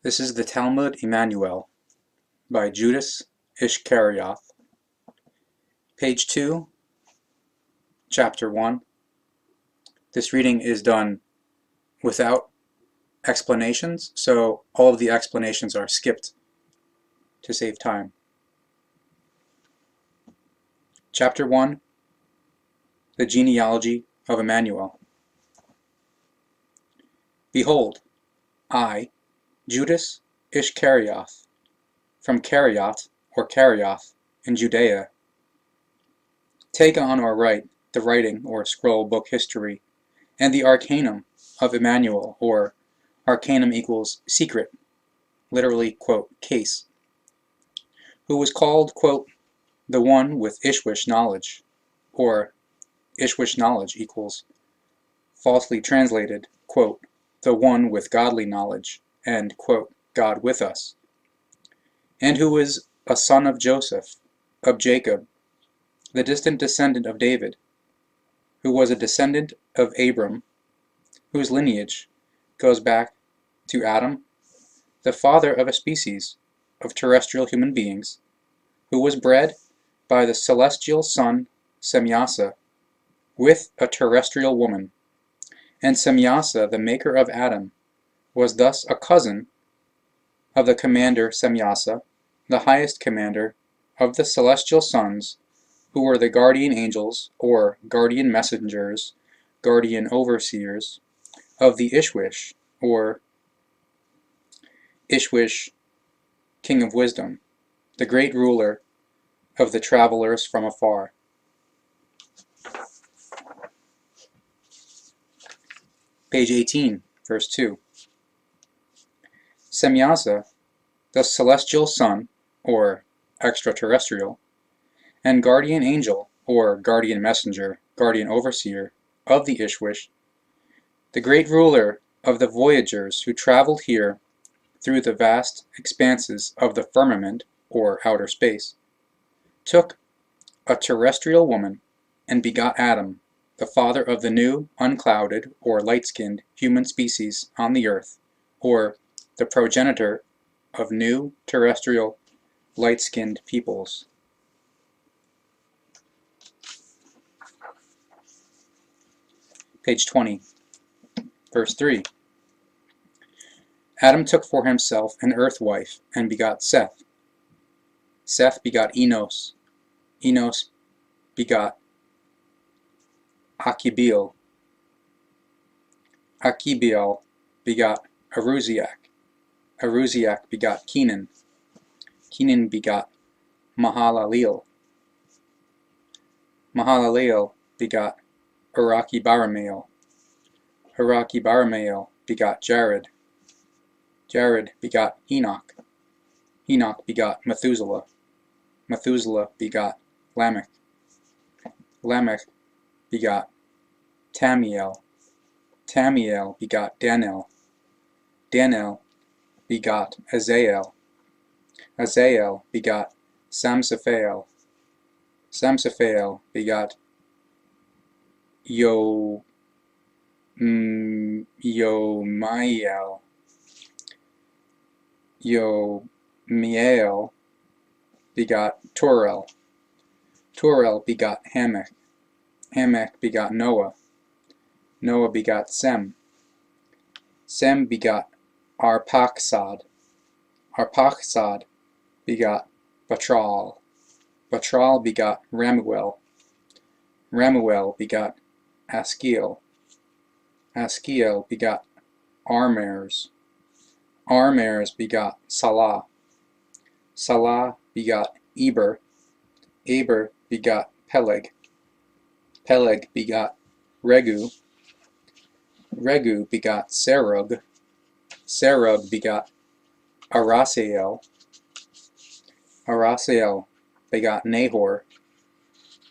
This is the Talmud Jmmanuel by Judas Ischkerioth. Page 2, Chapter 1. This reading is done without explanations, so all of the explanations are skipped to save time. Chapter 1, The Genealogy of Emmanuel. Behold, I, Judas Ischkerioth, from Kerioth or Kerioth in Judea, take on or write the writing or scroll book history and the arcanum of Emmanuel, or arcanum equals secret, literally, quote, case, who was called, quote, the one with Ishwish knowledge, or Ishwish knowledge equals, falsely translated, quote, the one with godly knowledge, and, quote, God with us, and who was a son of Joseph, of Jacob, the distant descendant of David, who was a descendant of Abram, whose lineage goes back to Adam, the father of a species of terrestrial human beings, who was bred by the celestial son Semyasa with a terrestrial woman, and Semyasa, the maker of Adam, was thus a cousin of the commander Semyasa, the highest commander of the celestial sons, who were the guardian angels, or guardian messengers, guardian overseers, of the Ishwish, or Ishwish, king of wisdom, the great ruler of the travelers from afar. Page 18, verse 2. Semyasa, the celestial son, or extraterrestrial, and guardian angel, or guardian messenger, guardian overseer, of the Ishwish, the great ruler of the voyagers who traveled here through the vast expanses of the firmament, or outer space, took a terrestrial woman and begot Adam, the father of the new, unclouded, or light-skinned human species on the earth, or the progenitor of new terrestrial light-skinned peoples. Page 20, verse 3. Adam took for himself an earth wife and begot Seth. Seth begot Enos. Enos begot Achibiel. Achibiel begot Aruziak. Aruziak begot Kenan. Kenan begot Mahalaleel. Mahalaleel begot Arachibaramael. Arachibaramael begot Jared. Jared begot Enoch. Enoch begot Methuselah. Methuselah begot Lamech. Lamech begot Tamiel. Tamiel begot Danel. Danel begot Azael. Azael begot Samsaphael. Samsaphael begot Yomiel. Yomiel begot Turel. Turel begot Hamech. Hamech begot Noah. Noah begot Sem. Sem begot Arpachsad. Arpachsad begot Batral. Batral begot Ramuel. Ramuel begot Askiel. Askiel begot Armers. Armers begot Salah. Salah begot Eber. Eber begot Peleg. Peleg begot Regu. Regu begot Serug. Serug begot Arasael. Arasael begot Nahor.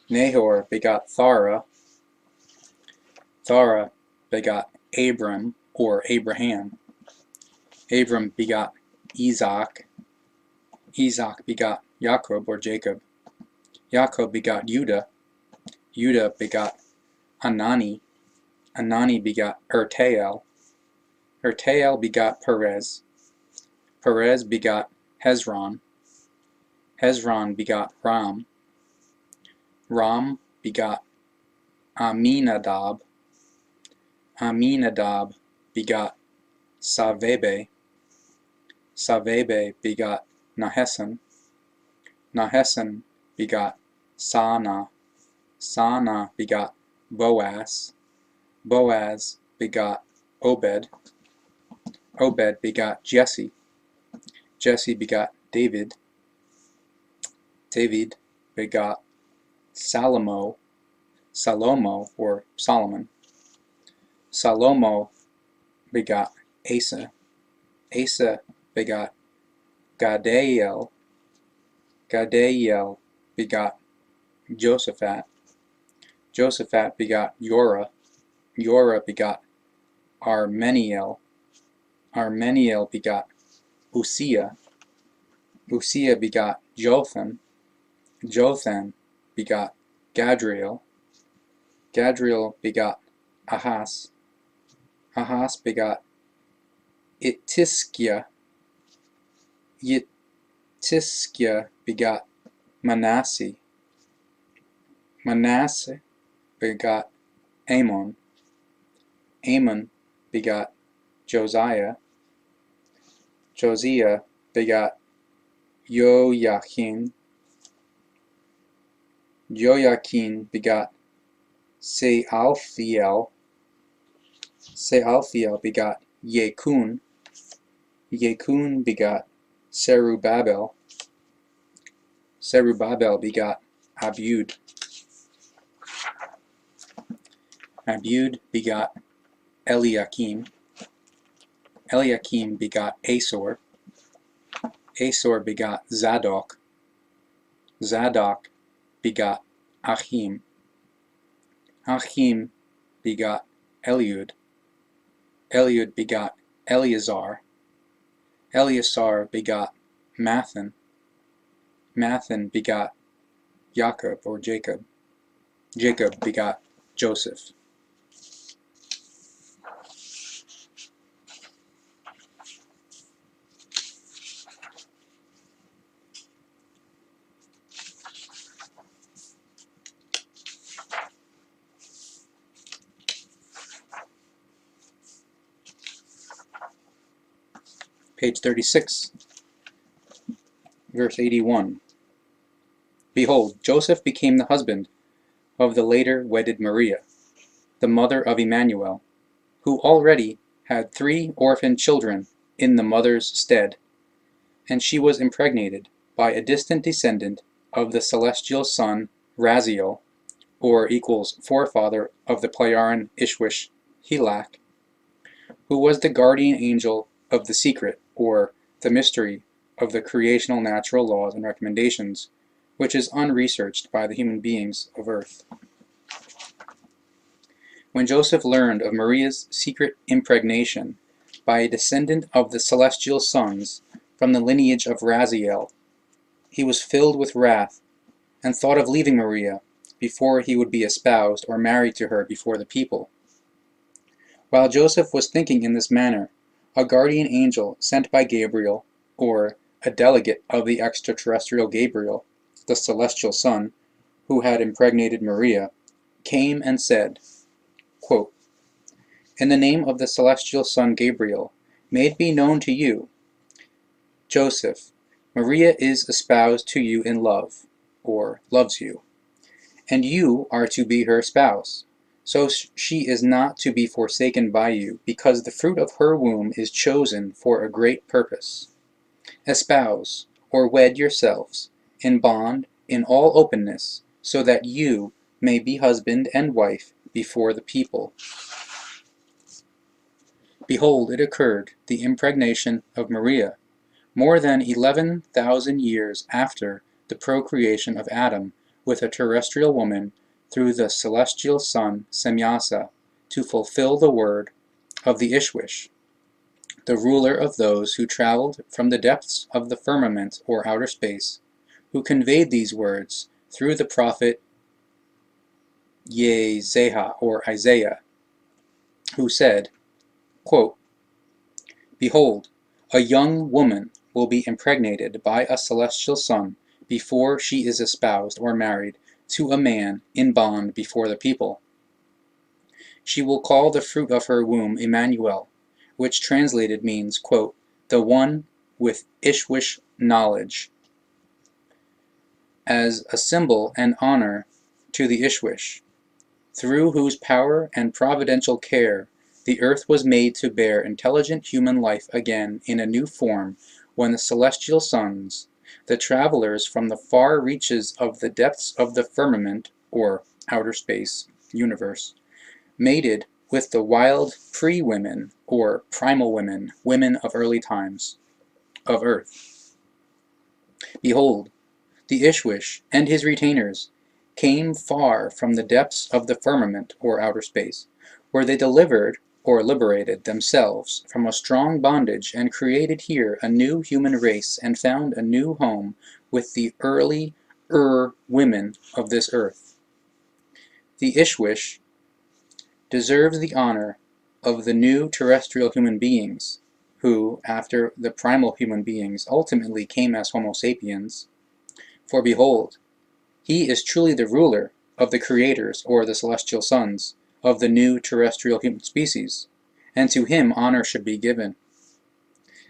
Nahor begot Thara. Thara begot Abram, or Abraham. Abram begot Isaac. Isaac begot Jacob, or Jacob. Jacob begot Judah. Judah begot Anani. Anani begot Ertael. Ertael begot Perez. Perez begot Hezron. Hezron begot Ram. Ram begot Aminadab. Aminadab begot Savebe. Savebe begot Nahesan. Nahesan begot Sana. Sana begot Boaz. Boaz begot Obed. Obed begot Jesse. Jesse begot David. David begot Salomo or Solomon. Salomo begot Asa. Asa begot Gadiel. Gadiel begot Josaphat. Josaphat begot Yorah. Yorah begot Armeniel. Armeniel begot Uzziah. Uzziah begot Jotham. Jotham begot Gadriel. Gadriel begot Ahaz. Ahaz begot Ittiskia. Ittiskia begot Manasseh. Manasseh begot Amon. Amon begot Josiah. Josiah begot Joachim. Joachim begot Sealthiel. Sealthiel begot Yekun. Yekun begot Zerubbabel. Zerubbabel begot Abud. Abud begot Eliakim. Eliakim begot Asor. Asor begot Zadok. Zadok begot Achim. Achim begot Eliud. Eliud begot Eleazar. Eleazar begot Mathan. Mathan begot Jacob or Jacob. Jacob begot Joseph. Page 36, verse 81. Behold, Joseph became the husband of the later wedded Maria, the mother of Emmanuel, who already had 3 orphan children in the mother's stead, and she was impregnated by a distant descendant of the celestial son Raziel, or equals forefather of the Pleiaren Ishwish Helak, who was the guardian angel of the secret, or the mystery, of the creational natural laws and recommendations, which is unresearched by the human beings of earth. When Joseph learned of Maria's secret impregnation by a descendant of the celestial sons from the lineage of Raziel, he was filled with wrath, and thought of leaving Maria before he would be espoused or married to her before the people. While Joseph was thinking in this manner, a guardian angel sent by Gabriel, or a delegate of the extraterrestrial Gabriel, the celestial son, who had impregnated Maria, came and said, quote, "In the name of the celestial son Gabriel, may it be known to you, Joseph, Maria is espoused to you in love, or loves you, and you are to be her spouse. So she is not to be forsaken by you, because the fruit of her womb is chosen for a great purpose. Espouse, or wed yourselves, in bond, in all openness, so that you may be husband and wife before the people." Behold, it occurred, the impregnation of Maria, more than 11,000 years after the procreation of Adam with a terrestrial woman through the celestial son Semyasa, to fulfill the word of the Ishwish, the ruler of those who traveled from the depths of the firmament or outer space, who conveyed these words through the prophet Yezehah or Isaiah, who said, quote, "Behold, A young woman will be impregnated by a celestial son before she is espoused or married to a man in bond before the people. She will call the fruit of her womb Emmanuel, which translated means, quote, the one with Ishwish knowledge, as a symbol and honor to the Ishwish, through whose power and providential care the earth was made to bear intelligent human life again in a new form when the celestial sons, the travelers from the far reaches of the depths of the firmament, or outer space, universe, mated with the wild pre-women, or primal women, women of early times, of earth. Behold, the Ishwish and his retainers came far from the depths of the firmament, or outer space, where they delivered or liberated themselves from a strong bondage and created here a new human race and found a new home with the early women of this earth. The Ishwish deserves the honor of the new terrestrial human beings, who, after the primal human beings, ultimately came as Homo sapiens. For behold, he is truly the ruler of the creators, or the celestial sons, of the new terrestrial human species, and to him honor should be given.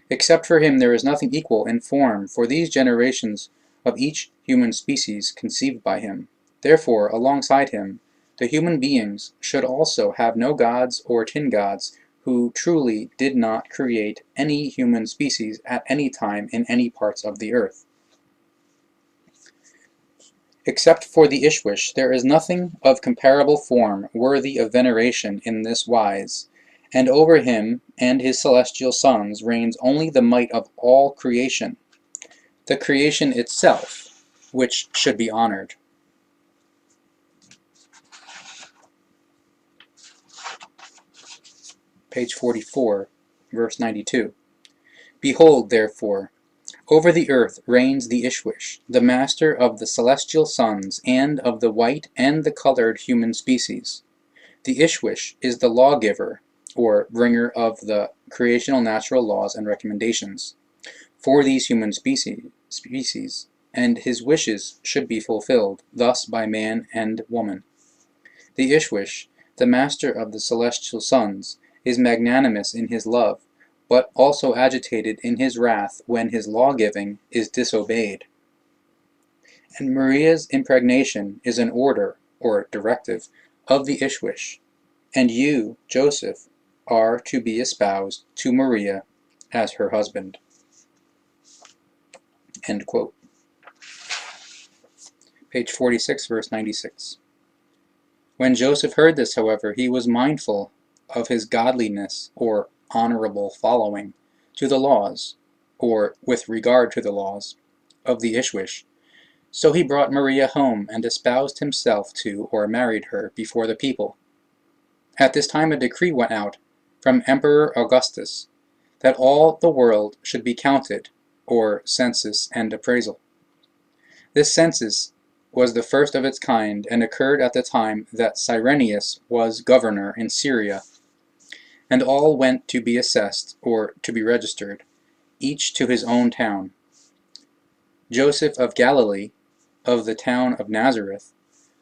Except for him there is nothing equal in form for these generations of each human species conceived by him. Therefore, alongside him, the human beings should also have no gods or tin gods who truly did not create any human species at any time in any parts of the earth. Except for the Ishwish, there is nothing of comparable form worthy of veneration in this wise, and over him and his celestial sons reigns only the might of all creation, the creation itself, which should be honored. Page 44, verse 92. Behold, therefore, over the earth reigns the Ishwish, the master of the celestial sons, and of the white and the colored human species. The Ishwish is the lawgiver, or bringer of the creational natural laws and recommendations, for these human species, and his wishes should be fulfilled, thus by man and woman. The Ishwish, the master of the celestial sons, is magnanimous in his love, but also agitated in his wrath when his law-giving is disobeyed. And Maria's impregnation is an order, or directive, of the Ishwish, and you, Joseph, are to be espoused to Maria as her husband. End quote. Page 46, verse 96. When Joseph heard this, however, he was mindful of his godliness, or honorable following, to the laws, or with regard to the laws, of the Ishwish. So he brought Maria home and espoused himself to, or married her, before the people. At this time a decree went out from Emperor Augustus that all the world should be counted, or census and appraisal. This census was the first of its kind and occurred at the time that Cyrenius was governor in Syria, and all went to be assessed, or to be registered, each to his own town. Joseph of Galilee, of the town of Nazareth,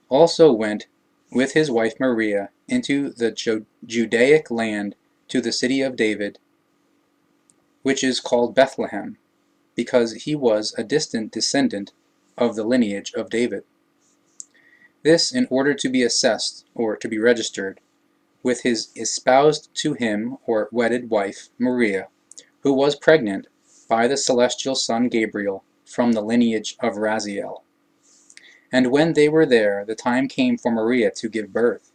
also went with his wife Maria into the Judaic land to the city of David, which is called Bethlehem, because he was a distant descendant of the lineage of David. This in order to be assessed, or to be registered, with his espoused to him, or wedded wife, Maria, who was pregnant by the celestial son Gabriel from the lineage of Raziel. And when they were there, the time came for Maria to give birth.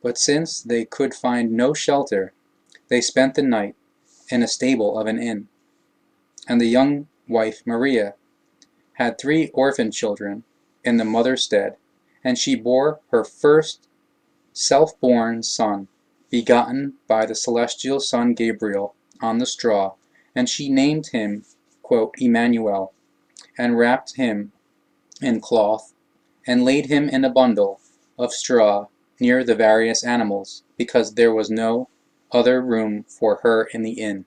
But since they could find no shelter, they spent the night in a stable of an inn. And the young wife Maria had 3 orphan children in the mother's stead, and she bore her first self-born son, begotten by the celestial son Gabriel on the straw, and she named him, quote, Emmanuel, and wrapped him in cloth, and laid him in a bundle of straw near the various animals, because there was no other room for her in the inn.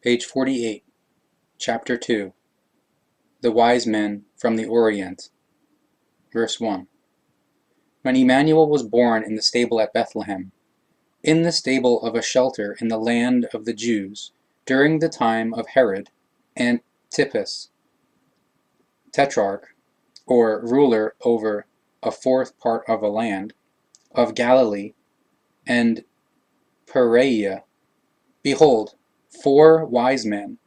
Page 48, Chapter 2, The Wise Men from the Orient, Verse 1. When Emmanuel was born in the stable at Bethlehem, in the stable of a shelter in the land of the Jews, during the time of Herod Antipas, tetrarch, or ruler over a fourth part of a land, of Galilee and Perea, behold, 4 wise men,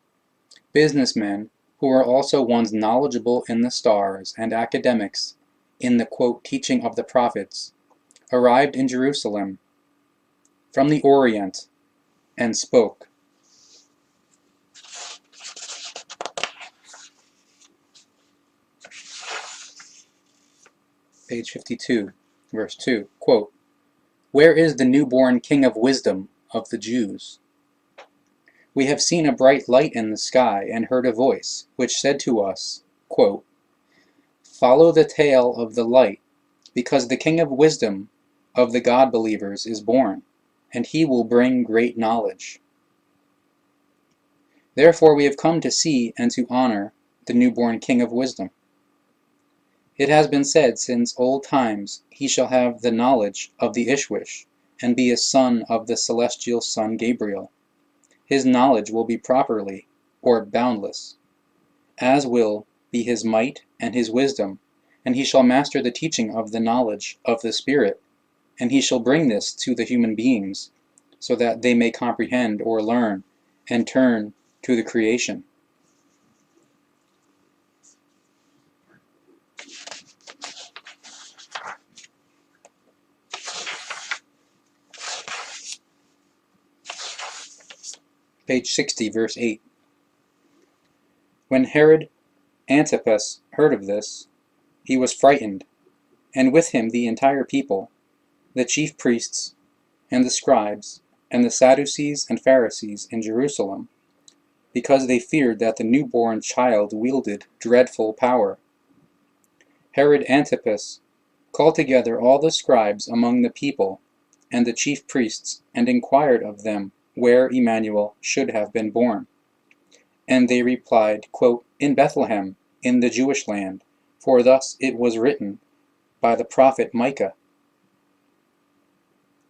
businessmen, who were also ones knowledgeable in the stars and academics in the teaching of the prophets, arrived in Jerusalem from the Orient and spoke. Page 52, verse 2, quote, Where is the newborn King of Wisdom of the Jews? We have seen a bright light in the sky and heard a voice, which said to us, quote, Follow the tail of the light, because the King of Wisdom of the God-believers is born, and he will bring great knowledge. Therefore we have come to see and to honor the newborn King of Wisdom. It has been said since old times, he shall have the knowledge of the Ishwish, and be a son of the celestial son Gabriel. His knowledge will be properly, or boundless, as will be his might and his wisdom, and he shall master the teaching of the knowledge of the Spirit, and he shall bring this to the human beings, so that they may comprehend or learn, and turn to the creation. Page 60, verse 8. When Herod Antipas heard of this, he was frightened, and with him the entire people, the chief priests, and the scribes, and the Sadducees and Pharisees in Jerusalem, because they feared that the newborn child wielded dreadful power. Herod Antipas called together all the scribes among the people and the chief priests, and inquired of them where Emmanuel should have been born. And they replied, quote, In Bethlehem, in the Jewish land, for thus it was written by the prophet Micah.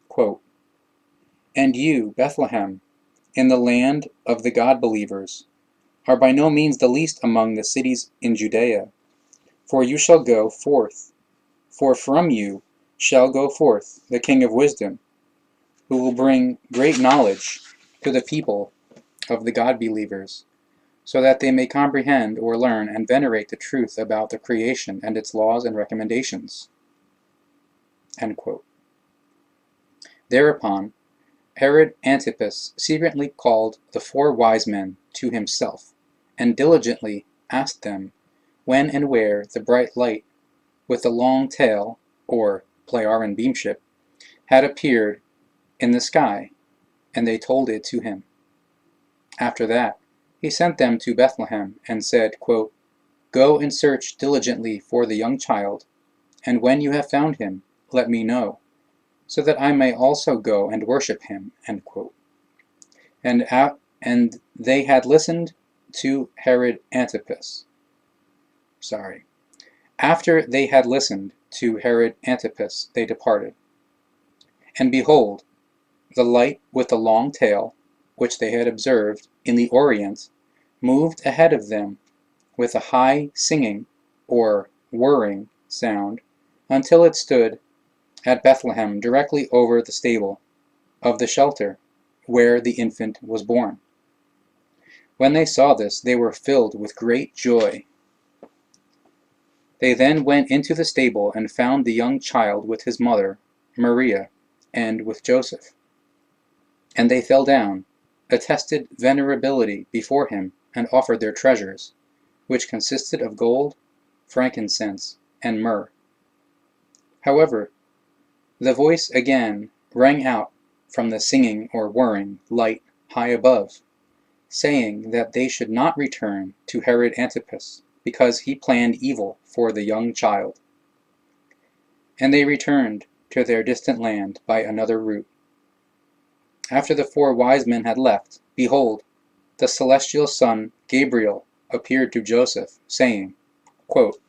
Quote, And you, Bethlehem, in the land of the God-believers, are by no means the least among the cities in Judea, for you shall go forth, for from you shall go forth the King of Wisdom, who will bring great knowledge to the people of the God-believers, so that they may comprehend or learn and venerate the truth about the creation and its laws and recommendations. End quote. Thereupon, Herod Antipas secretly called the 4 wise men to himself, and diligently asked them when and where the bright light with the long tail, or Pleiaren beamship, had appeared in the sky, and they told it to him. After that, he sent them to Bethlehem, and said, quote, Go and search diligently for the young child, and when you have found him, let me know, so that I may also go and worship him. End quote. And they had listened to Herod Antipas. After they had listened to Herod Antipas, they departed. And behold, the light with the long tail, which they had observed in the Orient, moved ahead of them with a high singing, or whirring, sound, until it stood at Bethlehem directly over the stable of the shelter where the infant was born. When they saw this, they were filled with great joy. They then went into the stable and found the young child with his mother, Maria, and with Joseph. And they fell down, attested venerability before him, and offered their treasures, which consisted of gold, frankincense, and myrrh. However, the voice again rang out from the singing or whirring light high above, saying that they should not return to Herod Antipas, because he planned evil for the young child. And they returned to their distant land by another route. After the 4 wise men had left, behold, the celestial son Gabriel appeared to Joseph, saying, quote,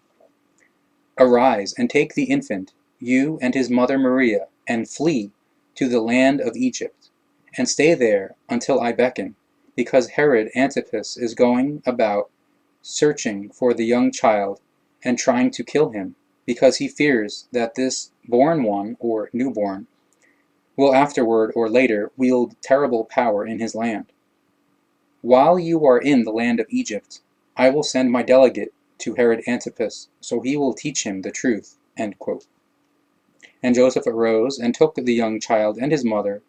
"Arise and take the infant, you and his mother Maria, and flee to the land of Egypt, and stay there until I beckon, because Herod Antipas is going about searching for the young child and trying to kill him, because he fears that this born one, or newborn, will afterward or later wield terrible power in his land. While you are in the land of Egypt, I will send my delegate to Herod Antipas, so he will teach him the truth." End quote. And Joseph arose and took the young child and his mother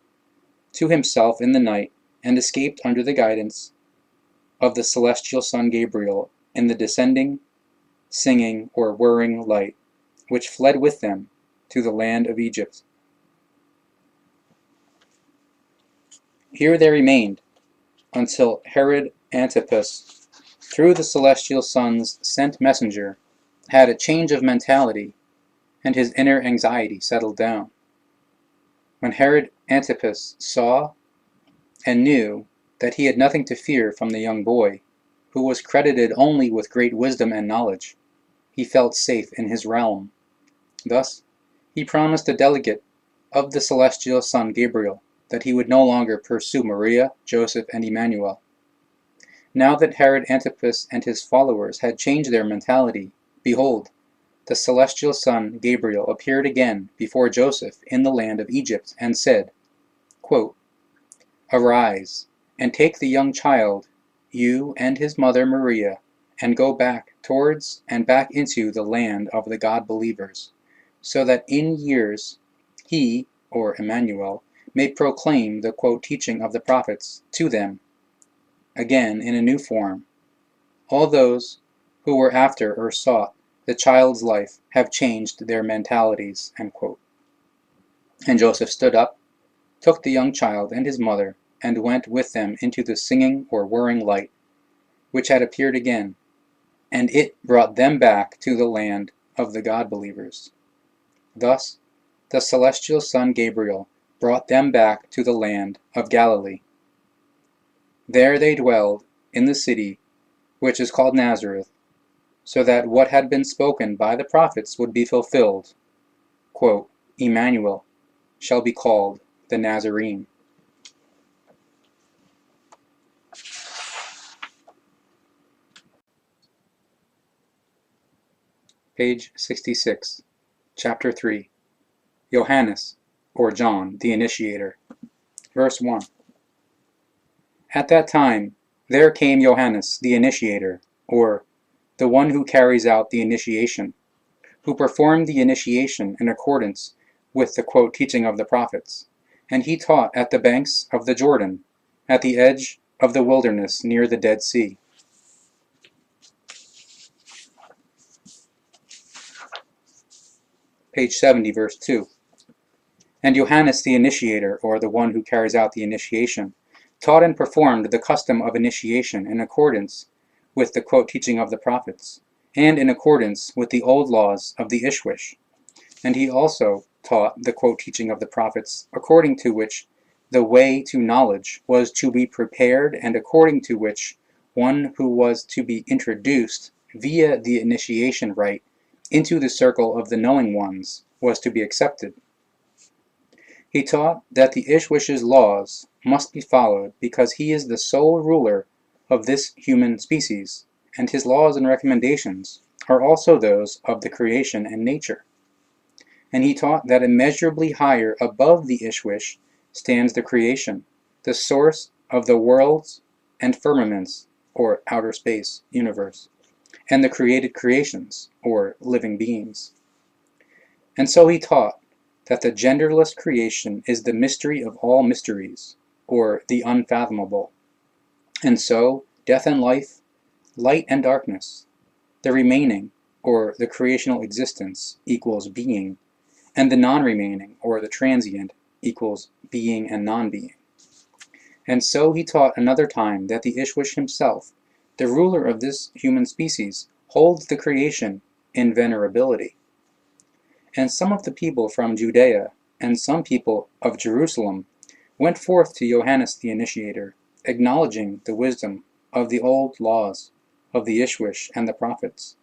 to himself in the night, and escaped under the guidance of the celestial son Gabriel in the descending, singing, or whirring light, which fled with them to the land of Egypt. Here they remained until Herod Antipas, through the celestial son's sent messenger, had a change of mentality, and his inner anxiety settled down. When Herod Antipas saw and knew that he had nothing to fear from the young boy, who was credited only with great wisdom and knowledge, he felt safe in his realm. Thus, he promised the delegate of the celestial son Gabriel that he would no longer pursue Maria, Joseph, and Emmanuel. Now that Herod Antipas and his followers had changed their mentality, behold, the celestial son Gabriel appeared again before Joseph in the land of Egypt, and said, quote, "Arise, and take the young child, you and his mother Maria, and go back towards and back into the land of the God-believers, so that in years he, or Emmanuel, may proclaim the quote teaching of the prophets to them, again in a new form. All those who were after or sought the child's life have changed their mentalities." End quote. And Joseph stood up, took the young child and his mother, and went with them into the singing or whirring light, which had appeared again, and it brought them back to the land of the God-believers. Thus, the celestial son Gabriel brought them back to the land of Galilee. There they dwelled in the city which is called Nazareth, so that what had been spoken by the prophets would be fulfilled, quote, "Emmanuel shall be called the Nazarene." Page 66, Chapter 3, Johannes, or John, the Initiator. Verse 1. At that time there came Johannes, the Initiator, or the one who carries out the initiation, who performed the initiation in accordance with the quote teaching of the prophets, and he taught at the banks of the Jordan, at the edge of the wilderness near the Dead Sea. Page 70, verse 2. And Johannes the Initiator, or the one who carries out the initiation, taught and performed the custom of initiation in accordance with the quote teaching of the prophets, and in accordance with the old laws of the Ishwish. And he also taught the quote teaching of the prophets, according to which the way to knowledge was to be prepared, and according to which one who was to be introduced via the initiation rite into the circle of the knowing ones was to be accepted. He taught that the Ishwish's laws must be followed because he is the sole ruler of this human species, and his laws and recommendations are also those of the creation and nature. And he taught that immeasurably higher above the Ishwish stands the creation, the source of the worlds and firmaments, or outer space, universe, and the created creations, or living beings. And so he taught that the genderless creation is the mystery of all mysteries, or the unfathomable. And so, death and life, light and darkness, the remaining, or the creational existence, equals being, and the non-remaining, or the transient, equals being and non-being. And so he taught another time that the Ishwish himself, the ruler of this human species, holds the creation in venerability. And some of the people from Judea and some people of Jerusalem went forth to Johannes the Initiator, acknowledging the wisdom of the old laws of the Ishwish and the prophets,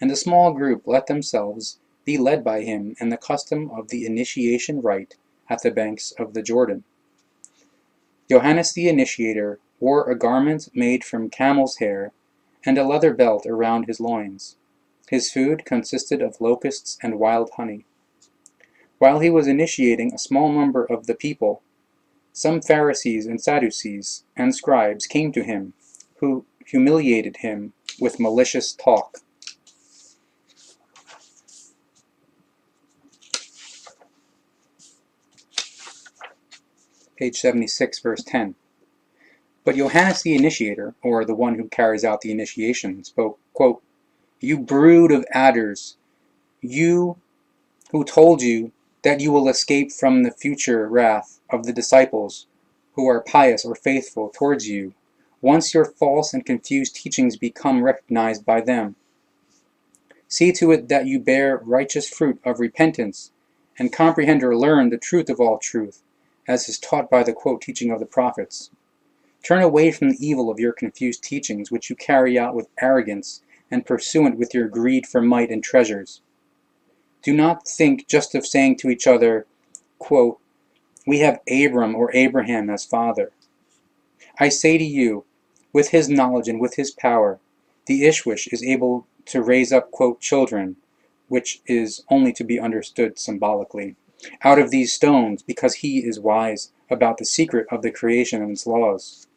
and a small group let themselves be led by him in the custom of the initiation rite at the banks of the Jordan. Johannes the Initiator wore a garment made from camel's hair and a leather belt around his loins. His food consisted of locusts and wild honey. While he was initiating a small number of the people, some Pharisees and Sadducees and scribes came to him, who humiliated him with malicious talk. Page 76, verse 10. But Johannes the Initiator, or the one who carries out the initiation, spoke, quote, "You brood of adders, you who told you that you will escape from the future wrath of the disciples who are pious or faithful towards you, once your false and confused teachings become recognized by them. See to it that you bear righteous fruit of repentance, and comprehend or learn the truth of all truth, as is taught by the quote teaching of the prophets. Turn away from the evil of your confused teachings, which you carry out with arrogance and pursuant with your greed for might and treasures. Do not think just of saying to each other, quote, 'We have Abram or Abraham as father.' I say to you, with his knowledge and with his power, the Ishwish is able to raise up, quote, 'children,' which is only to be understood symbolically, out of these stones, because he is wise about the secret of the creation and its laws.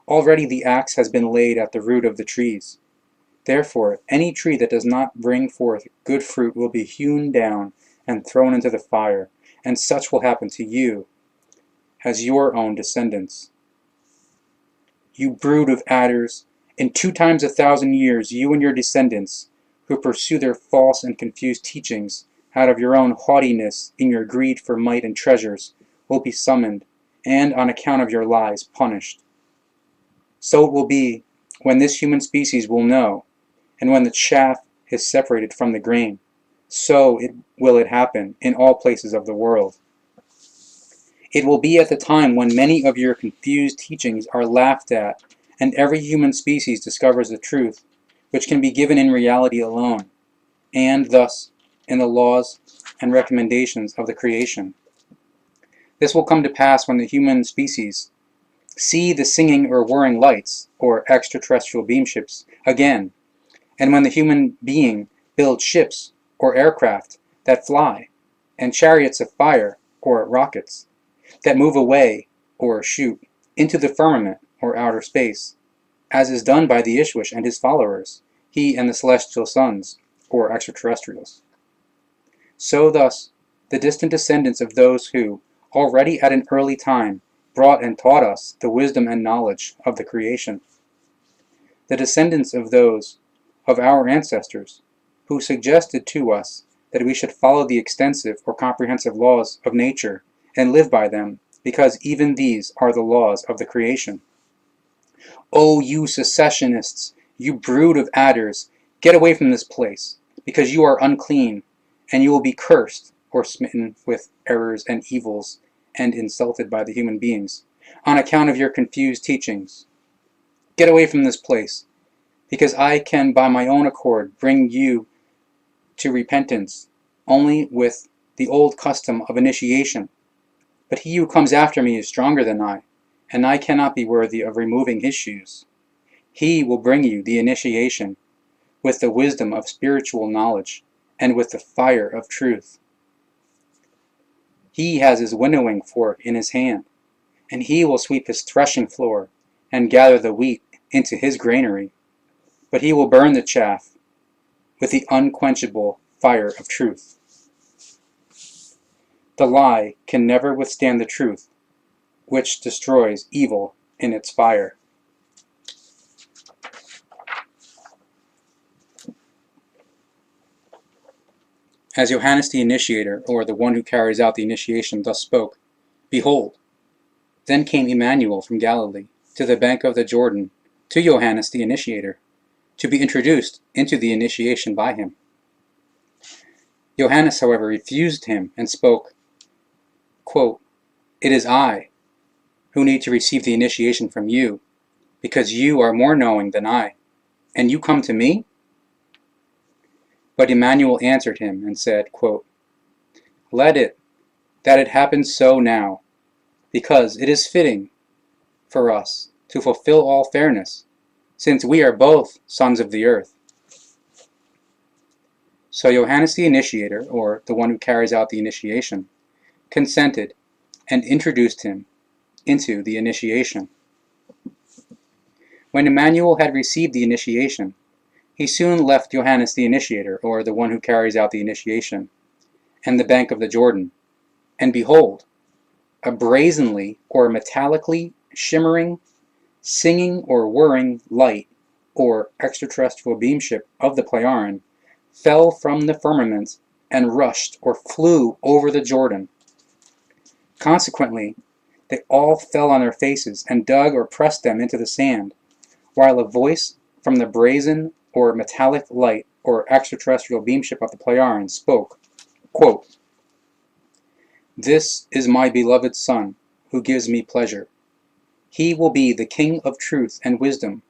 Already the axe has been laid at the root of the trees. Therefore, any tree that does not bring forth good fruit will be hewn down and thrown into the fire, and such will happen to you as your own descendants. You brood of adders, in 2 times 1,000 years, you and your descendants, who pursue their false and confused teachings out of your own haughtiness in your greed for might and treasures, will be summoned, and on account of your lies, punished. So it will be when this human species will know, and when the chaff is separated from the grain. So will it happen in all places of the world. It will be at the time when many of your confused teachings are laughed at, and every human species discovers the truth, which can be given in reality alone, and thus in the laws and recommendations of the creation. This will come to pass when the human species see the singing or whirring lights, or extraterrestrial beamships, again, and when the human being builds ships or aircraft that fly, and chariots of fire or rockets that move away or shoot into the firmament or outer space, as is done by the Ishwish and his followers, he and the celestial sons or extraterrestrials. So thus, the distant descendants of those who, already at an early time, brought and taught us the wisdom and knowledge of the creation. The descendants of those of our ancestors who suggested to us that we should follow the extensive or comprehensive laws of nature and live by them, because even these are the laws of the creation. O you secessionists, you brood of adders, get away from this place, because you are unclean, and you will be cursed, or smitten with errors and evils, and insulted by the human beings, on account of your confused teachings. Get away from this place, because I can by my own accord bring you to repentance only with the old custom of initiation. But he who comes after me is stronger than I, and I cannot be worthy of removing his shoes. He will bring you the initiation with the wisdom of spiritual knowledge and with the fire of truth. He has his winnowing fork in his hand, and he will sweep his threshing floor and gather the wheat into his granary, but he will burn the chaff with the unquenchable fire of truth. The lie can never withstand the truth, which destroys evil in its fire. As Johannes the Initiator, or the one who carries out the initiation, thus spoke, behold, then came Emmanuel from Galilee to the bank of the Jordan to Johannes the Initiator, to be introduced into the initiation by him. Johannes, however, refused him and spoke, quote, "It is I, who need to receive the initiation from you, because you are more knowing than I, and you come to me?" But Emmanuel answered him and said, quote, "Let it, that it happen so now, because it is fitting for us to fulfill all fairness, since we are both sons of the earth." So Johannes the Initiator, or the one who carries out the initiation, consented and introduced him into the initiation. When Emmanuel had received the initiation, he soon left Johannes the Initiator, or the one who carries out the initiation, and the bank of the Jordan, and behold, a brazenly or metallically shimmering, singing or whirring light, or extraterrestrial beamship of the Pleiaren, fell from the firmament and rushed or flew over the Jordan. Consequently, they all fell on their faces and dug or pressed them into the sand, while a voice from the brazen or metallic light or extraterrestrial beamship of the Pleiaren spoke, quote, "This is my beloved Son, who gives me pleasure. He will be the King of truth and wisdom,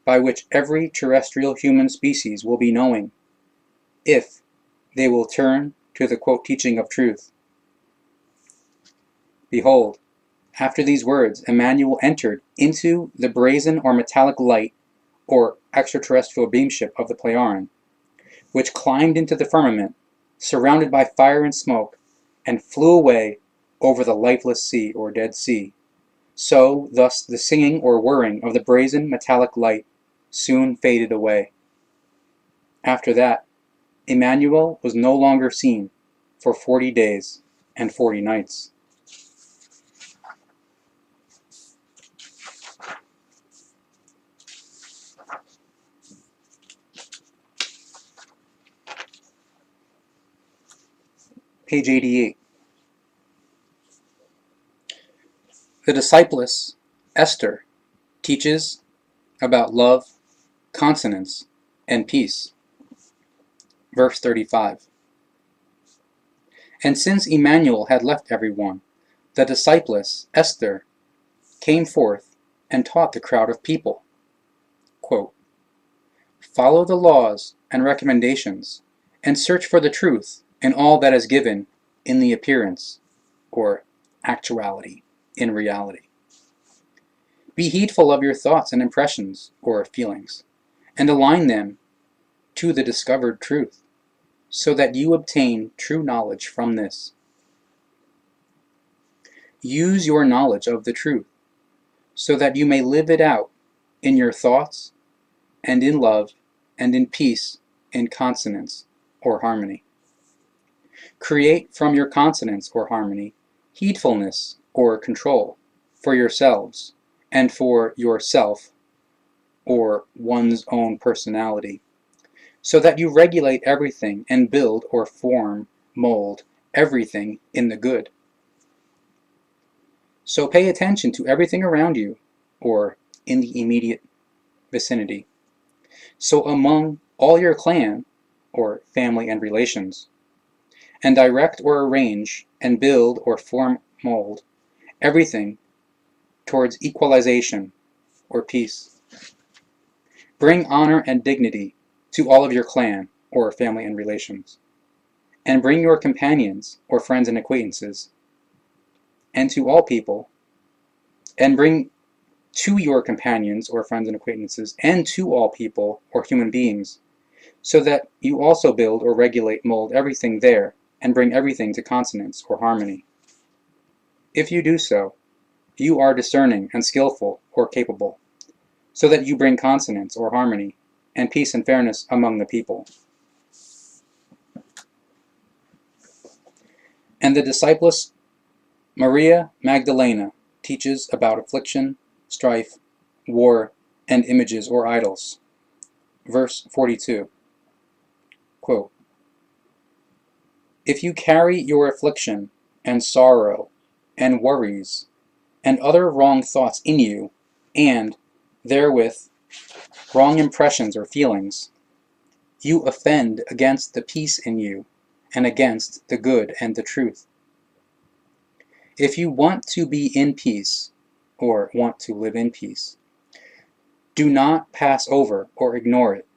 by which every terrestrial human species will be knowing, if they will turn to the quote teaching of truth." Behold, after these words, Emmanuel entered into the brazen or metallic light or extraterrestrial beamship of the Pleiaren, which climbed into the firmament, surrounded by fire and smoke, and flew away over the lifeless sea or Dead Sea. So thus the singing or whirring of the brazen metallic light soon faded away. After that, Emmanuel was no longer seen for 40 days and 40 nights. Page 88. The discipless Esther teaches about love, consonance, and peace. Verse 35. And since Emmanuel had left everyone, the discipless Esther came forth and taught the crowd of people, quote, "Follow the laws and recommendations, and search for the truth in all that is given in the appearance, or actuality, in reality. Be heedful of your thoughts and impressions, or feelings, and align them to the discovered truth, so that you obtain true knowledge from this. Use your knowledge of the truth, so that you may live it out in your thoughts, and in love, and in peace, in consonance, or harmony. Create from your consonance or harmony heedfulness or control for yourselves and for yourself or one's own personality, so that you regulate everything and build or mold everything in the good. So pay attention to everything around you or in the immediate vicinity. So among all your clan or family and relations, and direct or arrange and build or mold everything towards equalization or peace. Bring honor and dignity to all of your clan or family and relations, and bring your companions or friends and acquaintances, and to all people, and bring to your companions or friends and acquaintances, and to all people or human beings, so that you also build or regulate, mold everything there, and bring everything to consonance or harmony. If you do so, you are discerning and skillful or capable, so that you bring consonance or harmony and peace and fairness among the people. And the discipless Maria Magdalena teaches about affliction, strife, war, and images or idols. Verse 42. Quote, "If you carry your affliction and sorrow and worries and other wrong thoughts in you, and therewith wrong impressions or feelings, you offend against the peace in you and against the good and the truth. If you want to be in peace, or want to live in peace. Do not pass over or ignore it,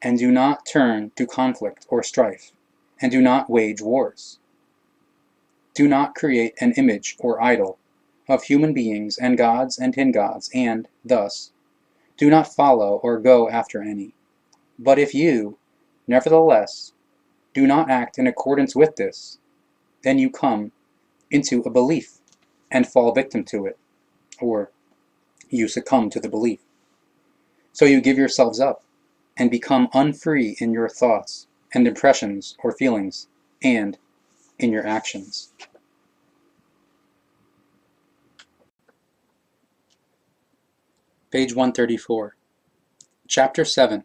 and do not turn to conflict or strife, and do not wage wars. Do not create an image or idol of human beings and gods and tin gods, and, thus, do not follow or go after any. But if you, nevertheless, do not act in accordance with this, then you come into a belief and fall victim to it, or you succumb to the belief. So you give yourselves up and become unfree in your thoughts and impressions or feelings, and in your actions. Page 134. Chapter 7.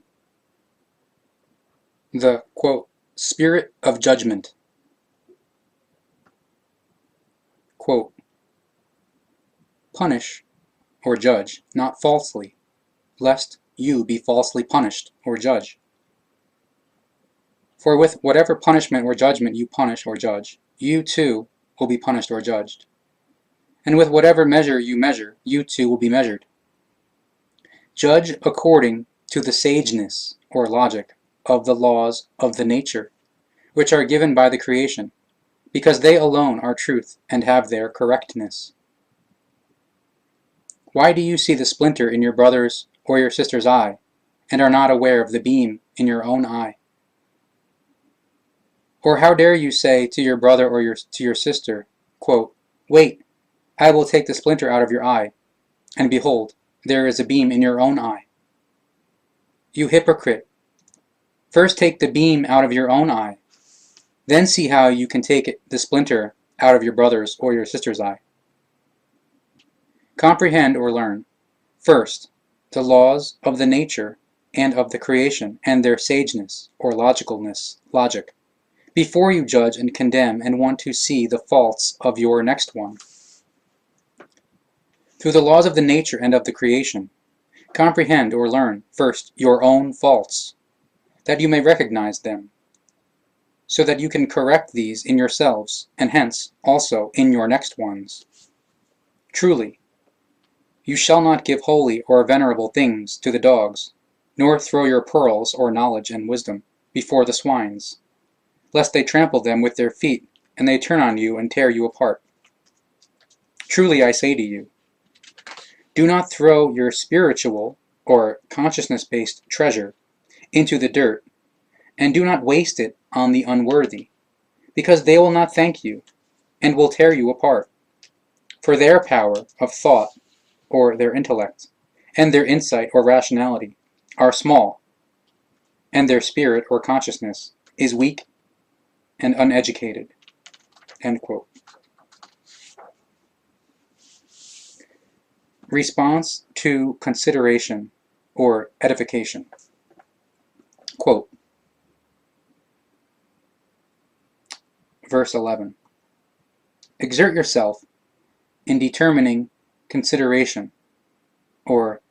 The, quote, spirit of judgment. Quote, punish or judge not falsely, lest you be falsely punished or judge. For with whatever punishment or judgment you punish or judge, you too will be punished or judged. And with whatever measure you measure, you too will be measured. Judge according to the sageness or logic of the laws of the nature, which are given by the creation, because they alone are truth and have their correctness. Why do you see the splinter in your brother's or your sister's eye, and are not aware of the beam in your own eye? Or how dare you say to your brother or to your sister, quote, wait, I will take the splinter out of your eye, and behold, there is a beam in your own eye. You hypocrite, first take the beam out of your own eye, then see how you can take the splinter out of your brother's or your sister's eye. Comprehend or learn, first, the laws of the nature and of the creation and their sageness or logic, before you judge and condemn and want to see the faults of your next one. Through the laws of the nature and of the creation, comprehend or learn, first, your own faults, that you may recognize them, so that you can correct these in yourselves, and hence also in your next ones. Truly, you shall not give holy or venerable things to the dogs, nor throw your pearls or knowledge and wisdom before the swines, lest they trample them with their feet, and they turn on you and tear you apart. Truly I say to you, do not throw your spiritual or consciousness-based treasure into the dirt, and do not waste it on the unworthy, because they will not thank you, and will tear you apart. For their power of thought, or their intellect, and their insight or rationality are small, and their spirit or consciousness is weak and uneducated. End quote. Response to consideration or edification. Quote, verse 11. Exert yourself in determining consideration or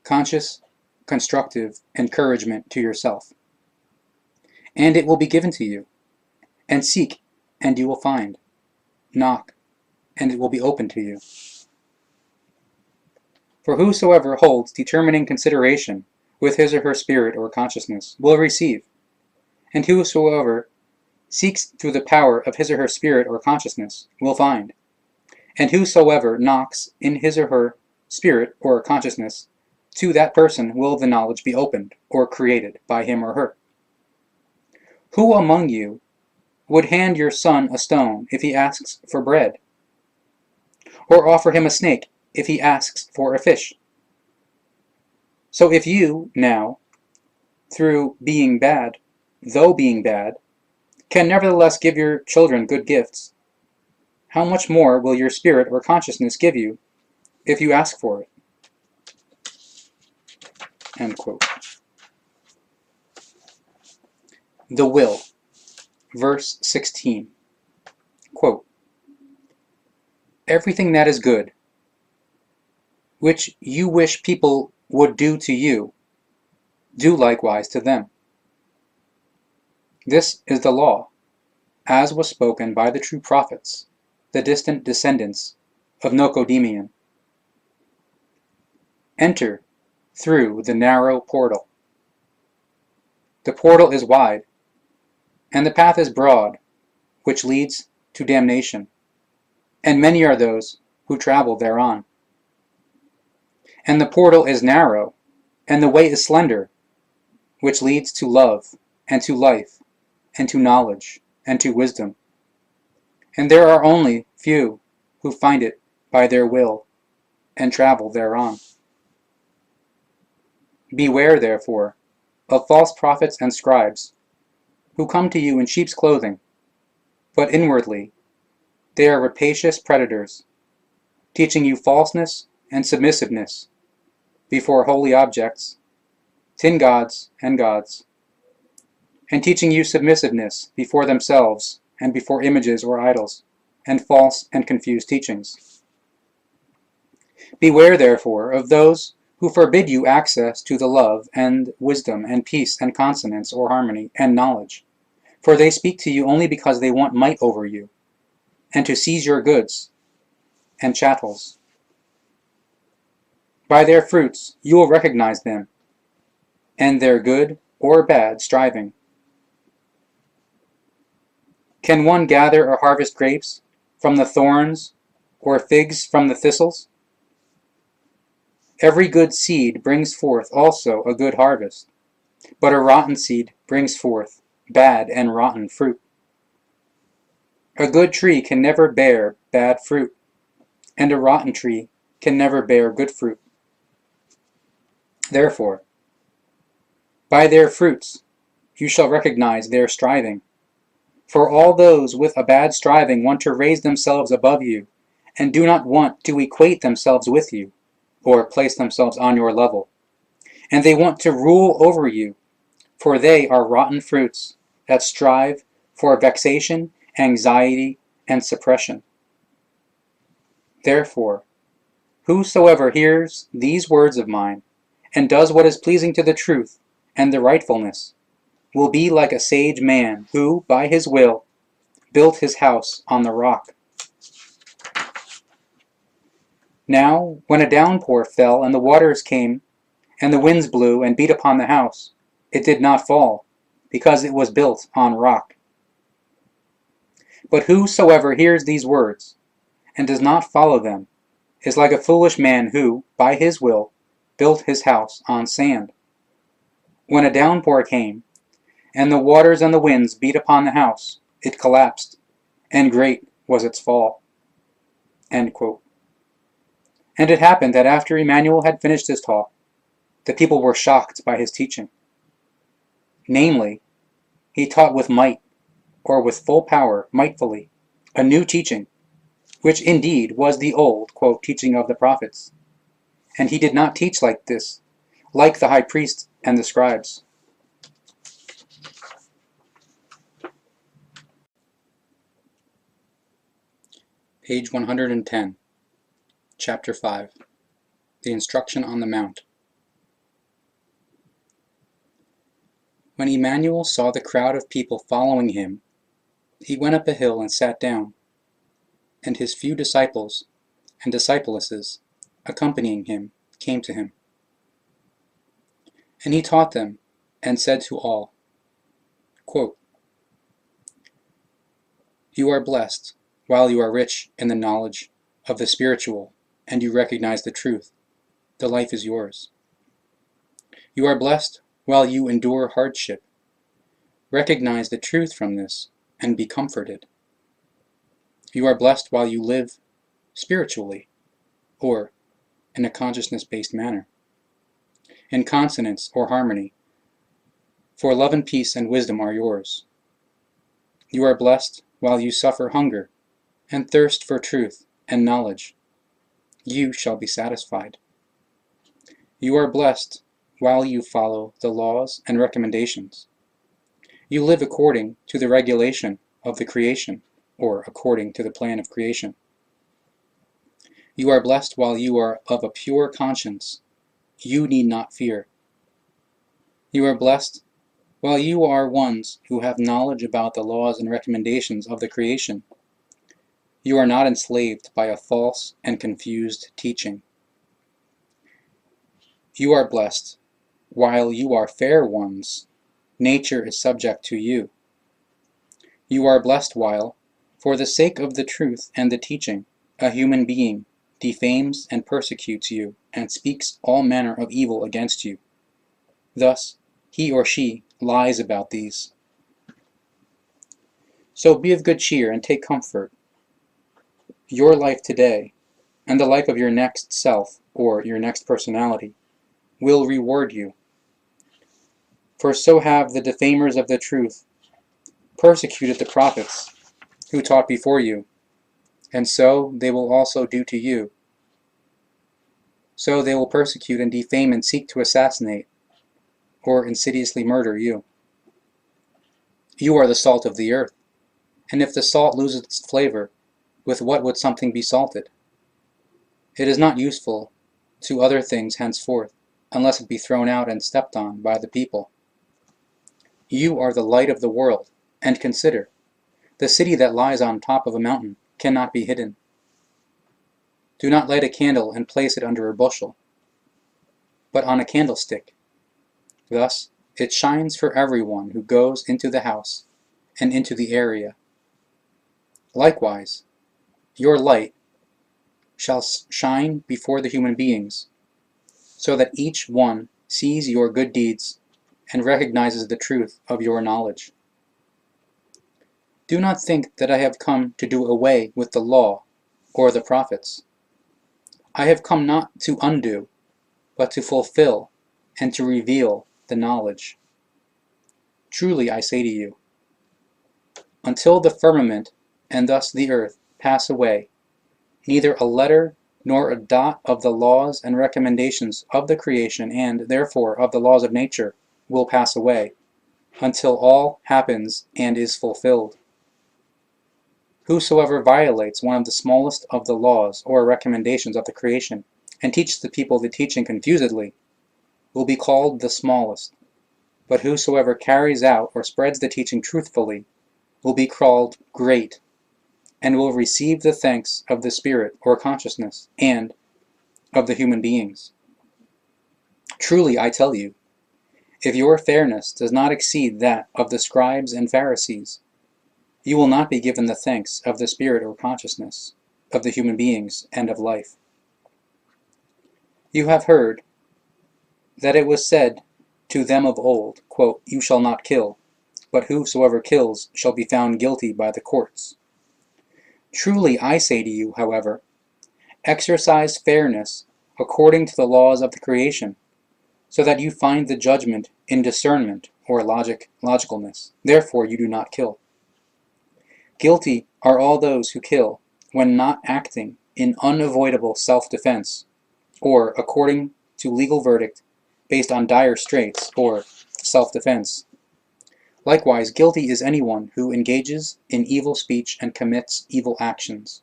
conscious, constructive encouragement to yourself, and it will be given to you. And seek, and you will find. Knock, and it will be opened to you. For whosoever holds determining consideration with his or her spirit or consciousness will receive, and whosoever seeks through the power of his or her spirit or consciousness will find, and whosoever knocks in his or her spirit or consciousness, to that person will the knowledge be opened or created by him or her. Who among you would hand your son a stone if he asks for bread, or offer him a snake if he asks for a fish? So if you, now, though being bad, can nevertheless give your children good gifts, how much more will your spirit or consciousness give you if you ask for it? End quote. The will. Verse 16. Quote, everything that is good, which you wish people would do to you, do likewise to them. This is the law, as was spoken by the true prophets, the distant descendants of Nocodemian. Enter through the narrow portal. The portal is wide, and the path is broad, which leads to damnation, and many are those who travel thereon. And the portal is narrow, and the way is slender, which leads to love, and to life, and to knowledge, and to wisdom. And there are only few who find it by their will, and travel thereon. Beware, therefore, of false prophets and scribes, who come to you in sheep's clothing, but inwardly they are rapacious predators, teaching you falseness and submissiveness before holy objects, tin gods and gods, and teaching you submissiveness before themselves and before images or idols, and false and confused teachings. Beware, therefore, of those who forbid you access to the love and wisdom and peace and consonance or harmony and knowledge, for they speak to you only because they want might over you, and to seize your goods and chattels. By their fruits you will recognize them, and their good or bad striving. Can one gather or harvest grapes from the thorns, or figs from the thistles? Every good seed brings forth also a good harvest, but a rotten seed brings forth bad and rotten fruit. A good tree can never bear bad fruit, and a rotten tree can never bear good fruit. Therefore, by their fruits you shall recognize their striving. For all those with a bad striving want to raise themselves above you, and do not want to equate themselves with you, or place themselves on your level. And they want to rule over you, for they are rotten fruits that strive for vexation, anxiety, and suppression. Therefore, whosoever hears these words of mine, and does what is pleasing to the truth and the rightfulness, will be like a sage man who, by his will, built his house on the rock. Now, when a downpour fell, and the waters came, and the winds blew and beat upon the house, it did not fall, because it was built on rock. But whosoever hears these words, and does not follow them, is like a foolish man who, by his will, built his house on sand. When a downpour came, and the waters and the winds beat upon the house, it collapsed, and great was its fall." End quote. And it happened that after Emmanuel had finished his talk, the people were shocked by his teaching. Namely, he taught with might, or with full power, mightfully, a new teaching, which indeed was the old, quote, teaching of the prophets. And he did not teach like this, like the high priests and the scribes. Page 110, Chapter 5, The Instruction on the Mount. When Emmanuel saw the crowd of people following him, he went up a hill and sat down, and his few disciples and disciplesses accompanying him came to him. And he taught them, and said to all, quote, "You are blessed while you are rich in the knowledge of the spiritual, and you recognize the truth. The life is yours. You are blessed while you endure hardship. Recognize the truth from this, and be comforted. You are blessed while you live spiritually, or in a consciousness-based manner, in consonance or harmony, for love and peace and wisdom are yours. You are blessed while you suffer hunger and thirst for truth and knowledge. You shall be satisfied. You are blessed while you follow the laws and recommendations. You live according to the regulation of the creation, or according to the plan of creation. You are blessed while you are of a pure conscience. You need not fear. You are blessed while you are ones who have knowledge about the laws and recommendations of the creation. You are not enslaved by a false and confused teaching. You are blessed. While you are fair ones, nature is subject to you. You are blessed while, for the sake of the truth and the teaching, a human being defames and persecutes you and speaks all manner of evil against you. Thus, he or she lies about these. So be of good cheer and take comfort. Your life today, and the life of your next self, or your next personality, will reward you. For so have the defamers of the truth persecuted the prophets who taught before you, and so they will also do to you. So they will persecute and defame and seek to assassinate, or insidiously murder you. You are the salt of the earth, and if the salt loses its flavor, with what would something be salted? It is not useful to other things henceforth, unless it be thrown out and stepped on by the people. You are the light of the world, and consider, the city that lies on top of a mountain cannot be hidden. Do not light a candle and place it under a bushel, but on a candlestick. Thus it shines for everyone who goes into the house and into the area. Likewise, your light shall shine before the human beings, so that each one sees your good deeds and recognizes the truth of your knowledge. Do not think that I have come to do away with the law or the prophets. I have come not to undo, but to fulfill and to reveal the knowledge. Truly I say to you, until the firmament, and thus the earth, pass away, neither a letter nor a dot of the laws and recommendations of the creation, and therefore of the laws of nature, will pass away, until all happens and is fulfilled. Whosoever violates one of the smallest of the laws or recommendations of the creation, and teaches the people the teaching confusedly, will be called the smallest. But whosoever carries out or spreads the teaching truthfully will be called great, and will receive the thanks of the spirit or consciousness, and of the human beings. Truly I tell you, if your fairness does not exceed that of the scribes and Pharisees, you will not be given the thanks of the spirit or consciousness, of the human beings, and of life. You have heard that it was said to them of old, quote, "You shall not kill, but whosoever kills shall be found guilty by the courts." Truly I say to you, however, exercise fairness according to the laws of the creation, so that you find the judgment in discernment or logicalness. Therefore you do not kill. Guilty are all those who kill when not acting in unavoidable self-defense, or according to legal verdict based on dire straits, or self-defense. Likewise, guilty is anyone who engages in evil speech and commits evil actions.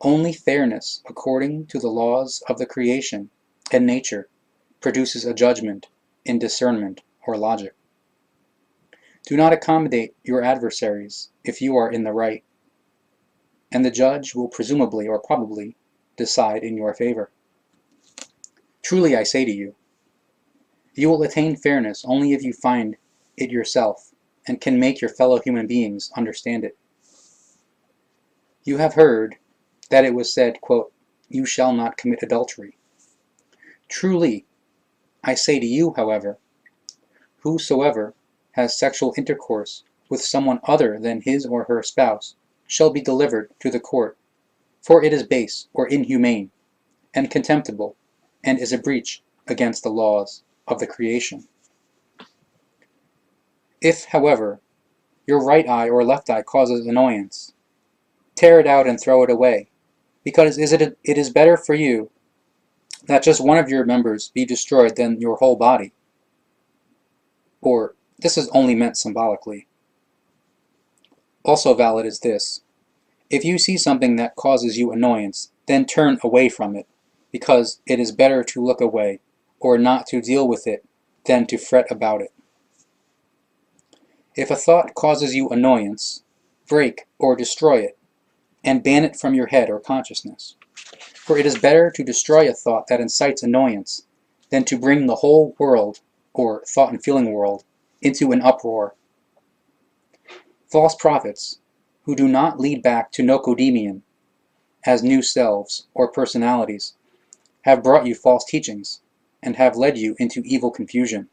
Only fairness according to the laws of the creation and nature produces a judgment in discernment or logic. Do not accommodate your adversaries if you are in the right, and the judge will presumably or probably decide in your favor. Truly I say to you, you will attain fairness only if you find it yourself and can make your fellow human beings understand it. You have heard that it was said, quote, "You shall not commit adultery." Truly I say to you, however, whosoever has sexual intercourse with someone other than his or her spouse shall be delivered to the court, for it is base or inhumane and contemptible, and is a breach against the laws of the creation. If, however, your right eye or left eye causes annoyance, tear it out and throw it away, because it is better for you that just one of your members be destroyed than your whole body. Or, this is only meant symbolically. Also valid is this: if you see something that causes you annoyance, then turn away from it, because it is better to look away, or not to deal with it, than to fret about it. If a thought causes you annoyance, break or destroy it, and ban it from your head or consciousness. For it is better to destroy a thought that incites annoyance than to bring the whole world, or thought and feeling world, into an uproar. False prophets, who do not lead back to Nocodemion as new selves or personalities, have brought you false teachings, and have led you into evil confusion.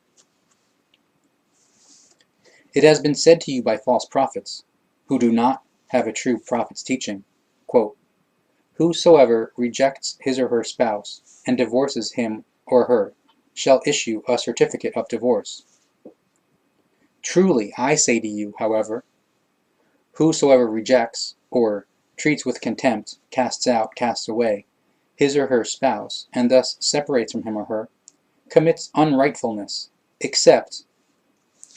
It has been said to you by false prophets, who do not have a true prophet's teaching, quote, "Whosoever rejects his or her spouse and divorces him or her shall issue a certificate of divorce. Truly, I say to you, however, whosoever rejects, or treats with contempt, casts out, casts away, his or her spouse, and thus separates from him or her, commits unrightfulness, except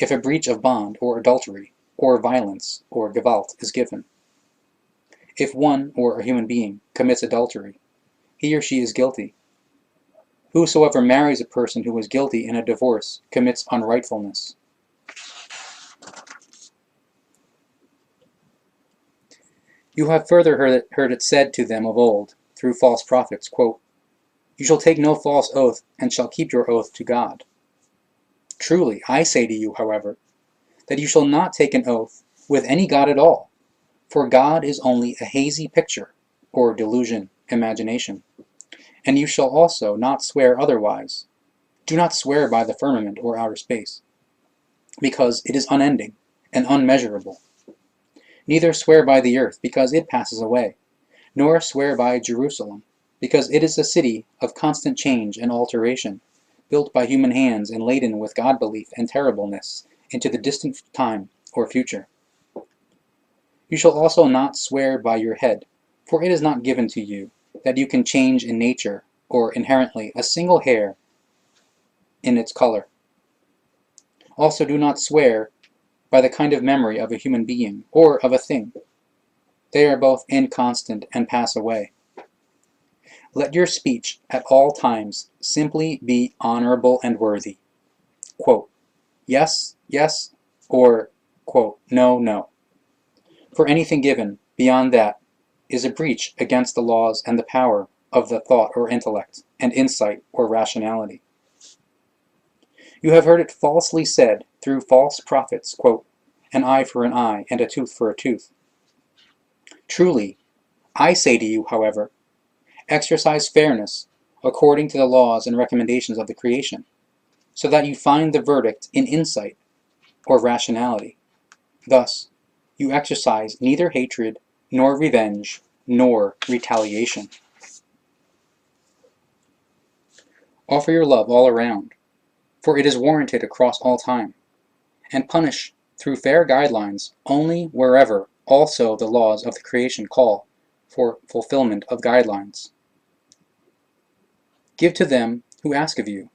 if a breach of bond, or adultery, or violence, or Gewalt is given. If one, or a human being, commits adultery, he or she is guilty. Whosoever marries a person who is guilty in a divorce commits unrightfulness." You have further heard it said to them of old, through false prophets, quote, "You shall take no false oath, and shall keep your oath to God." Truly, I say to you, however, that you shall not take an oath with any god at all, for God is only a hazy picture, or delusion, imagination. And you shall also not swear otherwise. Do not swear by the firmament or outer space, because it is unending and unmeasurable. Neither swear by the earth, because it passes away, nor swear by Jerusalem, because it is a city of constant change and alteration, built by human hands and laden with God-belief and terribleness into the distant time or future. You shall also not swear by your head, for it is not given to you that you can change in nature or inherently a single hair in its color. Also do not swear by the kind of memory of a human being or of a thing. They are both inconstant and pass away. Let your speech at all times simply be honorable and worthy. Quote, "Yes, yes," or, quote, "No, no." For anything given beyond that is a breach against the laws and the power of the thought or intellect, and insight or rationality. You have heard it falsely said through false prophets, quote, "An eye for an eye, and a tooth for a tooth." Truly, I say to you, however, exercise fairness according to the laws and recommendations of the creation, so that you find the verdict in insight or rationality. Thus, you exercise neither hatred, nor revenge, nor retaliation. Offer your love all around, for it is warranted across all time, and punish through fair guidelines only wherever also the laws of the creation call for fulfillment of guidelines. Give to them who ask of you,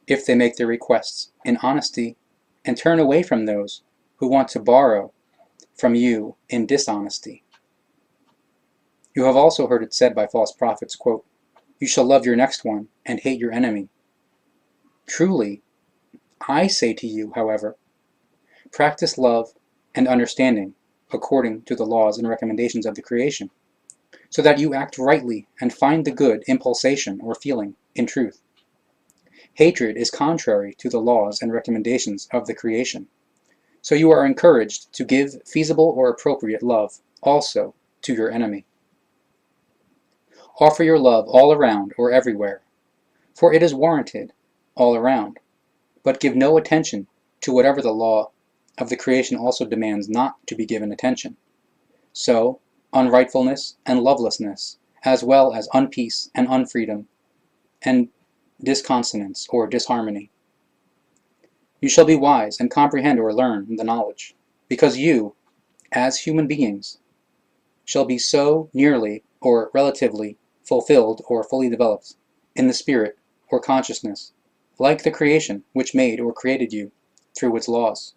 if they make their requests in honesty, and turn away from those who want to borrow from you in dishonesty. You have also heard it said by false prophets, quote, "You shall love your next one and hate your enemy." Truly, I say to you, however, practice love and understanding according to the laws and recommendations of the creation, so that you act rightly and find the good impulsation or feeling in truth. Hatred is contrary to the laws and recommendations of the creation, so you are encouraged to give feasible or appropriate love also to your enemy. Offer your love all around or everywhere, for it is warranted all around, but give no attention to whatever the law of the creation also demands not to be given attention. So, unrightfulness and lovelessness, as well as unpeace and unfreedom, and disconsonance or disharmony. You shall be wise and comprehend or learn the knowledge, because you, as human beings, shall be so nearly or relatively fulfilled or fully developed in the spirit or consciousness, like the creation which made or created you through its laws.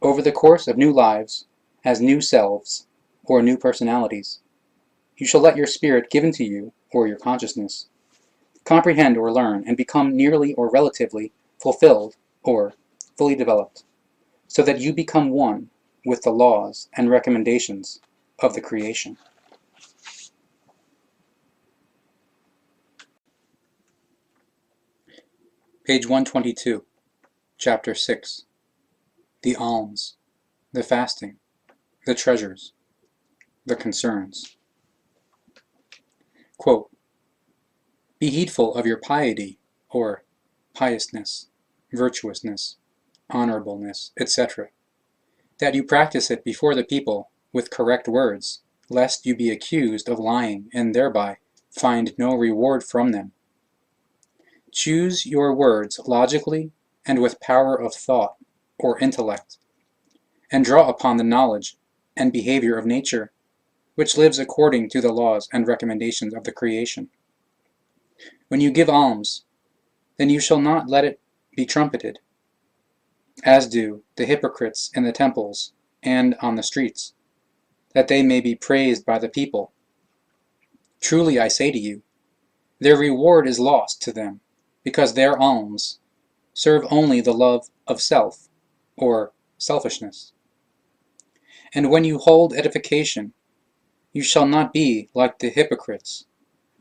Over the course of new lives, as new selves, or new personalities, you shall let your spirit given to you, or your consciousness, comprehend or learn and become nearly or relatively fulfilled or fully developed, so that you become one with the laws and recommendations of the creation. Page 122, Chapter 6. The alms, the fasting, the treasures, the concerns. Quote, "Be heedful of your piety, or piousness, virtuousness, honorableness, etc., that you practice it before the people with correct words, lest you be accused of lying and thereby find no reward from them. Choose your words logically and with power of thought, or intellect, and draw upon the knowledge and behavior of nature, which lives according to the laws and recommendations of the creation. When you give alms, then you shall not let it be trumpeted, as do the hypocrites in the temples and on the streets, that they may be praised by the people. Truly I say to you, their reward is lost to them, because their alms serve only the love of self, or selfishness. And when you hold edification, you shall not be like the hypocrites,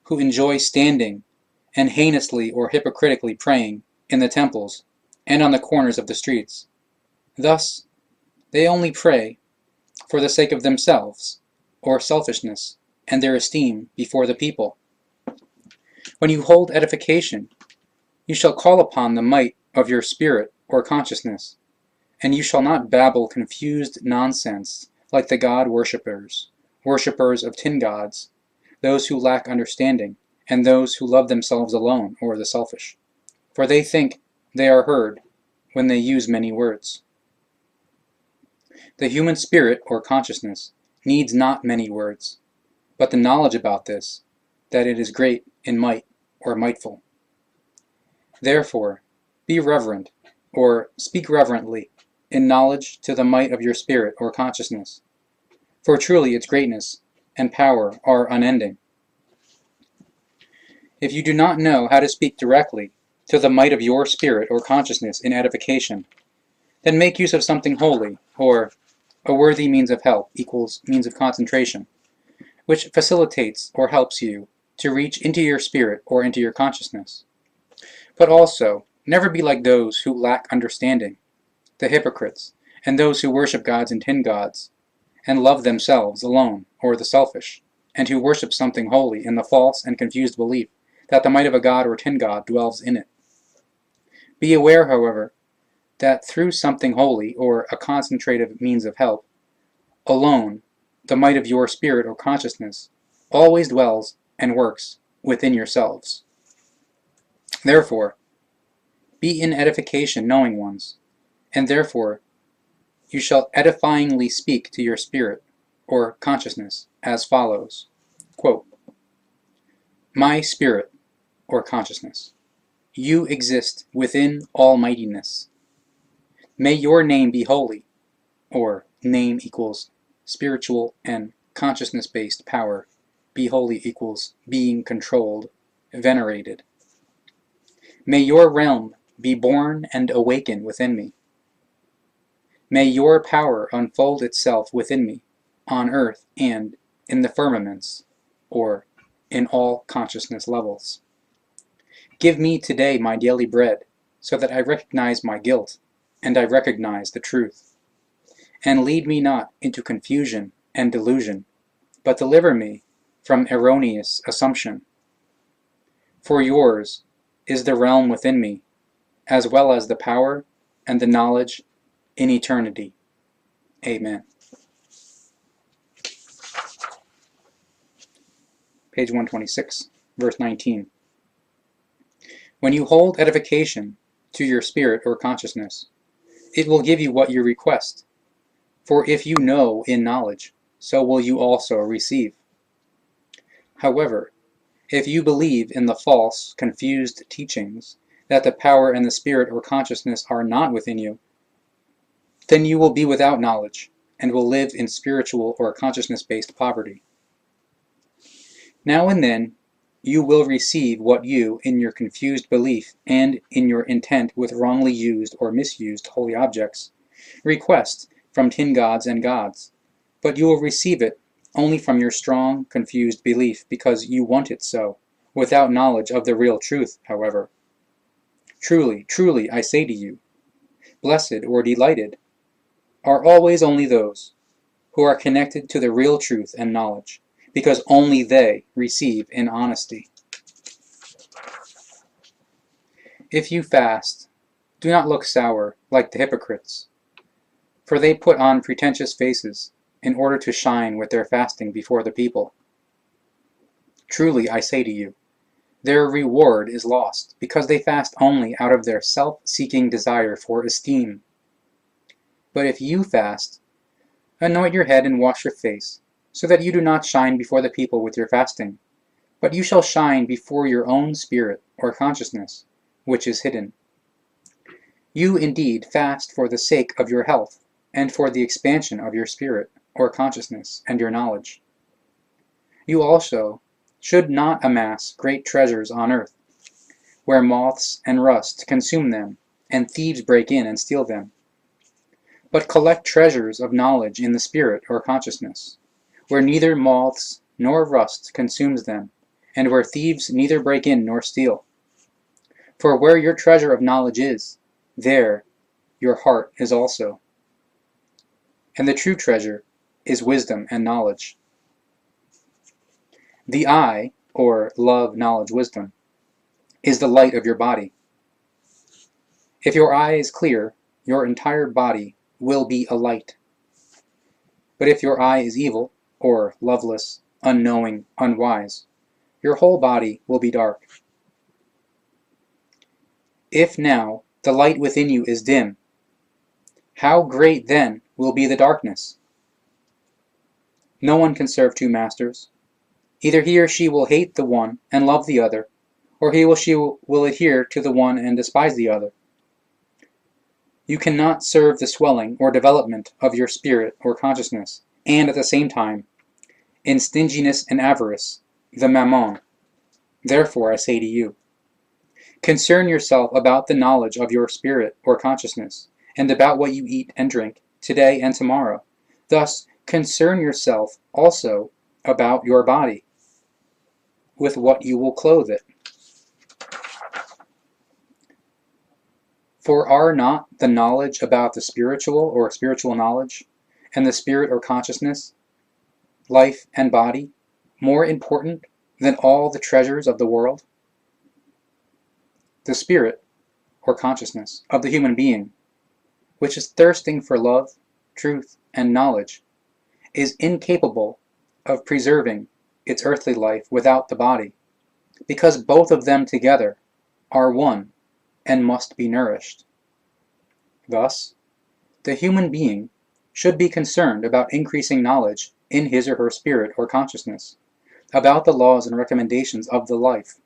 who enjoy standing and heinously or hypocritically praying in the temples and on the corners of the streets. Thus, they only pray for the sake of themselves, or selfishness, and their esteem before the people. When you hold edification, you shall call upon the might of your spirit or consciousness, and you shall not babble confused nonsense like the God-worshippers, worshippers of tin gods, those who lack understanding, and those who love themselves alone, or the selfish. For they think they are heard when they use many words. The human spirit, or consciousness, needs not many words, but the knowledge about this, that it is great in might, or mightful. Therefore, be reverent, or speak reverently, in knowledge to the might of your spirit or consciousness, for truly its greatness and power are unending. If you do not know how to speak directly to the might of your spirit or consciousness in edification, then make use of something holy, or a worthy means of help equals means of concentration, which facilitates or helps you to reach into your spirit or into your consciousness. But also, never be like those who lack understanding, the hypocrites, and those who worship gods and tin gods, and love themselves alone, or the selfish, and who worship something holy in the false and confused belief that the might of a god or tin god dwells in it. Be aware, however, that through something holy, or a concentrative means of help, alone, the might of your spirit or consciousness always dwells and works within yourselves. Therefore, be in edification knowing ones, and therefore you shall edifyingly speak to your spirit or consciousness as follows. Quote, "My spirit or consciousness, you exist within almightiness. May your name be holy," or name equals spiritual and consciousness-based power. Be holy equals being controlled, venerated. May your realm be born and awaken within me. May your power unfold itself within me, on earth and in the firmaments, or in all consciousness levels. Give me today my daily bread, so that I recognize my guilt, and I recognize the truth. And lead me not into confusion and delusion, but deliver me from erroneous assumption. For yours is the realm within me, as well as the power and the knowledge in eternity. Amen. Page 126, verse 19. When you hold edification to your spirit or consciousness, it will give you what you request. For if you know in knowledge, so will you also receive. However, if you believe in the false, confused teachings that the power and the spirit or consciousness are not within you, then you will be without knowledge and will live in spiritual or consciousness-based poverty. Now and then, you will receive what you, in your confused belief and in your intent with wrongly used or misused holy objects, request from tin gods and gods, but you will receive it only from your strong, confused belief because you want it so, without knowledge of the real truth, however. Truly, truly, I say to you, blessed or delighted are always only those who are connected to the real truth and knowledge, because only they receive in honesty. If you fast, do not look sour like the hypocrites, for they put on pretentious faces in order to shine with their fasting before the people. Truly, I say to you, their reward is lost, because they fast only out of their self-seeking desire for esteem. But if you fast, anoint your head and wash your face, so that you do not shine before the people with your fasting, but you shall shine before your own spirit or consciousness, which is hidden. You indeed fast for the sake of your health, and for the expansion of your spirit or consciousness and your knowledge. You also should not amass great treasures on earth, where moths and rust consume them, and thieves break in and steal them. But collect treasures of knowledge in the spirit or consciousness, where neither moths nor rust consumes them, and where thieves neither break in nor steal. For where your treasure of knowledge is, there your heart is also. And the true treasure is wisdom and knowledge. The eye, or love, knowledge, wisdom, is the light of your body. If your eye is clear, your entire body will be a light. But if your eye is evil, or loveless, unknowing, unwise, your whole body will be dark. If now the light within you is dim, how great then will be the darkness? No one can serve two masters. Either he or she will hate the one and love the other, or he or she will adhere to the one and despise the other. You cannot serve the swelling or development of your spirit or consciousness, and at the same time, in stinginess and avarice, the mammon. Therefore I say to you, concern yourself about the knowledge of your spirit or consciousness, and about what you eat and drink, today and tomorrow. Thus, concern yourself also about your body, with what you will clothe it. For are not the knowledge about the spiritual or spiritual knowledge, and the spirit or consciousness, life and body, more important than all the treasures of the world? The spirit, or consciousness, of the human being, which is thirsting for love, truth, and knowledge, is incapable of preserving its earthly life without the body, because both of them together are one and must be nourished. Thus, the human being should be concerned about increasing knowledge in his or her spirit or consciousness, about the laws and recommendations of life,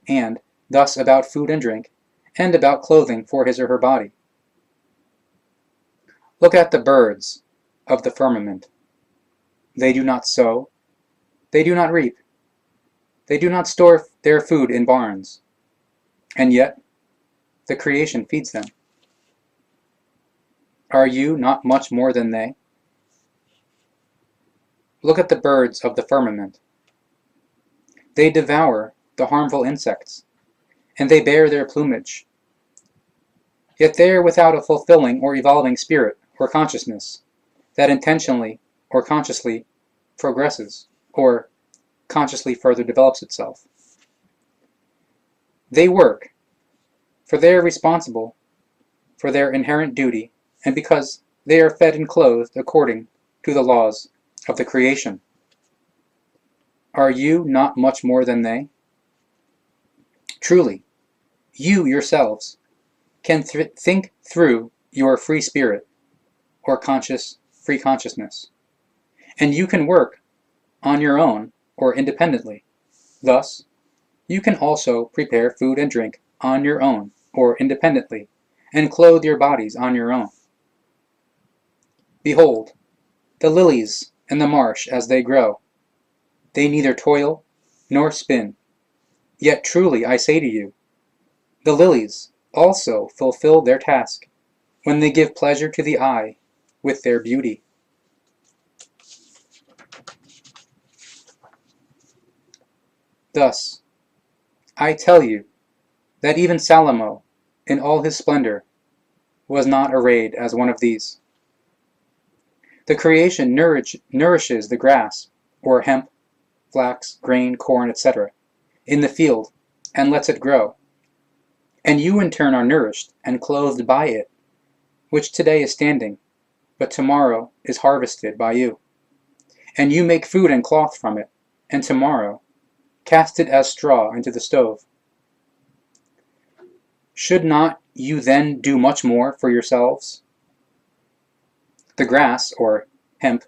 and thus about food and drink, and about clothing for his or her body. Look at the birds of the firmament. They do not sow, they do not reap, they do not store their food in barns, and yet the creation feeds them. Are you not much more than they? Look at the birds of the firmament. They devour the harmful insects, and they bear their plumage. Yet they are without a fulfilling or evolving spirit or consciousness that intentionally or consciously progresses or consciously further develops itself. They work, for they are responsible for their inherent duty, and because they are fed and clothed according to the laws of the creation. Are you not much more than they? Truly, you yourselves can think through your free spirit, or free consciousness, and you can work on your own or independently. Thus, you can also prepare food and drink on your own or independently, and clothe your bodies on your own. Behold, the lilies in the marsh as they grow. They neither toil nor spin. Yet truly I say to you, the lilies also fulfill their task, when they give pleasure to the eye with their beauty. Thus, I tell you that even Salomo, in all his splendor, was not arrayed as one of these. The creation nourishes the grass, or hemp, flax, grain, corn, etc., in the field, and lets it grow. And you in turn are nourished and clothed by it, which today is standing, but tomorrow is harvested by you. And you make food and cloth from it, and tomorrow cast it as straw into the stove. Should not you then do much more for yourselves? The grass, or hemp,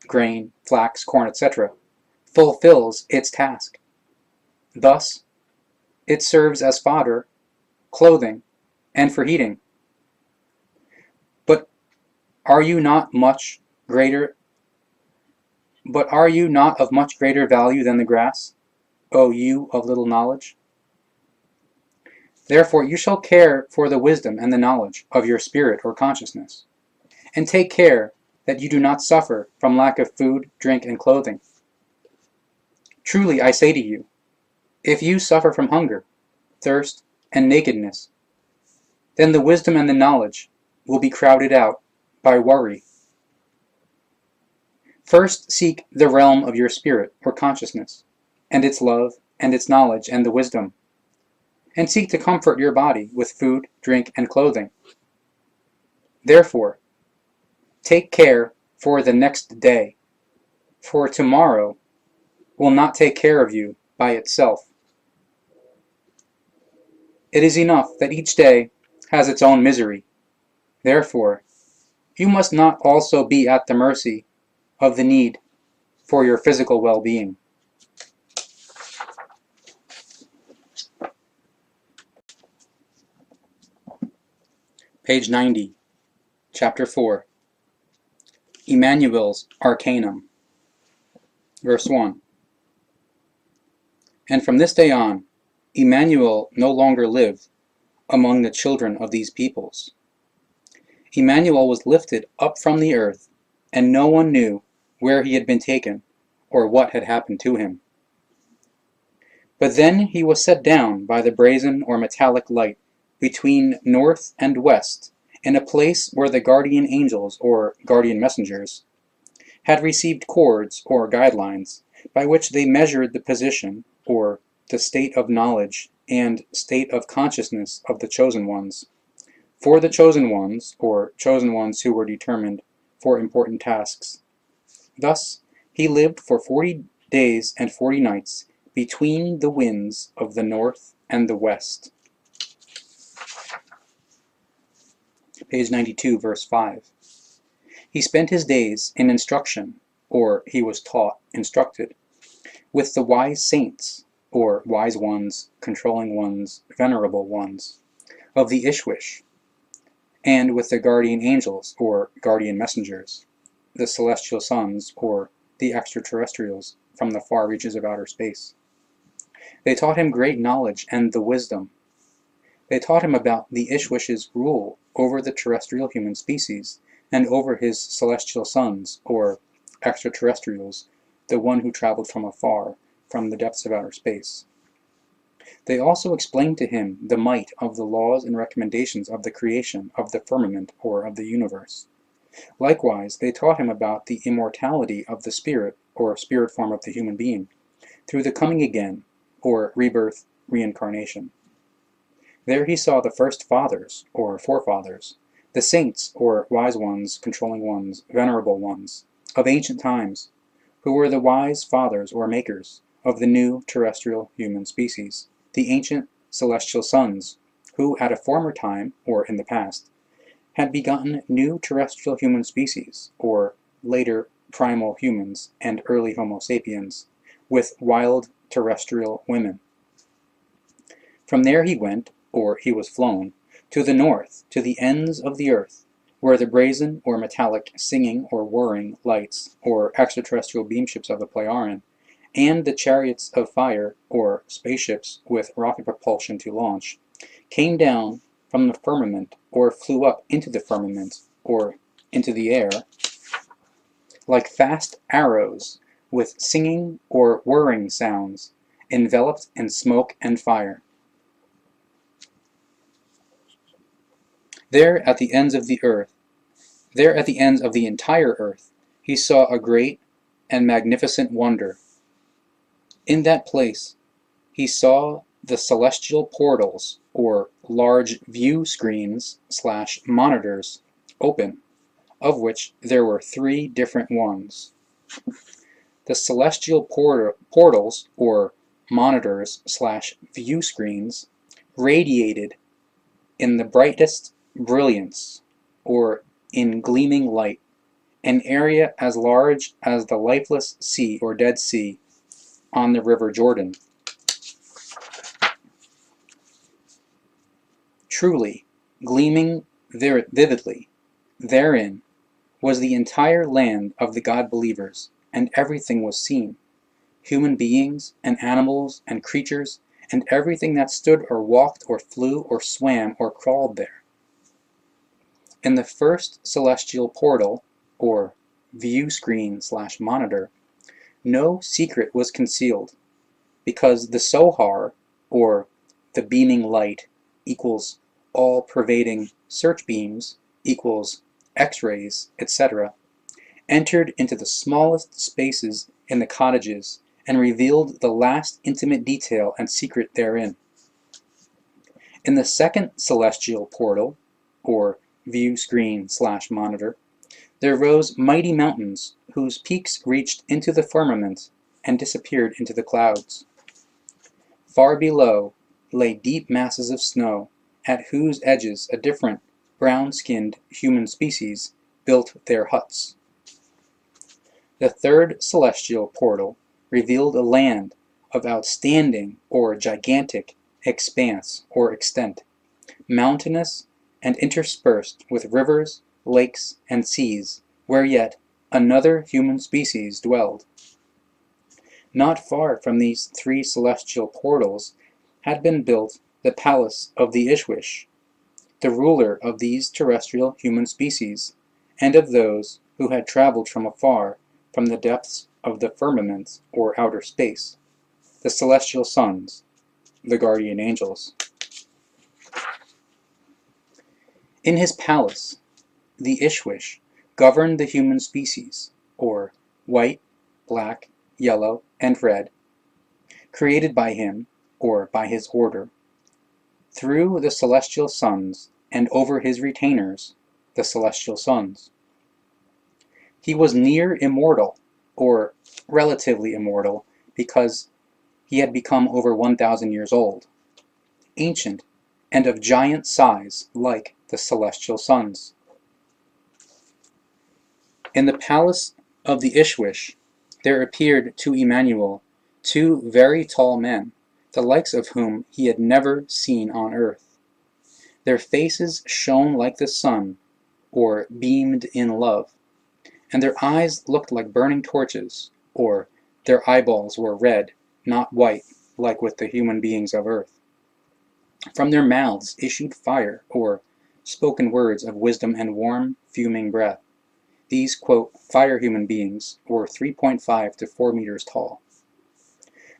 grain, flax, corn, etc., fulfills its task. Thus, it serves as fodder, clothing, and for heating. But are you not of much greater value than the grass, O you of little knowledge? Therefore you shall care for the wisdom and the knowledge of your spirit or consciousness, and take care that you do not suffer from lack of food, drink, and clothing. Truly I say to you, if you suffer from hunger, thirst, and nakedness, then the wisdom and the knowledge will be crowded out by worry. First seek the realm of your spirit or consciousness, and its love, and its knowledge, and the wisdom, and seek to comfort your body with food, drink, and clothing. Therefore, take care for the next day, for tomorrow will not take care of you by itself. It is enough that each day has its own misery. Therefore, you must not also be at the mercy of the need for your physical well-being. Page 90, Chapter 4, Emmanuel's Arcanum. Verse 1. And from this day on, Emmanuel no longer lived among the children of these peoples. Emmanuel was lifted up from the earth, and no one knew where he had been taken or what had happened to him. But then he was set down by the brazen or metallic light between north and west, in a place where the guardian angels or guardian messengers had received cords or guidelines by which they measured the position or the state of knowledge and state of consciousness of the chosen ones. For the chosen ones, or chosen ones who were determined for important tasks. Thus he lived for 40 days and 40 nights between the winds of the north and the west. Page 92, verse 5. He spent his days in instruction, or he was taught, instructed, with the wise saints, or wise ones, controlling ones, venerable ones, of the Ishwish, and with the guardian angels, or guardian messengers, the celestial sons, or the extraterrestrials from the far reaches of outer space. They taught him great knowledge and the wisdom. They taught him about the Ishwish's rule over the terrestrial human species, and over his celestial sons, or extraterrestrials, the one who traveled from afar, from the depths of outer space. They also explained to him the might of the laws and recommendations of the creation of the firmament or of the universe. Likewise, they taught him about the immortality of the spirit or spirit form of the human being, through the coming again, or rebirth, reincarnation. There he saw the first fathers, or forefathers, the saints, or wise ones, controlling ones, venerable ones, of ancient times, who were the wise fathers or makers of the new terrestrial human species, the ancient celestial sons, who at a former time, or in the past, had begotten new terrestrial human species, or later primal humans and early Homo sapiens, with wild terrestrial women. From there he went, or he was flown, to the north, to the ends of the earth, where the brazen or metallic singing or whirring lights, or extraterrestrial beamships of the Pleiaren, and the chariots of fire, or spaceships with rocket propulsion to launch, came down from the firmament, or flew up into the firmament, or into the air, like fast arrows, with singing or whirring sounds, enveloped in smoke and fire. There at the ends of the earth, there at the ends of the entire earth, he saw a great and magnificent wonder. In that place, he saw the celestial portals, or large view screens / monitors, open, of which there were 3 different ones. The celestial portals, or monitors / view screens, radiated in the brightest brilliance, or in gleaming light, an area as large as the lifeless sea or Dead Sea on the river Jordan. Truly, gleaming vividly, therein was the entire land of the God-believers, and everything was seen, human beings and animals and creatures, and everything that stood or walked or flew or swam or crawled there. In the first celestial portal, or view screen / monitor, no secret was concealed, because the Sohar, or the beaming light, equals all-pervading search beams, equals X-rays, etc., entered into the smallest spaces in the cottages and revealed the last intimate detail and secret therein. In the second celestial portal, or view screen / monitor, there rose mighty mountains whose peaks reached into the firmament and disappeared into the clouds. Far below lay deep masses of snow, at whose edges a different brown-skinned human species built their huts. The third celestial portal revealed a land of outstanding or gigantic expanse or extent, mountainous and interspersed with rivers, lakes, and seas, where yet another human species dwelled. Not far from these 3 celestial portals had been built the palace of the Ishwish, the ruler of these terrestrial human species, and of those who had traveled from afar from the depths of the firmament or outer space, the celestial sons, the guardian angels. In his palace, the Ishwish governed the human species, or white, black, yellow, and red, created by him, or by his order, through the celestial sons and over his retainers, the celestial sons. He was near immortal, or relatively immortal, because he had become over 1,000 years old, ancient, and of giant size like the celestial sons. In the palace of the Ishwish there appeared to Emmanuel 2 very tall men, the likes of whom he had never seen on earth. Their faces shone like the sun, or beamed in love, and their eyes looked like burning torches, or their eyeballs were red, not white, like with the human beings of earth. From their mouths issued fire, or spoken words of wisdom and warm, fuming breath. These, quote, fire human beings were 3.5 to 4 meters tall.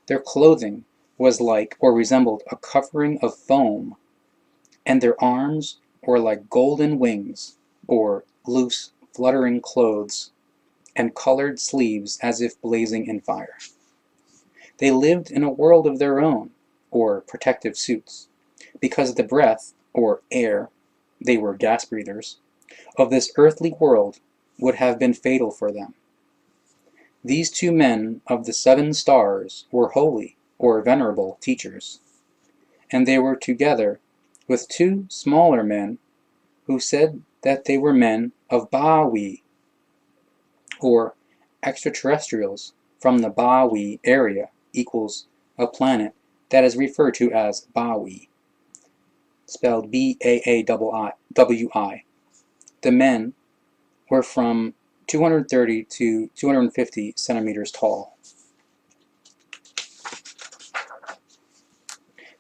Their clothing was like, or resembled, a covering of foam, and their arms were like golden wings, or loose, fluttering clothes, and colored sleeves as if blazing in fire. They lived in a world of their own, or protective suits, because the breath, or air, they were gas breathers, of this earthly world would have been fatal for them. These 2 men of the 7 stars were holy, or venerable, teachers, and they were together with 2 smaller men who said that they were men of Baawi, or extraterrestrials from the Baawi area, equals a planet that is referred to as Baawi, spelled B-A-A-W-I. The men were from 230 to 250 centimeters tall.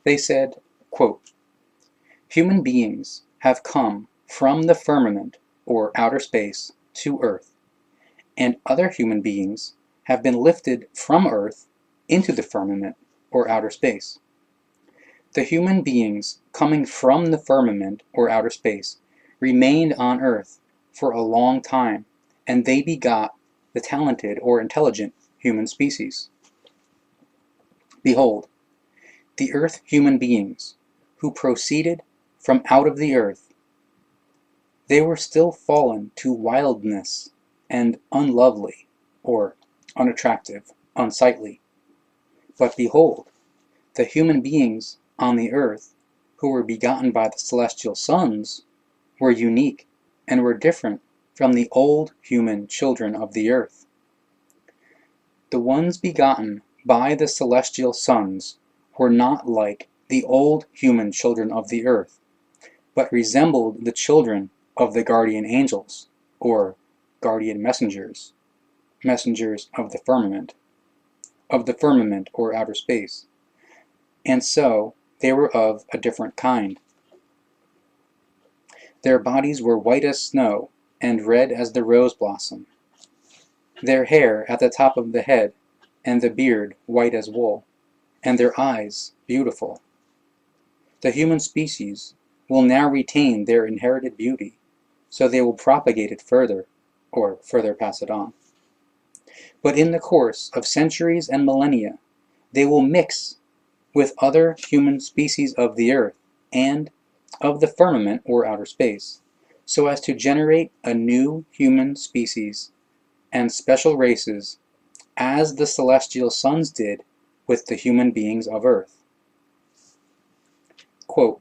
They said, quote, human beings have come from the firmament, or outer space, to Earth, and other human beings have been lifted from Earth into the firmament, or outer space. The human beings coming from the firmament, or outer space, remained on earth for a long time, and they begot the talented or intelligent human species. Behold, the earth human beings, who proceeded from out of the earth, they were still fallen to wildness and unlovely, or unattractive, unsightly. But behold, the human beings on the earth, who were begotten by the celestial sons, were unique and were different from the old human children of the earth. The ones begotten by the celestial sons were not like the old human children of the earth, but resembled the children of the guardian angels, or guardian messengers, messengers of the firmament or outer space, and so they were of a different kind. Their bodies were white as snow, and red as the rose blossom, their hair at the top of the head, and the beard white as wool, and their eyes beautiful. The human species will now retain their inherited beauty, so they will propagate it further, or further pass it on. But in the course of centuries and millennia, they will mix with other human species of the earth and of the firmament or outer space, so as to generate a new human species and special races, as the celestial sons did with the human beings of earth. Quote,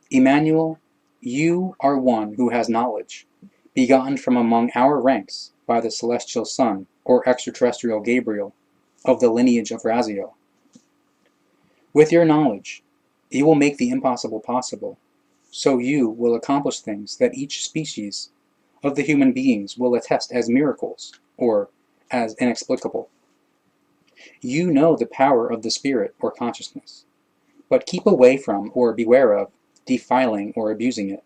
Emmanuel, you are one who has knowledge, begotten from among our ranks by the celestial son, or extraterrestrial Gabriel, of the lineage of Raziel. With your knowledge, you will make the impossible possible, so you will accomplish things that each species of the human beings will attest as miracles, or as inexplicable. You know the power of the spirit or consciousness, but keep away from or beware of defiling or abusing it.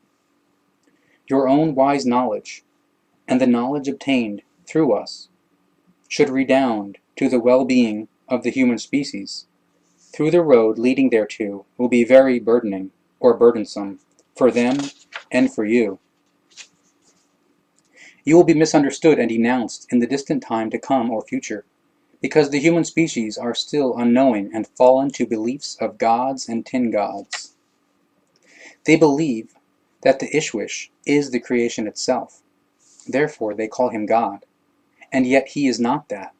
Your own wise knowledge, and the knowledge obtained through us, should redound to the well-being of the human species. Through the road leading thereto will be very burdening or burdensome for them and for you. You will be misunderstood and denounced in the distant time to come or future, because the human species are still unknowing and fallen to beliefs of gods and tin gods. They believe that the Ishwish is the creation itself, therefore they call him God, and yet he is not that,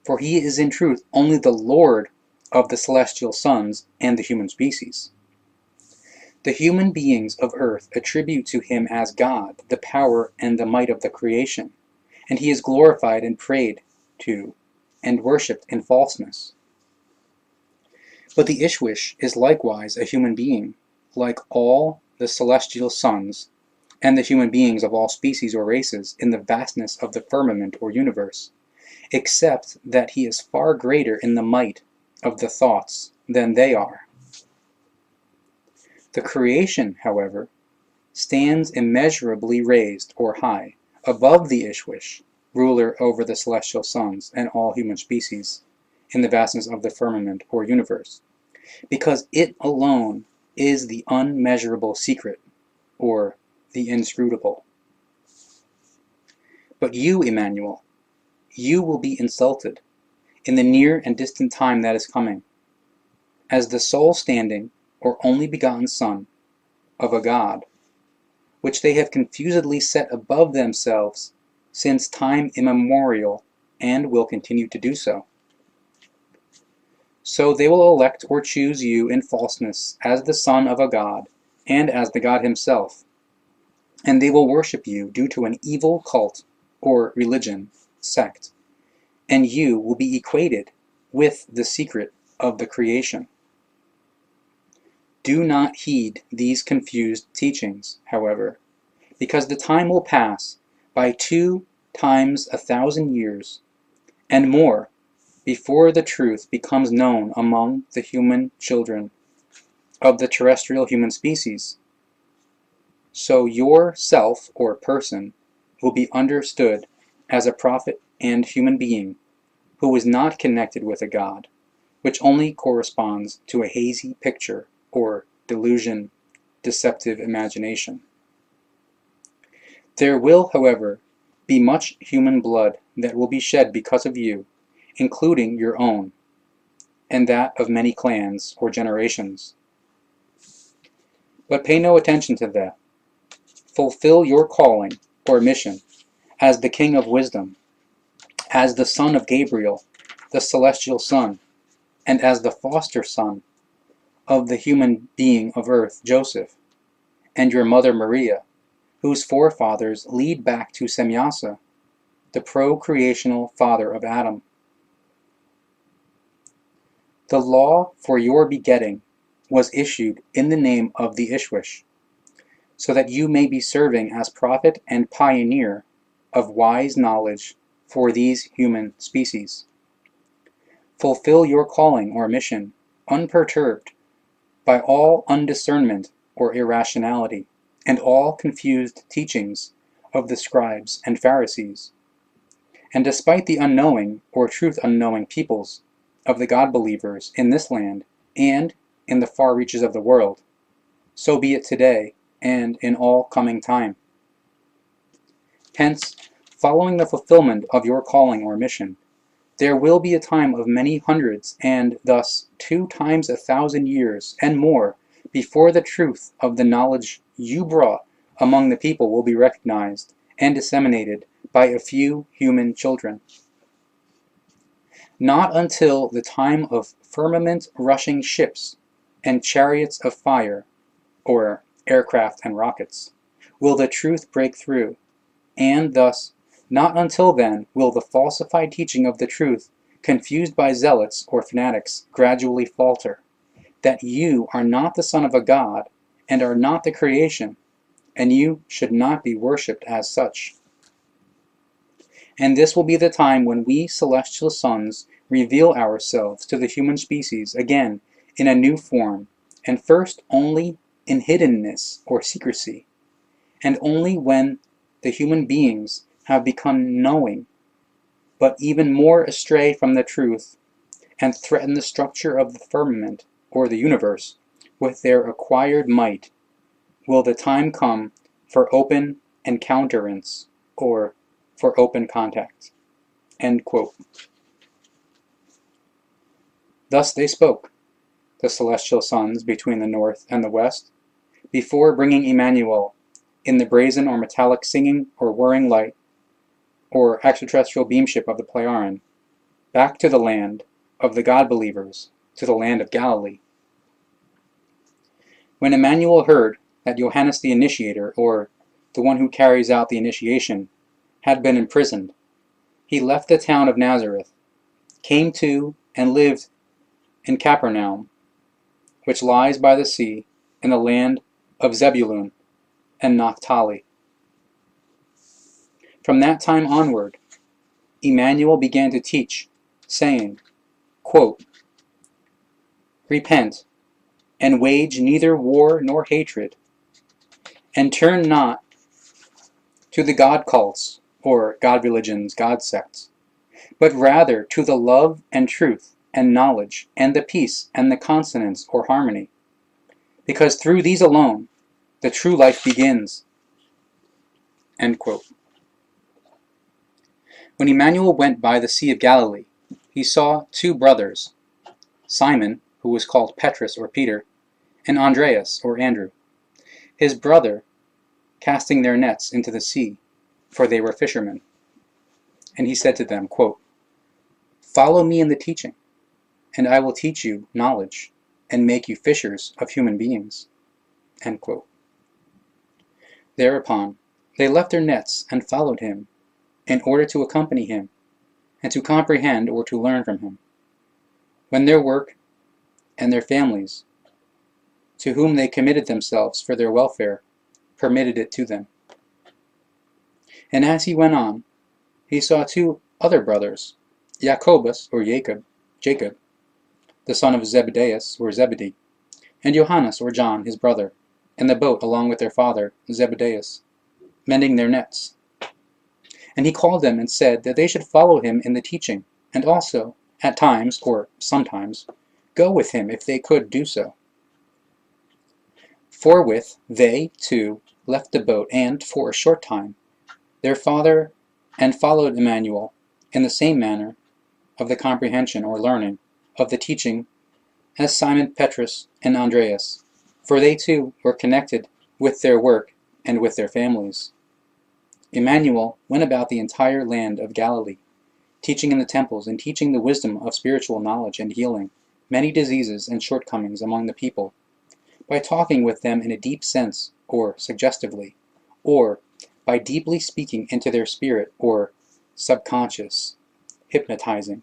for he is in truth only the Lord of the celestial sons and the human species. The human beings of earth attribute to him as God the power and the might of the creation, and he is glorified and prayed to and worshipped in falseness. But the Ishwish is likewise a human being, like all the celestial sons and the human beings of all species or races in the vastness of the firmament or universe, except that he is far greater in the might of the thoughts than they are. The creation, however, stands immeasurably raised or high above the Ishwish, ruler over the celestial sons and all human species in the vastness of the firmament or universe, because it alone is the unmeasurable secret, or the inscrutable. But you, Emmanuel, you will be insulted in the near and distant time that is coming, as the sole standing or only begotten Son of a God, which they have confusedly set above themselves since time immemorial, and will continue to do so. So they will elect or choose you in falseness as the Son of a God, and as the God himself, and they will worship you due to an evil cult or religion, sect, and you will be equated with the secret of the creation. Do not heed these confused teachings, however, because the time will pass by 2 times 1,000 years, and more, before the truth becomes known among the human children of the terrestrial human species. So your self or person will be understood as a prophet and human being who is not connected with a God, which only corresponds to a hazy picture or delusion, deceptive imagination. There will, however, be much human blood that will be shed because of you, including your own, and that of many clans or generations. But pay no attention to that. Fulfill your calling or mission as the King of Wisdom, as the son of Gabriel, the celestial son, and as the foster son of the human being of earth, Joseph, and your mother Maria, whose forefathers lead back to Semyasa, the procreational father of Adam. The law for your begetting was issued in the name of the Ishwish, so that you may be serving as prophet and pioneer of wise knowledge for these human species. Fulfill your calling or mission unperturbed by all undiscernment or irrationality, and all confused teachings of the scribes and Pharisees. And despite the unknowing or truth-unknowing peoples of the God-believers in this land and in the far reaches of the world, so be it today and in all coming time. Hence, following the fulfillment of your calling or mission, there will be a time of many hundreds and thus 2 times 1,000 years and more before the truth of the knowledge you brought among the people will be recognized and disseminated by a few human children. Not until the time of firmament-rushing ships and chariots of fire, or aircraft and rockets, will the truth break through, and thus not until then will the falsified teaching of the truth, confused by zealots or fanatics, gradually falter, that you are not the son of a god, and are not the creation, and you should not be worshipped as such. And this will be the time when we celestial sons reveal ourselves to the human species again in a new form, and first only in hiddenness or secrecy, and only when the human beings have become knowing, but even more astray from the truth, and threaten the structure of the firmament, or the universe, with their acquired might, will the time come for open encounterance, or for open contact." End quote. Thus they spoke, the celestial sons between the north and the west, before bringing Emmanuel in the brazen or metallic singing or whirring light, or extraterrestrial beamship of the Pleiaren, back to the land of the God-believers, to the land of Galilee. When Emmanuel heard that Johannes the Initiator, or the one who carries out the initiation, had been imprisoned, he left the town of Nazareth, came to and lived in Capernaum, which lies by the sea in the land of Zebulun and Naphtali. From that time onward, Emmanuel began to teach, saying, quote, "Repent, and wage neither war nor hatred, and turn not to the God cults, or God religions, God sects, but rather to the love and truth and knowledge and the peace and the consonance or harmony, because through these alone the true life begins." End quote. When Emmanuel went by the Sea of Galilee, he saw 2 brothers, Simon, who was called Petrus or Peter, and Andreas or Andrew, his brother, casting their nets into the sea, for they were fishermen. And he said to them, quote, "Follow me in the teaching, and I will teach you knowledge, and make you fishers of human beings." End quote. Thereupon they left their nets and followed him, in order to accompany him, and to comprehend or to learn from him, when their work and their families, to whom they committed themselves for their welfare, permitted it to them. And as he went on, he saw 2 other brothers, Jacobus or Jacob, the son of Zebedeus or Zebedee, and Johannes or John, his brother, in the boat along with their father, Zebedeus, mending their nets. And he called them and said that they should follow him in the teaching, and also, at times, or sometimes, go with him if they could do so. Forthwith they, too, left the boat, and, for a short time, their father, and followed Emmanuel in the same manner of the comprehension or learning of the teaching as Simon Petrus and Andreas, for they too were connected with their work and with their families. Emmanuel went about the entire land of Galilee, teaching in the temples and teaching the wisdom of spiritual knowledge and healing many diseases and shortcomings among the people, by talking with them in a deep sense, or suggestively, or by deeply speaking into their spirit, or subconscious, hypnotizing.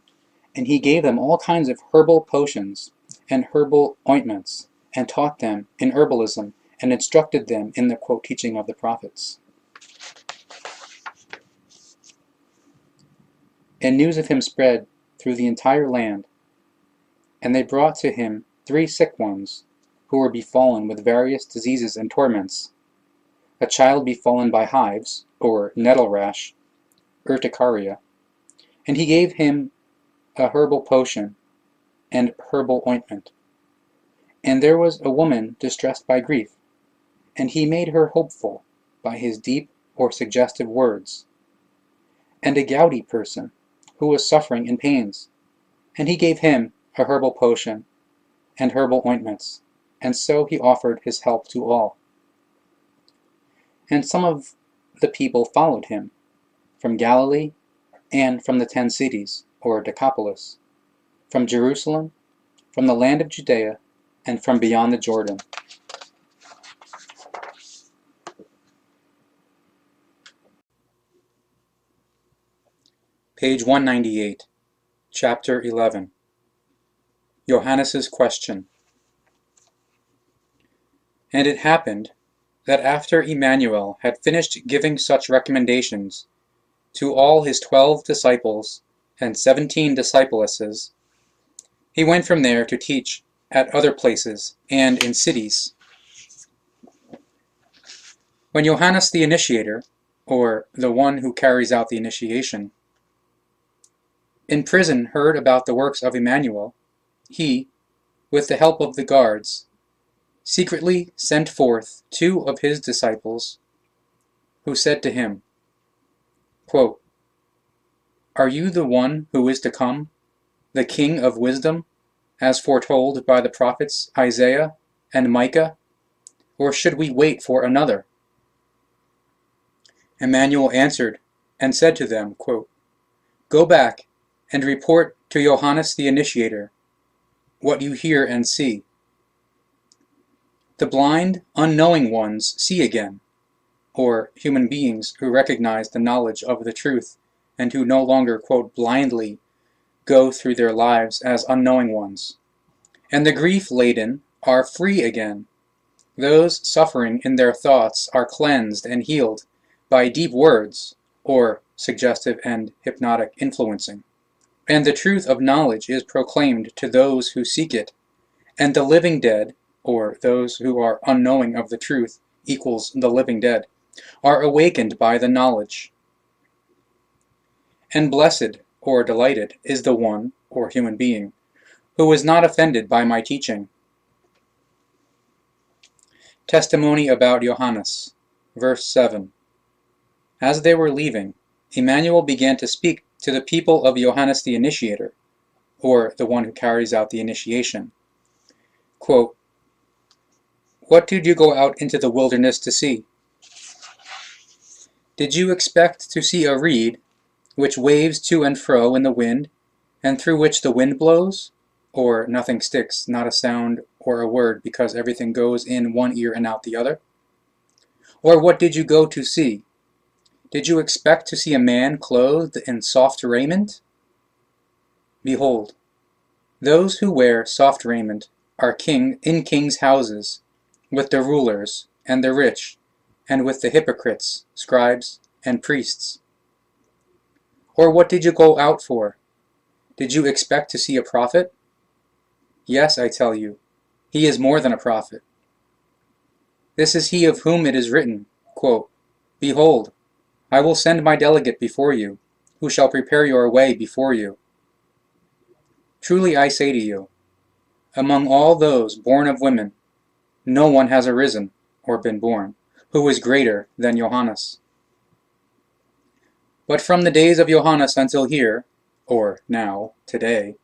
And he gave them all kinds of herbal potions and herbal ointments, and taught them in herbalism, and instructed them in the quote teaching of the prophets. And news of him spread through the entire land, and they brought to him 3 sick ones, who were befallen with various diseases and torments, a child befallen by hives, or nettle rash, urticaria, and he gave him a herbal potion and herbal ointment. And there was a woman distressed by grief, and he made her hopeful by his deep or suggestive words, and a gouty person, who was suffering in pains, and he gave him a herbal potion and herbal ointments, and so he offered his help to all. And some of the people followed him, from Galilee, and from the 10 cities, or Decapolis, from Jerusalem, from the land of Judea, and from beyond the Jordan. Page 198, Chapter 11. Johannes's question. And it happened that after Emmanuel had finished giving such recommendations to all his 12 disciples and 17 disciplesses, he went from there to teach at other places and in cities. When Johannes the Initiator, or the one who carries out the initiation, in prison heard about the works of Emmanuel, he, with the help of the guards, secretly sent forth 2 of his disciples, who said to him, quote, "Are you the one who is to come, the King of wisdom, as foretold by the prophets Isaiah and Micah, or should we wait for another?" Emmanuel answered and said to them, quote, "Go back and report to Johannes the Initiator what you hear and see. The blind, unknowing ones see again," or human beings who recognize the knowledge of the truth and who no longer, quote, "blindly go through their lives as unknowing ones. And the grief-laden are free again. Those suffering in their thoughts are cleansed and healed by deep words, or suggestive and hypnotic influencing. And the truth of knowledge is proclaimed to those who seek it, and the living dead, or those who are unknowing of the truth equals the living dead, are awakened by the knowledge. And blessed, or delighted, is the one, or human being, who is not offended by my teaching." Testimony about Johannes, verse 7. As they were leaving, Emmanuel began to speak to the people of Johannes the Initiator, or the one who carries out the initiation. Quote, "What did you go out into the wilderness to see? Did you expect to see a reed, which waves to and fro in the wind, and through which the wind blows? Or nothing sticks, not a sound or a word, because everything goes in one ear and out the other? Or what did you go to see? Did you expect to see a man clothed in soft raiment? Behold, those who wear soft raiment are in kings' houses, with the rulers and the rich, and with the hypocrites, scribes, and priests. Or what did you go out for? Did you expect to see a prophet? Yes, I tell you, he is more than a prophet. This is he of whom it is written, quote, 'Behold, I will send my delegate before you, who shall prepare your way before you.' Truly I say to you, among all those born of women, no one has arisen, or been born, who is greater than Johannes. But from the days of Johannes until here, or now, today,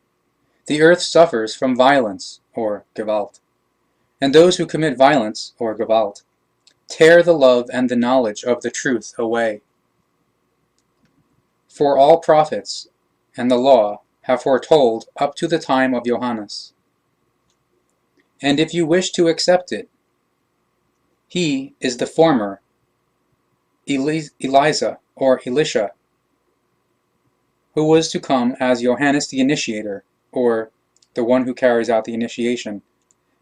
the earth suffers from violence, or Gewalt, and those who commit violence, or Gewalt, tear the love and the knowledge of the truth away. For all prophets and the law have foretold up to the time of Johannes. And if you wish to accept it, he is the former Elijah or Elisha, who was to come as Johannes the Initiator, or the one who carries out the initiation,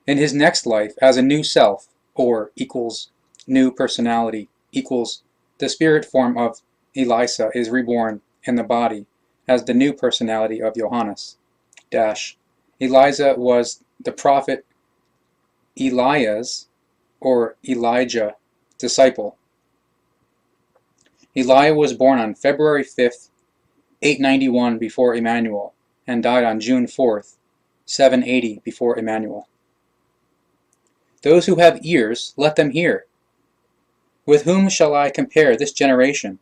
in his next life as a new self, or equals new personality, equals the spirit form of Elisha is reborn in the body as the new personality of Johannes. Elijah was the prophet Elias, or Elijah, disciple. Eliah was born on February 5th, 891 before Emmanuel, and died on June 4th, 780 before Emmanuel. Those who have ears, let them hear. With whom shall I compare this generation,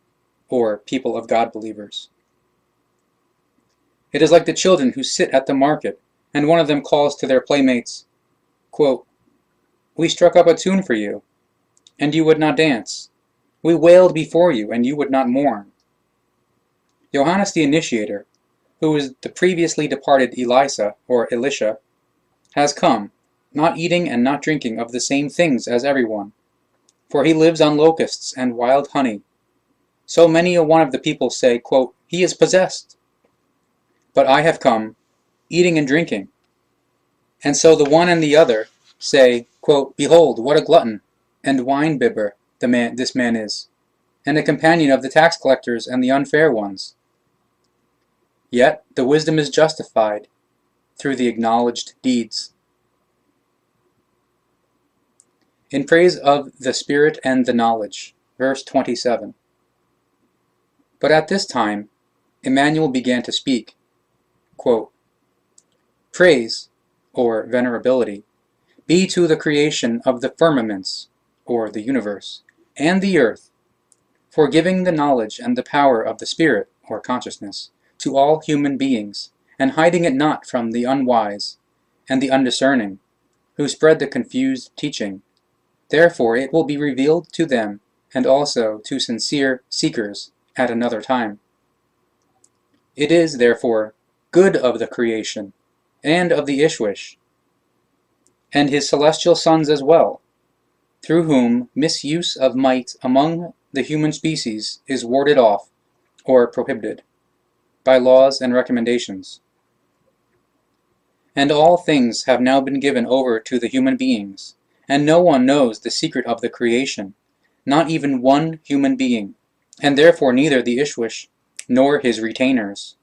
or people of God believers? It is like the children who sit at the market, and one of them calls to their playmates, quote, "We struck up a tune for you, and you would not dance. We wailed before you, and you would not mourn." Johannes the Initiator, who is the previously departed Elisha, or Elisha, has come, not eating and not drinking of the same things as everyone, for he lives on locusts and wild honey. So many a one of the people say, quote, "He is possessed." But I have come, eating and drinking. And so the one and the other say, quote, "Behold, what a glutton and wine-bibber this man is, and a companion of the tax collectors and the unfair ones." Yet the wisdom is justified through the acknowledged deeds. In praise of the Spirit and the knowledge, verse 27. But at this time Emmanuel began to speak, quote, "Praise, or venerability, be to the creation of the firmaments, or the universe, and the earth, for giving the knowledge and the power of the Spirit, or consciousness, to all human beings, and hiding it not from the unwise and the undiscerning, who spread the confused teaching. Therefore it will be revealed to them, and also to sincere seekers at another time. It is, therefore, good of the creation, and of the Ishwish, and his celestial sons as well, through whom misuse of might among the human species is warded off, or prohibited, by laws and recommendations. And all things have now been given over to the human beings, and no one knows the secret of the creation, not even one human being, and therefore neither the Ishwish nor his retainers.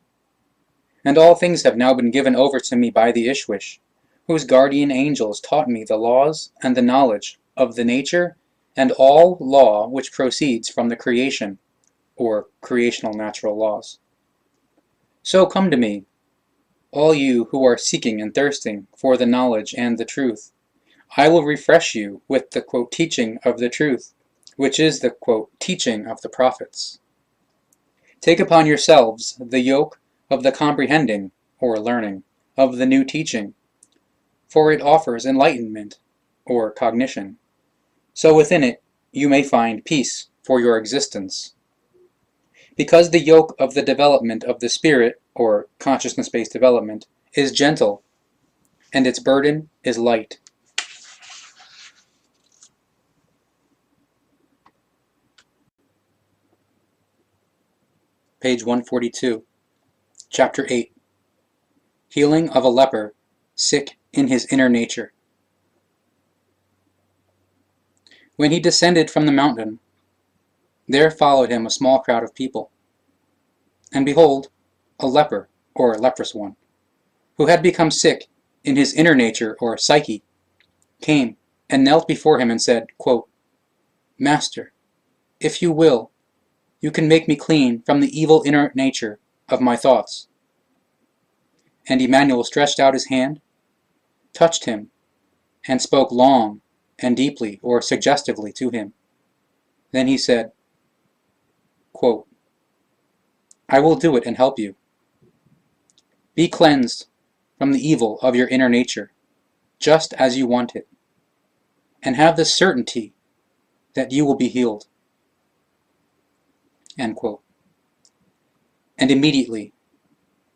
And all things have now been given over to me by the Ishwish, whose guardian angels taught me the laws and the knowledge of the nature and all law which proceeds from the creation, or creational natural laws. So come to me, all you who are seeking and thirsting for the knowledge and the truth. I will refresh you with the quote, teaching of the truth, which is the quote, teaching of the prophets. Take upon yourselves the yoke of the comprehending, or learning, of the new teaching, for it offers enlightenment, or cognition. So within it you may find peace for your existence. Because the yoke of the development of the spirit, or consciousness-based development, is gentle, and its burden is light. Page 142, Chapter 8, Healing of a Leper, Sick in His Inner Nature. When he descended from the mountain, there followed him a small crowd of people. And behold, a leper, or leprous one, who had become sick in his inner nature, or psyche, came and knelt before him and said, quote, "Master, if you will, you can make me clean from the evil inner nature of my thoughts." And Emmanuel stretched out his hand, touched him, and spoke long and deeply or suggestively to him. Then he said, quote, I will do it and help you. Be cleansed from the evil of your inner nature, just as you want it, and have the certainty that you will be healed." End quote. And immediately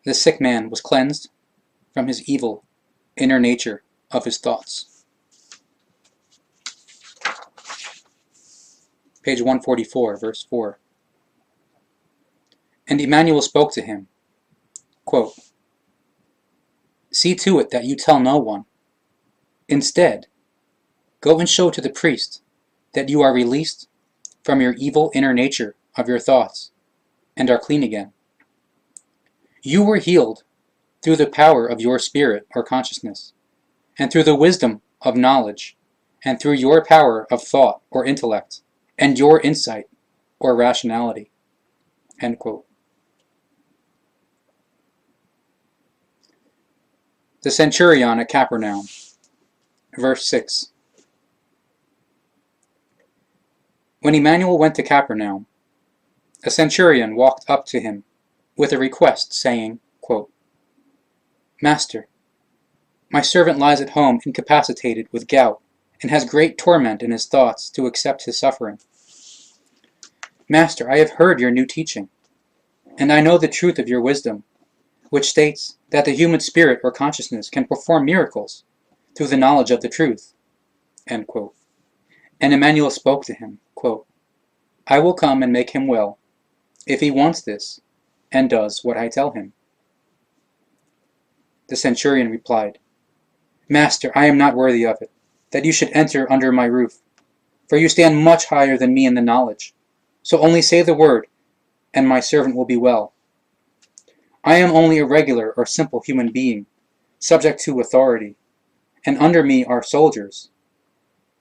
the sick man was cleansed from his evil inner nature of his thoughts. Page 144, verse 4. And Emmanuel spoke to him, quote, "See to it that you tell no one. Instead, go and show to the priest that you are released from your evil inner nature of your thoughts and are clean again. You were healed through the power of your spirit or consciousness, and through the wisdom of knowledge, and through your power of thought or intellect, and your insight or rationality." End quote. The centurion at Capernaum, verse 6. When Emmanuel went to Capernaum, a centurion walked up to him with a request, saying, quote, "Master, my servant lies at home incapacitated with gout, and has great torment in his thoughts to accept his suffering. Master, I have heard your new teaching, and I know the truth of your wisdom, which states that the human spirit or consciousness can perform miracles through the knowledge of the truth." End quote. And Emmanuel spoke to him, quote, "I will come and make him well, if he wants this, and does what I tell him." The centurion replied, "Master, I am not worthy of it, that you should enter under my roof, for you stand much higher than me in the knowledge. So only say the word, and my servant will be well. I am only a regular or simple human being, subject to authority, and under me are soldiers.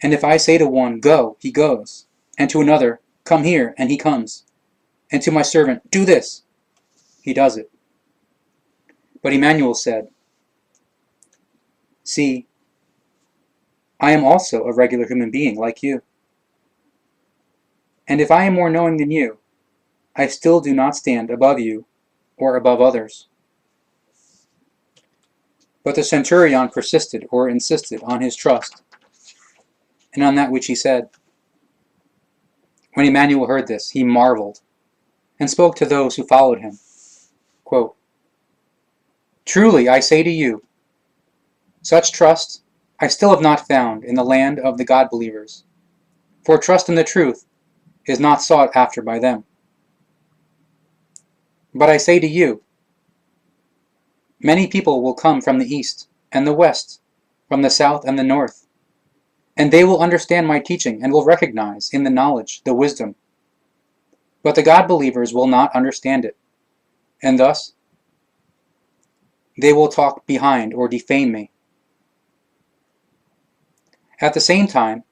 And if I say to one, 'Go,' he goes, and to another, 'Come here,' and he comes, and to my servant, 'Do this,' he does it." But Emmanuel said, "See, I am also a regular human being like you. And if I am more knowing than you, I still do not stand above you or above others." But the centurion persisted or insisted on his trust, and on that which he said. When Emmanuel heard this, he marveled, and spoke to those who followed him, quote, "Truly I say to you, such trust I still have not found in the land of the God-believers, for trust in the truth is not sought after by them. But I say to you, many people will come from the east and the west, from the south and the north, and they will understand my teaching and will recognize in the knowledge the wisdom. But the God-believers will not understand it, and thus they will talk behind or defame me. At the same time,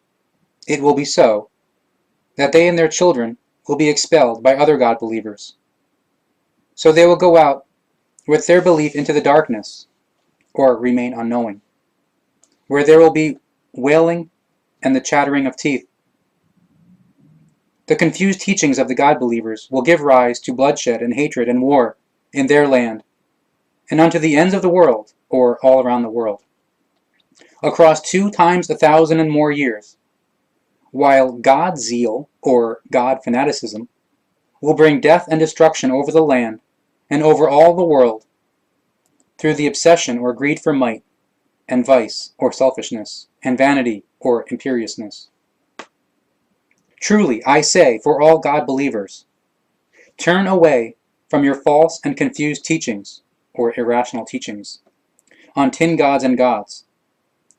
it will be so that they and their children will be expelled by other God-believers. So they will go out with their belief into the darkness, or remain unknowing, where there will be wailing and the chattering of teeth. The confused teachings of the God-believers will give rise to bloodshed and hatred and war in their land, and unto the ends of the world, or all around the world, across 2 times 1,000 and more years, while God-zeal, or God-fanaticism, will bring death and destruction over the land and over all the world, through the obsession or greed for might, and vice, or selfishness, and vanity, or imperiousness. Truly, I say, for all God-believers, turn away from your false and confused teachings, or irrational teachings, on tin gods and gods.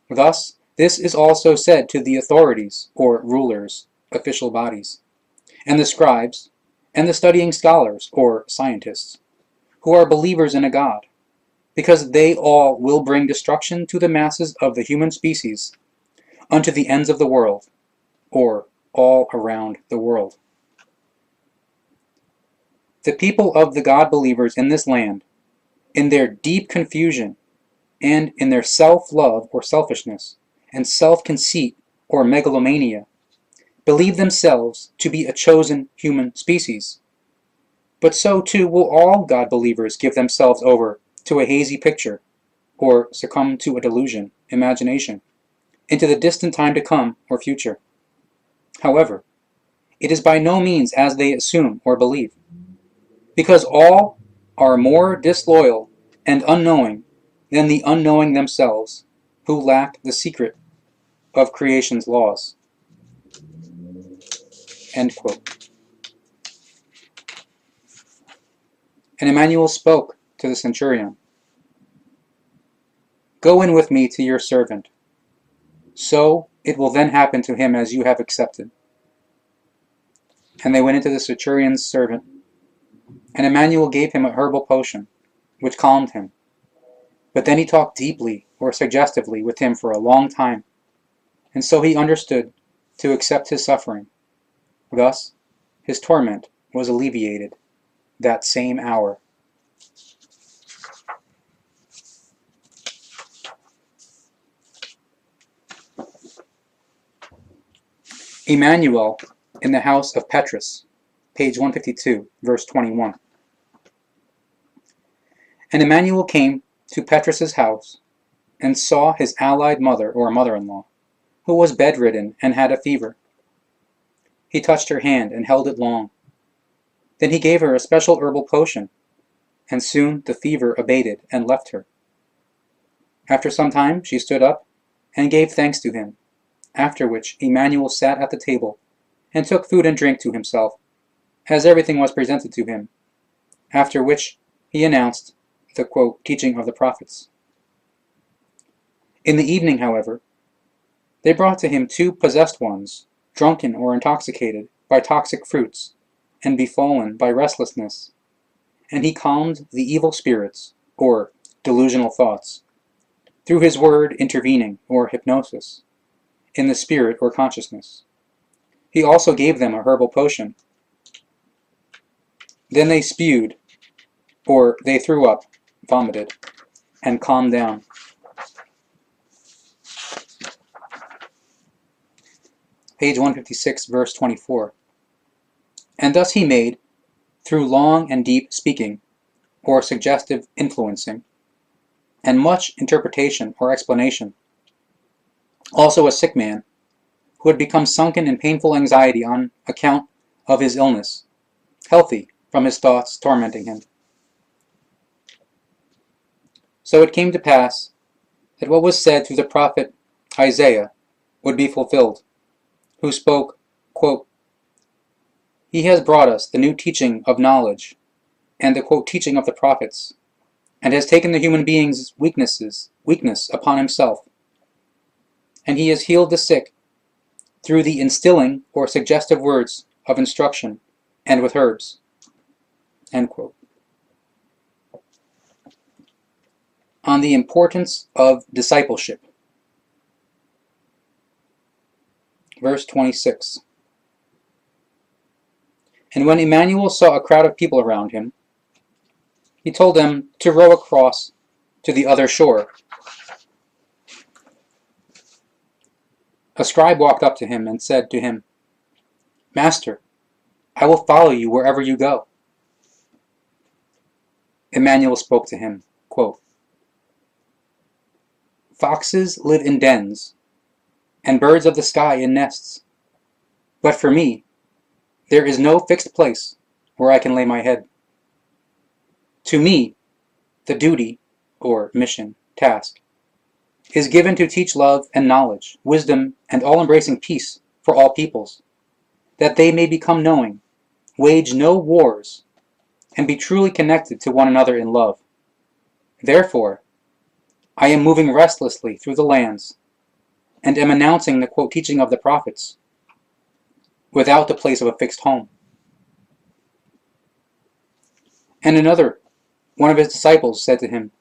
Thus, this is also said to the authorities, or rulers, official bodies, and the scribes, and the studying scholars, or scientists, who are believers in a God, because they all will bring destruction to the masses of the human species, unto the ends of the world, or all around the world. The people of the God-believers in this land, in their deep confusion, and in their self-love or selfishness, and self-conceit or megalomania, believe themselves to be a chosen human species. But so too will all God-believers give themselves over to a hazy picture, or succumb to a delusion, imagination, into the distant time to come or future. However, it is by no means as they assume or believe, because all are more disloyal and unknowing than the unknowing themselves, who lack the secret of creation's laws. End quote. And Emmanuel spoke to the centurion, "Go in with me to your servant, so it will then happen to him as you have accepted." And they went into the centurion's servant, and Emmanuel gave him a herbal potion, which calmed him. But then he talked deeply or suggestively with him for a long time, and so he understood to accept his suffering. Thus, his torment was alleviated that same hour. Emmanuel in the house of Petrus, page 152, verse 21. And Emmanuel came to Petrus's house and saw his allied mother or mother-in-law, who was bedridden and had a fever. He touched her hand and held it long. Then he gave her a special herbal potion, and soon the fever abated and left her. After some time she stood up and gave thanks to him, after which Emmanuel sat at the table and took food and drink to himself, as everything was presented to him, after which he announced the quote, teaching of the prophets. In the evening, however, they brought to him 2 possessed ones, drunken or intoxicated by toxic fruits, and befallen by restlessness, and he calmed the evil spirits, or delusional thoughts, through his word intervening, or hypnosis, in the spirit or consciousness. He also gave them a herbal potion. Then they spewed, or they threw up, vomited, and calmed down. Page 156, verse 24. And thus he made, through long and deep speaking, or suggestive influencing, and much interpretation or explanation, also a sick man, who had become sunken in painful anxiety on account of his illness, healthy from his thoughts tormenting him. So it came to pass that what was said through the prophet Isaiah would be fulfilled, who spoke, quote, "He has brought us the new teaching of knowledge, and the quote, teaching of the prophets, and has taken the human being's weakness upon himself, and he has healed the sick through the instilling or suggestive words of instruction and with herbs." End quote. On the importance of discipleship. Verse 26. And when Emmanuel saw a crowd of people around him, he told them to row across to the other shore. A scribe walked up to him and said to him, "Master, I will follow you wherever you go." Emmanuel spoke to him, quote, "Foxes live in dens, and birds of the sky in nests. But for me, there is no fixed place where I can lay my head. To me, the duty, or mission, task, is given to teach love and knowledge, wisdom, and all-embracing peace for all peoples, that they may become knowing, wage no wars, and be truly connected to one another in love. Therefore, I am moving restlessly through the lands, and am announcing the quote, teaching of the prophets, without the place of a fixed home." And another, one of his disciples, said to him,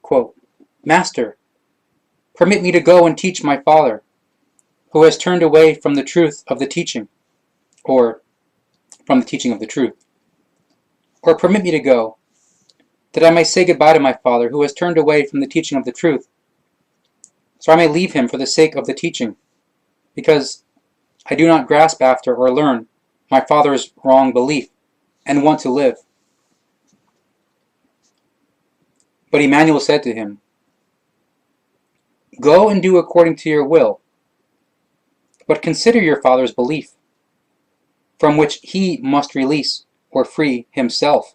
quote, "Master, permit me to go and teach my father, who has turned away from the truth of the teaching, or from the teaching of the truth. Or permit me to go, that I may say goodbye to my father, who has turned away from the teaching of the truth, so I may leave him for the sake of the teaching, because I do not grasp after or learn my father's wrong belief, and want to live. But Emmanuel said to him, "Go and do according to your will, but consider your father's belief, from which he must release or free himself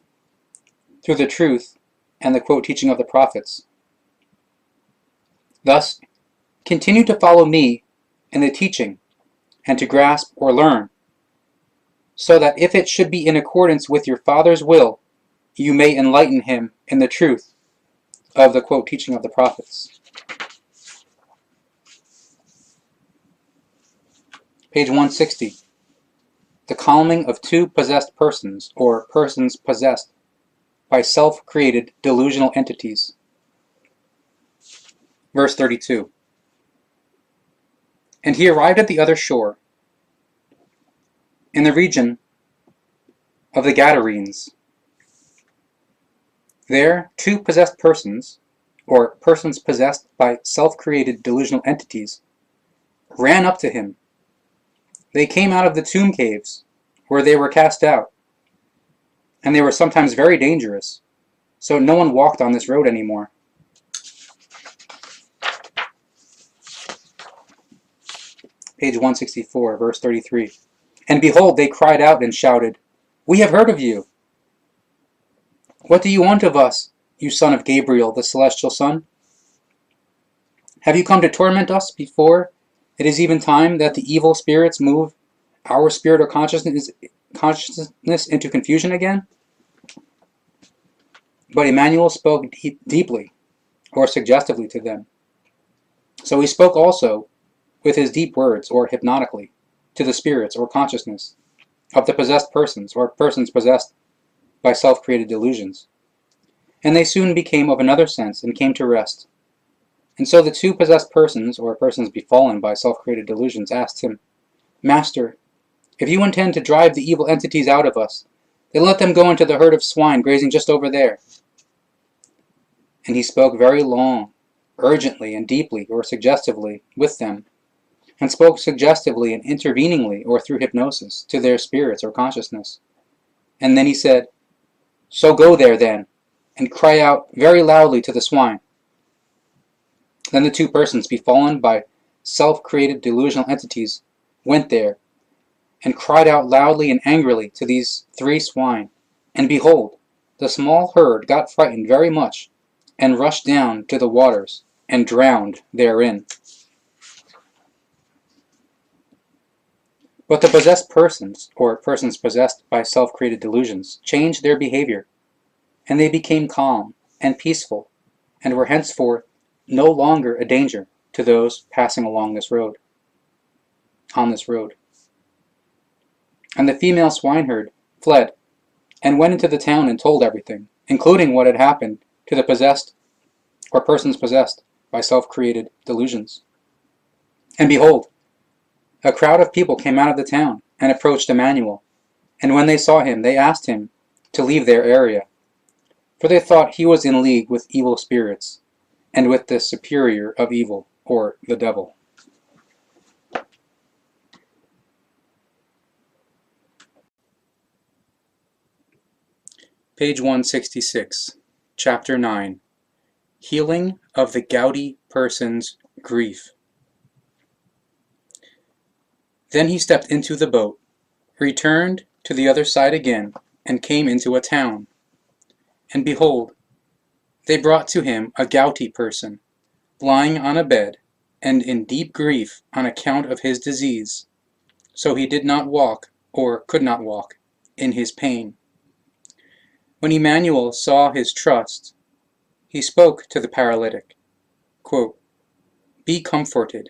through the truth and the quote teaching of the prophets. Thus, continue to follow me in the teaching and to grasp or learn, so that if it should be in accordance with your Father's will, you may enlighten him in the truth of the quote teaching of the prophets." Page 160. The calming of two possessed persons, or persons possessed by self-created delusional entities. Verse 32. And he arrived at the other shore, in the region of the Gadarenes. There, two possessed persons, or persons possessed by self-created delusional entities, ran up to him. They came out of the tomb caves, where they were cast out, and they were sometimes very dangerous, so no one walked on this road anymore. Page 164, verse 33. And behold, they cried out and shouted, "We have heard of you. What do you want of us, you son of Gabriel, the celestial son? Have you come to torment us before it is even time that the evil spirits move our spirit or consciousness into confusion again?" But Emmanuel spoke deeply, or suggestively to them. So he spoke also with his deep words, or hypnotically, to the spirits or consciousness of the possessed persons, or persons possessed by self-created delusions. And they soon became of another sense and came to rest. And so the two possessed persons, or persons befallen by self-created delusions, asked him, "Master, if you intend to drive the evil entities out of us, then let them go into the herd of swine grazing just over there." And he spoke very long, urgently and deeply, or suggestively, with them, and spoke suggestively and interveningly, or through hypnosis, to their spirits or consciousness. And then he said, "So go there, then, and cry out very loudly to the swine." Then the two persons befallen by self-created delusional entities went there, and cried out loudly and angrily to these three swine. And behold, the small herd got frightened very much, and rushed down to the waters, and drowned therein. But the possessed persons, or persons possessed by self-created delusions, changed their behavior, and they became calm and peaceful, and were henceforth no longer a danger to those passing along this road, on this road. And the female swineherd fled, and went into the town and told everything, including what had happened to the possessed, or persons possessed by self-created delusions. And behold, a crowd of people came out of the town and approached Emmanuel, and when they saw him, they asked him to leave their area, for they thought he was in league with evil spirits, and with the superior of evil, or the devil. Page 166, Chapter 9, Healing of the Gouty Person's Grief. Then he stepped into the boat, returned to the other side again, and came into a town. And behold, they brought to him a gouty person, lying on a bed, and in deep grief on account of his disease. So he did not walk, or could not walk, in his pain. When Emmanuel saw his trust, he spoke to the paralytic, quote, "Be comforted,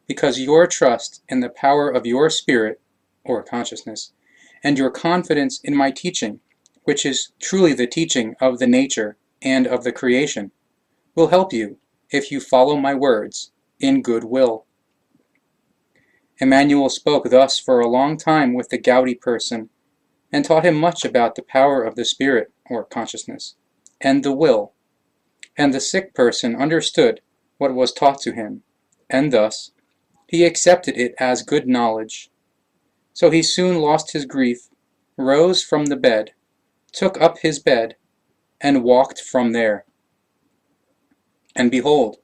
because your trust in the power of your spirit, or consciousness, and your confidence in my teaching, which is truly the teaching of the nature and of the creation, will help you if you follow my words in good will." Emmanuel spoke thus for a long time with the gouty person, and taught him much about the power of the spirit, or consciousness, and the will, and the sick person understood what was taught to him, and thus he accepted it as good knowledge. So he soon lost his grief, rose from the bed, took up his bed, and walked from there. And behold,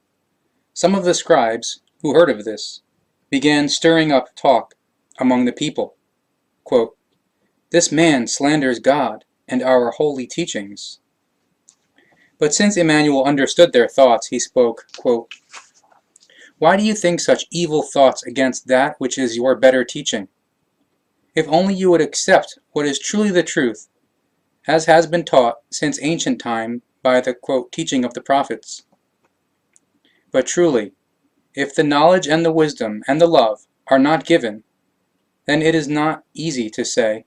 some of the scribes, who heard of this, began stirring up talk among the people. Quote, "This man slanders God and our holy teachings." But since Emmanuel understood their thoughts, he spoke, quote, "Why do you think such evil thoughts against that which is your better teaching? If only you would accept what is truly the truth, as has been taught since ancient time by the, quote, teaching of the prophets. But truly, if the knowledge and the wisdom and the love are not given, then it is not easy to say,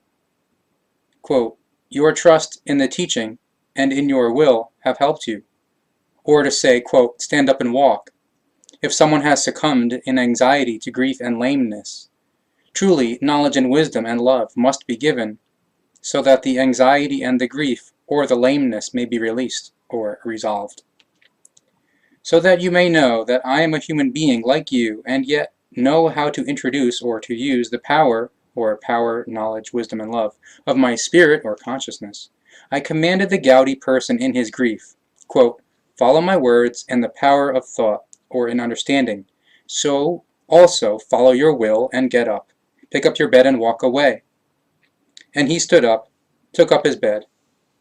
quote, your trust in the teaching and in your will have helped you, or to say, quote, stand up and walk, if someone has succumbed in anxiety to grief and lameness. Truly, knowledge and wisdom and love must be given, so that the anxiety and the grief or the lameness may be released or resolved. So that you may know that I am a human being like you, and yet know how to introduce or to use the power, knowledge, wisdom, and love, of my spirit or consciousness. I commanded the gouty person in his grief, quote, follow my words in the power of thought, or in understanding. So also follow your will and get up. Pick up your bed and walk away. And he stood up, took up his bed,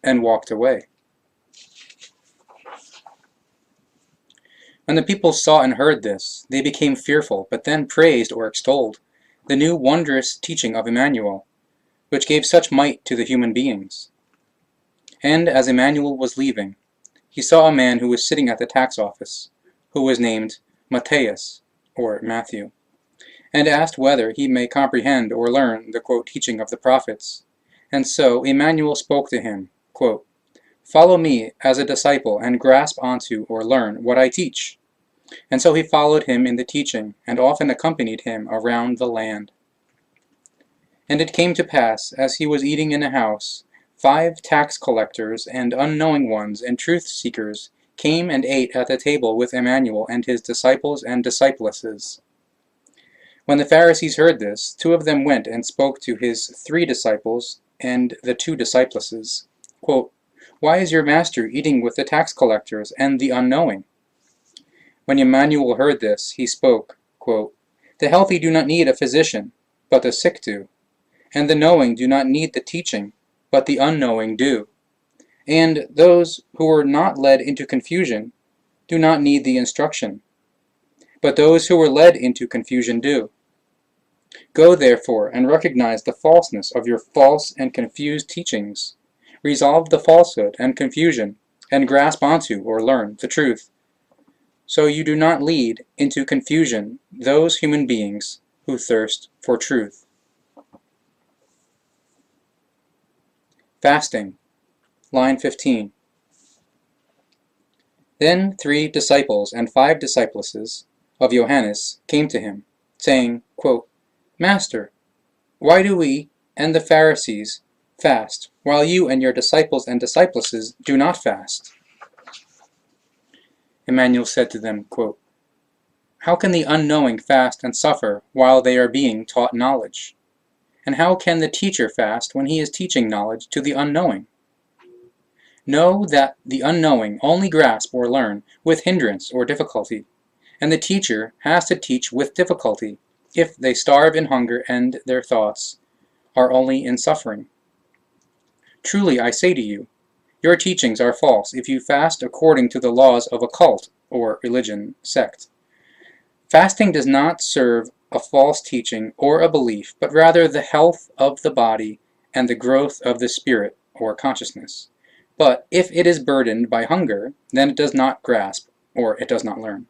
and walked away. When the people saw and heard this, they became fearful, but then praised or extolled the new wondrous teaching of Emmanuel, which gave such might to the human beings. And as Emmanuel was leaving, he saw a man who was sitting at the tax office, who was named Matthias, or Matthew, and asked whether he may comprehend or learn the, quote, teaching of the prophets. And so Emmanuel spoke to him, quote, follow me as a disciple and grasp onto or learn what I teach. And so he followed him in the teaching, and often accompanied him around the land. And it came to pass, as he was eating in a house, 5 tax collectors and unknowing ones and truth-seekers came and ate at the table with Emmanuel and his disciples and disciplesses. When the Pharisees heard this, 2 of them went and spoke to his 3 disciples and the 2 disciplesses, quote, why is your master eating with the tax collectors and the unknowing? When Emmanuel heard this, he spoke, quote, the healthy do not need a physician, but the sick do. And the knowing do not need the teaching, but the unknowing do. And those who are not led into confusion do not need the instruction, but those who were led into confusion do. Go therefore and recognize the falseness of your false and confused teachings. Resolve the falsehood and confusion, and grasp onto or learn the truth, so you do not lead into confusion those human beings who thirst for truth. Fasting, line 15. Then 3 disciples and 5 disciplesses of Johannes came to him, saying, quote, Master, why do we and the Pharisees fast, while you and your disciples and disciplesses do not fast? Emmanuel said to them, quote, how can the unknowing fast and suffer while they are being taught knowledge? And how can the teacher fast when he is teaching knowledge to the unknowing? Know that the unknowing only grasp or learn with hindrance or difficulty, and the teacher has to teach with difficulty if they starve in hunger and their thoughts are only in suffering. Truly I say to you, your teachings are false if you fast according to the laws of a cult or religion sect. Fasting does not serve a false teaching or a belief, but rather the health of the body and the growth of the spirit or consciousness. But if it is burdened by hunger, then it does not grasp, or it does not learn.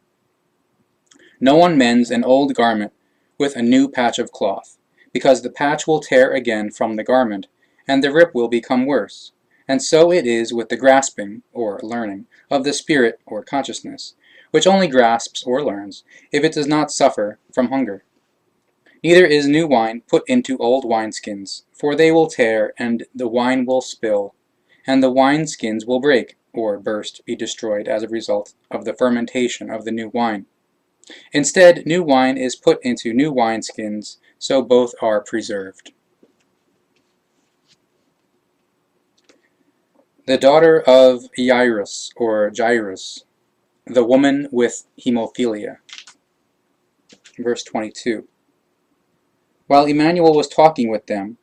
No one mends an old garment with a new patch of cloth, because the patch will tear again from the garment, and the rip will become worse. And so it is with the grasping, or learning, of the spirit or consciousness, which only grasps or learns if it does not suffer from hunger. Neither is new wine put into old wineskins, for they will tear, and the wine will spill, and the wineskins will break, or burst, be destroyed as a result of the fermentation of the new wine. Instead, new wine is put into new wineskins, so both are preserved. The daughter of Jairus, or Jairus, the woman with hemophilia. Verse 22. While Emmanuel was talking with them,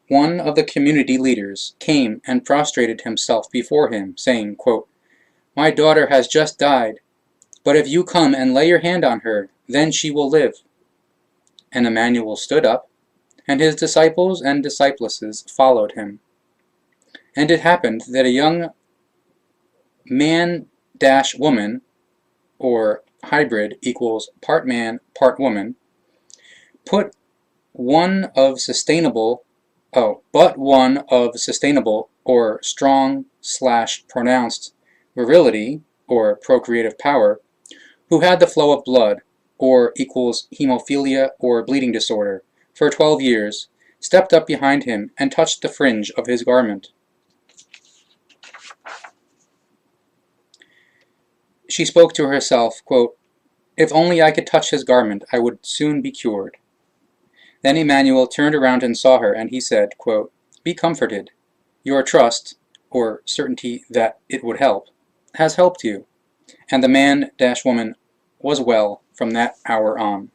one of the community leaders came and prostrated himself before him, saying, quote, "My daughter has just died, but if you come and lay your hand on her, then she will live." And Emmanuel stood up, and his disciples and disciplesses followed him. And it happened that a young man-woman, or hybrid equals part man, part woman, but one of sustainable or strong/pronounced virility or procreative power, who had the flow of blood, or equals hemophilia or bleeding disorder, for 12 years, stepped up behind him and touched the fringe of his garment. She spoke to herself, quote, "If only I could touch his garment, I would soon be cured." Then Emmanuel turned around and saw her, and he said, quote, "Be comforted. Your trust, or certainty that it would help, has helped you." And the man-woman was well from that hour on.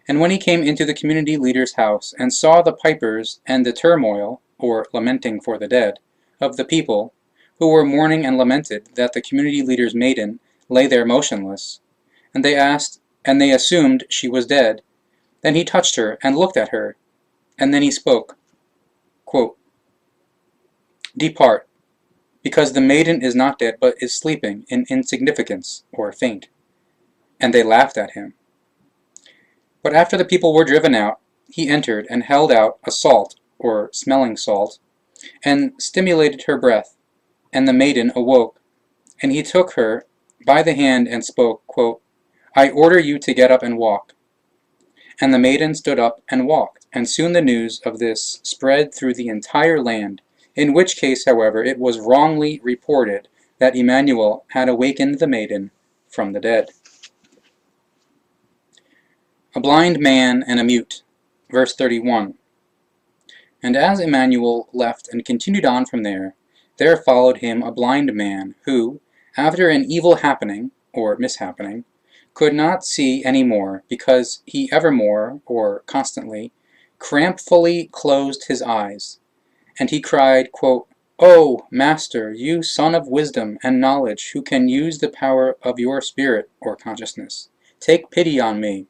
And when he came into the community leader's house, and saw the pipers and the turmoil, or lamenting for the dead, of the people, who were mourning and lamented that the community leader's maiden lay there motionless, and they assumed she was dead, then he touched her and looked at her, and then he spoke, quote, "Depart, because the maiden is not dead, but is sleeping in insignificance, or faint." And they laughed at him. But after the people were driven out, he entered and held out a salt, or smelling salt, and stimulated her breath, and the maiden awoke. And he took her by the hand and spoke, quote, "I order you to get up and walk." And the maiden stood up and walked, and soon the news of this spread through the entire land, in which case, however, it was wrongly reported that Emmanuel had awakened the maiden from the dead. A blind man and a mute. Verse 31. And as Emmanuel left and continued on from there followed him a blind man, who, after an evil happening, or mishappening, could not see any more, because he evermore, or constantly, crampfully closed his eyes. And he cried, quote, "O Master, you son of wisdom and knowledge, who can use the power of your spirit, or consciousness, take pity on me."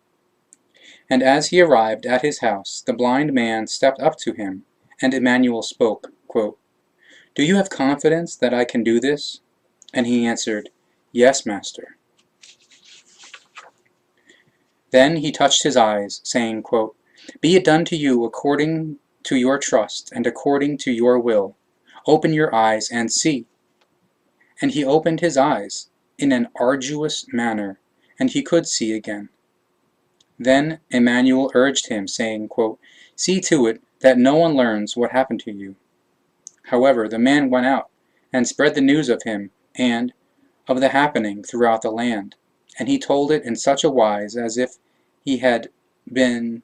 And as he arrived at his house, the blind man stepped up to him, and Emmanuel spoke, quote, "Do you have confidence that I can do this?" And he answered, "Yes, Master." Then he touched his eyes, saying, quote, "Be it done to you according to your trust and according to your will. Open your eyes and see." And he opened his eyes in an arduous manner, and he could see again. Then Emmanuel urged him, saying, quote, "See to it that no one learns what happened to you." However, the man went out and spread the news of him and of the happening throughout the land, and he told it in such a wise as if he had been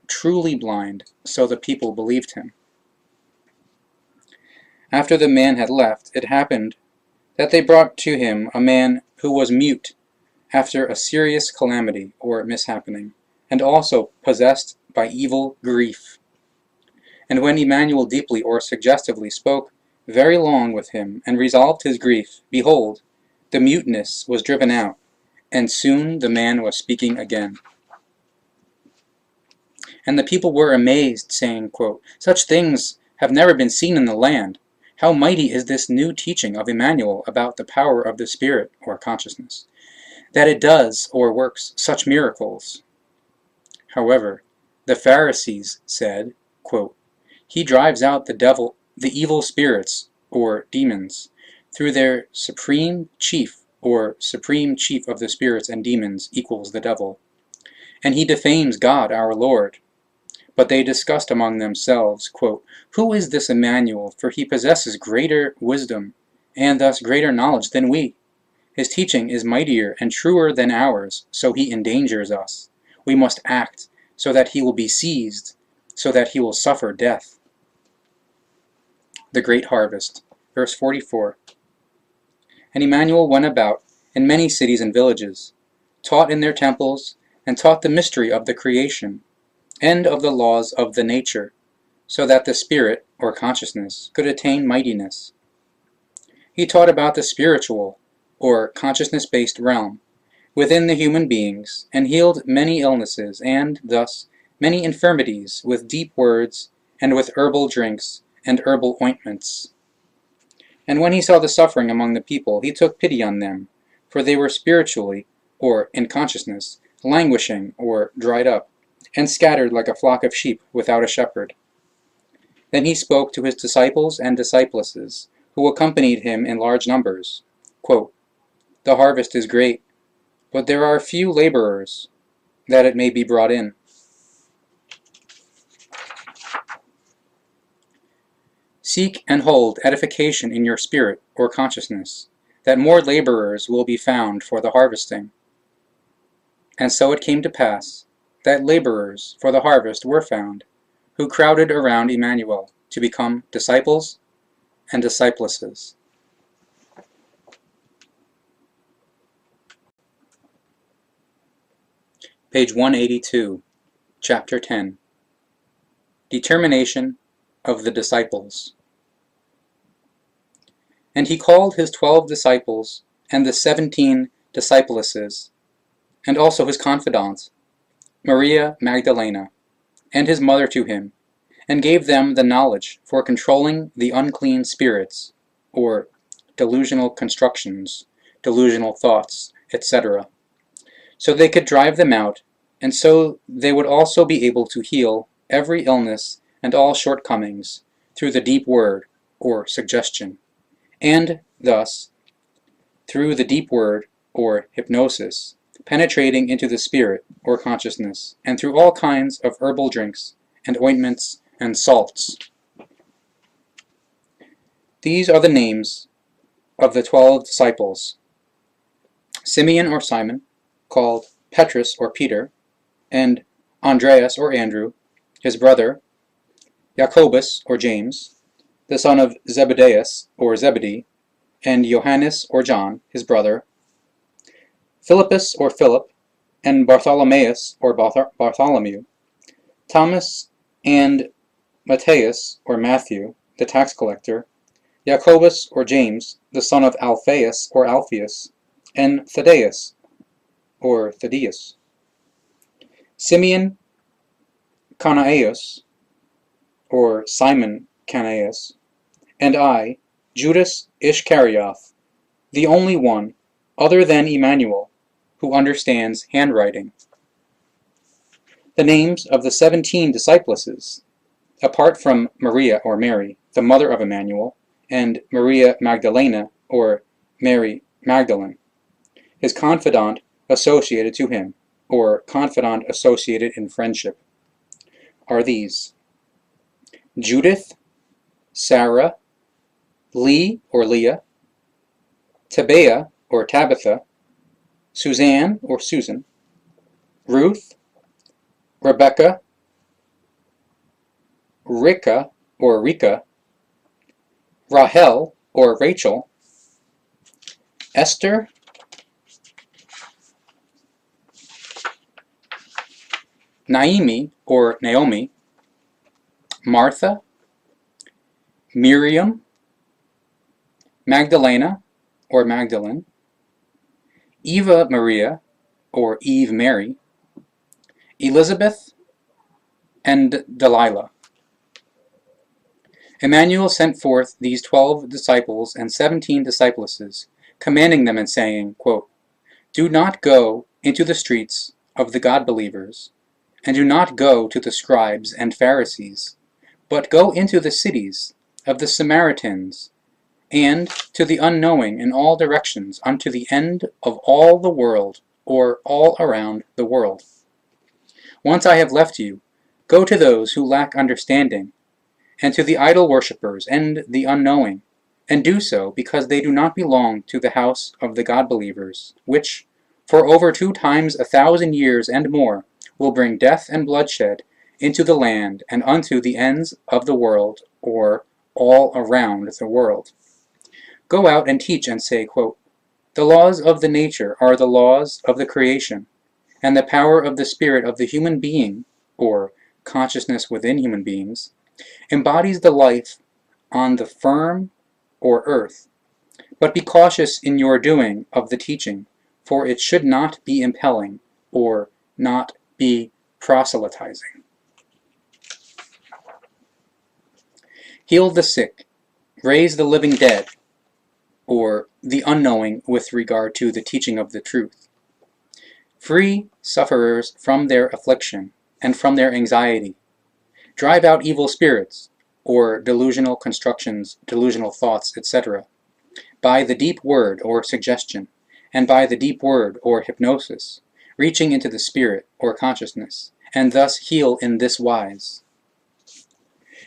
truly blind, so the people believed him. After the man had left, it happened that they brought to him a man who was mute after a serious calamity or mishappening, and also possessed by evil grief. And when Emmanuel deeply or suggestively spoke very long with him and resolved his grief, behold, the muteness was driven out, and soon the man was speaking again. And the people were amazed, saying, quote, "Such things have never been seen in the land. How mighty is this new teaching of Emmanuel about the power of the Spirit, or consciousness, that it does, or works, such miracles." However, the Pharisees said, quote, "He drives out the evil spirits, or demons, through their supreme chief, or supreme chief of the spirits and demons equals the devil. And he defames God our Lord." But they discussed among themselves, quote, "Who is this Emmanuel? For he possesses greater wisdom, and thus greater knowledge than we. His teaching is mightier and truer than ours, so he endangers us. We must act, so that he will be seized, so that he will suffer death." the great harvest. Verse 44. And Emmanuel went about in many cities and villages, taught in their temples, and taught the mystery of the creation, and of the laws of the nature, so that the spirit, or consciousness, could attain mightiness. He taught about the spiritual, or consciousness-based realm, within the human beings, and healed many illnesses, and, thus, many infirmities, with deep words, and with herbal drinks, and herbal ointments. And when he saw the suffering among the people, he took pity on them, for they were spiritually, or in consciousness, languishing, or dried up, and scattered like a flock of sheep without a shepherd. Then he spoke to his disciples and disciplesses, who accompanied him in large numbers, quote, "The harvest is great, but there are few laborers, that it may be brought in." Seek and hold edification in your spirit or consciousness, that more laborers will be found for the harvesting. And so it came to pass that laborers for the harvest were found, who crowded around Emmanuel to become disciples and disciplesses. Page 182, Chapter 10. Determination of the Disciples. And he called his 12 disciples and the 17 disciplesses, and also his confidant, Maria Magdalena, and his mother to him, and gave them the knowledge for controlling the unclean spirits, or delusional constructions, delusional thoughts, etc., so they could drive them out, and so they would also be able to heal every illness and all shortcomings through the deep word, or suggestion, and thus, through the deep word, or hypnosis, penetrating into the spirit, or consciousness, and through all kinds of herbal drinks, and ointments, and salts. These are the names of the 12 disciples: Simeon or Simon, called Petrus or Peter, and Andreas or Andrew, his brother, Jacobus or James, the son of Zebedeus or Zebedee, and Johannes or John, his brother, Philippus or Philip, and Bartholomaeus or Bartholomew, Thomas and Matthias or Matthew, the tax collector, Jacobus or James, the son of Alphaeus or Alphaeus, and Thaddeus or Thaddeus, Simeon Canaeus or Simon Canaeus, and I, Judas Ischkerioth, the only one, other than Emmanuel, who understands handwriting. The names of the 17 disciplesses, apart from Maria or Mary, the mother of Emmanuel, and Maria Magdalena or Mary Magdalene, his confidant associated to him, or confidant associated in friendship, are these: Judith, Sarah, Lee or Leah, Tabea or Tabitha, Suzanne or Susan, Ruth, Rebecca, Rika or Rika, Rahel or Rachel, Esther, Naomi or Naomi, Martha, Miriam, Magdalena or Magdalene, Eva Maria or Eve Mary, Elizabeth, and Delilah. Emmanuel sent forth these 12 disciples and 17 disciplesses, commanding them and saying, quote, "Do not go into the streets of the God-believers, and do not go to the scribes and Pharisees, but go into the cities of the Samaritans, and to the unknowing in all directions unto the end of all the world, or all around the world. Once I have left you, go to those who lack understanding, and to the idol worshippers and the unknowing, and do so because they do not belong to the house of the God-believers, which, for over 2 times 1,000 years and more, will bring death and bloodshed into the land and unto the ends of the world, or all around the world. Go out and teach and say, quote, "The laws of the nature are the laws of the creation, and the power of the spirit of the human being, or consciousness within human beings, embodies the life on the firm or earth. But be cautious in your doing of the teaching, for it should not be impelling, or not be proselytizing." Heal the sick, raise the living dead, or the unknowing with regard to the teaching of the truth. Free sufferers from their affliction and from their anxiety. Drive out evil spirits, or delusional constructions, delusional thoughts, etc., by the deep word or suggestion, and by the deep word or hypnosis, reaching into the spirit or consciousness, and thus heal in this wise.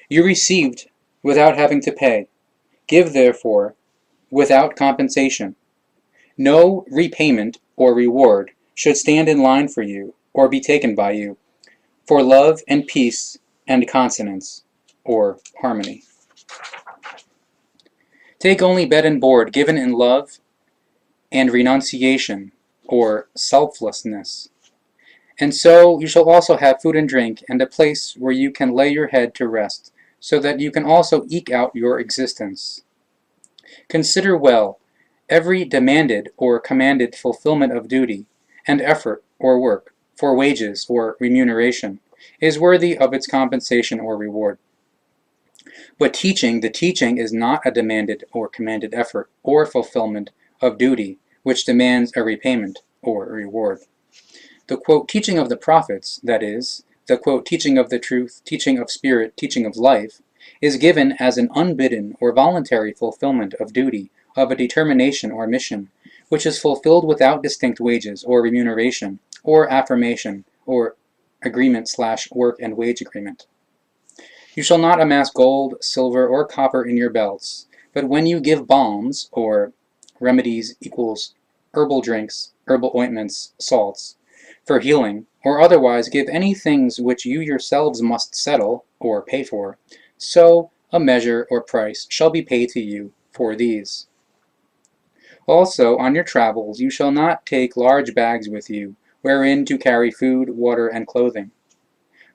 You received without having to pay. Give, therefore, without compensation. No repayment or reward should stand in line for you or be taken by you, for love and peace and consonance, or harmony. Take only bed and board given in love and renunciation, or selflessness. And so you shall also have food and drink, and a place where you can lay your head to rest, so that you can also eke out your existence. Consider well every demanded or commanded fulfillment of duty, and effort or work, for wages or remuneration, is worthy of its compensation or reward. But the teaching is not a demanded or commanded effort or fulfillment of duty which demands a repayment or reward. The quote, teaching of the prophets, that is, the quote, teaching of the truth, teaching of spirit, teaching of life, is given as an unbidden or voluntary fulfillment of duty, of a determination or mission, which is fulfilled without distinct wages or remuneration, or affirmation, or agreement/work and wage agreement. You shall not amass gold, silver, or copper in your belts, but when you give balms, or remedies equals herbal drinks, herbal ointments, salts, for healing, or otherwise give any things which you yourselves must settle, or pay for, so a measure or price shall be paid to you for these. Also, on your travels you shall not take large bags with you, wherein to carry food, water, and clothing.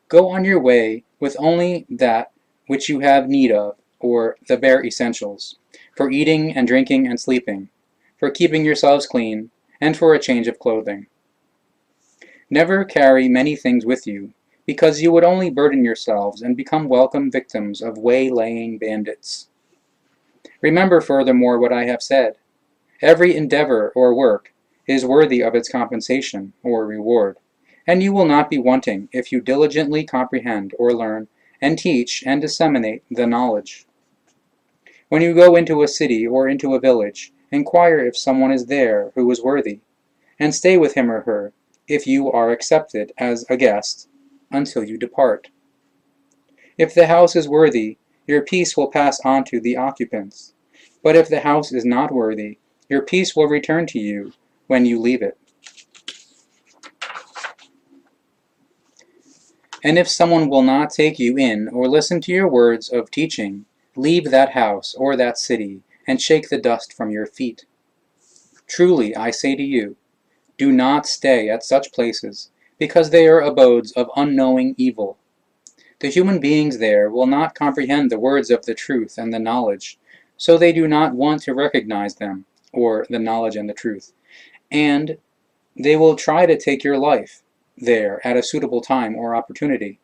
Go on your way with only that which you have need of, or the bare essentials, for eating and drinking and sleeping, for keeping yourselves clean, and for a change of clothing. Never carry many things with you, because you would only burden yourselves and become welcome victims of waylaying bandits. Remember furthermore what I have said. Every endeavor or work is worthy of its compensation or reward, and you will not be wanting if you diligently comprehend or learn and teach and disseminate the knowledge. When you go into a city or into a village, inquire if someone is there who is worthy, and stay with him or her, if you are accepted as a guest, until you depart. If the house is worthy, your peace will pass on to the occupants, but if the house is not worthy, your peace will return to you when you leave it. And if someone will not take you in or listen to your words of teaching, leave that house or that city and shake the dust from your feet. Truly, I say to you, do not stay at such places, because they are abodes of unknowing evil. The human beings there will not comprehend the words of the truth and the knowledge, so they do not want to recognize them, or the knowledge and the truth, and they will try to take your life there at a suitable time or opportunity.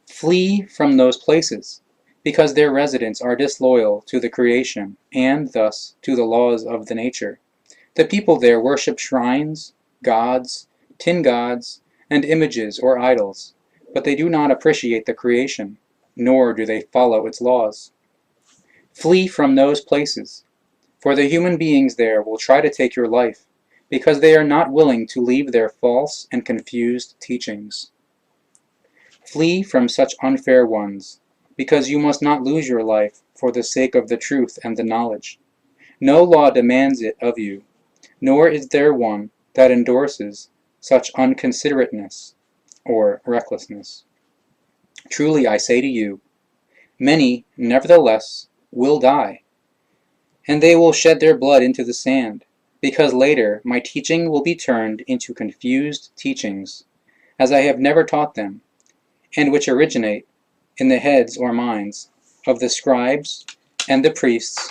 Flee from those places, because their residents are disloyal to the creation, and thus to the laws of the nature. The people there worship shrines, gods, tin gods, and images or idols, but they do not appreciate the creation, nor do they follow its laws. Flee from those places, for the human beings there will try to take your life, because they are not willing to leave their false and confused teachings. Flee from such unfair ones, because you must not lose your life for the sake of the truth and the knowledge. No law demands it of you, nor is there one that endorses such unconsiderateness or recklessness. Truly I say to you, many, nevertheless, will die, and they will shed their blood into the sand, because later my teaching will be turned into confused teachings, as I have never taught them, and which originate in the heads or minds of the scribes and the priests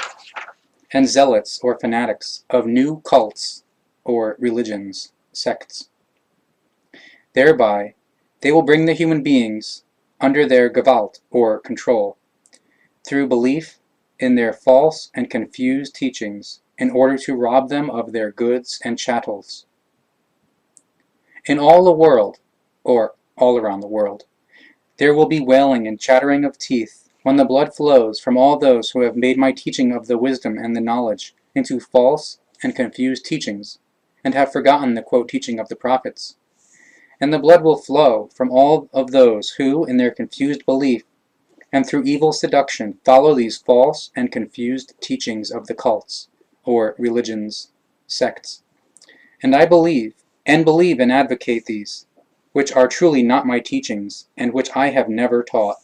and zealots or fanatics of new cults or religions, sects. Thereby, they will bring the human beings under their Gewalt or control, through belief in their false and confused teachings, in order to rob them of their goods and chattels. In all the world, or all around the world, there will be wailing and chattering of teeth when the blood flows from all those who have made my teaching of the wisdom and the knowledge into false and confused teachings, and have forgotten the teaching of the prophets. And the blood will flow from all of those who, in their confused belief, and through evil seduction, follow these false and confused teachings of the cults, or religions, sects. And I believe and advocate these, which are truly not my teachings, and which I have never taught.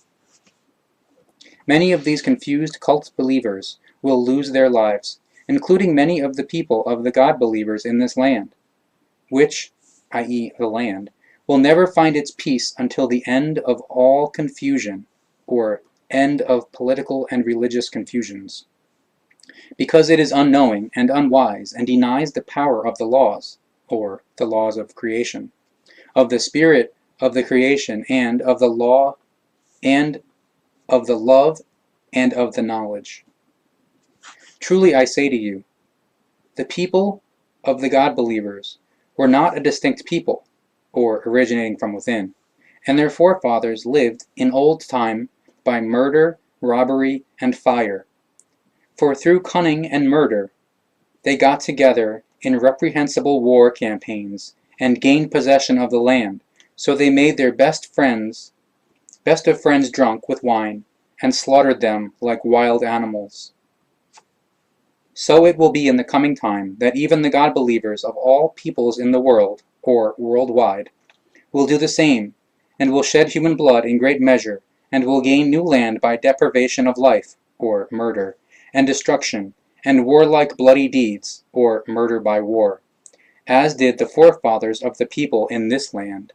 Many of these confused cult believers will lose their lives, including many of the people of the God believers in this land, which, i.e. the land, will never find its peace until the end of all confusion, or end of political and religious confusions, because it is unknowing and unwise and denies the power of the laws, or the laws of creation, of the spirit of the creation, and of the law, and of the love, and of the knowledge. Truly I say to you, the people of the God believers were not a distinct people, or originating from within, and their forefathers lived in old time by murder, robbery, and fire. For through cunning and murder they got together in reprehensible war campaigns, and gained possession of the land, so they made their best of friends drunk with wine, and slaughtered them like wild animals. So it will be in the coming time that even the God believers of all peoples in the world, or worldwide, will do the same, and will shed human blood in great measure, and will gain new land by deprivation of life, or murder, and destruction, and warlike bloody deeds, or murder by war, as did the forefathers of the people in this land.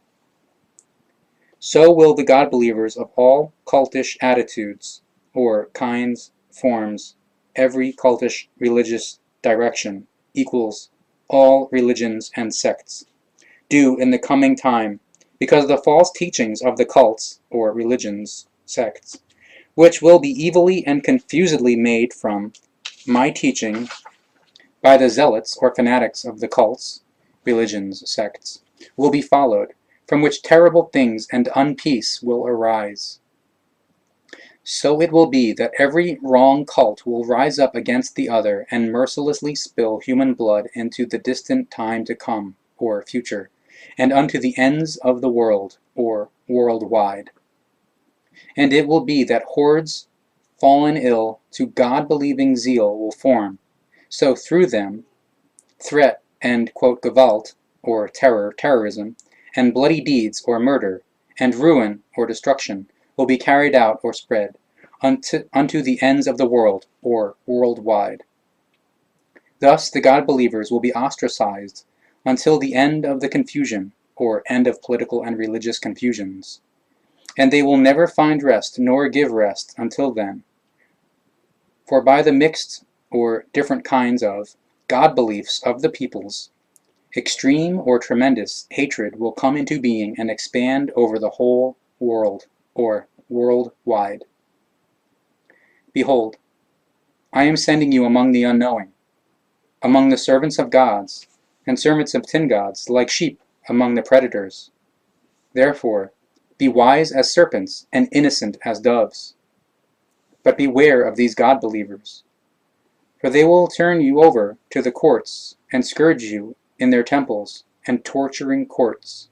So will the God believers of all cultish attitudes, or kinds, forms, every cultish religious direction equals all religions and sects, do in the coming time, because of the false teachings of the cults, or religions, sects, which will be evilly and confusedly made from my teaching by the zealots or fanatics of the cults, religions, sects, will be followed, from which terrible things and unpeace will arise. So it will be that every wrong cult will rise up against the other and mercilessly spill human blood into the distant time to come, or future, and unto the ends of the world, or worldwide. And it will be that hordes fallen ill to God-believing zeal will form, so through them threat and Gewalt, or terrorism, and bloody deeds or murder, and ruin or destruction will be carried out or spread unto the ends of the world, or worldwide. Thus the God believers will be ostracized until the end of the confusion, or end of political and religious confusions, and they will never find rest nor give rest until then. For by the mixed or different kinds of God beliefs of the peoples, extreme or tremendous hatred will come into being and expand over the whole world, or worldwide. Behold, I am sending you among the unknowing, among the servants of gods, and servants of tin gods, like sheep among the predators. Therefore, be wise as serpents, and innocent as doves. But beware of these God believers, for they will turn you over to the courts, and scourge you in their temples and torturing courts.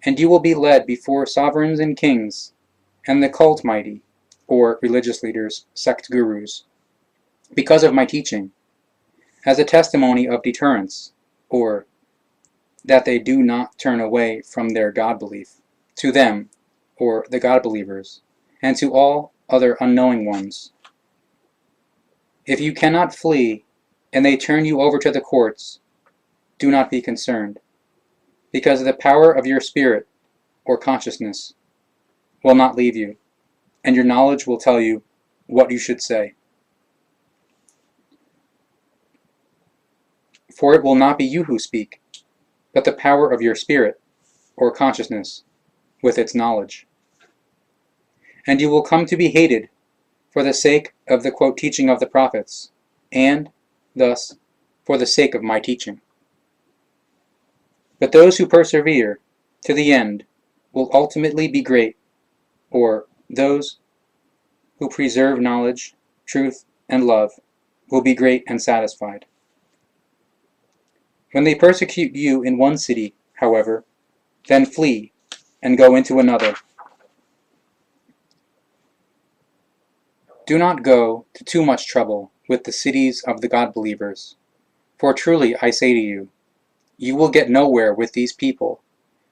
And you will be led before sovereigns and kings, and the cult mighty, or religious leaders, sect gurus, because of my teaching, as a testimony of deterrence, or that they do not turn away from their God belief, to them, or the God believers, and to all other unknowing ones. If you cannot flee, and they turn you over to the courts, do not be concerned, because the power of your spirit, or consciousness, will not leave you, and your knowledge will tell you what you should say. For it will not be you who speak, but the power of your spirit, or consciousness, with its knowledge. And you will come to be hated for the sake of the quote teaching of the prophets, and, thus, for the sake of my teaching. But those who persevere to the end will ultimately be great, or those who preserve knowledge, truth, and love will be great and satisfied. When they persecute you in one city, however, then flee and go into another. Do not go to too much trouble with the cities of the God-believers, for truly I say to you, you will get nowhere with these people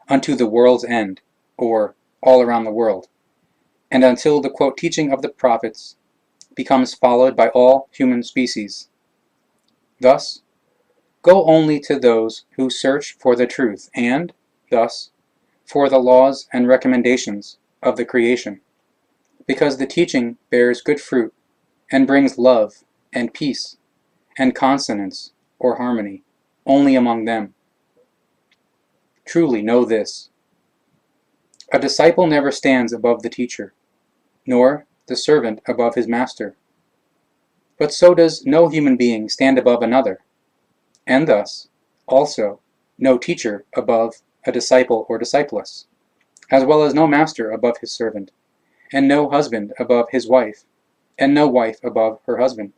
unto the world's end, or all around the world, and until the quote teaching of the prophets becomes followed by all human species. Thus, go only to those who search for the truth, and, thus, for the laws and recommendations of the creation, because the teaching bears good fruit, and brings love, and peace, and consonance, or harmony, only among them. Truly know this: a disciple never stands above the teacher, nor the servant above his master. But so does no human being stand above another, and thus, also, no teacher above a disciple or discipless, as well as no master above his servant, and no husband above his wife, and no wife above her husband.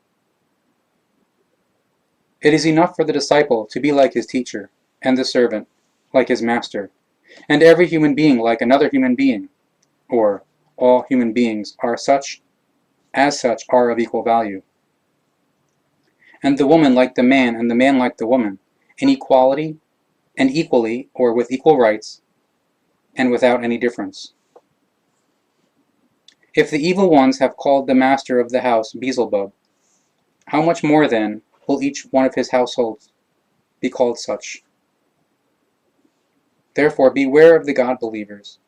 It is enough for the disciple to be like his teacher, and the servant like his master, and every human being like another human being, or all human beings are as such are of equal value. And the woman like the man, and the man like the woman, in equality, and equally, or with equal rights, and without any difference. If the evil ones have called the master of the house Beelzebub, how much more then will each one of his household be called such? Therefore beware of the God-believers,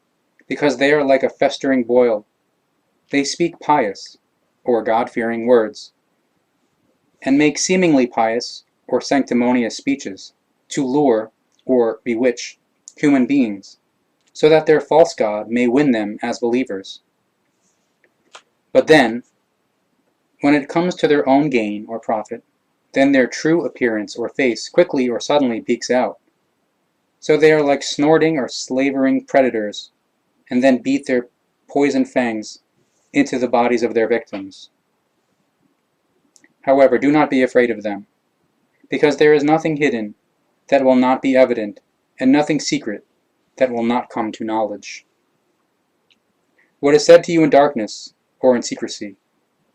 because they are like a festering boil. They speak pious, or God-fearing words, and make seemingly pious or sanctimonious speeches, to lure, or bewitch, human beings, so that their false god may win them as believers. But then, when it comes to their own gain or profit, then their true appearance or face quickly or suddenly peeks out. So they are like snorting or slavering predators, and then beat their poison fangs into the bodies of their victims. However, do not be afraid of them, because there is nothing hidden that will not be evident, and nothing secret that will not come to knowledge. What is said to you in darkness, or in secrecy,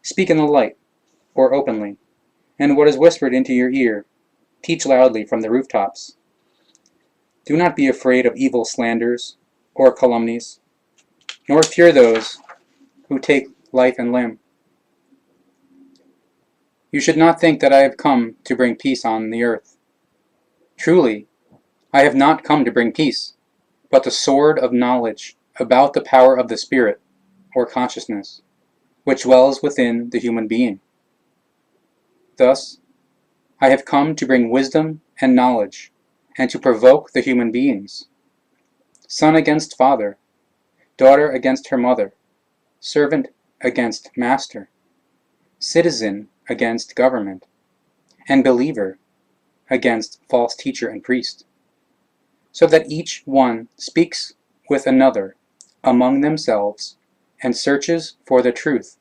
speak in the light, or openly, and what is whispered into your ear, teach loudly from the rooftops. Do not be afraid of evil slanders, or calumnies, nor fear those who take life and limb. You should not think that I have come to bring peace on the earth. Truly, I have not come to bring peace, but the sword of knowledge about the power of the Spirit, or consciousness, which dwells within the human being. Thus, I have come to bring wisdom and knowledge, and to provoke the human beings. Son against father, daughter against her mother, servant against master, citizen against government, and believer against false teacher and priest, so that each one speaks with another among themselves, and searches for the truth,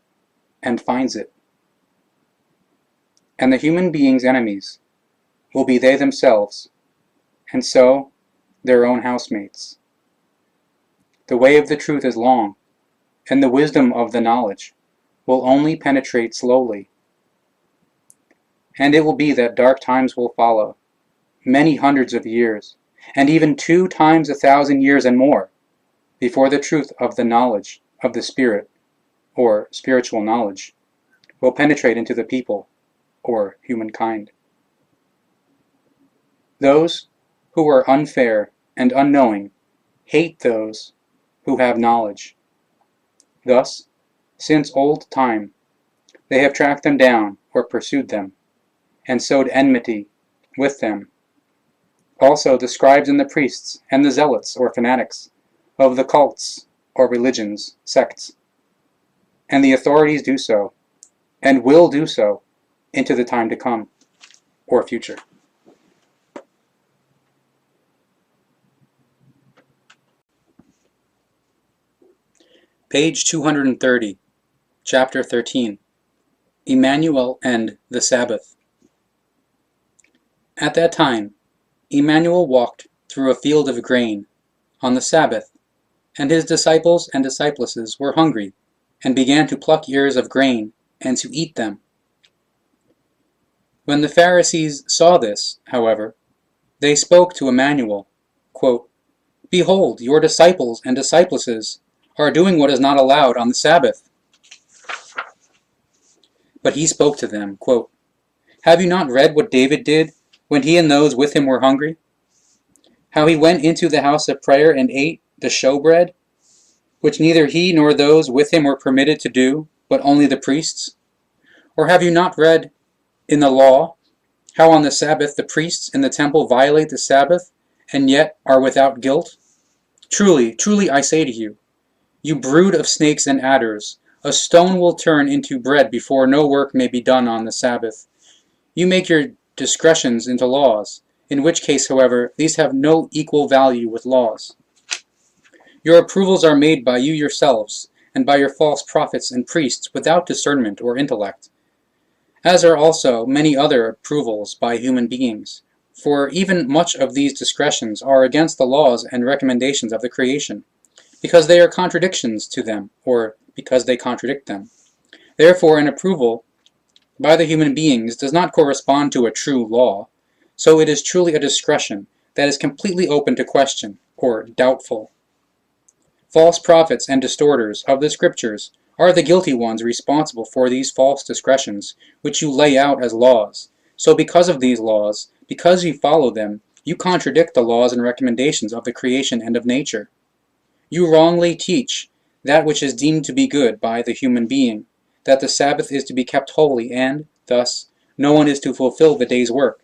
and finds it. And the human beings' enemies will be they themselves, and so their own housemates. The way of the truth is long, and the wisdom of the knowledge will only penetrate slowly. And it will be that dark times will follow, many hundreds of years, and even 2 times 1,000 years and more, before the truth of the knowledge of the Spirit or spiritual knowledge, will penetrate into the people, or humankind. Those who are unfair and unknowing hate those who have knowledge. Thus, since old time, they have tracked them down or pursued them, and sowed enmity with them. Also the scribes and the priests, and the zealots or fanatics, of the cults or religions, sects. And the authorities do so, and will do so, into the time to come, or future. Page 230, Chapter 13, Emmanuel and the Sabbath. At that time, Emmanuel walked through a field of grain on the Sabbath, and his disciples and disciplesses were hungry, and began to pluck ears of grain, and to eat them. When the Pharisees saw this, however, they spoke to Emmanuel, quote, "Behold, your disciples and disciplesses are doing what is not allowed on the Sabbath." But he spoke to them, quote, "Have you not read what David did when he and those with him were hungry? How he went into the house of prayer and ate the showbread, which neither he nor those with him were permitted to do, but only the priests? Or have you not read in the law how on the Sabbath the priests in the temple violate the Sabbath, and yet are without guilt? Truly, truly I say to you, you brood of snakes and adders, a stone will turn into bread before no work may be done on the Sabbath. You make your discretions into laws, in which case, however, these have no equal value with laws. Your approvals are made by you yourselves, and by your false prophets and priests without discernment or intellect, as are also many other approvals by human beings. For even much of these discretions are against the laws and recommendations of the creation, because they are contradictions to them, or because they contradict them. Therefore an approval by the human beings does not correspond to a true law, so it is truly a discretion that is completely open to question, or doubtful. False prophets and distorters of the Scriptures are the guilty ones responsible for these false discretions, which you lay out as laws. So because of these laws, because you follow them, you contradict the laws and recommendations of the creation and of nature. You wrongly teach that which is deemed to be good by the human being, that the Sabbath is to be kept holy, and, thus, no one is to fulfill the day's work.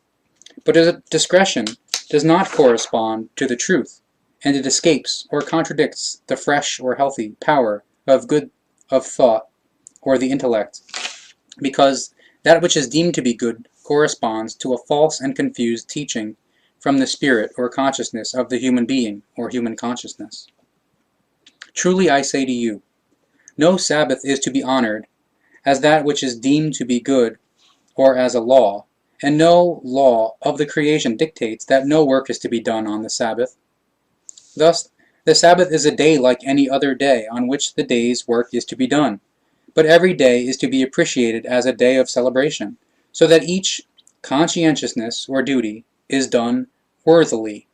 But a discretion does not correspond to the truth, and it escapes or contradicts the fresh or healthy power of good of thought or the intellect, because that which is deemed to be good corresponds to a false and confused teaching from the spirit or consciousness of the human being or human consciousness. Truly I say to you, no Sabbath is to be honored as that which is deemed to be good or as a law, and no law of the creation dictates that no work is to be done on the Sabbath. Thus, the Sabbath is a day like any other day on which the day's work is to be done, but every day is to be appreciated as a day of celebration, so that each conscientiousness or duty is done worthily.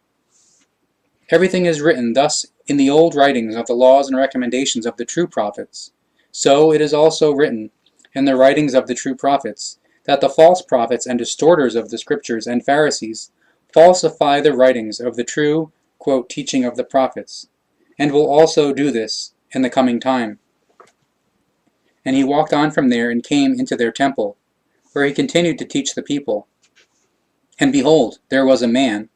Everything is written thus in the old writings of the laws and recommendations of the true prophets. So it is also written in the writings of the true prophets, that the false prophets and distorters of the Scriptures and Pharisees falsify the writings of the true, quote, teaching of the prophets, and will also do this in the coming time. And he walked on from there and came into their temple, where he continued to teach the people. And behold, there was a man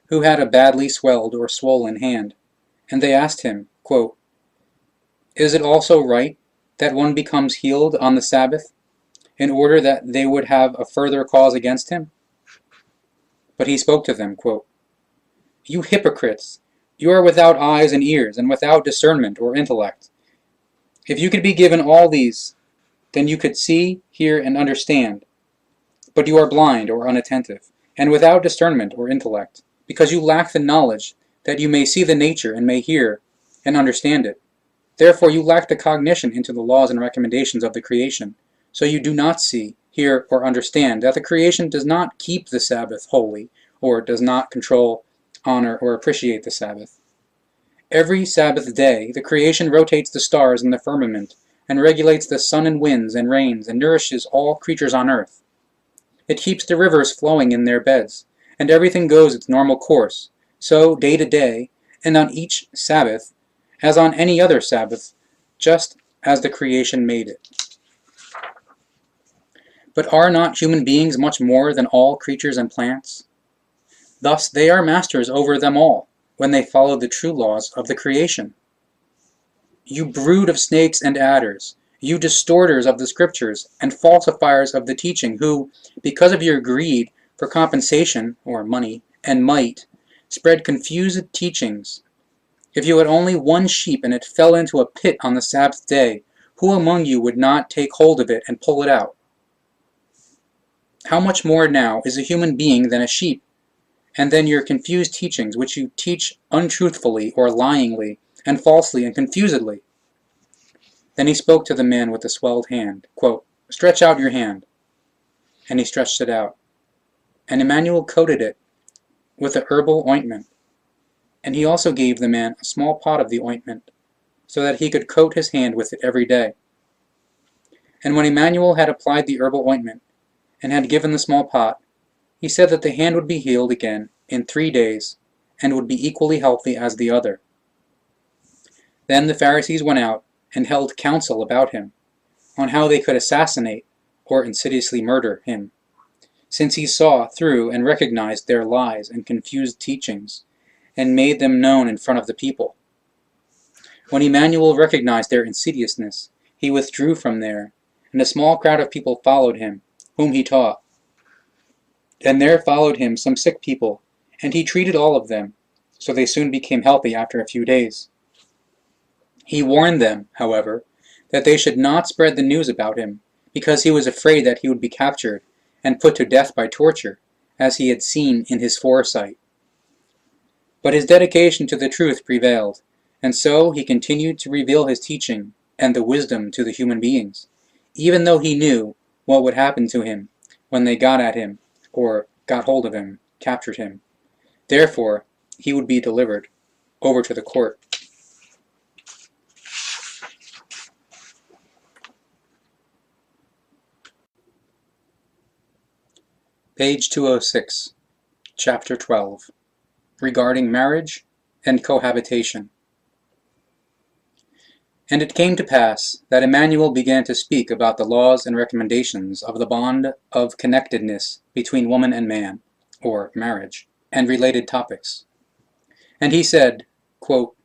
who had a badly swelled or swollen hand, and they asked him, quote, "Is it also right that one becomes healed on the Sabbath, in order that they would have a further cause against him?" But he spoke to them, quote, "You hypocrites, you are without eyes and ears, and without discernment or intellect. If you could be given all these, then you could see, hear, and understand. But you are blind or unattentive, and without discernment or intellect, because you lack the knowledge that you may see the nature and may hear and understand it. Therefore you lack the cognition into the laws and recommendations of the creation, so you do not see, hear, or understand that the creation does not keep the Sabbath holy, or does not control, honor, or appreciate the Sabbath. Every Sabbath day, the creation rotates the stars in the firmament and regulates the sun and winds and rains, and nourishes all creatures on earth. It keeps the rivers flowing in their beds, and everything goes its normal course, so day to day, and on each Sabbath, as on any other Sabbath, just as the creation made it. But are not human beings much more than all creatures and plants? Thus they are masters over them all, when they follow the true laws of the creation. You brood of snakes and adders, you distorters of the scriptures and falsifiers of the teaching, who, because of your greed for compensation, or money, and might, spread confused teachings. If you had only one sheep and it fell into a pit on the Sabbath day, who among you would not take hold of it and pull it out? How much more now is a human being than a sheep? And then your confused teachings, which you teach untruthfully or lyingly, and falsely and confusedly. Then he spoke to the man with the swelled hand, quote, "Stretch out your hand." And he stretched it out. And Emmanuel coated it with a herbal ointment. And he also gave the man a small pot of the ointment, so that he could coat his hand with it every day. And when Emmanuel had applied the herbal ointment, and had given the small pot, he said that the hand would be healed again in 3 days, and would be equally healthy as the other. Then the Pharisees went out and held counsel about him, on how they could assassinate or insidiously murder him, since he saw through and recognized their lies and confused teachings, and made them known in front of the people. When Emmanuel recognized their insidiousness, he withdrew from there, and a small crowd of people followed him, whom he taught. And there followed him some sick people, and he treated all of them, so they soon became healthy after a few days. He warned them, however, that they should not spread the news about him, because he was afraid that he would be captured and put to death by torture, as he had seen in his foresight. But his dedication to the truth prevailed, and so he continued to reveal his teaching and the wisdom to the human beings, even though he knew what would happen to him when they got at him, or got hold of him, captured him. Therefore, he would be delivered over to the court. Page 206, Chapter 12, regarding marriage and cohabitation. And it came to pass that Emmanuel began to speak about the laws and recommendations of the bond of connectedness between woman and man, or marriage, and related topics. And he said, quote,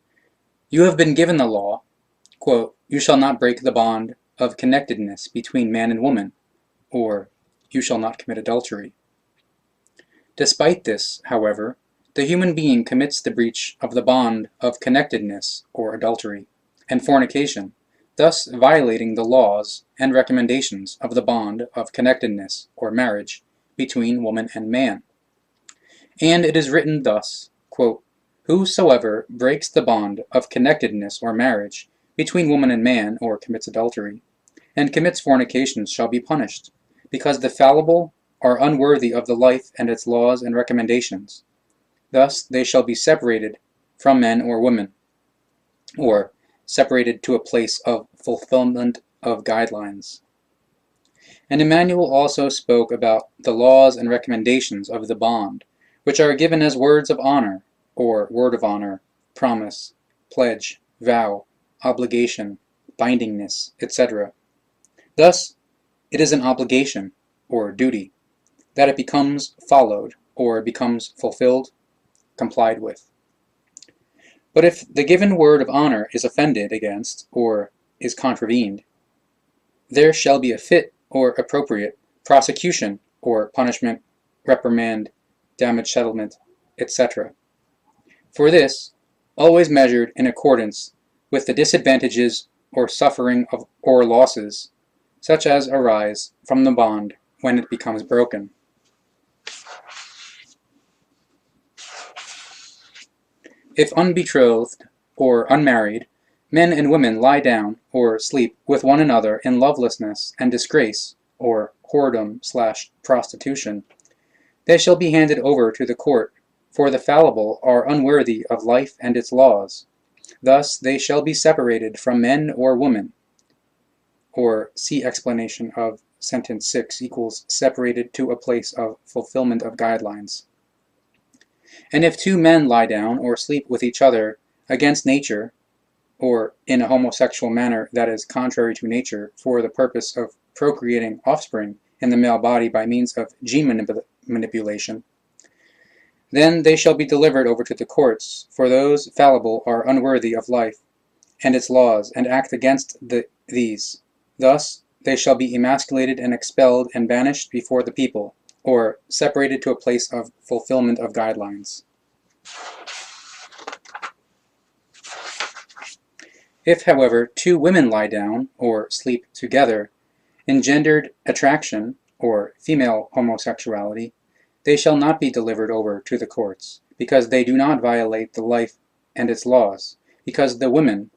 "You have been given the law, quote, 'You shall not break the bond of connectedness between man and woman,' or 'You shall not commit adultery.' Despite this, however, the human being commits the breach of the bond of connectedness, or adultery, and fornication, thus violating the laws and recommendations of the bond of connectedness, or marriage, between woman and man. And it is written thus, quote, 'Whosoever breaks the bond of connectedness, or marriage, between woman and man, or commits adultery, and commits fornication shall be punished, because the fallible are unworthy of the life and its laws and recommendations. Thus they shall be separated from men or women, or separated to a place of fulfillment of guidelines.' And Emmanuel also spoke about the laws and recommendations of the bond, which are given as words of honor, or word of honor, promise, pledge, vow, obligation, bindingness, etc. Thus, it is an obligation, or duty, that it becomes followed, or becomes fulfilled, complied with. But if the given word of honor is offended against, or is contravened, there shall be a fit or appropriate prosecution, or punishment, reprimand, damage settlement, etc. For this, always measured in accordance with the disadvantages or suffering of or losses, such as arise from the bond when it becomes broken. If unbetrothed or unmarried, men and women lie down or sleep with one another in lovelessness and disgrace, or whoredom/prostitution, they shall be handed over to the court, for the fallible are unworthy of life and its laws. Thus they shall be separated from men or women. or see explanation of sentence 6 equals separated to a place of fulfillment of guidelines. And if two men lie down or sleep with each other against nature, or in a homosexual manner that is contrary to nature, for the purpose of procreating offspring in the male body by means of gene manipulation, then they shall be delivered over to the courts, for those fallible are unworthy of life and its laws, and act against these. Thus they shall be emasculated and expelled and banished before the people, or separated to a place of fulfillment of guidelines. If, however, two women lie down or sleep together, engendered attraction, or female homosexuality, they shall not be delivered over to the courts, because they do not violate the life and its laws, because the women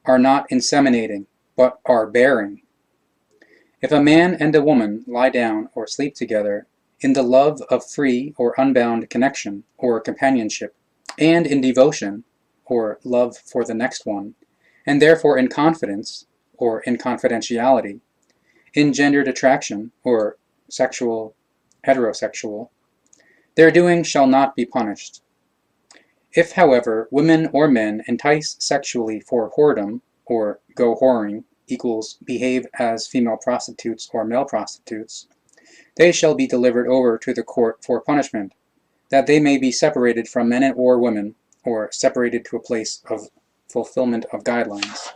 are not inseminating, but are bearing. If a man and a woman lie down or sleep together, in the love of free or unbound connection or companionship, and in devotion, or love for the next one, and therefore in confidence, or in confidentiality, engendered attraction, or heterosexual, their doing shall not be punished. If, however, women or men entice sexually for whoredom, or go whoring, equals behave as female prostitutes or male prostitutes, they shall be delivered over to the court for punishment, that they may be separated from men or women, or separated to a place of fulfillment of guidelines.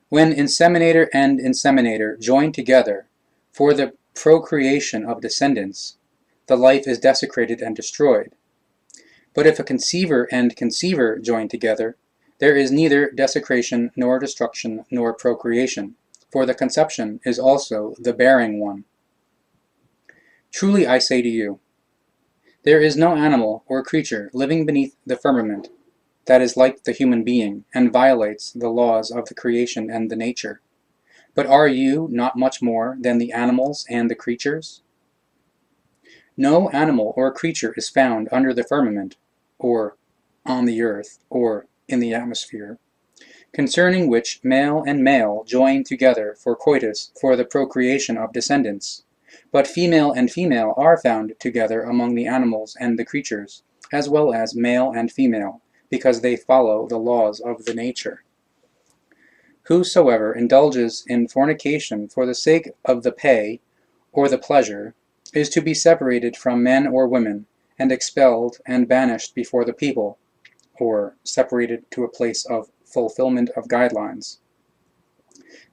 When inseminator and inseminator join together for the procreation of descendants, the life is desecrated and destroyed. But if a conceiver and conceiver join together, there is neither desecration nor destruction nor procreation, for the conception is also the bearing one. Truly I say to you, there is no animal or creature living beneath the firmament that is like the human being, and violates the laws of the creation and the nature. But are you not much more than the animals and the creatures? No animal or creature is found under the firmament, or on the earth, or in the atmosphere, concerning which male and male join together for coitus for the procreation of descendants. But female and female are found together among the animals and the creatures, as well as male and female, because they follow the laws of the nature. Whosoever indulges in fornication for the sake of the pay or the pleasure is to be separated from men or women, and expelled and banished before the people, or separated to a place of fulfillment of guidelines.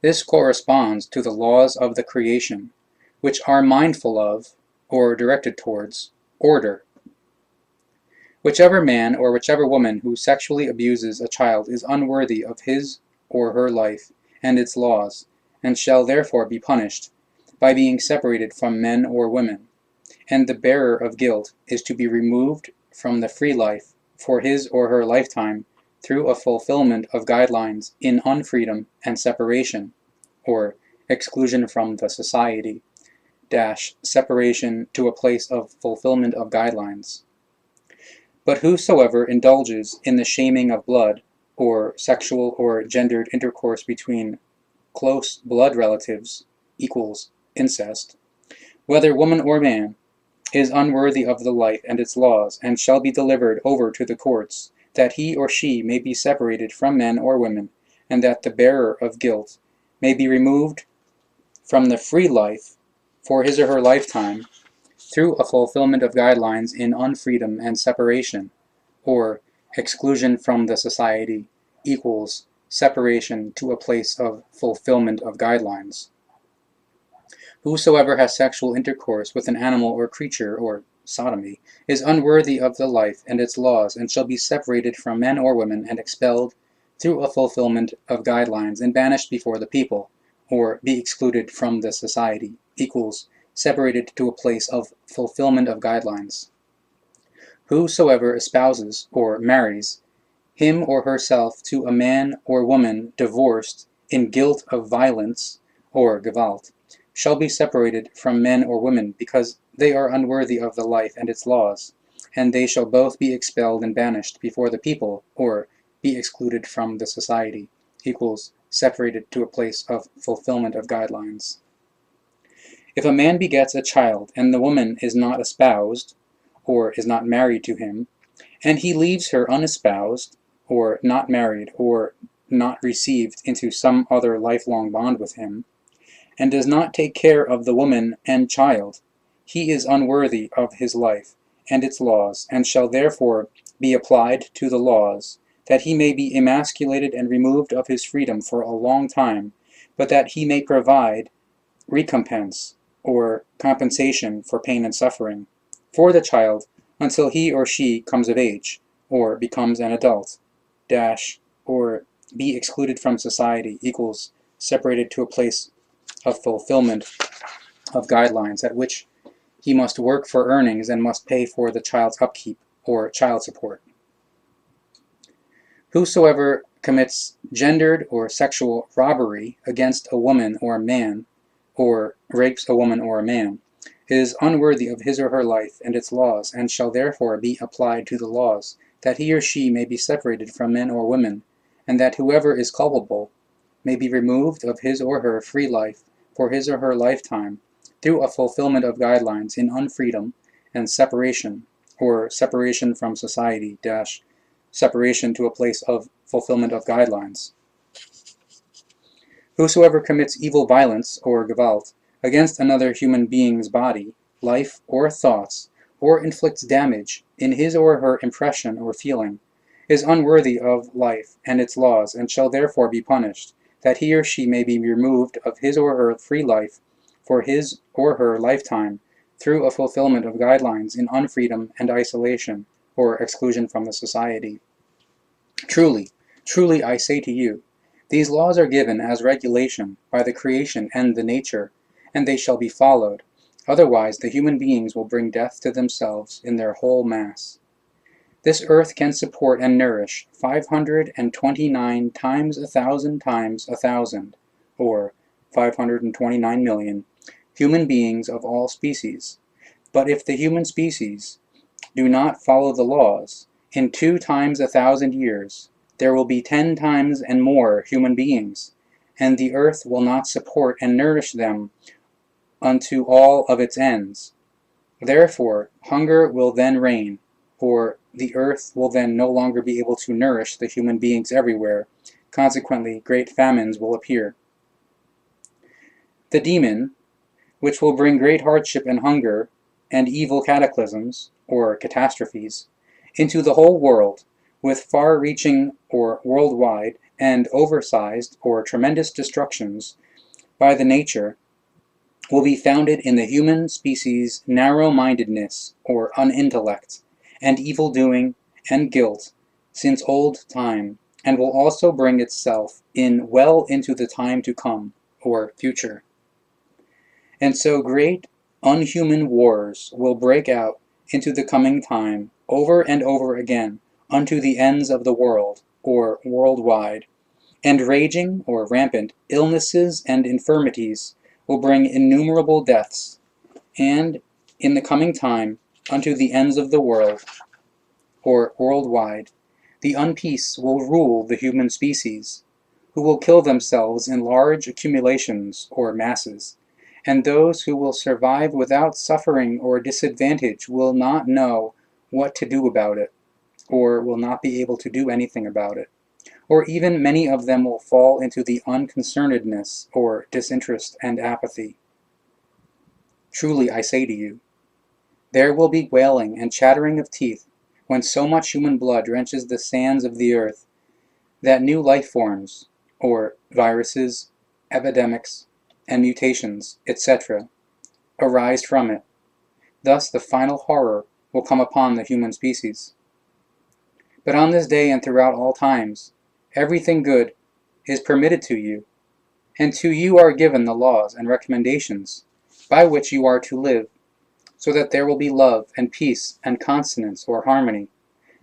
This corresponds to the laws of the creation, which are mindful of, or directed towards, order. Whichever man or whichever woman who sexually abuses a child is unworthy of his or her life and its laws, and shall therefore be punished by being separated from men or women, and the bearer of guilt is to be removed from the free life for his or her lifetime through a fulfillment of guidelines in unfreedom and separation, or exclusion from the society, separation to a place of fulfillment of guidelines. But whosoever indulges in the shaming of blood, or sexual or gendered intercourse between close blood relatives equals incest, whether woman or man, is unworthy of the life and its laws, and shall be delivered over to the courts, that he or she may be separated from men or women, and that the bearer of guilt may be removed from the free life for his or her lifetime through a fulfillment of guidelines in unfreedom and separation, or exclusion from the society equals separation to a place of fulfillment of guidelines. Whosoever has sexual intercourse with an animal or creature, or sodomy, is unworthy of the life and its laws, and shall be separated from men or women, and expelled through a fulfillment of guidelines, and banished before the people, or be excluded from the society, equals separated to a place of fulfillment of guidelines. Whosoever espouses or marries him or herself to a man or woman divorced in guilt of violence, or Gewalt, shall be separated from men or women, because they are unworthy of the life and its laws, and they shall both be expelled and banished before the people, or be excluded from the society, equals separated to a place of fulfillment of guidelines. If a man begets a child and the woman is not espoused, or is not married to him, and he leaves her unespoused, or not married, or not received into some other lifelong bond with him, and does not take care of the woman and child, he is unworthy of his life and its laws, and shall therefore be applied to the laws, that he may be emasculated and removed of his freedom for a long time, but that he may provide recompense or compensation for pain and suffering for the child until he or she comes of age, or becomes an adult, or be excluded from society equals separated to a place of fulfillment of guidelines at which he must work for earnings and must pay for the child's upkeep or child support. Whosoever commits gendered or sexual robbery against a woman or a man, or rapes a woman or a man, is unworthy of his or her life and its laws, and shall therefore be applied to the laws, that he or she may be separated from men or women, and that whoever is culpable may be removed of his or her free life for his or her lifetime, through a fulfillment of guidelines in unfreedom and separation, or separation from society, separation to a place of fulfillment of guidelines. Whosoever commits evil violence, or Gewalt, against another human being's body, life, or thoughts, or inflicts damage in his or her impression or feeling, is unworthy of life and its laws, and shall therefore be punished, that he or she may be removed of his or her free life for his or her lifetime, through a fulfillment of guidelines in unfreedom and isolation, or exclusion from the society. Truly, truly I say to you, these laws are given as regulation by the creation and the nature, and they shall be followed. Otherwise the human beings will bring death to themselves in their whole mass. This earth can support and nourish 529 times 1,000 times 1,000, or 529 million, human beings of all species. But if the human species do not follow the laws, in 2 times 1,000 years, there will be 10 times and more human beings, and the earth will not support and nourish them unto all of its ends. Therefore, hunger will then reign, or the earth will then no longer be able to nourish the human beings everywhere. Consequently, great famines will appear. The demon, which will bring great hardship and hunger and evil cataclysms, or catastrophes, into the whole world, with far-reaching or worldwide and oversized or tremendous destructions by the nature, will be founded in the human species' narrow-mindedness or unintellect, and evil-doing and guilt since old time, and will also bring itself in well into the time to come, or future. And so great unhuman wars will break out into the coming time, over and over again, unto the ends of the world, or worldwide, and raging, or rampant, illnesses and infirmities will bring innumerable deaths, and in the coming time, unto the ends of the world, or worldwide, the unpeace will rule the human species, who will kill themselves in large accumulations, or masses, and those who will survive without suffering or disadvantage will not know what to do about it, or will not be able to do anything about it, or even many of them will fall into the unconcernedness or disinterest and apathy. Truly I say to you, there will be wailing and chattering of teeth when so much human blood drenches the sands of the earth that new life forms, or viruses, epidemics, and mutations, etc., arise from it. Thus the final horror will come upon the human species. But on this day and throughout all times, everything good is permitted to you, and to you are given the laws and recommendations by which you are to live, so that there will be love and peace and consonance or harmony,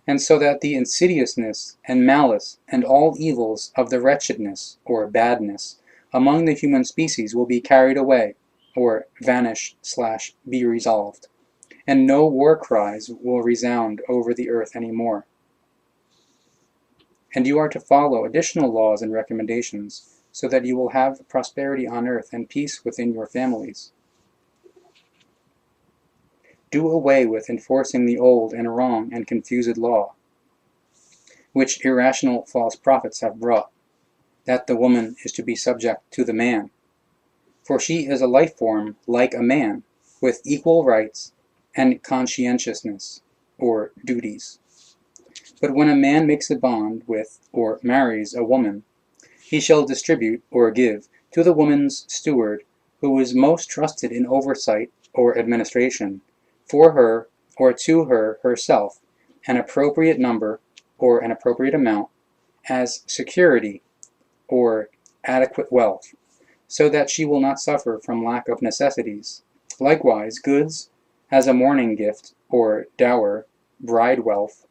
and so that the insidiousness and malice and all evils of the wretchedness or badness among the human species will be carried away, or vanish/be resolved, and no war cries will resound over the earth any more. And you are to follow additional laws and recommendations so that you will have prosperity on earth and peace within your families. Do away with enforcing the old and wrong and confused law, which irrational false prophets have brought, that the woman is to be subject to the man. For she is a life form like a man, with equal rights and conscientiousness, or duties. But when a man makes a bond with or marries a woman, he shall distribute or give to the woman's steward, who is most trusted in oversight or administration, for her or to her herself, an appropriate number or an appropriate amount, as security or adequate wealth, so that she will not suffer from lack of necessities. Likewise, goods as a mourning gift or dower, bride wealth,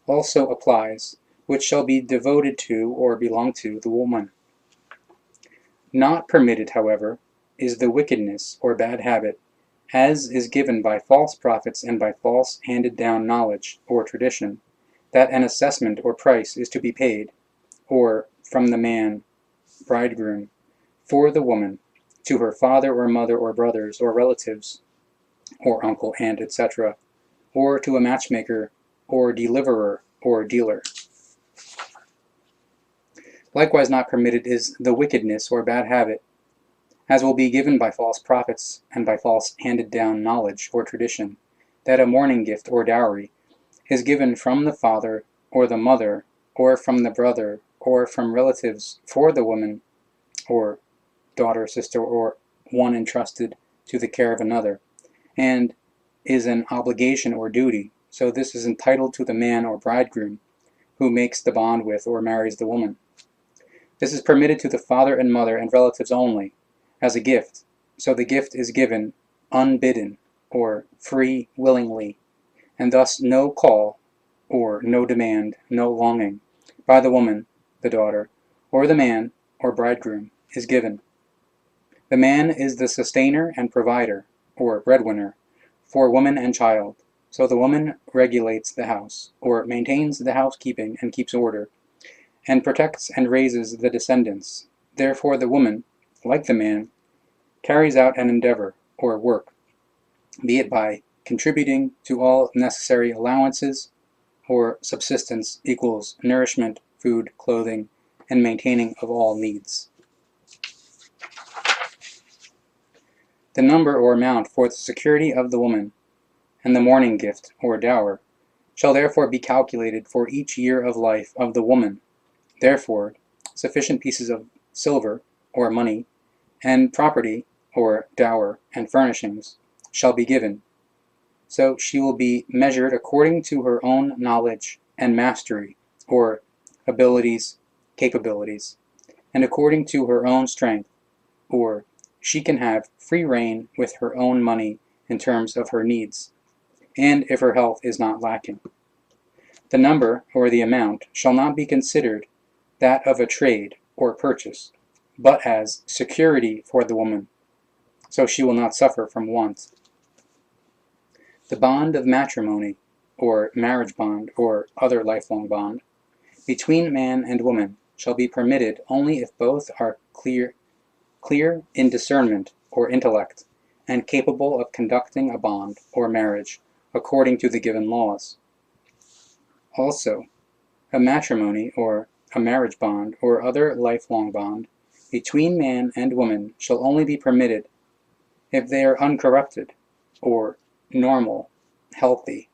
also applies, which shall be devoted to or belong to the woman. Not permitted, however, is the wickedness or bad habit, as is given by false prophets and by false handed-down knowledge or tradition, that an assessment or price is to be paid, or from the man, bridegroom, for the woman, to her father or mother or brothers or relatives, or uncle, aunt, etc., or to a matchmaker, or deliverer, or dealer. Likewise not permitted is the wickedness or bad habit, as will be given by false prophets and by false handed-down knowledge or tradition, that a mourning gift or dowry is given from the father or the mother, or from the brother, or from relatives for the woman, or daughter, sister, or one entrusted to the care of another, and is an obligation or duty. So this is entitled to the man or bridegroom, who makes the bond with or marries the woman. This is permitted to the father and mother and relatives only, as a gift, so the gift is given unbidden, or free willingly, and thus no call, or no demand, no longing, by the woman, the daughter, or the man, or bridegroom, is given. The man is the sustainer and provider, or breadwinner, for woman and child, so the woman regulates the house, or maintains the housekeeping and keeps order, and protects and raises the descendants. Therefore the woman, like the man, carries out an endeavor, or work, be it by contributing to all necessary allowances, or subsistence equals nourishment, food, clothing, and maintaining of all needs. The number or amount for the security of the woman, and the mourning gift, or dower, shall therefore be calculated for each year of life of the woman. Therefore, sufficient pieces of silver, or money, and property, or dower, and furnishings, shall be given. So she will be measured according to her own knowledge and mastery, or abilities, capabilities, and according to her own strength, or she can have free rein with her own money in terms of her needs, and if her health is not lacking. The number, or the amount, shall not be considered that of a trade or purchase, but as security for the woman, so she will not suffer from want. The bond of matrimony, or marriage bond, or other lifelong bond, between man and woman shall be permitted only if both are clear in discernment or intellect, and capable of conducting a bond or marriage according to the given laws. Also, a matrimony or a marriage bond or other lifelong bond between man and woman shall only be permitted if they are uncorrupted, or normal, healthy,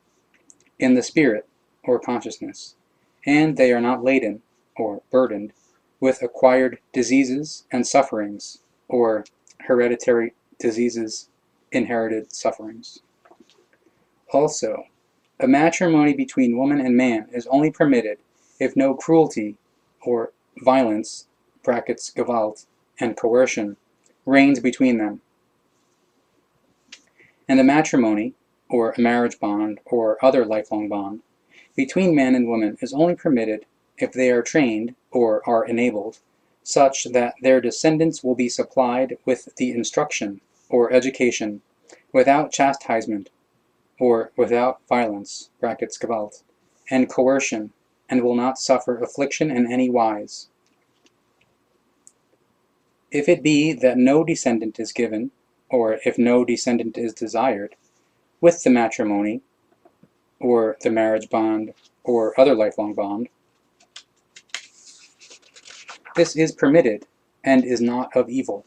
in the spirit or consciousness, and they are not laden, or burdened, with acquired diseases and sufferings, or hereditary diseases, inherited sufferings. Also, a matrimony between woman and man is only permitted if no cruelty or violence (Gewalt) and coercion reigns between them. And a matrimony, or a marriage bond, or other lifelong bond, between man and woman is only permitted if they are trained, or are enabled, such that their descendants will be supplied with the instruction, or education, without chastisement, or without violence (Gewalt) and coercion, and will not suffer affliction in any wise. If it be that no descendant is given, or if no descendant is desired, with the matrimony, or the marriage bond, or other lifelong bond, this is permitted, and is not of evil.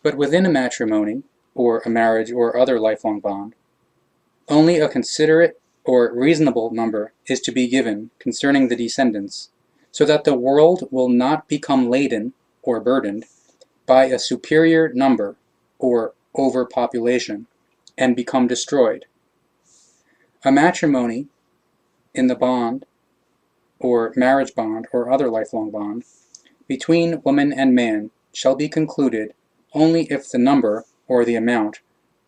But within a matrimony, or a marriage, or other lifelong bond, only a considerate or reasonable number is to be given concerning the descendants, so that the world will not become laden, or burdened, by a superior number, or overpopulation, and become destroyed. A matrimony in the bond, or marriage bond, or other lifelong bond, between woman and man shall be concluded only if the number, or the amount,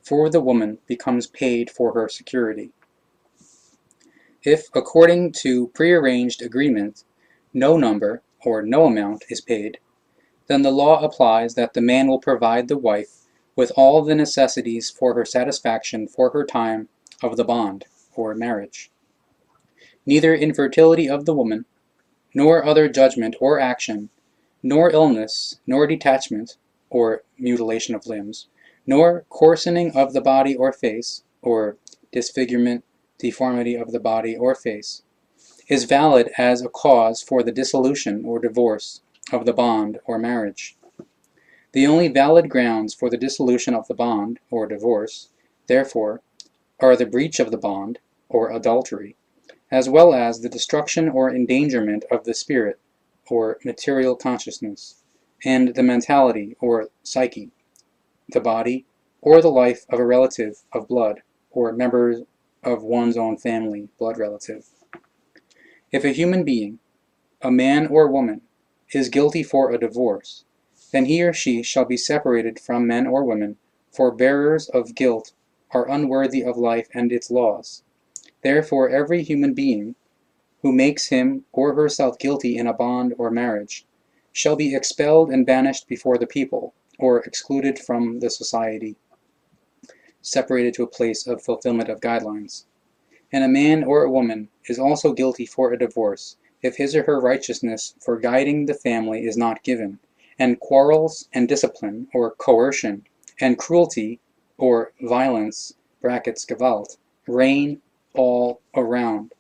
for the woman becomes paid for her security. If, according to prearranged agreement, no number, or no amount, is paid, then the law applies that the man will provide the wife with all the necessities for her satisfaction for her time of the bond, or marriage. Neither infertility of the woman, nor other judgment or action, nor illness, nor detachment, or mutilation of limbs, nor coarsening of the body or face, or disfigurement, deformity of the body or face, is valid as a cause for the dissolution or divorce of the bond or marriage. The only valid grounds for the dissolution of the bond or divorce, therefore, are the breach of the bond, or adultery, as well as the destruction or endangerment of the spirit, or material consciousness, and the mentality, or psyche, the body, or the life of a relative of blood, or members of one's own family, blood relative. If a human being, a man or woman, is guilty for a divorce, then he or she shall be separated from men or women, for bearers of guilt are unworthy of life and its laws. Therefore every human being who makes him or herself guilty in a bond or marriage shall be expelled and banished before the people, or excluded from the society, separated to a place of fulfillment of guidelines. And a man or a woman is also guilty for a divorce if his or her righteousness for guiding the family is not given, and quarrels and discipline, or coercion, and cruelty, or violence, (Gewalt), reign all around.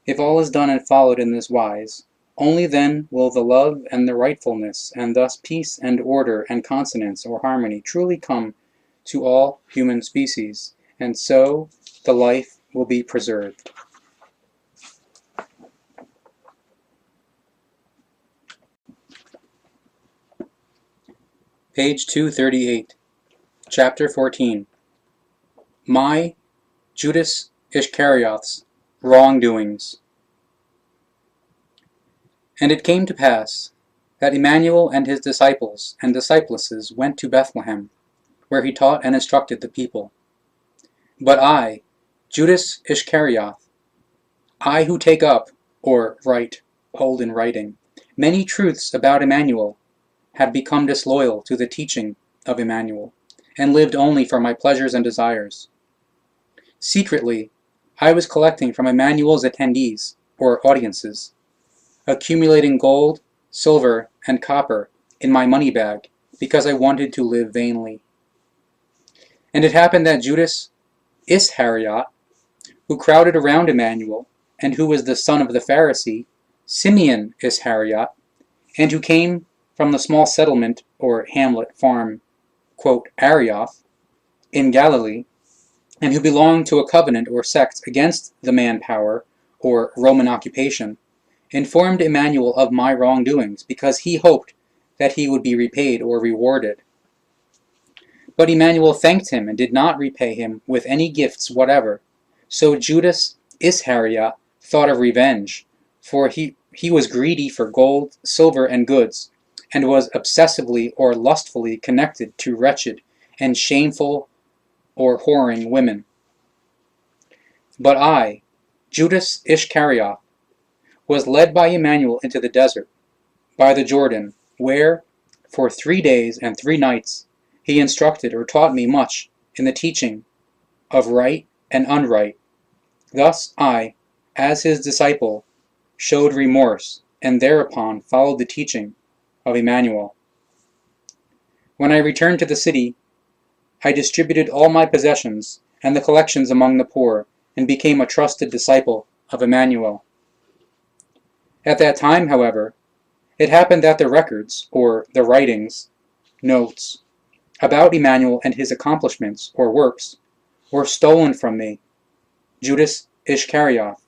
If all is done and followed in this wise, only then will the love and the rightfulness, and thus peace and order and consonance or harmony truly come to all human species, and so the life will be preserved. Page 238, Chapter 14. My, Judas Ischkerioth's, wrongdoings. And it came to pass that Emmanuel and his disciples and disciplesses went to Bethlehem, where he taught and instructed the people. But I, Judas Ischkerioth, I who take up, or write, hold in writing, many truths about Emmanuel, had become disloyal to the teaching of Emmanuel, and lived only for my pleasures and desires. Secretly, I was collecting from Emmanuel's attendees, or audiences, accumulating gold, silver, and copper in my money bag, because I wanted to live vainly. And it happened that Judas Ischkerioth, who crowded around Emmanuel, and who was the son of the Pharisee, Simeon Ischkerioth, and who came from the small settlement, or hamlet, farm, Arioth, in Galilee, and who belonged to a covenant or sect against the man-power, or Roman occupation, informed Emmanuel of my wrongdoings, because he hoped that he would be repaid or rewarded. But Emmanuel thanked him and did not repay him with any gifts whatever. So Judas Ischkerioth thought of revenge, for he was greedy for gold, silver, and goods, and was obsessively or lustfully connected to wretched and shameful or whoring women. But I, Judas Ischkerioth, was led by Emmanuel into the desert, by the Jordan, where, for 3 days and 3 nights, he instructed or taught me much in the teaching of right and unright. Thus I, as his disciple, showed remorse and thereupon followed the teaching of Emmanuel. When I returned to the city, I distributed all my possessions and the collections among the poor, and became a trusted disciple of Emmanuel. At that time, however, it happened that the records, or the writings, notes, about Emmanuel and his accomplishments, or works, were stolen from me, Judas Ischkerioth.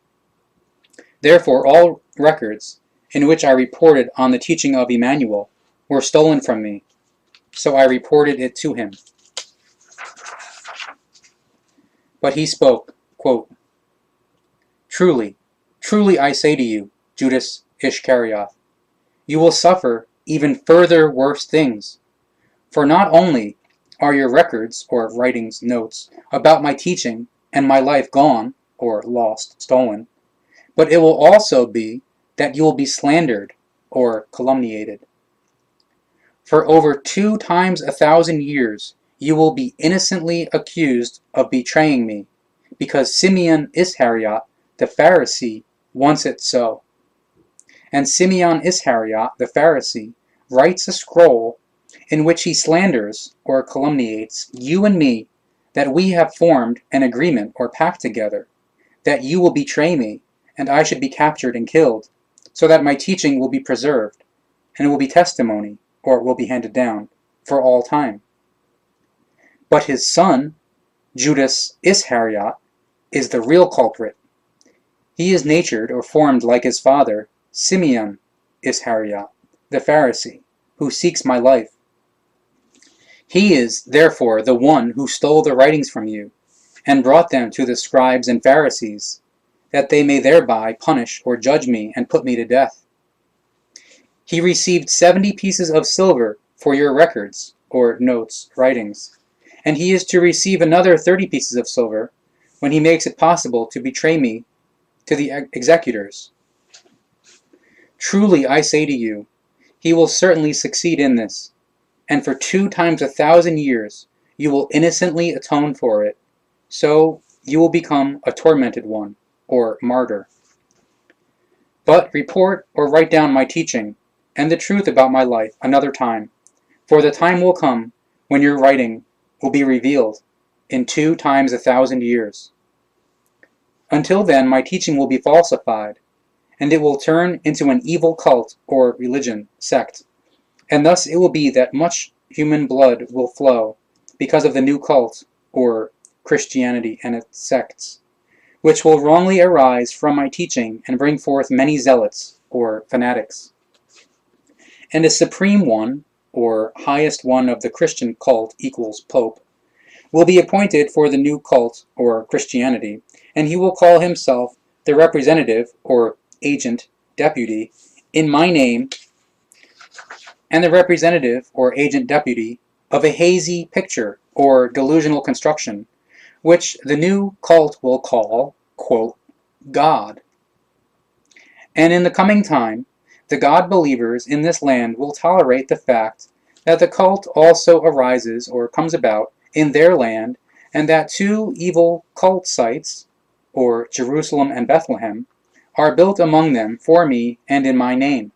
Therefore all records in which I reported on the teaching of Emmanuel were stolen from me, so I reported it to him. But he spoke, quote, Truly, truly I say to you, Judas Ischkerioth, you will suffer even further worse things. For not only are your records, or writings, notes, about my teaching and my life gone, or lost, stolen, but it will also be that you will be slandered, or calumniated. For over 2 times 1,000 years you will be innocently accused of betraying me, because Simeon Ischkerioth, the Pharisee, wants it so. And Simeon Ischkerioth, the Pharisee, writes a scroll in which he slanders, or calumniates, you and me, that we have formed an agreement or pact together, that you will betray me, and I should be captured and killed, so that my teaching will be preserved, and it will be testimony, or will be handed down, for all time. But his son, Judas Ischkerioth, is the real culprit. He is natured or formed like his father, Simeon Ischkerioth, the Pharisee, who seeks my life. He is, therefore, the one who stole the writings from you, and brought them to the scribes and Pharisees, that they may thereby punish or judge me and put me to death. He received 70 pieces of silver for your records, or notes, writings, and he is to receive another 30 pieces of silver when he makes it possible to betray me to the executors. Truly I say to you, he will certainly succeed in this, and for 2 times 1,000 years you will innocently atone for it, so you will become a tormented one, or martyr. But report or write down my teaching, and the truth about my life another time, for the time will come when your writing will be revealed in 2 times 1,000 years. Until then my teaching will be falsified, and it will turn into an evil cult or religion, sect, and thus it will be that much human blood will flow because of the new cult, or Christianity and its sects, which will wrongly arise from my teaching and bring forth many zealots, or fanatics. And a supreme one, or highest one of the Christian cult equals Pope, will be appointed for the new cult, or Christianity, and he will call himself the representative, or agent, deputy, in my name, and the representative, or agent deputy, of a hazy picture, or delusional construction, which the new cult will call, quote, God. And in the coming time, the God believers in this land will tolerate the fact that the cult also arises or comes about in their land, and that 2 evil cult sites, or Jerusalem and Bethlehem, are built among them for me and in my name.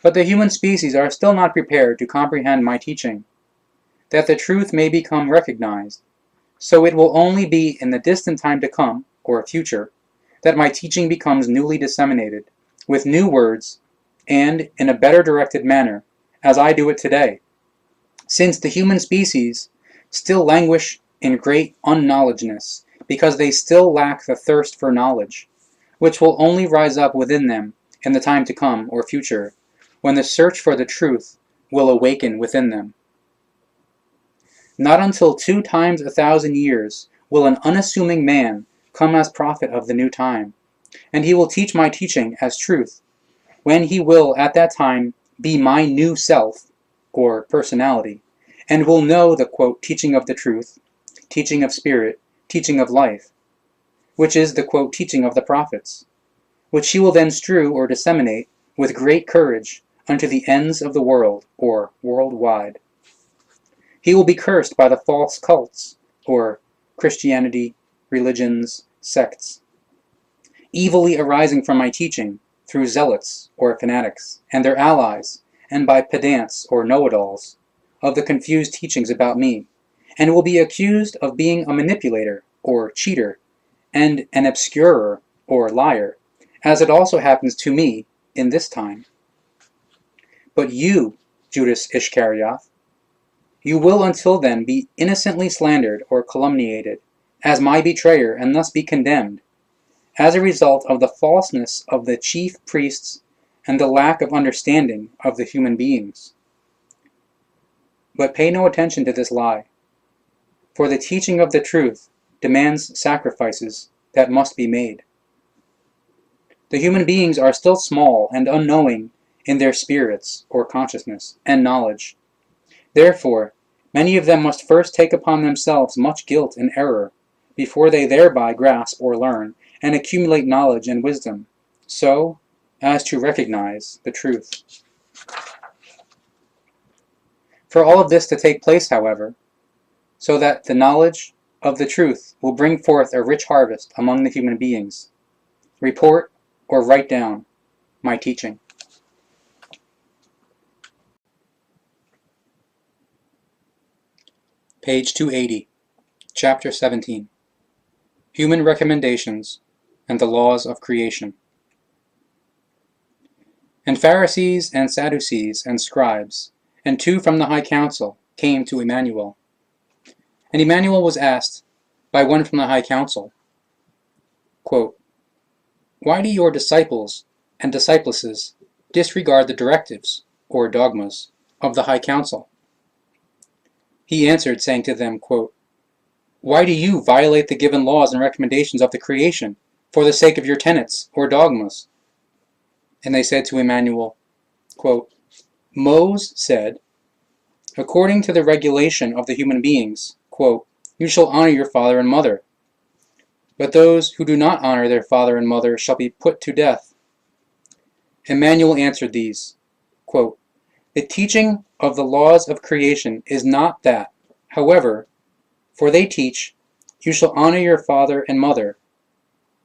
But the human species are still not prepared to comprehend my teaching, that the truth may become recognized, so it will only be in the distant time to come, or future, that my teaching becomes newly disseminated, with new words, and in a better directed manner, as I do it today, since the human species still languish in great unknowledgeness, because they still lack the thirst for knowledge, which will only rise up within them in the time to come, or future, when the search for the truth will awaken within them. Not until 2 times 1,000 years will an unassuming man come as prophet of the new time, and he will teach my teaching as truth, when he will at that time be my new self, or personality, and will know the, quote, teaching of the truth, teaching of spirit, teaching of life, which is the, quote, teaching of the prophets, which he will then strew or disseminate with great courage unto the ends of the world, or worldwide. He will be cursed by the false cults, or Christianity, religions, sects, evilly arising from my teaching, through zealots or fanatics and their allies, and by pedants or know-it-alls, of the confused teachings about me, and will be accused of being a manipulator or cheater, and an obscurer or liar, as it also happens to me in this time. But you, Judas Ischkerioth, you will until then be innocently slandered or calumniated as my betrayer, and thus be condemned, as a result of the falseness of the chief priests and the lack of understanding of the human beings. But pay no attention to this lie, for the teaching of the truth demands sacrifices that must be made. The human beings are still small and unknowing in their spirits or consciousness and knowledge. Therefore, many of them must first take upon themselves much guilt and error, before they thereby grasp or learn and accumulate knowledge and wisdom, so as to recognize the truth. For all of this to take place, however, so that the knowledge of the truth will bring forth a rich harvest among the human beings, report or write down my teaching. Page 280, Chapter 17, Human Recommendations and the Laws of Creation. And Pharisees and Sadducees and scribes, and 2 from the high council, came to Emmanuel. And Emmanuel was asked by one from the high council, quote, "Why do your disciples and discipluses disregard the directives, or dogmas, of the high council?" He answered, saying to them, quote, "Why do you violate the given laws and recommendations of the creation for the sake of your tenets or dogmas?" And they said to Emmanuel, quote, "Moses said, according to the regulation of the human beings, quote, you shall honor your father and mother. But those who do not honor their father and mother shall be put to death." Emmanuel answered these, quote, "The teaching of the laws of creation is not that. However, for they teach, you shall honor your father and mother.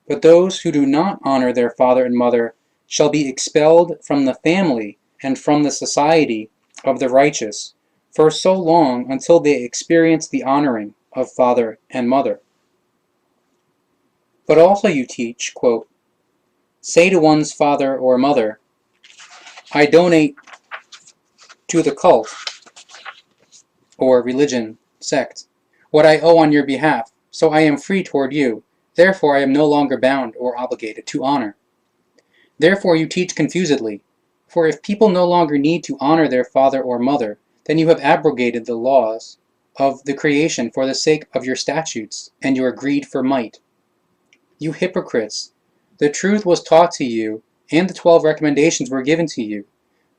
But those who do not honor their father and mother shall be expelled from the family and from the society of the righteous for so long until they experience the honoring of father and mother. But also you teach, quote, say to one's father or mother, I donate to the cult or religion, sect, what I owe on your behalf, so I am free toward you. Therefore I am no longer bound or obligated to honor. Therefore you teach confusedly, for if people no longer need to honor their father or mother, then you have abrogated the laws of the creation for the sake of your statutes and your greed for might. You hypocrites, the truth was taught to you, and the 12 recommendations were given to you,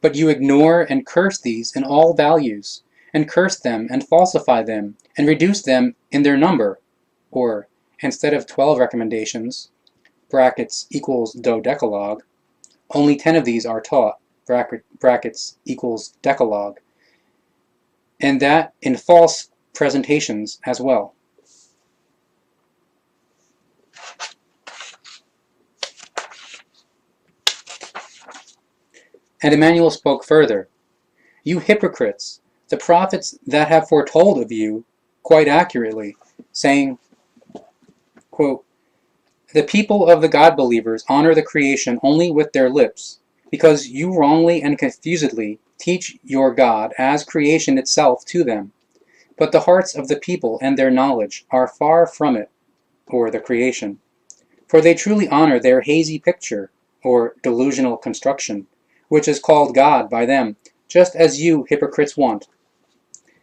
but you ignore and curse these in all values, and curse them and falsify them, and reduce them in their number, or instead of 12 recommendations, brackets equals dodecalogue, only 10 of these are taught, brackets equals decalogue, and that in false presentations as well. And Emmanuel spoke further, you hypocrites, the prophets that have foretold of you quite accurately, saying, quote, the people of the God-believers honor the creation only with their lips, because you wrongly and confusedly teach your God as creation itself to them. But the hearts of the people and their knowledge are far from it, or the creation. For they truly honor their hazy picture, or delusional construction, which is called God by them, just as you hypocrites want.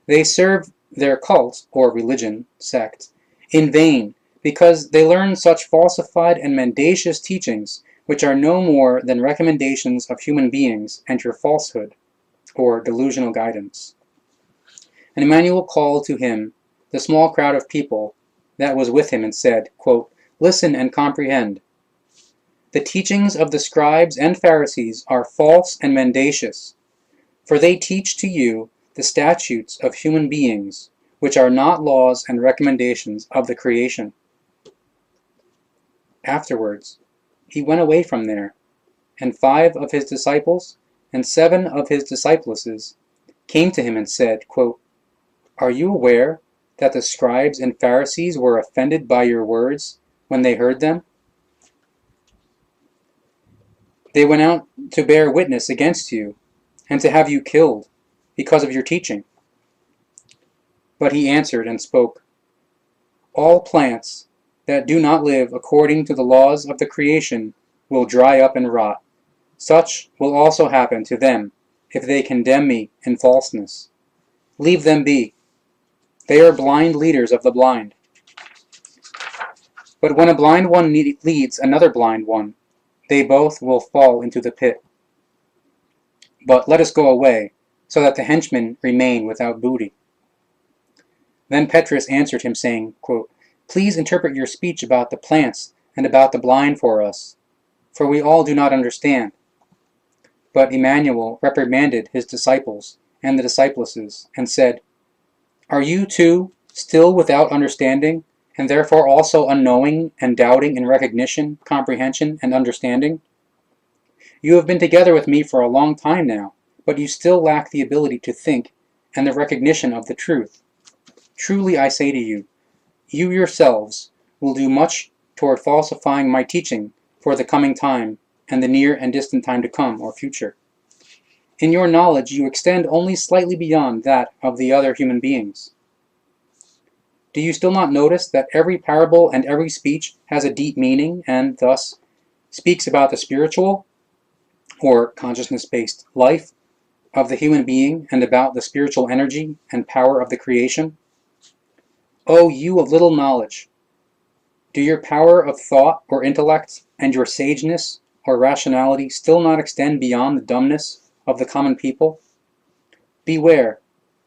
They serve their cult, or religion, sect, in vain, because they learn such falsified and mendacious teachings, which are no more than recommendations of human beings and your falsehood, or delusional guidance. And Emmanuel called to him the small crowd of people that was with him and said, quote, listen and comprehend. The teachings of the scribes and Pharisees are false and mendacious, for they teach to you the statutes of human beings, which are not laws and recommendations of the creation. Afterwards, he went away from there, and 5 of his disciples and 7 of his discipluses came to him and said, quote, "Are you aware that the scribes and Pharisees were offended by your words when they heard them? They went out to bear witness against you and to have you killed because of your teaching." But he answered and spoke, "All plants that do not live according to the laws of the creation will dry up and rot. Such will also happen to them if they condemn me in falseness. Leave them be. They are blind leaders of the blind. But when a blind one leads another blind one, they both will fall into the pit. But let us go away, so that the henchmen remain without booty." Then Petrus answered him, saying, quote, "Please interpret your speech about the plants and about the blind for us, for we all do not understand." But Emmanuel reprimanded his disciples and the discipluses, and said, "Are you too still without understanding, and therefore also unknowing and doubting in recognition, comprehension, and understanding? You have been together with me for a long time now, but you still lack the ability to think and the recognition of the truth. Truly I say to you, you yourselves will do much toward falsifying my teaching for the coming time and the near and distant time to come, or future. In your knowledge you extend only slightly beyond that of the other human beings. Do you still not notice that every parable and every speech has a deep meaning and, thus, speaks about the spiritual, or consciousness-based life of the human being and about the spiritual energy and power of the creation? O you of little knowledge! Do your power of thought or intellect and your sageness or rationality still not extend beyond the dumbness of the common people? Beware,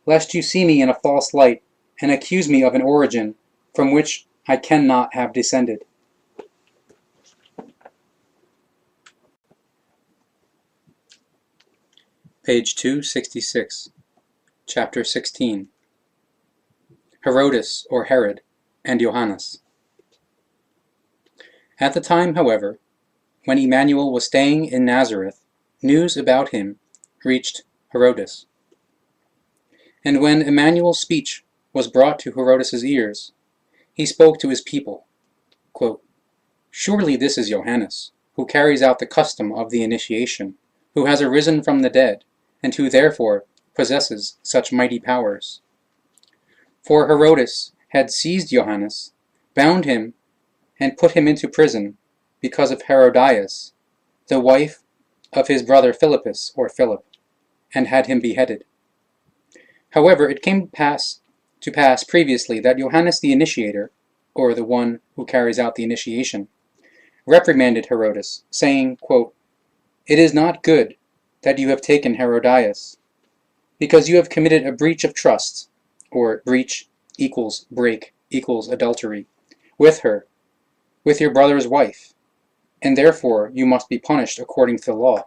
lest you see me in a false light and accuse me of an origin from which I cannot have descended." Page 266, Chapter 16. Herodes, or Herod, and Johannes. At the time, however, when Emmanuel was staying in Nazareth, news about him reached Herodes. And when Emmanuel's speech was brought to Herodes's ears, he spoke to his people, quote, "Surely this is Johannes, who carries out the custom of the initiation, who has arisen from the dead, and who therefore possesses such mighty powers." For Herodes had seized Johannes, bound him, and put him into prison because of Herodias, the wife of his brother Philippus, or Philip, and had him beheaded. However, it came to pass previously that Johannes the Initiator, or the one who carries out the initiation, reprimanded Herodes, saying, quote, "It is not good that you have taken Herodias, because you have committed a breach of trust," or breach equals break equals adultery, "with her, with your brother's wife, and therefore you must be punished according to the law."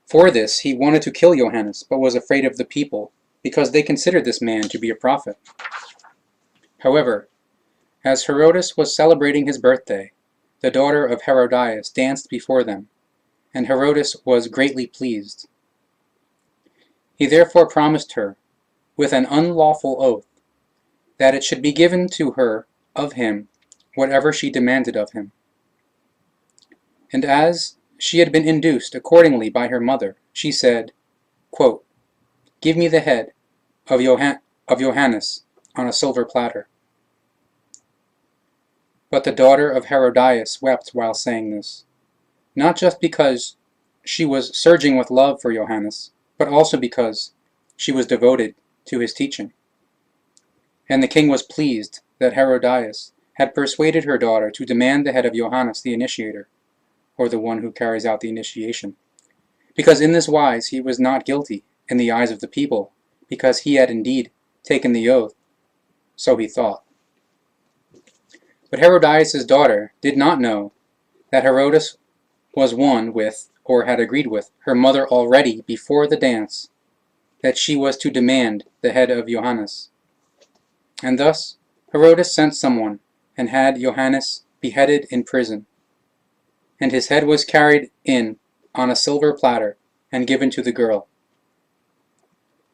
For this he wanted to kill Johannes, but was afraid of the people, because they considered this man to be a prophet. However, as Herodes was celebrating his birthday, the daughter of Herodias danced before them, and Herodes was greatly pleased. He therefore promised her, with an unlawful oath, that it should be given to her of him whatever she demanded of him. And as she had been induced accordingly by her mother, she said, quote, "Give me the head of Johannes on a silver platter." But the daughter of Herodias wept while saying this, not just because she was surging with love for Johannes, but also because she was devoted to his teaching. And the king was pleased that Herodias had persuaded her daughter to demand the head of Johannes the Initiator, or the one who carries out the initiation, because in this wise he was not guilty in the eyes of the people, because he had indeed taken the oath, so he thought. But Herodias' daughter did not know that Herodes was one with, or had agreed with, her mother already before the dance, that she was to demand the head of Johannes. And thus Herodes sent someone and had Johannes beheaded in prison. and his head was carried in on a silver platter and given to the girl.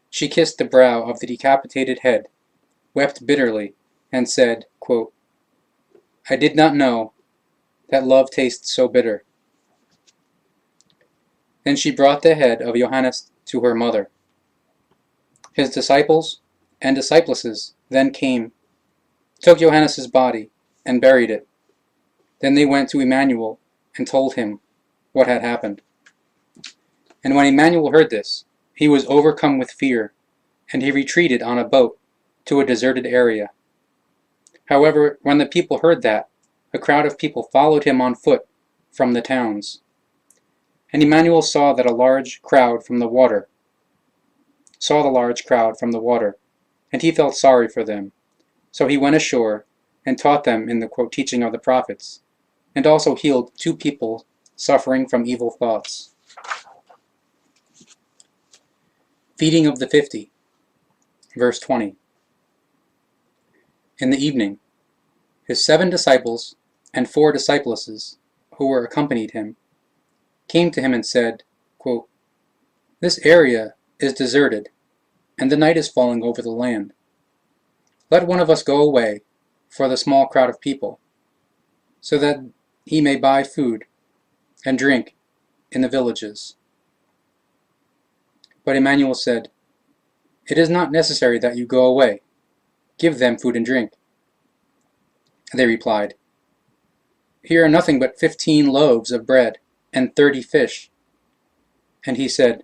She kissed the brow of the decapitated head, wept bitterly, and said, quote, "I did not know that love tastes so bitter." Then she brought the head of Johannes to her mother. His disciples and disciplesses then came, took Johannes's body, and buried it. Then they went to Emmanuel and told him what had happened. And when Emmanuel heard this, he was overcome with fear, and he retreated on a boat to a deserted area. However, when the people heard that, a crowd of people followed him on foot from the towns. And Emmanuel saw the large crowd from the water, and he felt sorry for them. So he went ashore and taught them in the quote, teaching of the prophets, and also healed 2 people suffering from evil thoughts. Feeding of the 50, verse 20. In the evening, his 7 disciples and 4 disciplesses, who were accompanied him, came to him and said, quote, "This area is deserted, and the night is falling over the land. Let one of us go away for the small crowd of people, so that he may buy food and drink in the villages." But Emmanuel said, "It is not necessary that you go away. Give them food and drink." They replied, "Here are nothing but 15 loaves of bread and 30 fish." And he said,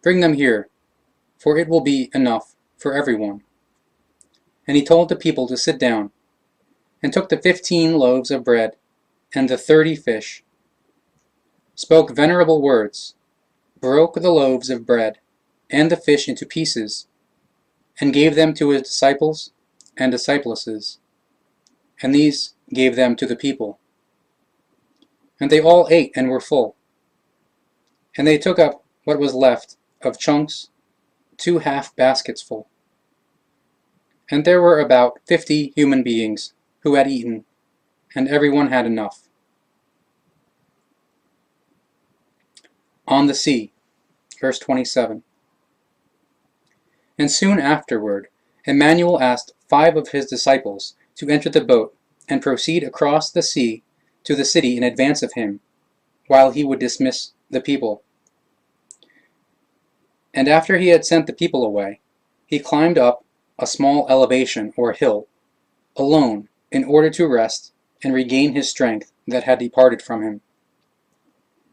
"Bring them here, for it will be enough for everyone." And he told the people to sit down, and took the 15 loaves of bread and the 30 fish, spoke venerable words, broke the loaves of bread and the fish into pieces, and gave them to his disciples and disciplesses, and these gave them to the people. And they all ate and were full. And they took up what was left of chunks, 2 half baskets full. And there were about 50 human beings who had eaten, and everyone had enough. On the sea, verse 27. And soon afterward, Emmanuel asked 5 of his disciples to enter the boat and proceed across the sea to the city in advance of him, while he would dismiss the people. And after he had sent the people away, he climbed up a small elevation or hill, alone, in order to rest and regain his strength that had departed from him.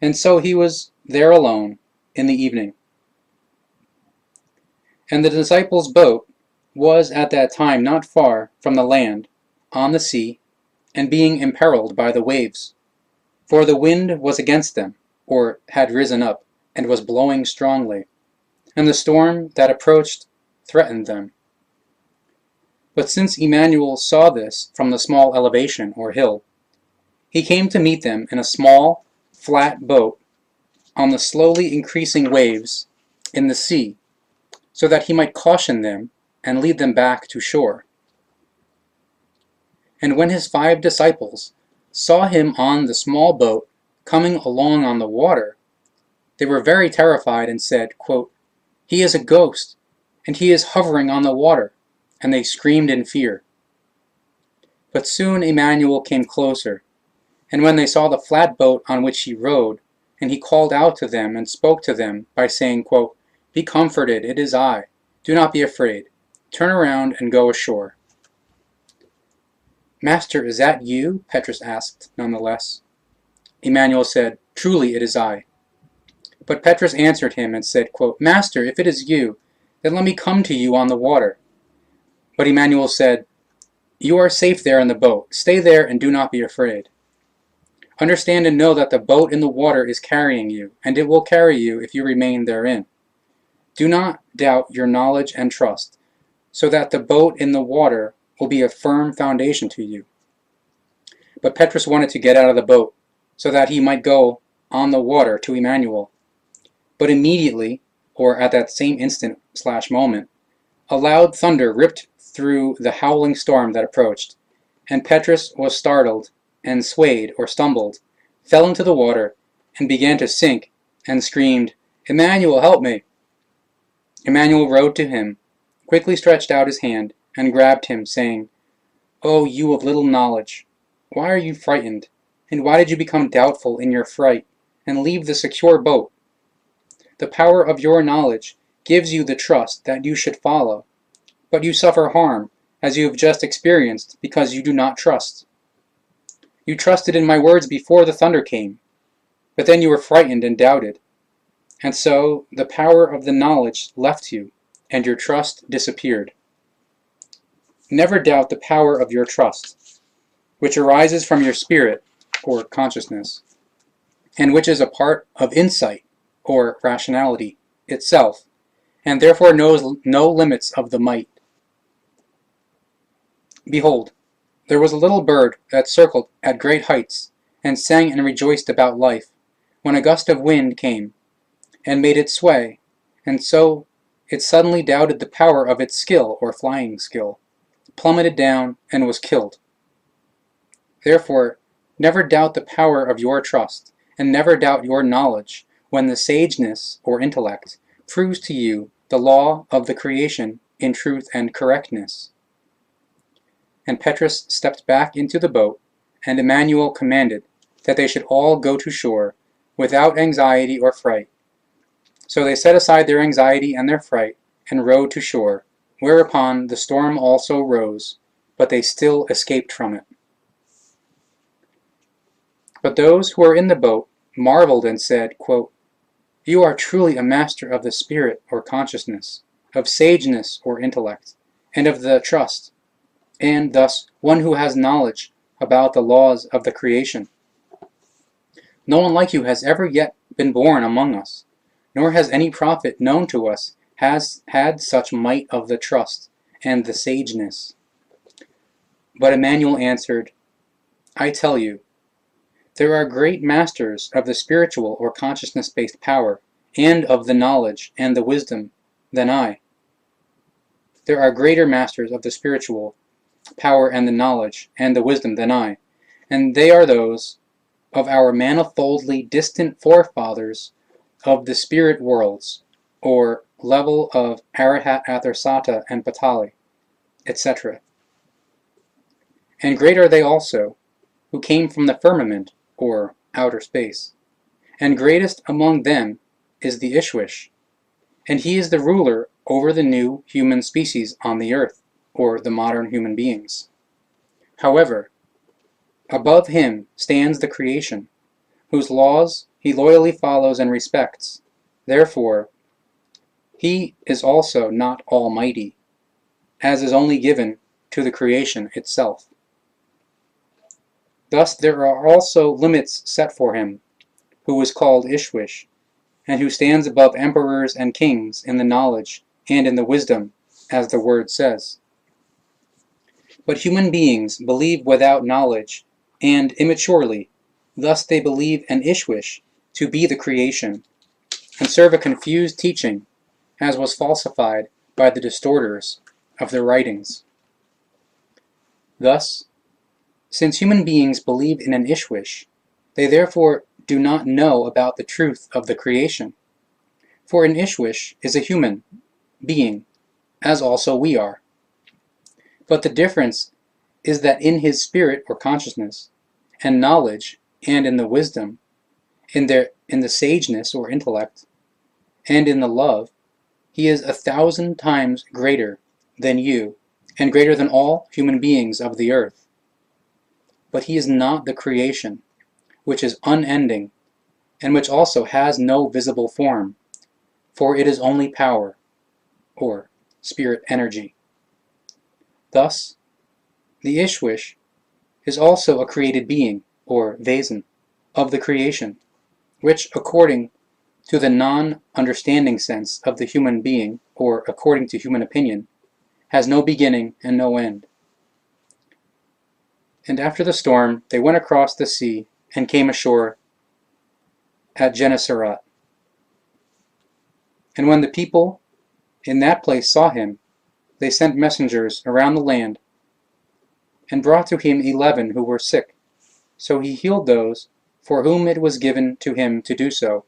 And so he was there alone in the evening. And the disciples' boat was at that time not far from the land, on the sea, and being imperiled by the waves. For the wind was against them, or had risen up, and was blowing strongly, and the storm that approached threatened them. But since Emmanuel saw this from the small elevation or hill, he came to meet them in a small, flat boat on the slowly increasing waves in the sea, so that he might caution them and lead them back to shore. And when his 5 disciples saw him on the small boat coming along on the water, they were very terrified and said, quote, "He is a ghost, and he is hovering on the water," and they screamed in fear. But soon Emmanuel came closer, and when they saw the flat boat on which he rode, and he called out to them and spoke to them by saying, quote, "Be comforted, it is I. Do not be afraid. Turn around and go ashore." "Master, is that you?" Petrus asked nonetheless. Emmanuel said, "Truly it is I." But Petrus answered him and said, quote, "Master, if it is you, then let me come to you on the water." But Emmanuel said, "You are safe there in the boat. Stay there and do not be afraid. Understand and know that the boat in the water is carrying you, and it will carry you if you remain therein. Do not doubt your knowledge and trust, so that the boat in the water will be a firm foundation to you." But Petrus wanted to get out of the boat, so that he might go on the water to Emmanuel. But immediately, or at that same instant/moment, a loud thunder ripped through the howling storm that approached, and Petrus was startled and swayed or stumbled, fell into the water, and began to sink, and screamed, "Emmanuel, help me!" Emmanuel rowed to him, quickly stretched out his hand, and grabbed him, saying, "O you of little knowledge, why are you frightened, and why did you become doubtful in your fright, and leave the secure boat? The power of your knowledge gives you the trust that you should follow, but you suffer harm, as you have just experienced, because you do not trust. You trusted in my words before the thunder came, but then you were frightened and doubted, and so the power of the knowledge left you, and your trust disappeared. Never doubt the power of your trust, which arises from your spirit, or consciousness, and which is a part of insight, or rationality, itself, and therefore knows no limits of the might. Behold, there was a little bird that circled at great heights, and sang and rejoiced about life, when a gust of wind came, and made it sway, and so it suddenly doubted the power of its skill, or flying skill, plummeted down, and was killed. Therefore, never doubt the power of your trust, and never doubt your knowledge, when the sageness, or intellect, proves to you the law of the creation in truth and correctness. And Petrus stepped back into the boat, and Emmanuel commanded that they should all go to shore, without anxiety or fright. So they set aside their anxiety and their fright, and rowed to shore, whereupon the storm also rose, but they still escaped from it. But those who were in the boat marveled and said, quote, "You are truly a master of the spirit or consciousness, of sageness or intellect, and of the trust, and thus one who has knowledge about the laws of the creation. No one like you has ever yet been born among us, nor has any prophet known to us has had such might of the trust and the sageness." But Emmanuel answered, "I tell you, there are great masters of the spiritual or consciousness-based power, and of the knowledge and the wisdom than I. There are greater masters of the spiritual power and the knowledge and the wisdom than I, and they are those of our manifoldly distant forefathers of the spirit worlds, or level of Arahat, Athersata, and Patali, etc. And great are they also, who came from the firmament, or outer space. And greatest among them is the Ishwish, and he is the ruler over the new human species on the earth, or the modern human beings. However, above him stands the creation, whose laws he loyally follows and respects. Therefore, he is also not almighty, as is only given to the creation itself. Thus there are also limits set for him, who is called Ishwish, and who stands above emperors and kings in the knowledge and in the wisdom, as the word says. But human beings believe without knowledge, and immaturely, thus they believe an Ishwish to be the creation, and serve a confused teaching, as was falsified by the distorters of their writings. Thus, since human beings believe in an Ishwish, they therefore do not know about the truth of the creation. For an Ishwish is a human being, as also we are. But the difference is that in his spirit or consciousness, and knowledge, and in the wisdom, in the sageness or intellect, and in the love, he is 1,000 times greater than you, and greater than all human beings of the earth. But he is not the creation, which is unending, and which also has no visible form, for it is only power, or spirit energy. Thus, the Ishwish is also a created being, or Wesen, of the creation, which, according to the non-understanding sense of the human being, or according to human opinion, has no beginning and no end. And after the storm, they went across the sea and came ashore at Gennesaret. And when the people in that place saw him, they sent messengers around the land, and brought to him 11 who were sick. So he healed those for whom it was given to him to do so,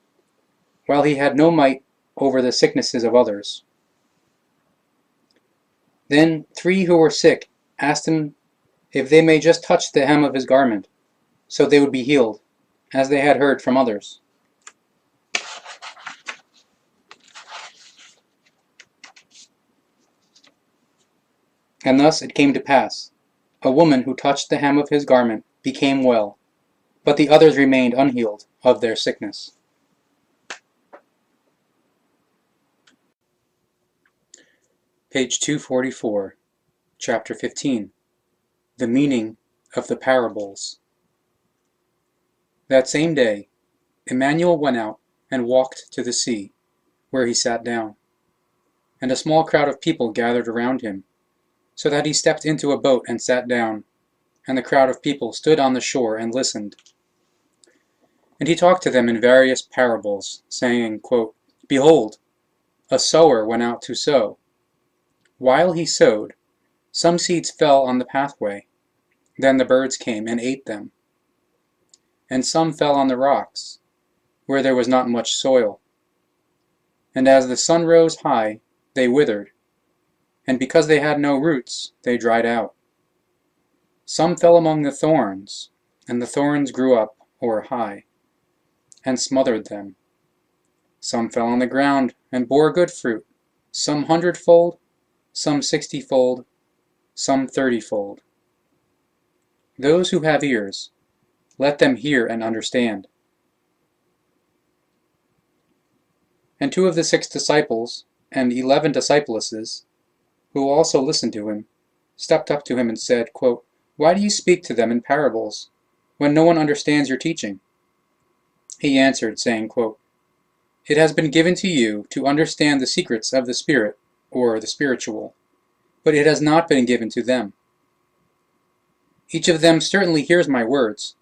while he had no might over the sicknesses of others. Then 3 who were sick asked him if they may just touch the hem of his garment, so they would be healed, as they had heard from others. And thus it came to pass, a woman who touched the hem of his garment became well, but the others remained unhealed of their sickness. Page 244, Chapter 15. The Meaning of the Parables. That same day, Emmanuel went out and walked to the sea, where he sat down. And a small crowd of people gathered around him, so that he stepped into a boat and sat down, and the crowd of people stood on the shore and listened. And he talked to them in various parables, saying, quote, Behold, a sower went out to sow. While he sowed, some seeds fell on the pathway. Then the birds came and ate them. And some fell on the rocks, where there was not much soil. And as the sun rose high, they withered, and because they had no roots, they dried out. Some fell among the thorns, and the thorns grew up, or high, and smothered them. Some fell on the ground, and bore good fruit, some 100-fold, some 60-fold, some 30-fold. Those who have ears, let them hear and understand. And 2 of the 6 disciples, and 11 disciplesses, who also listened to him, stepped up to him and said, quote, Why do you speak to them in parables, when no one understands your teaching? He answered, saying, quote, It has been given to you to understand the secrets of the Spirit, or the spiritual, but it has not been given to them. Each of them certainly hears my words,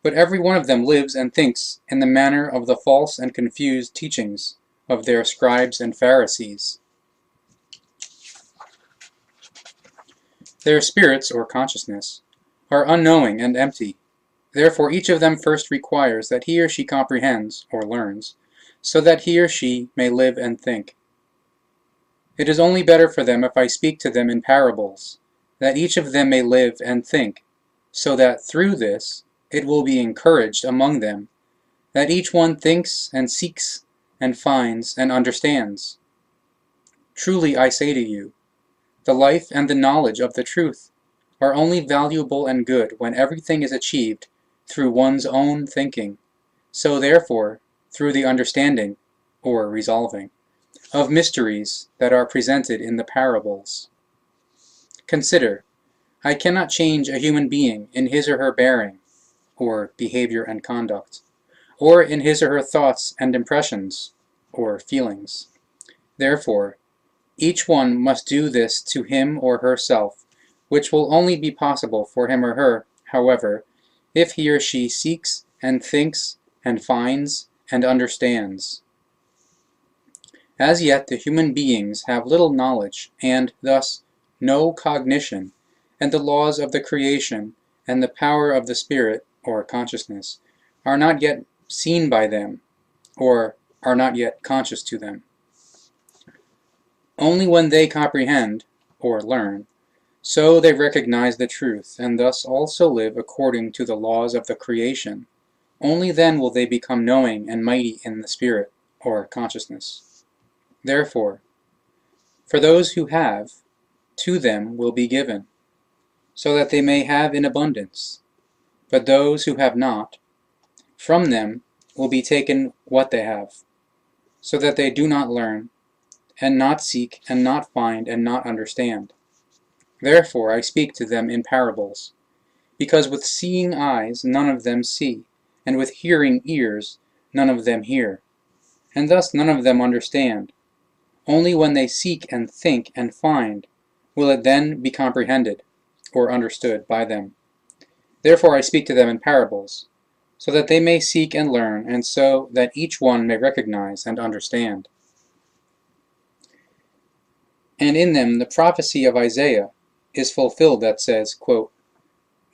but every one of them lives and thinks in the manner of the false and confused teachings of their scribes and Pharisees. Their spirits, or consciousness, are unknowing and empty. Therefore each of them first requires that he or she comprehends, or learns, so that he or she may live and think. It is only better for them if I speak to them in parables, that each of them may live and think, so that through this it will be encouraged among them, that each one thinks and seeks and finds and understands. Truly I say to you, the life and the knowledge of the truth are only valuable and good when everything is achieved through one's own thinking, so therefore through the understanding, or resolving, of mysteries that are presented in the parables. Consider, I cannot change a human being in his or her bearing, or behavior and conduct, or in his or her thoughts and impressions, or feelings. Therefore, each one must do this to him or herself, which will only be possible for him or her, however, if he or she seeks and thinks and finds and understands. As yet the human beings have little knowledge, and, thus, no cognition, and the laws of the creation and the power of the spirit, or consciousness, are not yet seen by them, or are not yet conscious to them. Only when they comprehend, or learn, so they recognize the truth, and thus also live according to the laws of the creation. Only then will they become knowing and mighty in the spirit, or consciousness. Therefore, for those who have, to them will be given, so that they may have in abundance. But those who have not, from them will be taken what they have, so that they do not learn, and not seek, and not find, and not understand. Therefore I speak to them in parables, because with seeing eyes none of them see, and with hearing ears none of them hear, and thus none of them understand. Only when they seek and think and find will it then be comprehended, or understood by them. Therefore I speak to them in parables, so that they may seek and learn, and so that each one may recognize and understand. And in them the prophecy of Isaiah is fulfilled that says, quote,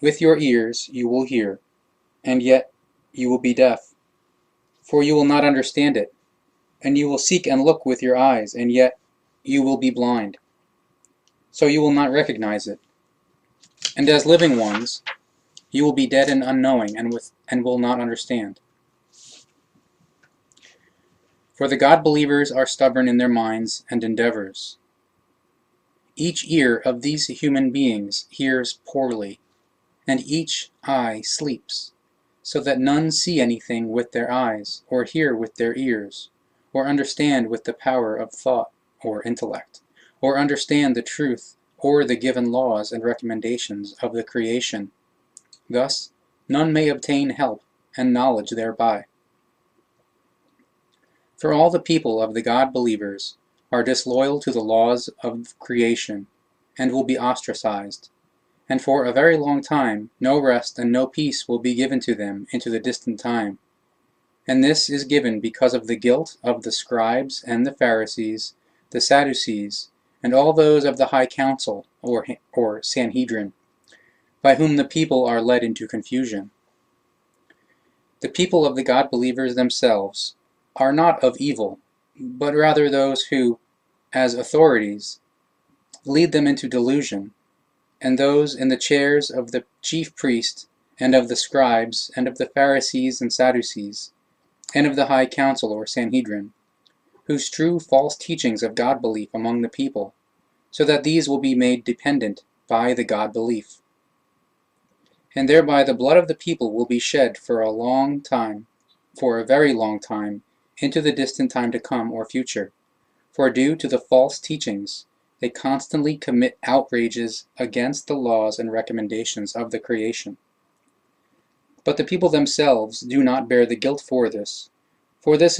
With your ears you will hear, and yet you will be deaf, for you will not understand it, and you will seek and look with your eyes, and yet you will be blind, so you will not recognize it. And as living ones, you will be dead and unknowing, and will not understand. For the God-believers are stubborn in their minds and endeavors. Each ear of these human beings hears poorly, and each eye sleeps, so that none see anything with their eyes, or hear with their ears, or understand with the power of thought or intellect, or understand the truth or the given laws and recommendations of the creation. Thus, none may obtain help and knowledge thereby. For all the people of the God-believers are disloyal to the laws of creation, and will be ostracized, and for a very long time no rest and no peace will be given to them into the distant time. And this is given because of the guilt of the scribes and the Pharisees, the Sadducees, and all those of the high council, or Sanhedrin, by whom the people are led into confusion. The people of the God-believers themselves are not of evil, but rather those who, as authorities, lead them into delusion, and those in the chairs of the chief priest, and of the scribes, and of the Pharisees and Sadducees, and of the high council or Sanhedrin, who strew false teachings of God-belief among the people, so that these will be made dependent by the God-belief. And thereby the blood of the people will be shed for a long time, for a very long time, into the distant time to come or future. For due to the false teachings, they constantly commit outrages against the laws and recommendations of the creation. But the people themselves do not bear the guilt for this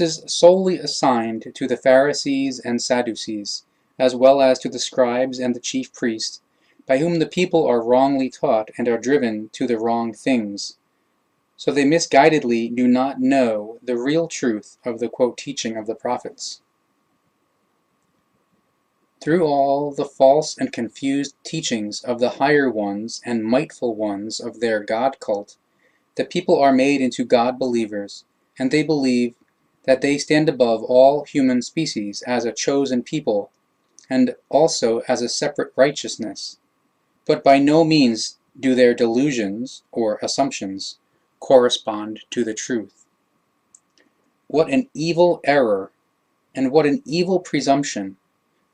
is solely assigned to the Pharisees and Sadducees, as well as to the scribes and the chief priests, by whom the people are wrongly taught and are driven to the wrong things. So they misguidedly do not know the real truth of the teaching of the prophets. Through all the false and confused teachings of the higher ones and mightful ones of their God cult, the people are made into God believers, and they believe that they stand above all human species as a chosen people, and also as a separate righteousness. But by no means do their delusions, or assumptions, correspond to the truth. What an evil error, and what an evil presumption!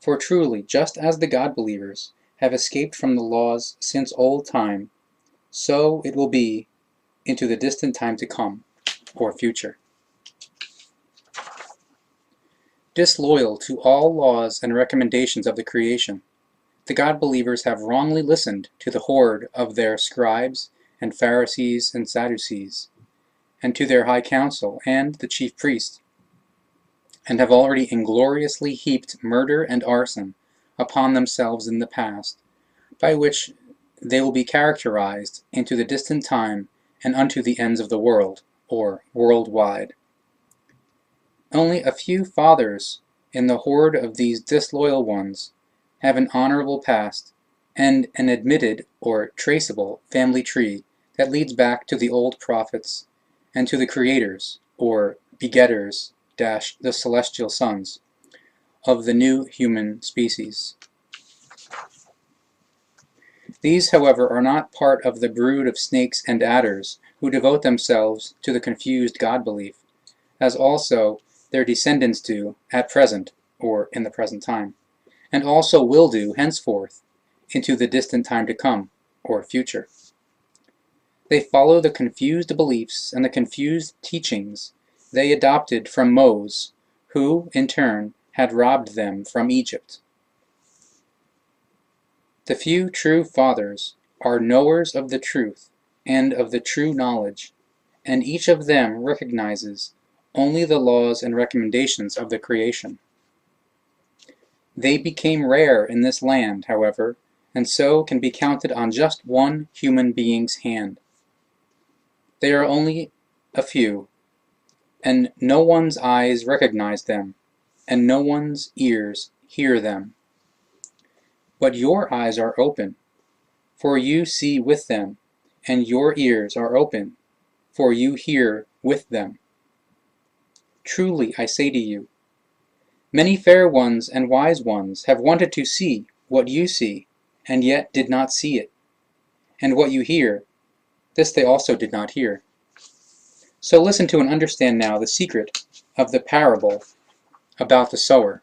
For truly, just as the God-believers have escaped from the laws since old time, so it will be into the distant time to come, or future. Disloyal to all laws and recommendations of the creation, the God-believers have wrongly listened to the horde of their scribes and Pharisees and Sadducees, and to their high council and the chief priest, and have already ingloriously heaped murder and arson upon themselves in the past, by which they will be characterized into the distant time and unto the ends of the world, or worldwide. Only a few fathers in the horde of these disloyal ones have an honorable past, and an admitted or traceable family tree that leads back to the old prophets, and to the creators, or begetters, the celestial sons, of the new human species. These, however, are not part of the brood of snakes and adders who devote themselves to the confused God-belief, as also their descendants do at present, or in the present time, and also will do henceforth into the distant time to come, or future. They follow the confused beliefs and the confused teachings they adopted from Moses, who, in turn, had robbed them from Egypt. The few true fathers are knowers of the truth and of the true knowledge, and each of them recognizes only the laws and recommendations of the creation. They became rare in this land, however, and so can be counted on just one human being's hand. They are only a few, and no one's eyes recognize them, and no one's ears hear them. But your eyes are open, for you see with them, and your ears are open, for you hear with them. Truly I say to you, many fair ones and wise ones have wanted to see what you see, and yet did not see it. And what you hear, this they also did not hear. So listen to and understand now the secret of the parable about the sower.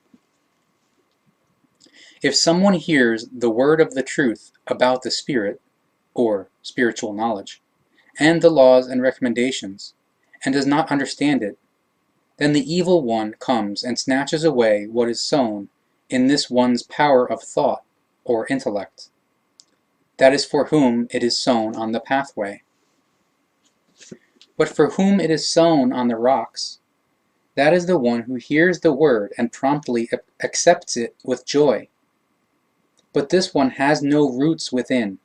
If someone hears the word of the truth about the Spirit, or spiritual knowledge, and the laws and recommendations, and does not understand it, then the evil one comes and snatches away what is sown in this one's power of thought, or intellect. That is for whom it is sown on the pathway. But for whom it is sown on the rocks, that is the one who hears the word and promptly accepts it with joy. But this one has no roots within.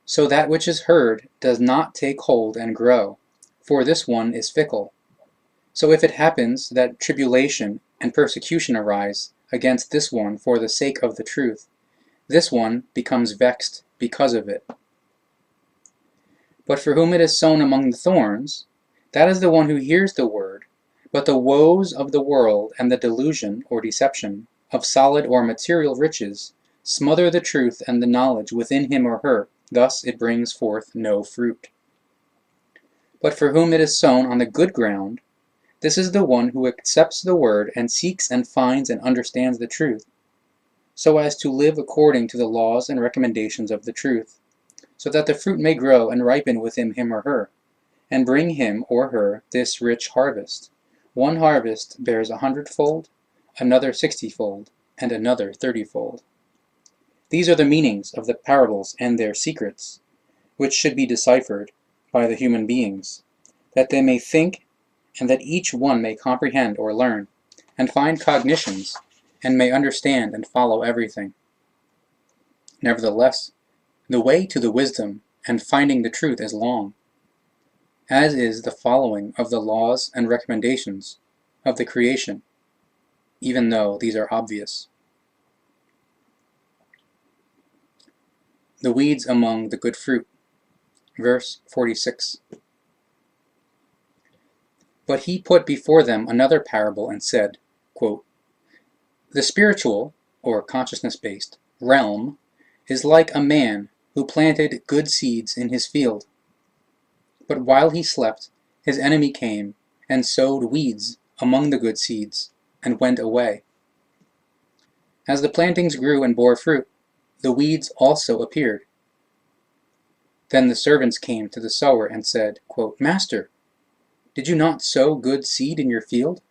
So that which is heard does not take hold and grow, for this one is fickle. So if it happens that tribulation and persecution arise against this one for the sake of the truth, this one becomes vexed because of it. But for whom it is sown among the thorns, that is the one who hears the word, but the woes of the world and the delusion or deception of solid or material riches smother the truth and the knowledge within him or her, thus it brings forth no fruit. But for whom it is sown on the good ground, this is the one who accepts the word and seeks and finds and understands the truth, so as to live according to the laws and recommendations of the truth, so that the fruit may grow and ripen within him or her, and bring him or her this rich harvest. One harvest bears 100-fold, another 60-fold, and another 30-fold. These are the meanings of the parables and their secrets, which should be deciphered by the human beings, that they may think, and that each one may comprehend or learn, and find cognitions, and may understand and follow everything. Nevertheless, the way to the wisdom and finding the truth is long, as is the following of the laws and recommendations of the creation, even though these are obvious. The weeds among the good fruit. Verse 46. But he put before them another parable and said, quote, the spiritual, or consciousness-based, realm is like a man who planted good seeds in his field. But while he slept, his enemy came and sowed weeds among the good seeds and went away. As the plantings grew and bore fruit, the weeds also appeared. Then the servants came to the sower and said, quote, Master, did you not sow good seed in your field?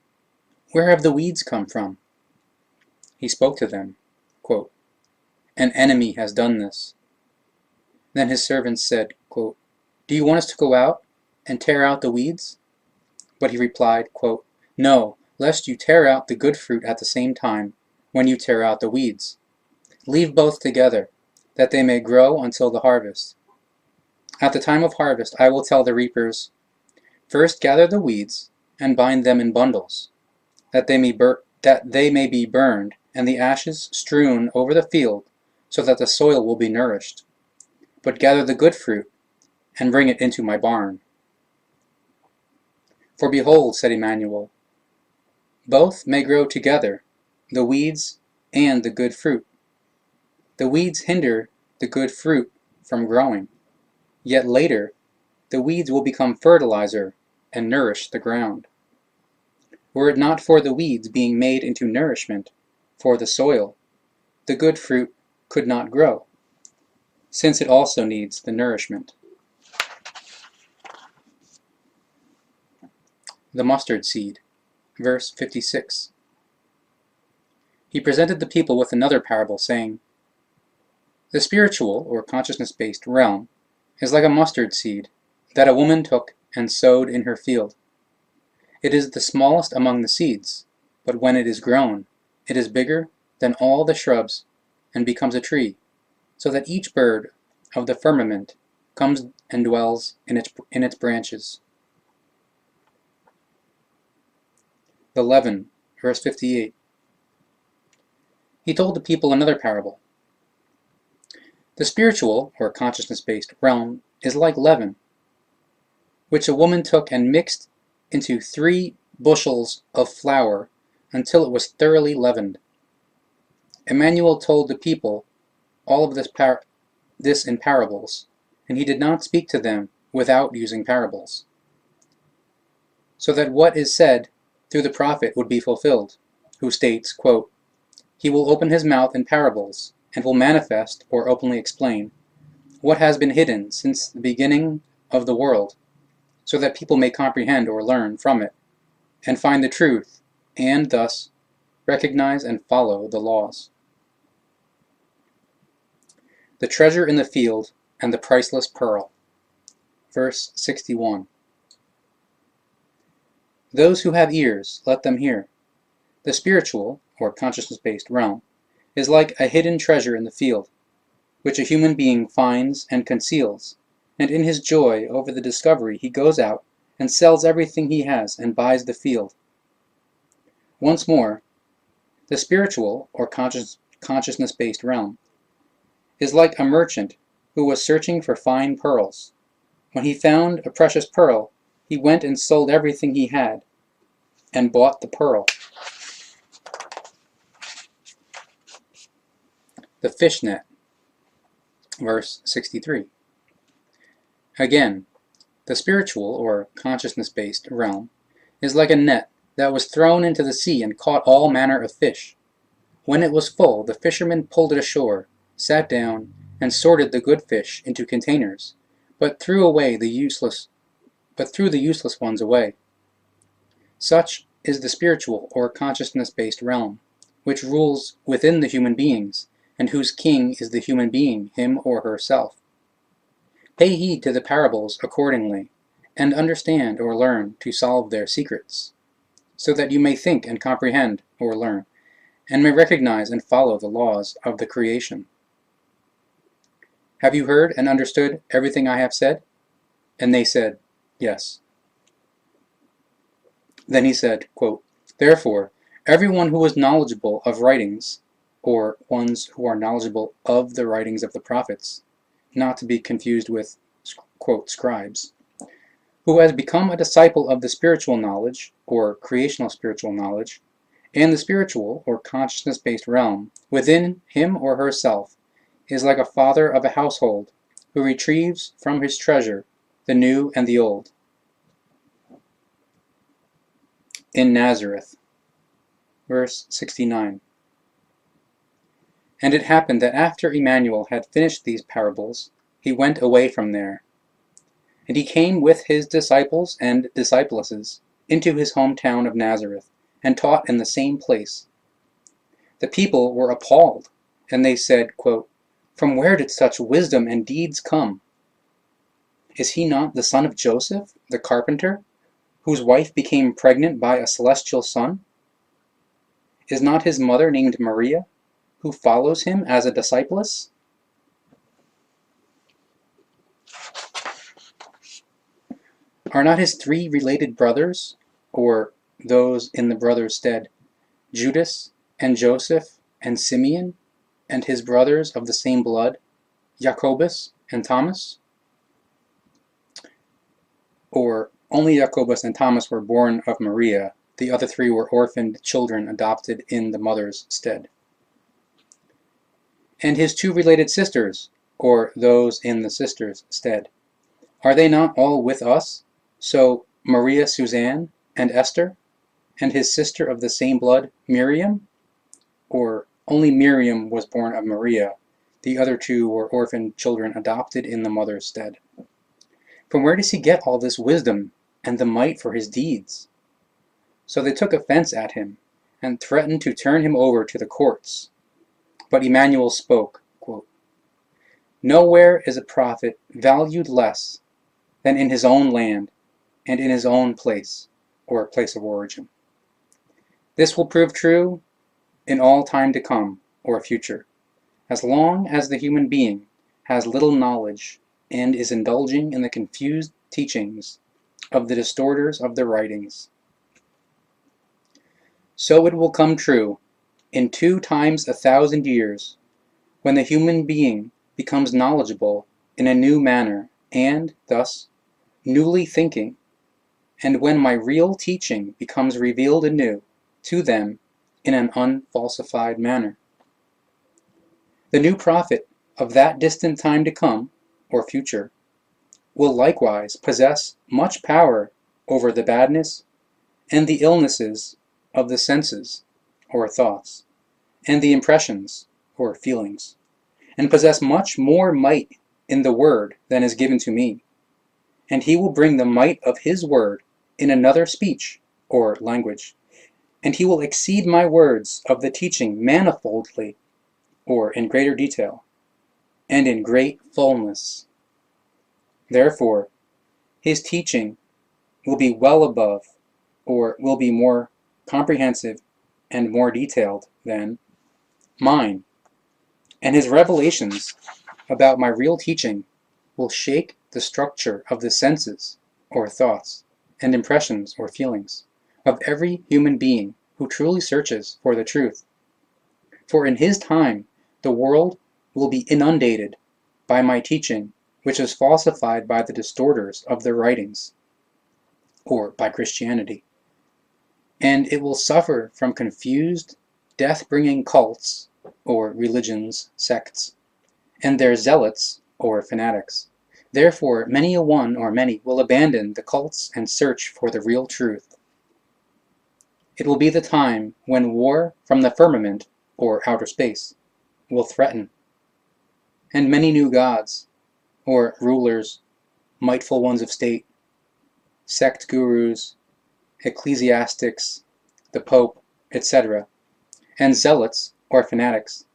Where have the weeds come from? He spoke to them, quote, an enemy has done this. Then his servants said, quote, do you want us to go out and tear out the weeds? But he replied, quote, no, lest you tear out the good fruit at the same time when you tear out the weeds. Leave both together, that they may grow until the harvest. At the time of harvest I will tell the reapers, first gather the weeds and bind them in bundles, that they may be burned, and the ashes strewn over the field, so that the soil will be nourished. But gather the good fruit, and bring it into my barn. For behold, said Emmanuel, both may grow together, the weeds and the good fruit. The weeds hinder the good fruit from growing, yet later the weeds will become fertilizer and nourish the ground. Were it not for the weeds being made into nourishment for the soil, the good fruit could not grow, since it also needs the nourishment. The mustard seed. Verse 56. He presented the people with another parable, saying, the spiritual, or consciousness-based, realm is like a mustard seed that a woman took and sowed in her field. It is the smallest among the seeds, but when it is grown, it is bigger than all the shrubs and becomes a tree, so that each bird of the firmament comes and dwells in its branches. The leaven, verse 58. He told the people another parable. The spiritual, or consciousness-based, realm is like leaven. which a woman took and mixed into 3 bushels of flour until it was thoroughly leavened. Emmanuel told the people all of this in parables, and he did not speak to them without using parables, so that what is said through the prophet would be fulfilled, who states, quote, "He will open his mouth in parables, and will manifest or openly explain what has been hidden since the beginning of the world, so that people may comprehend or learn from it, and find the truth, and thus recognize and follow the laws." The treasure in the field and the priceless pearl. Verse 61. Those who have ears, let them hear. The spiritual, or consciousness-based realm, is like a hidden treasure in the field, which a human being finds and conceals, and in his joy over the discovery he goes out and sells everything he has and buys the field. Once more, the spiritual, or consciousness-based realm, is like a merchant who was searching for fine pearls. When he found a precious pearl, he went and sold everything he had and bought the pearl. The fishnet. Verse 63. Again, the spiritual, or consciousness-based realm, is like a net that was thrown into the sea and caught all manner of fish. When it was full, the fishermen pulled it ashore, sat down, and sorted the good fish into containers, but threw the useless ones away. Such is the spiritual, or consciousness-based realm, which rules within the human beings, and whose king is the human being, him or herself. Pay heed to the parables accordingly, and understand or learn to solve their secrets, so that you may think and comprehend or learn, and may recognize and follow the laws of the creation. Have you heard and understood everything I have said? And they said, Yes. Then he said, quote, Therefore, everyone who is knowledgeable of writings, or ones who are knowledgeable of the writings of the prophets, not to be confused with, quote, scribes, who has become a disciple of the spiritual knowledge, or creational spiritual knowledge, and the spiritual, or consciousness-based realm, within him or herself, is like a father of a household, who retrieves from his treasure the new and the old. In Nazareth. Verse 69. And it happened that after Emmanuel had finished these parables, he went away from there. And he came with his disciples and disciplesses into his hometown of Nazareth, and taught in the same place. The people were appalled, and they said, quote, From where did such wisdom and deeds come? Is he not the son of Joseph, the carpenter, whose wife became pregnant by a celestial son? Is not his mother named Maria, who follows him as a discipless? Are not his 3 related brothers, or those in the brothers' stead, Judas and Joseph and Simeon, and his brothers of the same blood, Jacobus and Thomas? Or only Jacobus and Thomas were born of Maria, the other 3 were orphaned children adopted in the mother's stead. And his 2 related sisters, or those in the sisters' stead, are they not all with us? So Maria Suzanne and Esther, and his sister of the same blood, Miriam? Or only Miriam was born of Maria, the other 2 were orphaned children adopted in the mother's stead. From where does he get all this wisdom and the might for his deeds? So they took offense at him, and threatened to turn him over to the courts. But Emmanuel spoke, quote, Nowhere is a prophet valued less than in his own land and in his own place, or place of origin. This will prove true in all time to come, or future, as long as the human being has little knowledge and is indulging in the confused teachings of the distorters of the writings. So it will come true in 2 times 1,000 years, when the human being becomes knowledgeable in a new manner, and, thus, newly thinking, and when my real teaching becomes revealed anew to them in an unfalsified manner. The new prophet of that distant time to come, or future, will likewise possess much power over the badness and the illnesses of the senses, or thoughts, and the impressions, or feelings, and possess much more might in the word than is given to me, and he will bring the might of his word in another speech, or language, and he will exceed my words of the teaching manifoldly, or in greater detail, and in great fullness. Therefore, his teaching will be well above, or will be more comprehensive and more detailed than mine, and his revelations about my real teaching will shake the structure of the senses, or thoughts, and impressions, or feelings, of every human being who truly searches for the truth. For in his time the world will be inundated by my teaching, which is falsified by the distorters of their writings, or by Christianity, and it will suffer from confused, death-bringing cults, or religions, sects, and their zealots, or fanatics. Therefore, many a one or many will abandon the cults and search for the real truth. It will be the time when war from the firmament, or outer space, will threaten, and many new gods, or rulers, mightful ones of state, sect gurus, ecclesiastics, the Pope, etc., and zealots, or fanatics,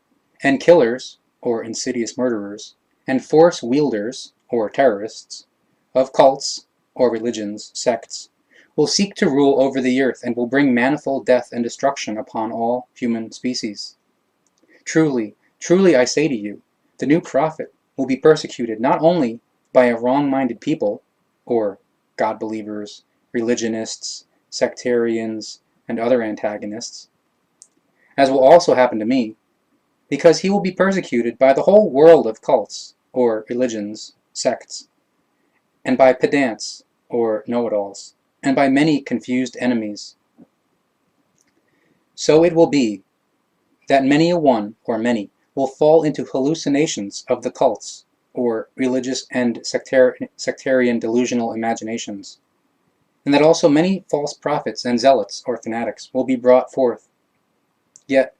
and killers, or insidious murderers, and force wielders, or terrorists, of cults, or religions, sects, will seek to rule over the earth and will bring manifold death and destruction upon all human species. Truly, truly I say to you, the new prophet will be persecuted not only by a wrong-minded people, or God-believers, religionists, sectarians, and other antagonists, as will also happen to me, because he will be persecuted by the whole world of cults, or religions, sects, and by pedants, or know-it-alls, and by many confused enemies. So it will be that many a one, or many, will fall into hallucinations of the cults, or religious and sectarian delusional imaginations, and that also many false prophets and zealots, or fanatics, will be brought forth. Yet,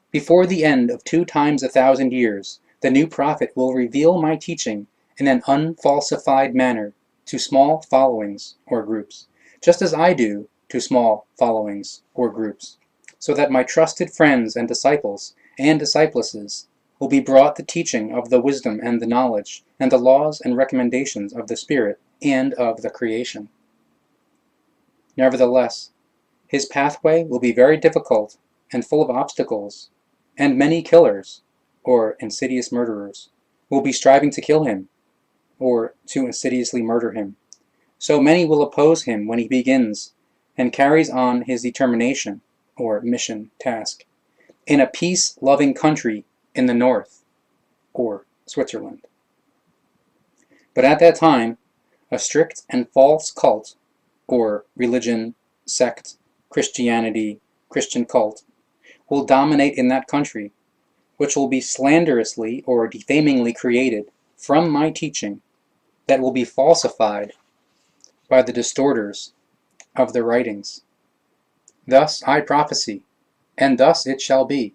before the end of 2 times 1,000 years, the new prophet will reveal my teaching in an unfalsified manner to small followings, or groups, just as I do to small followings, or groups, so that my trusted friends and disciples and disciplesses will be brought the teaching of the wisdom and the knowledge, and the laws and recommendations of the Spirit and of the creation. Nevertheless, his pathway will be very difficult and full of obstacles, and many killers, or insidious murderers, will be striving to kill him, or to insidiously murder him. So many will oppose him when he begins and carries on his determination, or mission task, in a peace-loving country in the north, or Switzerland. But at that time, a strict and false cult, or religion, sect, Christianity, Christian cult, will dominate in that country, which will be slanderously or defamingly created from my teaching, that will be falsified by the distorters of the writings. Thus I prophesy, and thus it shall be.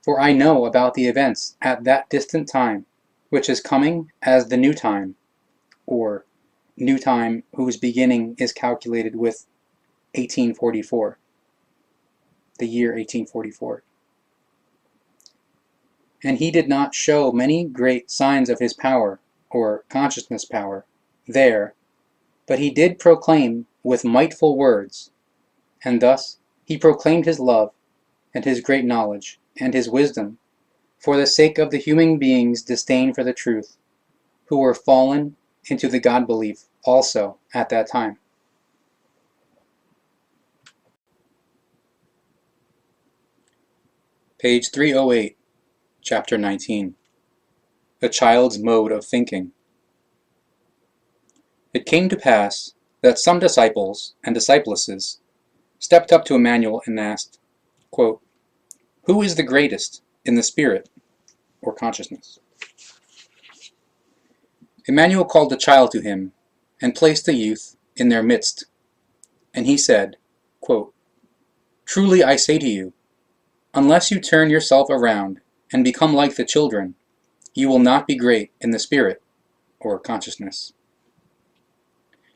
For I know about the events at that distant time, which is coming as the new time, or new time whose beginning is calculated with 1844, the year 1844. And he did not show many great signs of his power, or consciousness power, there, but he did proclaim with mightful words, and thus he proclaimed his love, and his great knowledge, and his wisdom, for the sake of the human beings' disdain for the truth, who were fallen into the God-belief also at that time. Page 308, Chapter 19. A Child's Mode of Thinking. It came to pass that some disciples and disciplesses stepped up to Emmanuel and asked, quote, "Who is the greatest in the spirit or consciousness?" Emmanuel called the child to him and placed the youth in their midst, and he said, quote, "Truly I say to you, unless you turn yourself around and become like the children, you will not be great in the spirit or consciousness."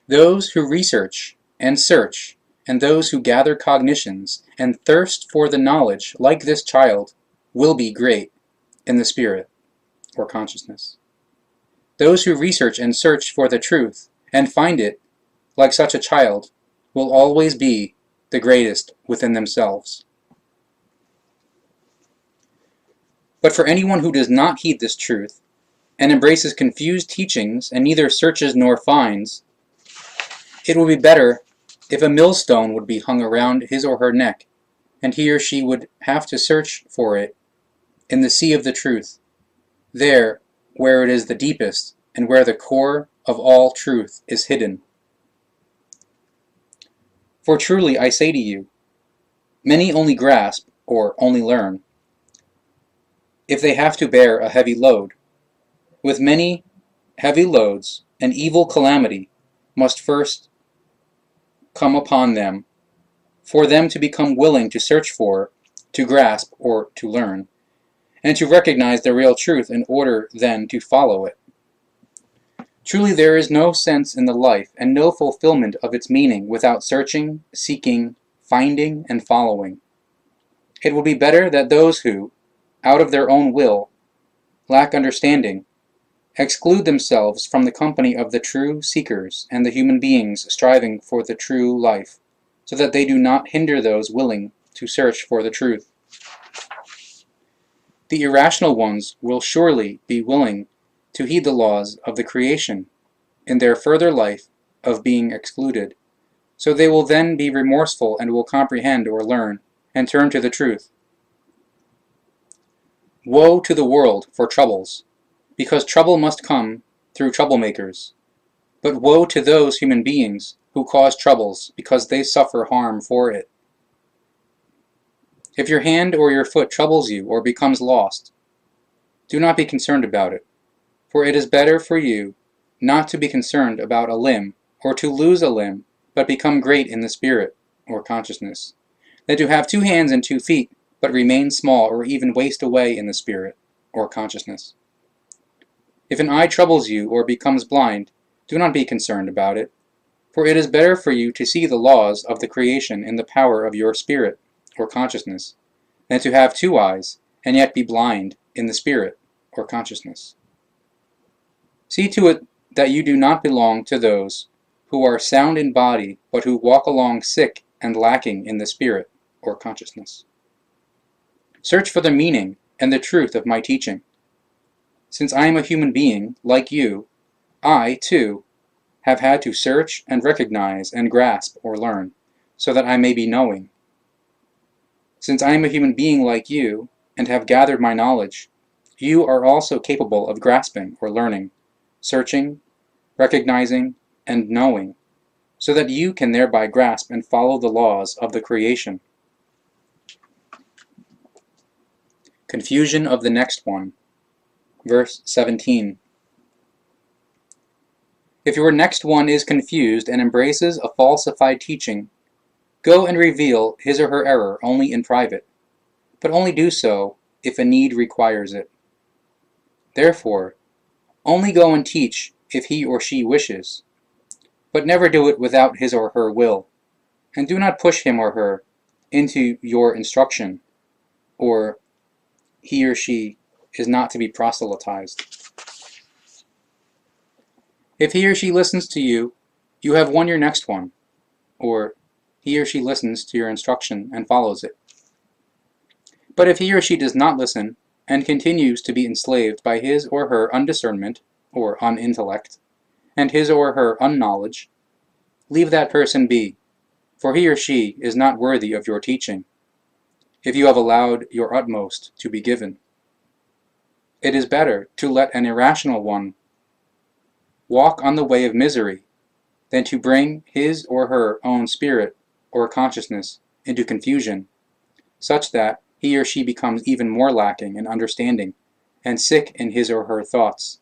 Those who research and search, and those who gather cognitions and thirst for the knowledge like this child, will be great in the spirit or consciousness. Those who research and search for the truth and find it, like such a child, will always be the greatest within themselves. But for anyone who does not heed this truth, and embraces confused teachings and neither searches nor finds, it would be better if a millstone would be hung around his or her neck, and he or she would have to search for it in the sea of the truth, there where it is the deepest and where the core of all truth is hidden. For truly I say to you, many only grasp or only learn if they have to bear a heavy load. With many heavy loads, an evil calamity must first come upon them for them to become willing to search for, to grasp, or to learn, and to recognize the real truth in order then to follow it. Truly there is no sense in the life and no fulfillment of its meaning without searching, seeking, finding, and following. It would be better that those who, out of their own will, lack understanding, exclude themselves from the company of the true seekers and the human beings striving for the true life, so that they do not hinder those willing to search for the truth. The irrational ones will surely be willing to heed the laws of the creation in their further life of being excluded, so they will then be remorseful and will comprehend or learn and turn to the truth. Woe to the world for troubles, because trouble must come through troublemakers. But woe to those human beings who cause troubles because they suffer harm for it. If your hand or your foot troubles you or becomes lost, do not be concerned about it, for it is better for you not to be concerned about a limb or to lose a limb, but become great in the spirit or consciousness, than to have 2 hands and 2 feet, but remain small or even waste away in the spirit or consciousness. If an eye troubles you or becomes blind, do not be concerned about it, for it is better for you to see the laws of the creation in the power of your spirit or consciousness, than to have 2 eyes and yet be blind in the spirit or consciousness. See to it that you do not belong to those who are sound in body, but who walk along sick and lacking in the spirit or consciousness. Search for the meaning and the truth of my teaching. Since I am a human being, like you, I, too, have had to search and recognize and grasp or learn, so that I may be knowing. Since I am a human being like you, and have gathered my knowledge, you are also capable of grasping or learning, searching, recognizing, and knowing, so that you can thereby grasp and follow the laws of the creation. Confusion of the next one. Verse 17. If your next one is confused and embraces a falsified teaching, go and reveal his or her error only in private, but only do so if a need requires it. Therefore, only go and teach if he or she wishes, but never do it without his or her will, and do not push him or her into your instruction, or he or she is not to be proselytized. If he or she listens to you, you have won your next one, or he or she listens to your instruction and follows it. But if he or she does not listen, and continues to be enslaved by his or her undiscernment, or unintellect, and his or her unknowledge, leave that person be, for he or she is not worthy of your teaching, if you have allowed your utmost to be given. It is better to let an irrational one walk on the way of misery than to bring his or her own spirit or consciousness into confusion, such that he or she becomes even more lacking in understanding and sick in his or her thoughts.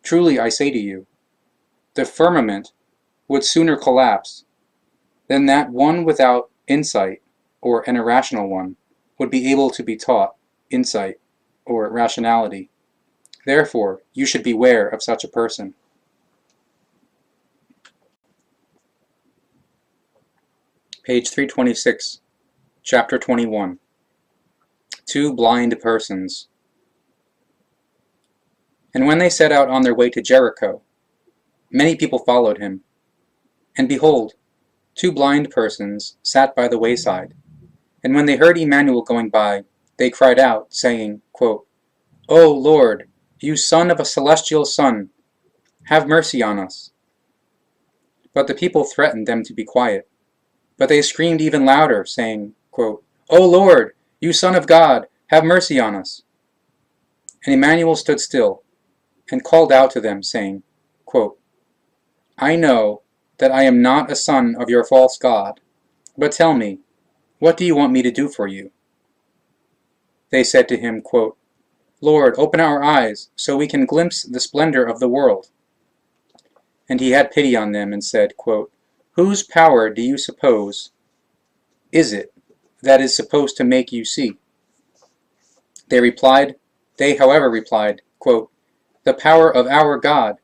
Truly I say to you, the firmament would sooner collapse than that one without insight, or an irrational one, would be able to be taught insight or rationality. Therefore, you should beware of such a person. Page 326, Chapter 21. Two blind persons. And when they set out on their way to Jericho, many people followed him. And behold, two blind persons sat by the wayside. And when they heard Emmanuel going by, they cried out, saying, quote, O Lord, you Son of a celestial Son, have mercy on us. But the people threatened them to be quiet. But they screamed even louder, saying, quote, O Lord, you Son of God, have mercy on us. And Emmanuel stood still, and called out to them, saying, quote, I know that I am not a son of your false god, but tell me, what do you want me to do for you? They said to him, quote, Lord, open our eyes, so we can glimpse the splendor of the world. And he had pity on them, and said, quote, Whose power do you suppose is it that is supposed to make you see? They however replied, quote, The power of our God,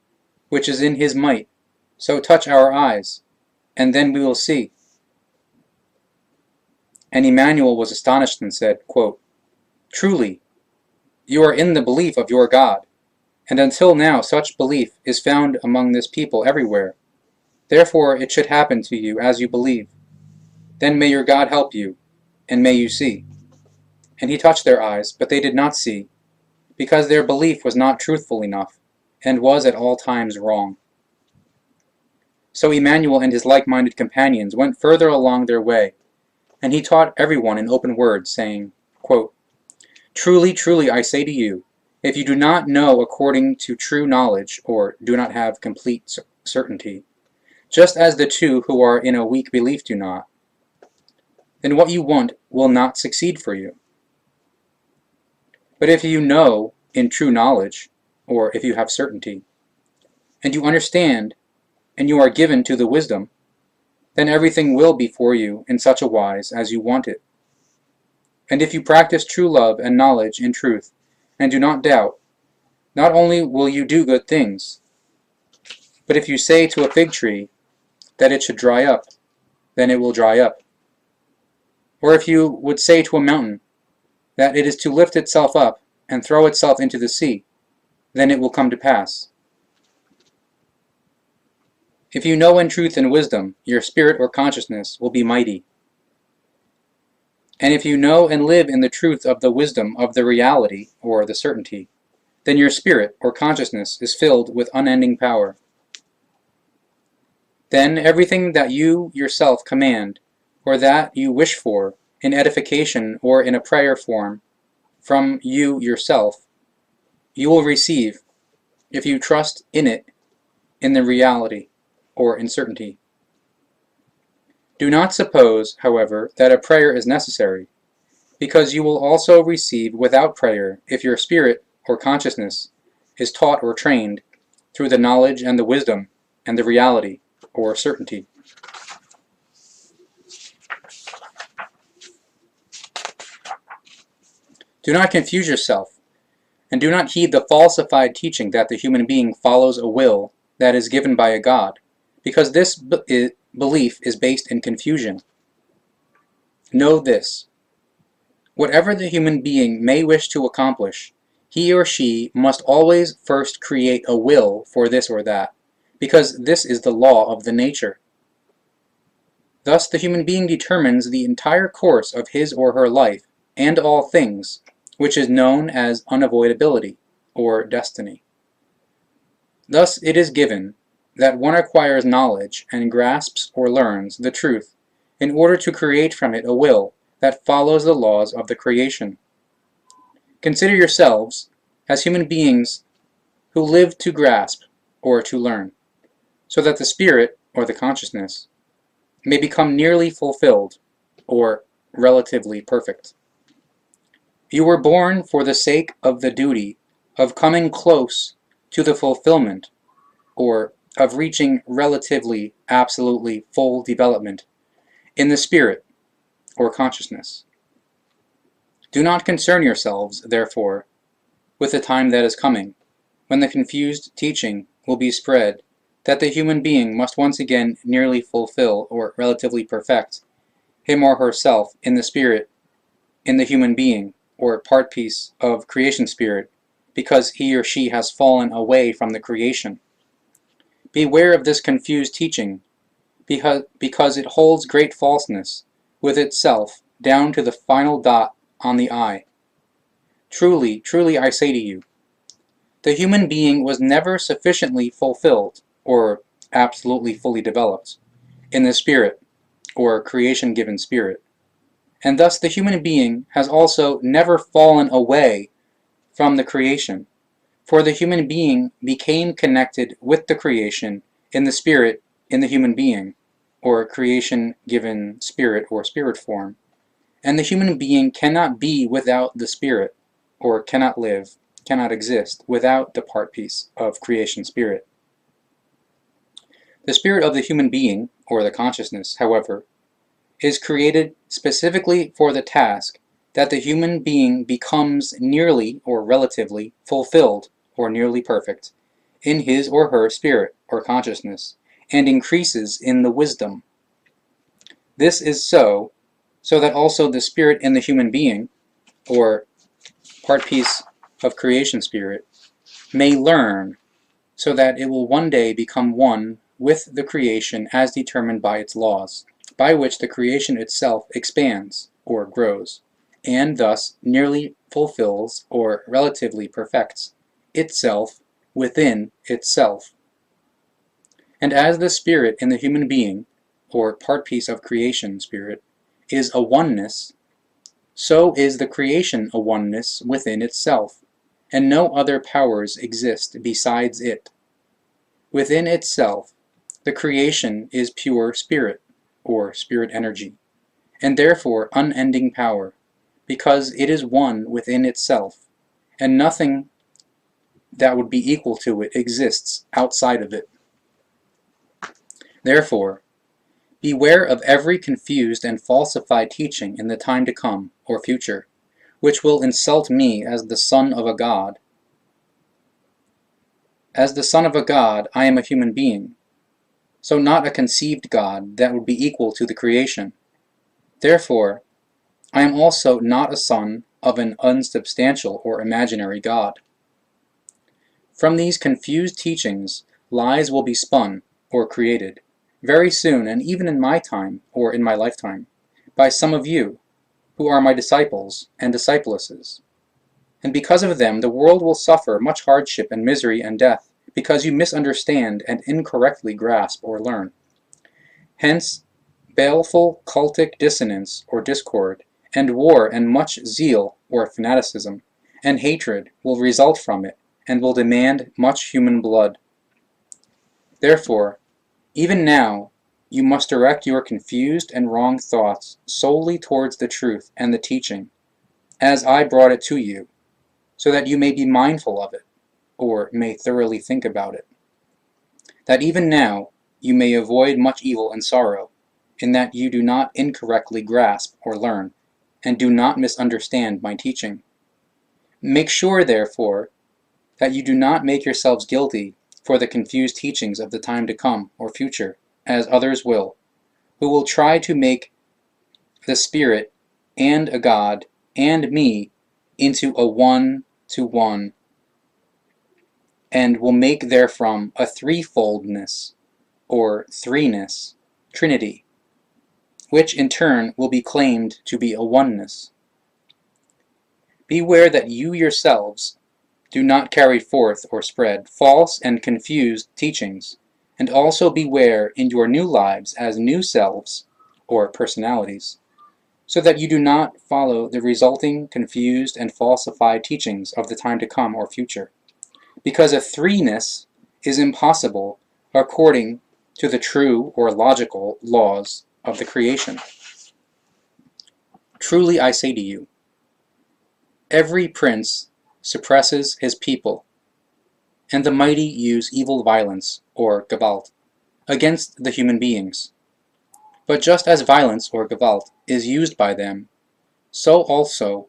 which is in his might, so touch our eyes, and then we will see. And Emmanuel was astonished and said, quote, Truly, you are in the belief of your God, and until now such belief is found among this people everywhere. Therefore it should happen to you as you believe. Then may your God help you, and may you see. And he touched their eyes, but they did not see, because their belief was not truthful enough, and was at all times wrong. So Emmanuel and his like-minded companions went further along their way, and he taught everyone in open words, saying, quote, Truly, truly, I say to you, if you do not know according to true knowledge, or do not have complete certainty, just as the two who are in a weak belief do not, then what you want will not succeed for you. But if you know in true knowledge, or if you have certainty, and you understand, and you are given to the wisdom, then everything will be for you in such a wise as you want it. And if you practice true love and knowledge in truth, and do not doubt, not only will you do good things, but if you say to a fig tree that it should dry up, then it will dry up. Or if you would say to a mountain that it is to lift itself up and throw itself into the sea, then it will come to pass. If you know in truth and wisdom, your spirit or consciousness will be mighty. And if you know and live in the truth of the wisdom of the reality, or the certainty, then your spirit or consciousness is filled with unending power. Then everything that you yourself command, or that you wish for, in edification or in a prayer form, from you yourself, you will receive, if you trust in it, in the reality, or in certainty. Do not suppose, however, that a prayer is necessary, because you will also receive without prayer if your spirit or consciousness is taught or trained through the knowledge and the wisdom and the reality, or certainty. Do not confuse yourself, and do not heed the falsified teaching that the human being follows a will that is given by a God, because this belief is based in confusion. Know this: whatever the human being may wish to accomplish, he or she must always first create a will for this or that, because this is the law of the nature. Thus the human being determines the entire course of his or her life and all things, which is known as unavoidability, or destiny. Thus it is given that one acquires knowledge and grasps or learns the truth in order to create from it a will that follows the laws of the creation. Consider yourselves as human beings who live to grasp or to learn. so that the spirit, or the consciousness, may become nearly fulfilled, or relatively perfect. You were born for the sake of the duty of coming close to the fulfillment, or of reaching relatively, absolutely full development in the spirit, or consciousness. Do not concern yourselves, therefore, with the time that is coming, when the confused teaching will be spread that the human being must once again nearly fulfill, or relatively perfect, him or herself in the spirit, in the human being, or part piece of creation spirit, because he or she has fallen away from the creation. Beware of this confused teaching, because it holds great falseness with itself down to the final dot on the I. Truly, truly I say to you, the human being was never sufficiently fulfilled, or absolutely fully developed, in the spirit, or creation-given spirit. And thus the human being has also never fallen away from the creation, for the human being became connected with the creation in the spirit in the human being, or creation-given spirit or spirit form. And the human being cannot be without the spirit, or cannot live, cannot exist without the part piece of creation spirit. The spirit of the human being, or the consciousness, however, is created specifically for the task that the human being becomes nearly or relatively fulfilled, or nearly perfect, in his or her spirit or consciousness, and increases in the wisdom. This is so that also the spirit in the human being, or part piece of creation spirit, may learn, so that it will one day become one with the creation as determined by its laws, by which the creation itself expands, or grows, and thus nearly fulfills, or relatively perfects, itself within itself. And as the spirit in the human being, or part piece of creation spirit, is a oneness, so is the creation a oneness within itself, and no other powers exist besides it. Within itself, the creation is pure spirit, or spirit energy, and therefore unending power, because it is one within itself, and nothing that would be equal to it exists outside of it. Therefore, beware of every confused and falsified teaching in the time to come, or future, which will insult me as the son of a god. As the son of a god, I am a human being, so not a conceived god that would be equal to the creation. Therefore, I am also not a son of an unsubstantial or imaginary god. From these confused teachings, lies will be spun, or created, very soon, and even in my time, or in my lifetime, by some of you, who are my disciples and disciplesses. And because of them, the world will suffer much hardship and misery and death, because you misunderstand and incorrectly grasp or learn. Hence, baleful cultic dissonance or discord, and war and much zeal or fanaticism, and hatred will result from it, and will demand much human blood. Therefore, even now, you must direct your confused and wrong thoughts solely towards the truth and the teaching, as I brought it to you, so that you may be mindful of it, or may thoroughly think about it. That even now you may avoid much evil and sorrow, in that you do not incorrectly grasp or learn, and do not misunderstand my teaching. Make sure, therefore, that you do not make yourselves guilty for the confused teachings of the time to come, or future, as others will, who will try to make the Spirit and a God and me into a one-to-one, and will make therefrom a threefoldness, or threeness, Trinity, which in turn will be claimed to be a oneness. Beware that you yourselves do not carry forth or spread false and confused teachings, and also beware in your new lives as new selves, or personalities, so that you do not follow the resulting confused and falsified teachings of the time to come or future, because a threeness is impossible according to the true or logical laws of the creation. Truly I say to you, every prince suppresses his people, and the mighty use evil violence, or Gewalt, against the human beings. But just as violence, or Gewalt, is used by them, so also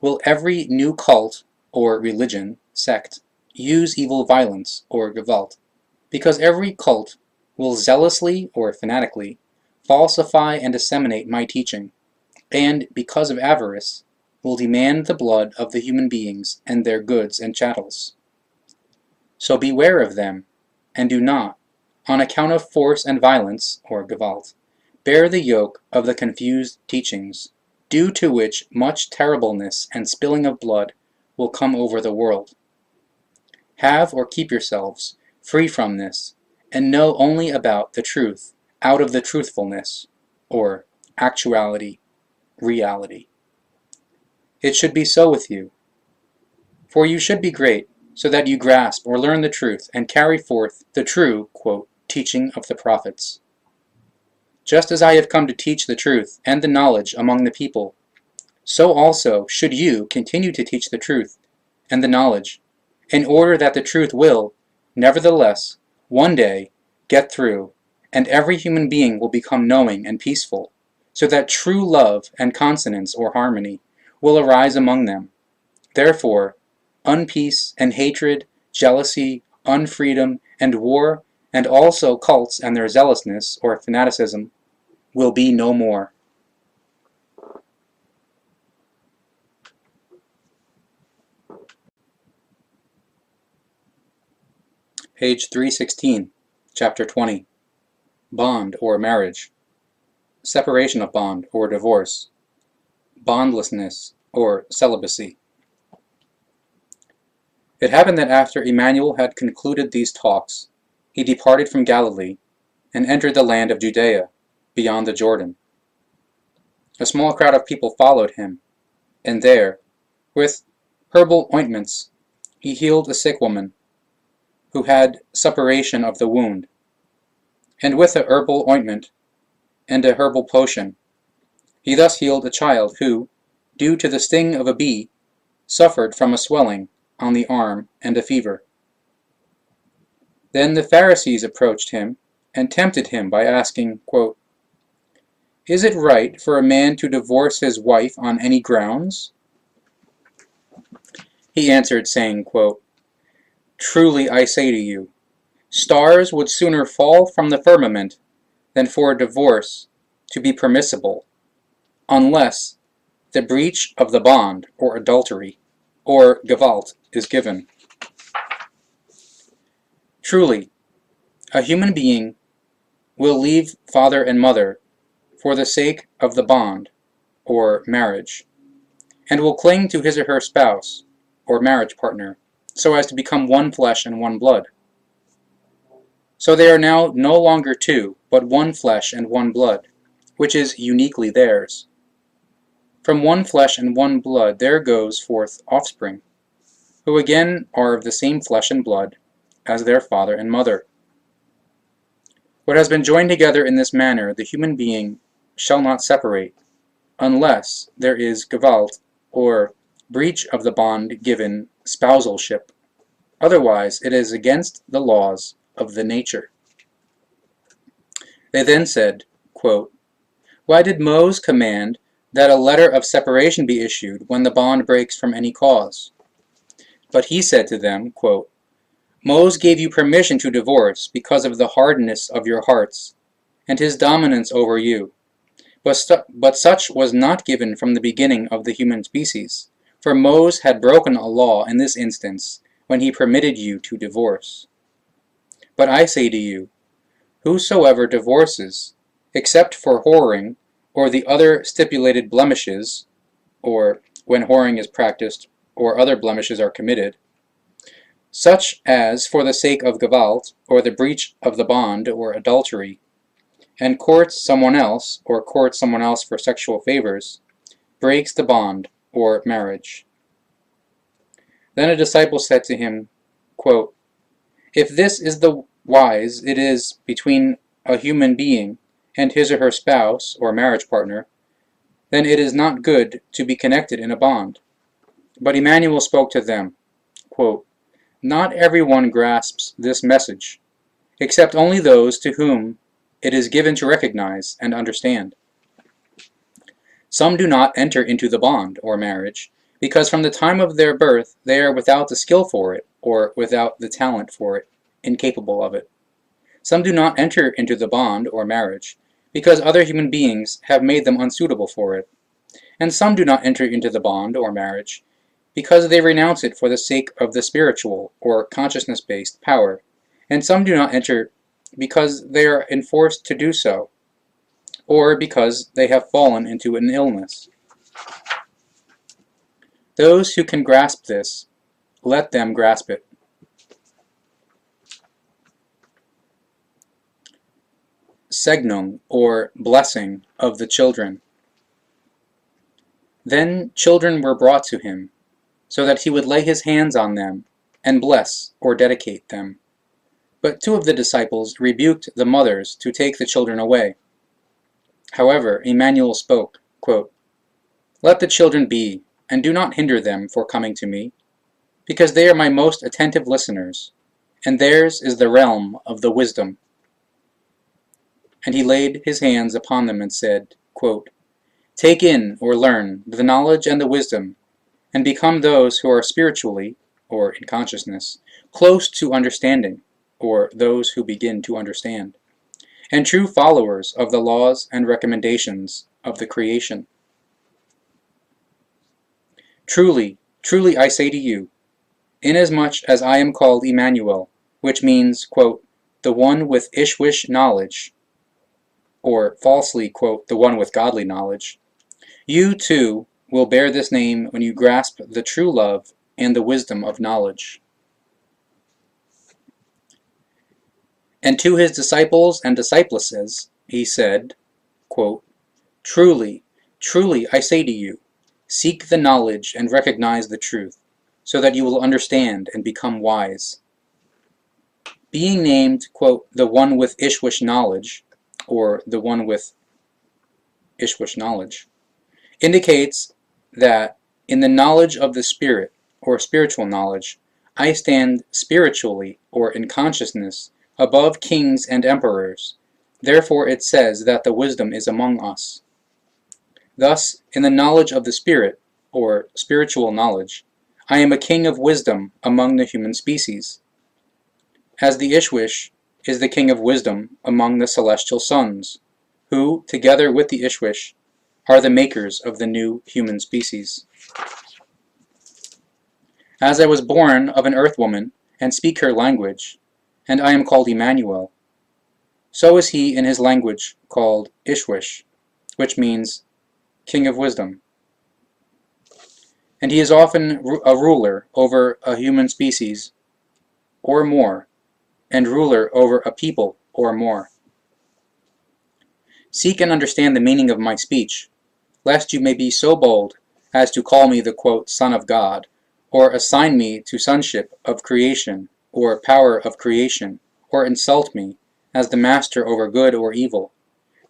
will every new cult, or religion, sect, use evil violence, or Gewalt, because every cult will zealously, or fanatically, falsify and disseminate my teaching, and, because of avarice, will demand the blood of the human beings and their goods and chattels. So beware of them, and do not, on account of force and violence, or Gewalt, bear the yoke of the confused teachings, due to which much terribleness and spilling of blood will come over the world. Have or keep yourselves free from this, and know only about the truth out of the truthfulness, or actuality, reality. It should be so with you. For you should be great, so that you grasp or learn the truth and carry forth the true, quote, teaching of the prophets. Just as I have come to teach the truth and the knowledge among the people, so also should you continue to teach the truth and the knowledge, in order that the truth will, nevertheless, one day get through, and every human being will become knowing and peaceful, so that true love and consonance or harmony will arise among them. Therefore, unpeace and hatred, jealousy, unfreedom, and war, and also cults and their zealousness or fanaticism, will be no more. Page 316, Chapter 20. Bond or marriage. Separation of bond or divorce. Bondlessness or celibacy. It happened that after Emmanuel had concluded these talks, he departed from Galilee and entered the land of Judea, beyond the Jordan. A small crowd of people followed him, and there, with herbal ointments, he healed a sick woman who had suppuration of the wound, and with a herbal ointment and a herbal potion, he thus healed a child who, due to the sting of a bee, suffered from a swelling on the arm and a fever. Then the Pharisees approached him and tempted him by asking, quote, "Is it right for a man to divorce his wife on any grounds?" He answered, saying, quote, "Truly I say to you, stars would sooner fall from the firmament than for a divorce to be permissible, unless the breach of the bond, or adultery, or Gewalt, is given. Truly, a human being will leave father and mother for the sake of the bond, or marriage, and will cling to his or her spouse, or marriage partner, so as to become one flesh and one blood. So they are now no longer two, but one flesh and one blood, which is uniquely theirs. From one flesh and one blood there goes forth offspring, who again are of the same flesh and blood as their father and mother. What has been joined together in this manner the human being shall not separate, unless there is Gewalt, or breach of the bond given spousalship. Otherwise it is against the laws of the nature. They then said, quote, "Why did Moses command that a letter of separation be issued when the bond breaks from any cause?" But he said to them, quote, "Moses gave you permission to divorce because of the hardness of your hearts, and his dominance over you. But such was not given from the beginning of the human species, for Moses had broken a law in this instance when he permitted you to divorce. But I say to you, whosoever divorces, except for whoring, or the other stipulated blemishes, or when whoring is practiced, or other blemishes are committed, such as for the sake of Gewalt, or the breach of the bond, or adultery, and courts someone else, or courts someone else for sexual favors, breaks the bond, or marriage." Then a disciple said to him, quote, "If this is the wise it is between a human being and his or her spouse or marriage partner, then it is not good to be connected in a bond. But Emmanuel spoke to them, quote, "Not everyone grasps this message, except only those to whom it is given to recognize and understand. Some do not enter into the bond, or marriage, because from the time of their birth they are without the skill for it, or without the talent for it, incapable of it. Some do not enter into the bond, or marriage, because other human beings have made them unsuitable for it. And some do not enter into the bond, or marriage, because they renounce it for the sake of the spiritual, or consciousness-based power. And some do not enter because they are enforced to do so, or because they have fallen into an illness. Those who can grasp this, let them grasp it." Segnung, or blessing, of the children. Then children were brought to him, so that he would lay his hands on them and bless or dedicate them. But 2 of the disciples rebuked the mothers to take the children away. However, Emmanuel spoke, quote, "Let the children be, and do not hinder them for coming to me, because they are my most attentive listeners, and theirs is the realm of the wisdom." And he laid his hands upon them and said, quote, "Take in, or learn, the knowledge and the wisdom, and become those who are spiritually, or in consciousness, close to understanding, or those who begin to understand, and true followers of the laws and recommendations of the creation. Truly, truly I say to you, inasmuch as I am called Emmanuel, which means, quote, the one with Ishwish knowledge, or falsely, quote, the one with godly knowledge, you too will bear this name when you grasp the true love and the wisdom of knowledge." And to his disciples and disciplesses he said, quote, "Truly, truly I say to you, seek the knowledge and recognize the truth, so that you will understand and become wise." Being named, quote, the one with Ishwish knowledge, or the one with Ishwish knowledge, indicates that in the knowledge of the Spirit, or spiritual knowledge, I stand spiritually, or in consciousness, above kings and emperors. Therefore it says that the wisdom is among us. Thus, in the knowledge of the Spirit, or spiritual knowledge, I am a king of wisdom among the human species, as the Ishwish is the king of wisdom among the celestial sons, who, together with the Ishwish, are the makers of the new human species. As I was born of an earth woman, and speak her language, and I am called Emmanuel, so is he in his language called Ishwish, which means king of wisdom. And he is often a ruler over a human species, or more, and ruler over a people, or more. Seek and understand the meaning of my speech, lest you may be so bold as to call me the, quote, Son of God, or assign me to sonship of creation, or power of creation, or insult me as the master over good or evil.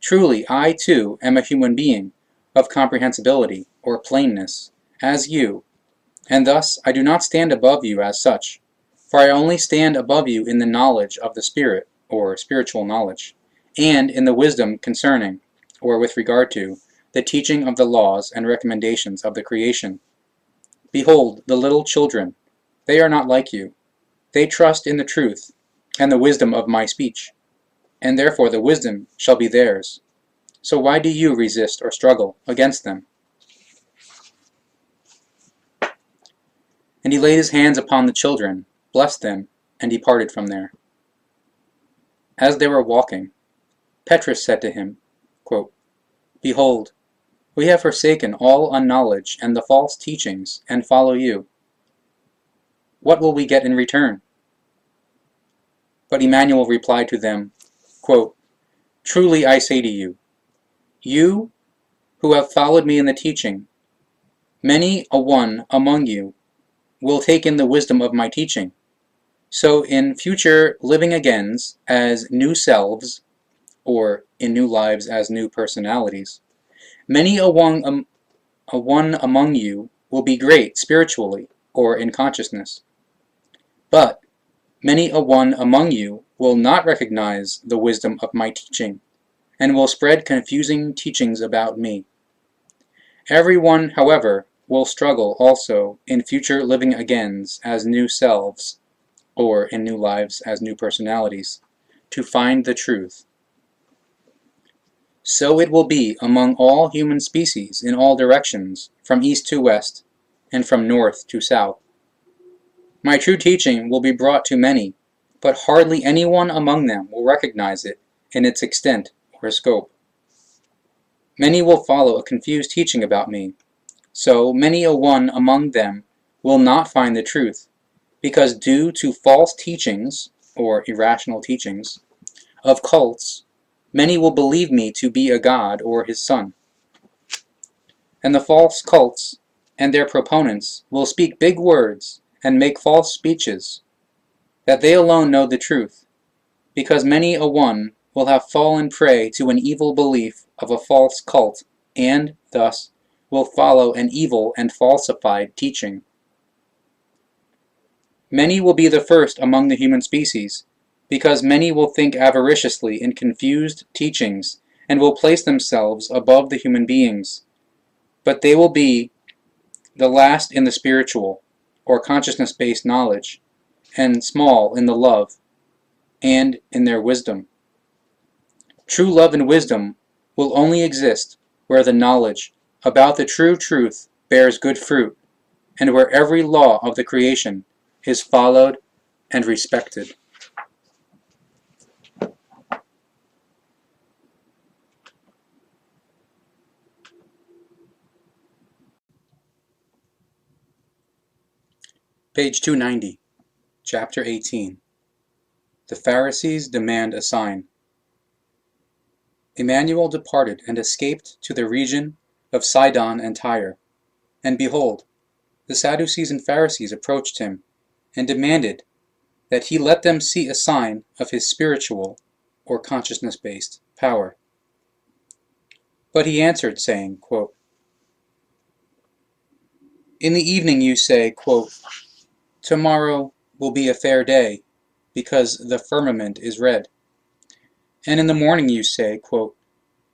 Truly, I too am a human being, of comprehensibility, or plainness, as you, and thus I do not stand above you as such, for I only stand above you in the knowledge of the Spirit, or spiritual knowledge, and in the wisdom concerning, or with regard to, the teaching of the laws and recommendations of the creation. Behold, the little children, they are not like you. They trust in the truth and the wisdom of my speech, and therefore the wisdom shall be theirs. So why do you resist or struggle against them? And he laid his hands upon the children, blessed them, and departed from there. As they were walking, Petrus said to him, quote, Behold, we have forsaken all unknowledge and the false teachings, and follow you. What will we get in return? But Emmanuel replied to them, quote, Truly I say to you, you who have followed me in the teaching, many a one among you will take in the wisdom of my teaching, So in future living agains as new selves, or in new lives as new personalities, many a one among you will be great spiritually or in consciousness. But many a one among you will not recognize the wisdom of my teaching, and will spread confusing teachings about me. Every one, however, will struggle also in future living agains as new selves, or in new lives as new personalities, to find the truth. So it will be among all human species in all directions, from east to west, and from north to south. My true teaching will be brought to many, but hardly anyone among them will recognize it in its extent or scope. Many will follow a confused teaching about me, so many a one among them will not find the truth, because due to false teachings, or irrational teachings, of cults, many will believe me to be a god or his son. And the false cults and their proponents will speak big words and make false speeches, that they alone know the truth, because many a one will have fallen prey to an evil belief of a false cult, and, thus, will follow an evil and falsified teaching. Many will be the first among the human species, because many will think avariciously in confused teachings, and will place themselves above the human beings. But they will be the last in the spiritual, or consciousness-based knowledge, and small in the love, and in their wisdom. True love and wisdom will only exist where the knowledge about the true truth bears good fruit, and where every law of the creation is followed and respected. Page 290, Chapter 18. The Pharisees demand a sign. Emmanuel departed and escaped to the region of Sidon and Tyre. And behold, the Sadducees and Pharisees approached him, and demanded that he let them see a sign of his spiritual, or consciousness-based, power. But he answered, saying, quote, "In the evening you say, quote, 'Tomorrow will be a fair day, because the firmament is red.' And in the morning you say, quote,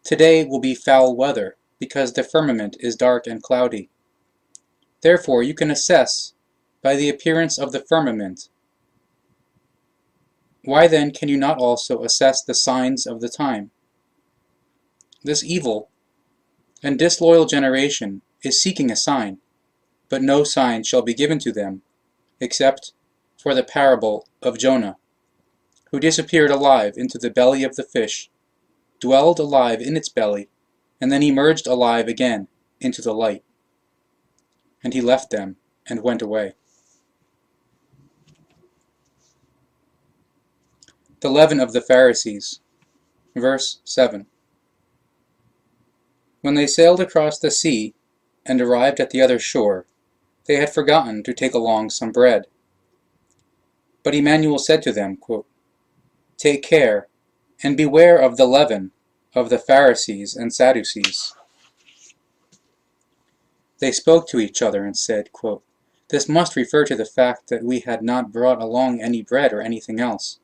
'Today will be foul weather, because the firmament is dark and cloudy.' Therefore you can assess by the appearance of the firmament. Why then can you not also assess the signs of the time? This evil and disloyal generation is seeking a sign, but no sign shall be given to them, except for the parable of Jonah, who disappeared alive into the belly of the fish, dwelled alive in its belly, and then emerged alive again into the light. And he left them and went away." The leaven of the Pharisees. Verse 7. When they sailed across the sea and arrived at the other shore, they had forgotten to take along some bread. But Emmanuel said to them, quote, "Take care, and beware of the leaven of the Pharisees and Sadducees." They spoke to each other and said, quote, "This must refer to the fact that we had not brought along any bread or anything else."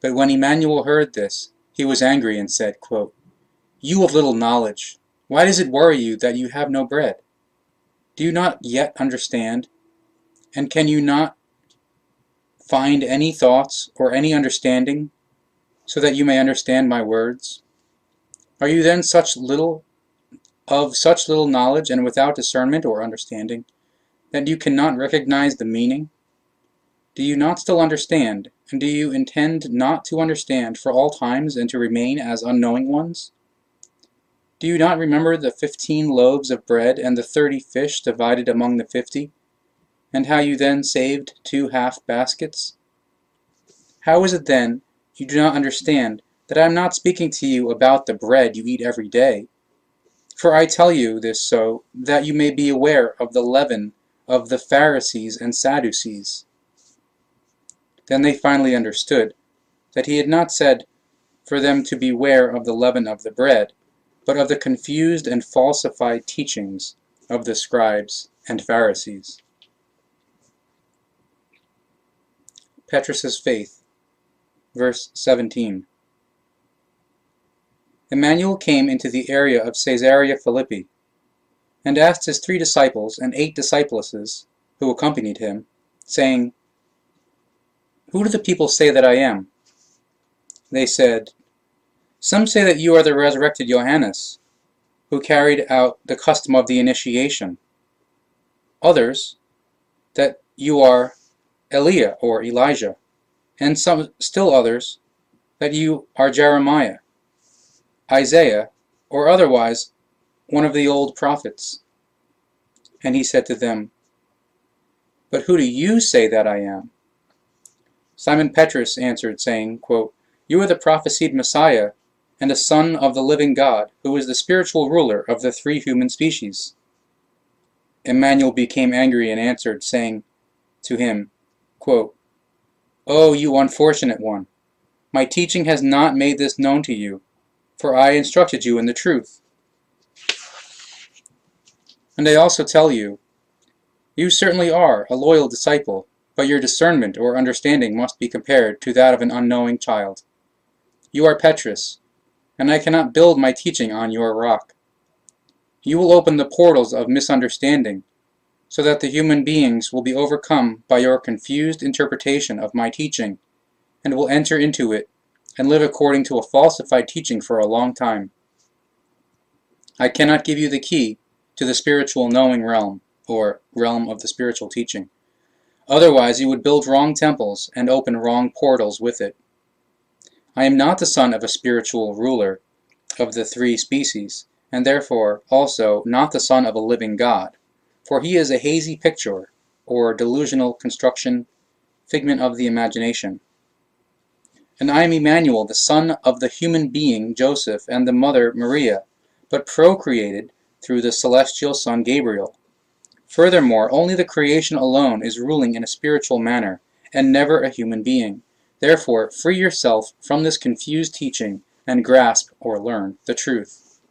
But when Emmanuel heard this, he was angry and said, quote, "You of little knowledge, why does it worry you that you have no bread? Do you not yet understand? And can you not find any thoughts or any understanding, so that you may understand my words? Are you then of such little knowledge and without discernment or understanding, that you cannot recognize the meaning? Do you not still understand, and do you intend not to understand for all times and to remain as unknowing ones? Do you not remember the 15 loaves of bread and the 30 fish divided among the 50, and how you then saved 2 half baskets? How is it then you do not understand that I am not speaking to you about the bread you eat every day? For I tell you this so that you may be aware of the leaven of the Pharisees and Sadducees." Then they finally understood that he had not said for them to beware of the leaven of the bread, but of the confused and falsified teachings of the scribes and Pharisees. Petrus's faith, verse 17. Emmanuel came into the area of Caesarea Philippi, and asked his 3 disciples and 8 discipleses, who accompanied him, saying, "Who do the people say that I am?" They said, "Some say that you are the resurrected Johannes, who carried out the custom of the initiation. Others, that you are Eliah or Elijah, and still others, that you are Jeremiah, Isaiah, or otherwise one of the old prophets." And he said to them, "But who do you say that I am?" Simon Petrus answered, saying, quote, "You are the prophesied Messiah, and a son of the living God, who is the spiritual ruler of the 3 human species." Emmanuel became angry and answered, saying to him, quote, "O you unfortunate one, my teaching has not made this known to you, for I instructed you in the truth. And I also tell you, you certainly are a loyal disciple, but your discernment or understanding must be compared to that of an unknowing child. You are Petrus, and I cannot build my teaching on your rock. You will open the portals of misunderstanding, so that the human beings will be overcome by your confused interpretation of my teaching, and will enter into it and live according to a falsified teaching for a long time. I cannot give you the key to the spiritual knowing realm, or realm of the spiritual teaching. Otherwise you would build wrong temples and open wrong portals with it. I am not the son of a spiritual ruler of the 3 species, and therefore also not the son of a living God, for he is a hazy picture, or delusional construction, figment of the imagination. And I am Emmanuel, the son of the human being Joseph and the mother Maria, but procreated through the celestial son Gabriel. Furthermore, only the creation alone is ruling in a spiritual manner, and never a human being. Therefore, free yourself from this confused teaching, and grasp, or learn, the truth.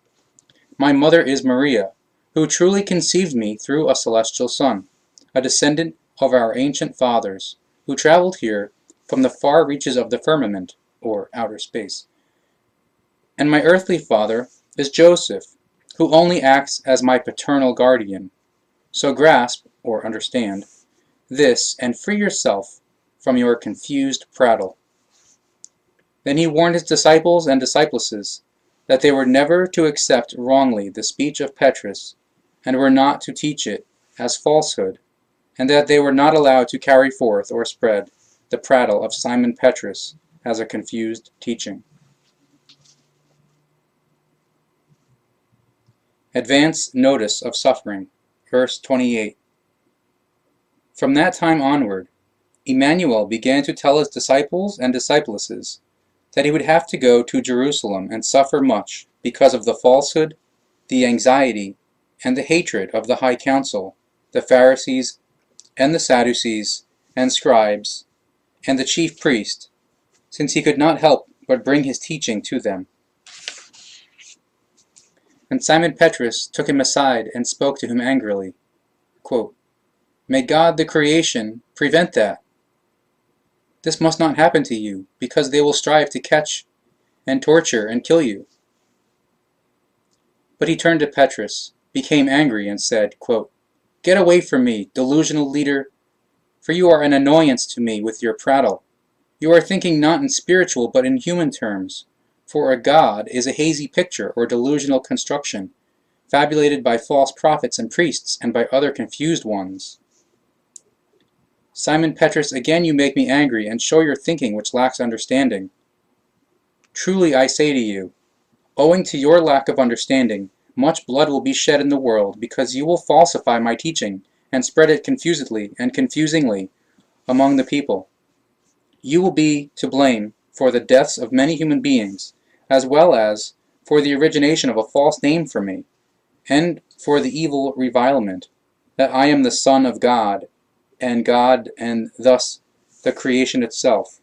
My mother is Maria, who truly conceived me through a celestial son, a descendant of our ancient fathers, who traveled here from the far reaches of the firmament, or outer space. And my earthly father is Joseph, who only acts as my paternal guardian. So grasp, or understand, this, and free yourself from your confused prattle." Then he warned his disciples and discipleses that they were never to accept wrongly the speech of Petrus, and were not to teach it as falsehood, and that they were not allowed to carry forth or spread the prattle of Simon Petrus as a confused teaching. Advance notice of suffering, verse 28. From that time onward, Emmanuel began to tell his disciples and discipleses that he would have to go to Jerusalem and suffer much because of the falsehood, the anxiety, and the hatred of the high council, the Pharisees, and the Sadducees, and scribes, and the chief priest, since he could not help but bring his teaching to them. And Simon Petrus took him aside and spoke to him angrily, quote, "May God the creation prevent that. This must not happen to you, because they will strive to catch and torture and kill you." But he turned to Petrus, became angry, and said, quote, "Get away from me, delusional leader, for you are an annoyance to me with your prattle. You are thinking not in spiritual but in human terms, for a god is a hazy picture or delusional construction, fabulated by false prophets and priests and by other confused ones." Simon Petrus, again you make me angry, and show your thinking which lacks understanding. Truly I say to you, owing to your lack of understanding, much blood will be shed in the world, because you will falsify my teaching, and spread it confusedly and confusingly among the people. You will be to blame for the deaths of many human beings, as well as for the origination of a false name for me, and for the evil revilement, that I am the Son of God, and thus the creation itself.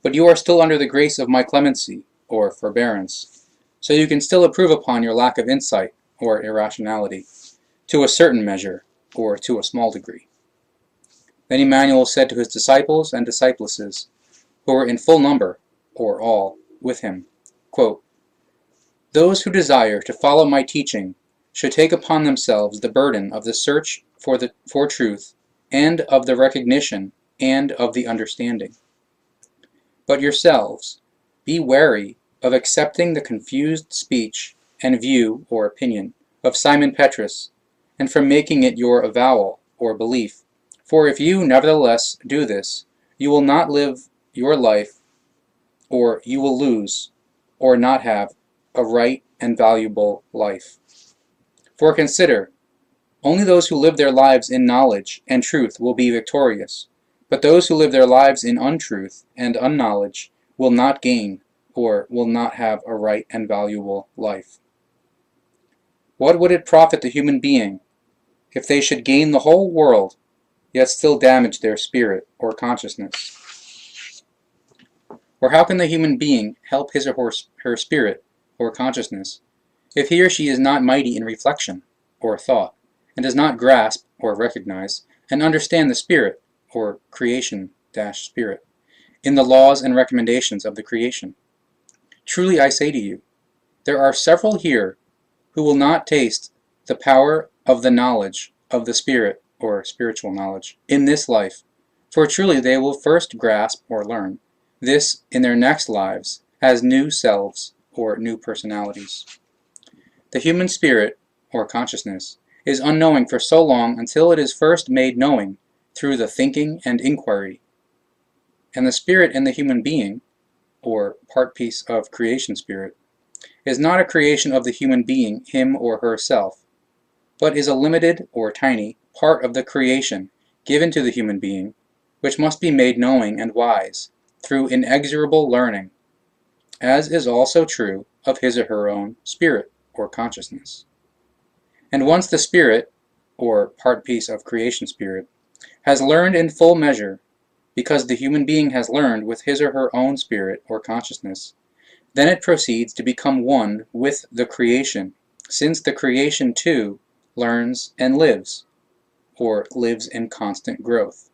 But you are still under the grace of my clemency, or forbearance, so you can still improve upon your lack of insight, or irrationality, to a certain measure, or to a small degree. Then Emmanuel said to his disciples and discipleses, who were in full number, or all, with him, quote, "Those who desire to follow my teaching should take upon themselves the burden of the search for truth, and of the recognition, and of the understanding. But yourselves, be wary of accepting the confused speech and view or opinion of Simon Petrus, and from making it your avowal or belief. For if you nevertheless do this, you will not live your life, or you will lose, or not have, a right and valuable life. For consider, only those who live their lives in knowledge and truth will be victorious, but those who live their lives in untruth and unknowledge will not gain, or will not have a right and valuable life. What would it profit the human being if they should gain the whole world, yet still damage their spirit or consciousness? Or how can the human being help his or her spirit or consciousness if he or she is not mighty in reflection or thought, and does not grasp or recognize and understand the spirit or creation-spirit in the laws and recommendations of the creation? Truly I say to you, there are several here who will not taste the power of the knowledge of the spirit or spiritual knowledge in this life, for truly they will first grasp or learn this in their next lives as new selves or new personalities. The human spirit or consciousness is unknowing for so long until it is first made knowing through the thinking and inquiry. And the spirit in the human being, or part piece of creation spirit, is not a creation of the human being, him or herself, but is a limited or tiny part of the creation given to the human being, which must be made knowing and wise through inexorable learning, as is also true of his or her own spirit or consciousness. And once the spirit, or part piece of creation spirit, has learned in full measure, because the human being has learned with his or her own spirit or consciousness, then it proceeds to become one with the creation, since the creation too learns and lives, or lives in constant growth.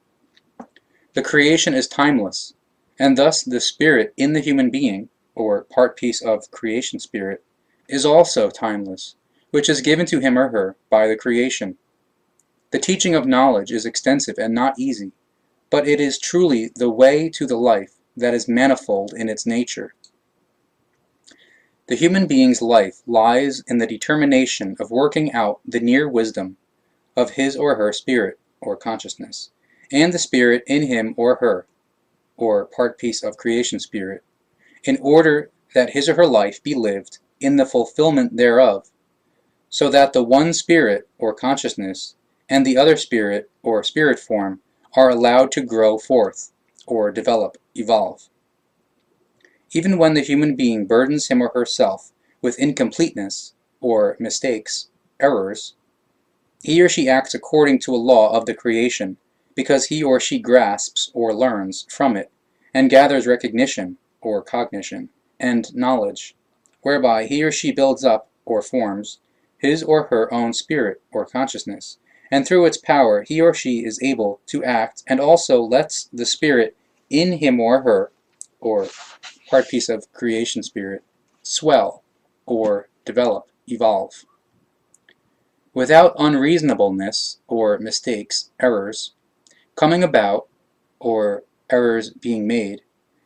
The creation is timeless, and thus the spirit in the human being, or part piece of creation spirit, is also timeless, which is given to him or her by the creation. The teaching of knowledge is extensive and not easy, but it is truly the way to the life that is manifold in its nature. The human being's life lies in the determination of working out the near wisdom of his or her spirit or consciousness, and the spirit in him or her, or part piece of creation spirit, in order that his or her life be lived in the fulfillment thereof, so that the one spirit or consciousness and the other spirit or spirit form are allowed to grow forth, or develop, evolve. Even when the human being burdens him or herself with incompleteness, or mistakes, errors, he or she acts according to a law of the creation, because he or she grasps or learns from it, and gathers recognition, or cognition, and knowledge, whereby he or she builds up, or forms, his or her own spirit or consciousness, and through its power he or she is able to act, and also lets the spirit in him or her, or part piece of creation spirit, swell, or develop, evolve. Without unreasonableness, or mistakes, errors, coming about, or errors being made,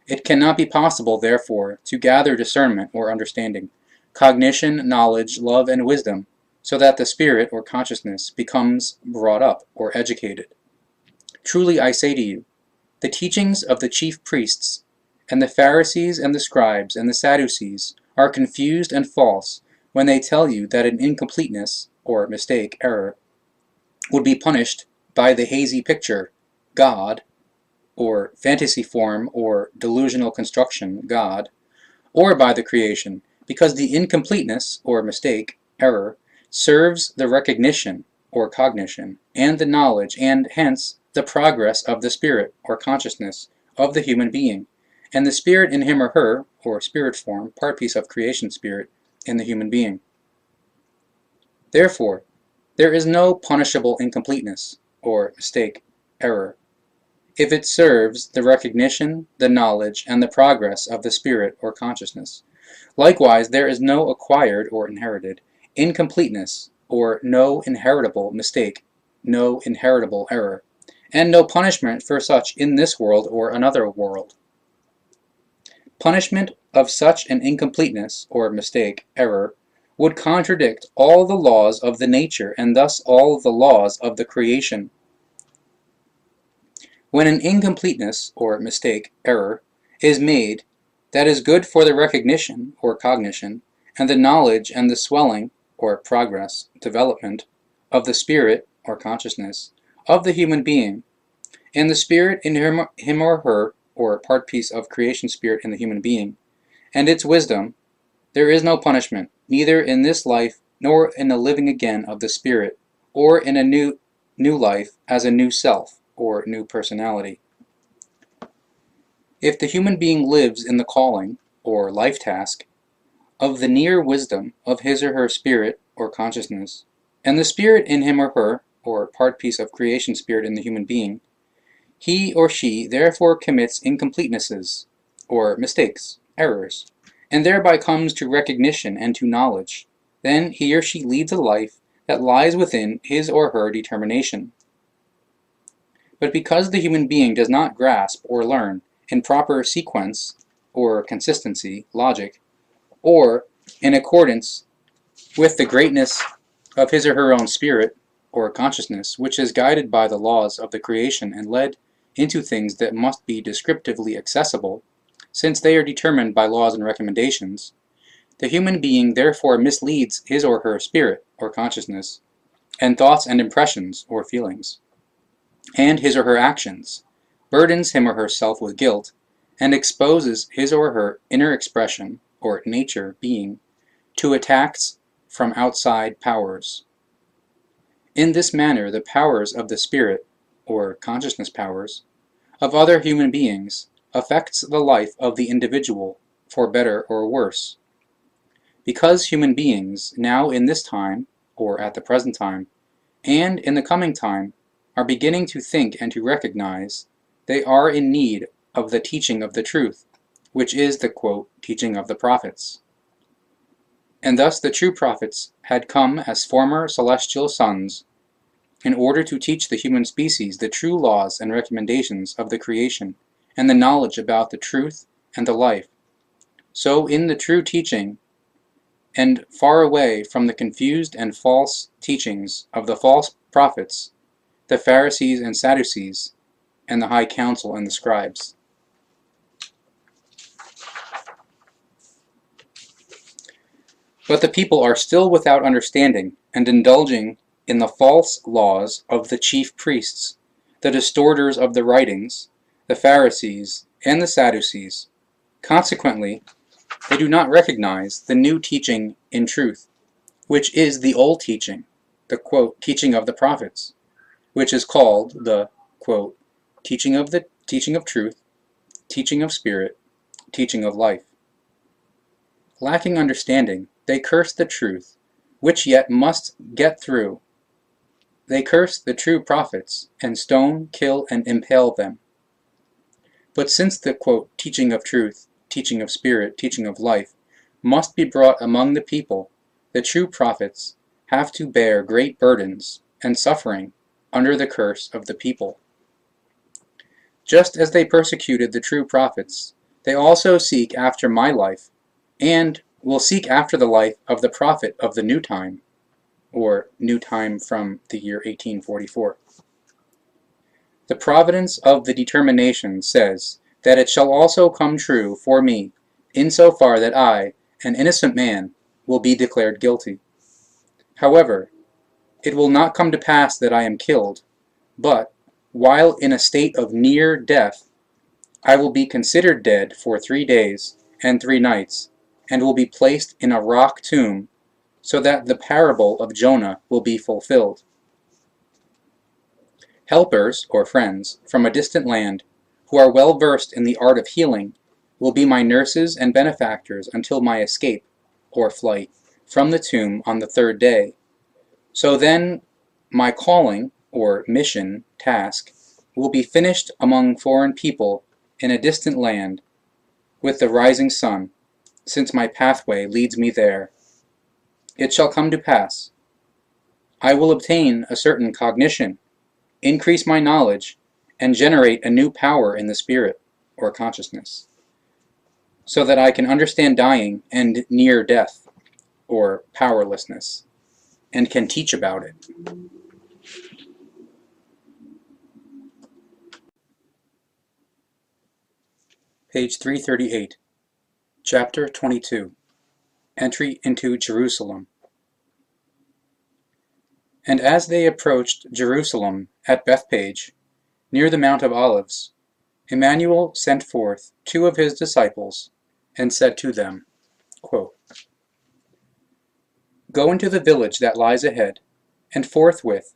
it cannot be possible, therefore, to gather discernment or understanding, cognition, knowledge, love, and wisdom, so that the spirit or consciousness becomes brought up or educated. Truly I say to you, the teachings of the chief priests, and the Pharisees and the scribes and the Sadducees are confused and false when they tell you that an incompleteness, or mistake, error, would be punished by the hazy picture, God, or fantasy form or delusional construction, God, or by the creation, because the incompleteness, or mistake, error, serves the recognition, or cognition, and the knowledge, and hence the progress of the spirit or consciousness of the human being, and the spirit in him or her, or spirit form, part piece of creation spirit, in the human being. Therefore, there is no punishable incompleteness, or mistake, error, if it serves the recognition, the knowledge, and the progress of the spirit or consciousness. Likewise, there is no acquired or inherited incompleteness, or no inheritable mistake, no inheritable error, and no punishment for such in this world or another world. Punishment of such an incompleteness, or mistake, error, would contradict all the laws of the nature, and thus all the laws of the creation. When an incompleteness, or mistake, error, is made, that is good for the recognition, or cognition, and the knowledge and the swelling, or progress, development, of the spirit, or consciousness, of the human being, and the spirit in him or her, or part piece of creation spirit in the human being, and its wisdom, there is no punishment, neither in this life nor in the living again of the spirit, or in a new life as a new self, or new personality. If the human being lives in the calling, or life task, of the near wisdom of his or her spirit, or consciousness, and the spirit in him or her, or part piece of creation spirit in the human being, he or she therefore commits incompletenesses, or mistakes, errors, and thereby comes to recognition and to knowledge. Then he or she leads a life that lies within his or her determination. But because the human being does not grasp or learn in proper sequence, or consistency, logic, or in accordance with the greatness of his or her own spirit, or consciousness, which is guided by the laws of the creation and led into things that must be descriptively accessible, since they are determined by laws and recommendations, the human being therefore misleads his or her spirit, or consciousness, and thoughts and impressions, or feelings, and his or her actions, burdens him or herself with guilt, and exposes his or her inner expression, or nature, being, to attacks from outside powers. In this manner, the powers of the spirit, or consciousness powers, of other human beings affects the life of the individual for better or worse. Because human beings, now in this time, or at the present time, and in the coming time, are beginning to think and to recognize, they are in need of the teaching of the truth, which is the quote, teaching of the prophets. And thus the true prophets had come as former celestial sons, in order to teach the human species the true laws and recommendations of the creation, and the knowledge about the truth and the life. So in the true teaching, and far away from the confused and false teachings of the false prophets, the Pharisees and Sadducees, and the high council and the scribes. But the people are still without understanding, and indulging in the false laws of the chief priests, the distorters of the writings, the Pharisees, and the Sadducees. Consequently, they do not recognize the new teaching in truth, which is the old teaching, the quote, teaching of the prophets, which is called the quote, teaching of truth, teaching of spirit, teaching of life. Lacking understanding, they curse the truth, which yet must get through. They curse the true prophets, and stone, kill, and impale them. But since the quote, teaching of truth, teaching of spirit, teaching of life, must be brought among the people, the true prophets have to bear great burdens and suffering under the curse of the people. Just as they persecuted the true prophets, they also seek after my life, and will seek after the life of the prophet of the new time, or new time from the year 1844. The providence of the determination says that it shall also come true for me, insofar that I, an innocent man, will be declared guilty. However, it will not come to pass that I am killed, but, while in a state of near death, I will be considered dead for 3 days and 3 nights, and will be placed in a rock tomb, so that the parable of Jonah will be fulfilled. Helpers, or friends, from a distant land, who are well versed in the art of healing, will be my nurses and benefactors until my escape, or flight, from the tomb on the third day. So then my calling, or mission, task, will be finished among foreign people in a distant land, with the rising sun, since my pathway leads me there. It shall come to pass. I will obtain a certain cognition, increase my knowledge, and generate a new power in the spirit, or consciousness, so that I can understand dying and near death, or powerlessness, and can teach about it. Page 338, Chapter 22, Entry into Jerusalem. And as they approached Jerusalem at Bethpage, near the Mount of Olives, Emmanuel sent forth 2 of his disciples, and said to them, quote, Go into the village that lies ahead, and forthwith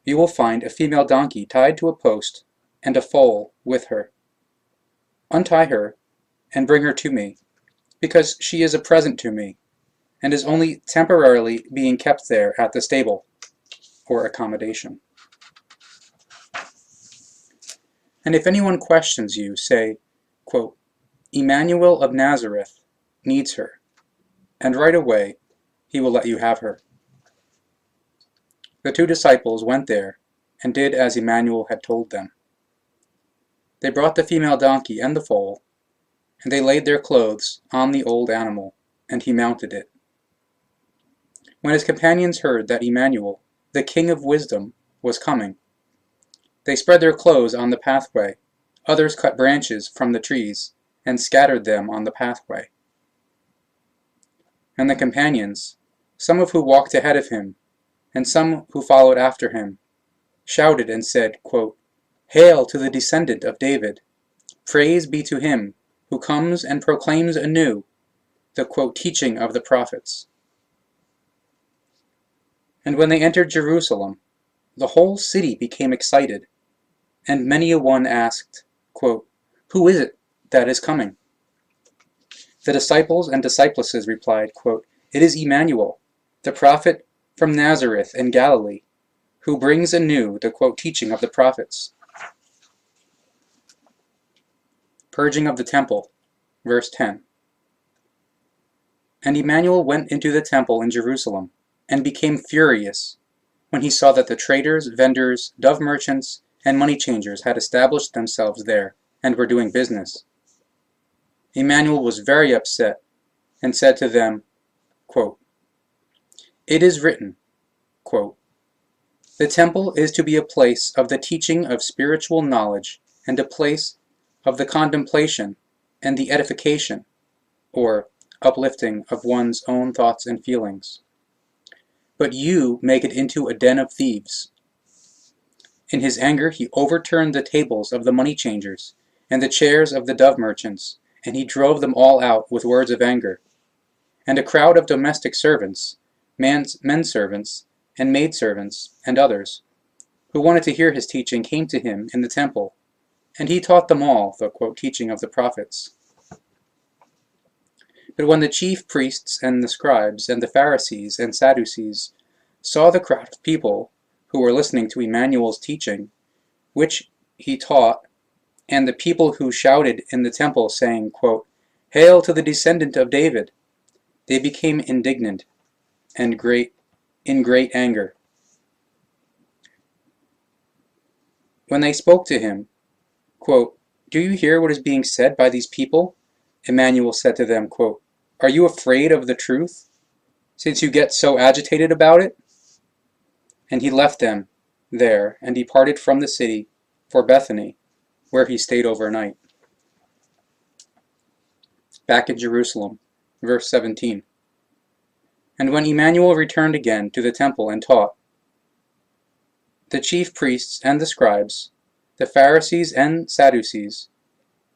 you will find a female donkey tied to a post, and a foal with her. Untie her, and bring her to me, because she is a present to me, and is only temporarily being kept there at the stable, or accommodation. And if anyone questions you, say, quote, Emmanuel of Nazareth needs her, and right away he will let you have her. The 2 disciples went there, and did as Emmanuel had told them. They brought the female donkey and the foal, and they laid their clothes on the old animal, and he mounted it. When his companions heard that Emmanuel, the King of Wisdom, was coming, they spread their clothes on the pathway, others cut branches from the trees, and scattered them on the pathway. And the companions, some of who walked ahead of him, and some who followed after him, shouted and said, quote, Hail to the descendant of David! Praise be to him who comes and proclaims anew the, quote, teaching of the prophets. And when they entered Jerusalem, the whole city became excited, and many a one asked, quote, Who is it that is coming? The disciples and disciplesses replied, quote, It is Emmanuel, the prophet from Nazareth in Galilee, who brings anew the, quote, teaching of the prophets. Purging of the temple, verse 10. And Emmanuel went into the temple in Jerusalem, and became furious when he saw that the traders, vendors, dove merchants, and money changers had established themselves there, and were doing business. Emmanuel was very upset, and said to them, quote, It is written, quote, The temple is to be a place of the teaching of spiritual knowledge, and a place of the contemplation and the edification, or uplifting of one's own thoughts and feelings. But you make it into a den of thieves. In his anger he overturned the tables of the money changers, and the chairs of the dove merchants, and he drove them all out with words of anger. And a crowd of domestic servants, men servants, and maidservants, and others, who wanted to hear his teaching, came to him in the temple, and he taught them all the, quote, teaching of the prophets. But when the chief priests and the scribes and the Pharisees and Sadducees saw the crowd of people who were listening to Emmanuel's teaching, which he taught, and the people who shouted in the temple, saying, quote, Hail to the descendant of David, they became indignant and in great anger. When they spoke to him, quote, Do you hear what is being said by these people? Emmanuel said to them, quote, Are you afraid of the truth, since you get so agitated about it? And he left them there, and departed from the city for Bethany, where he stayed overnight. Back in Jerusalem, verse 17. And when Emmanuel returned again to the temple and taught, the chief priests and the scribes, the Pharisees and Sadducees,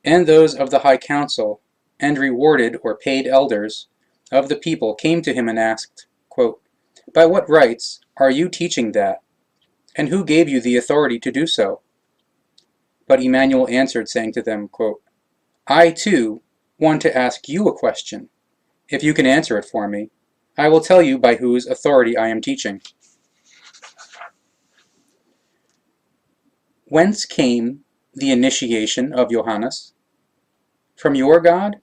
and those of the high council, and rewarded or paid elders of the people came to him and asked, quote, By what rights are you teaching that? And who gave you the authority to do so? But Emmanuel answered, saying to them, quote, I, too, want to ask you a question. If you can answer it for me, I will tell you by whose authority I am teaching. Whence came the initiation of Johannes? From your God,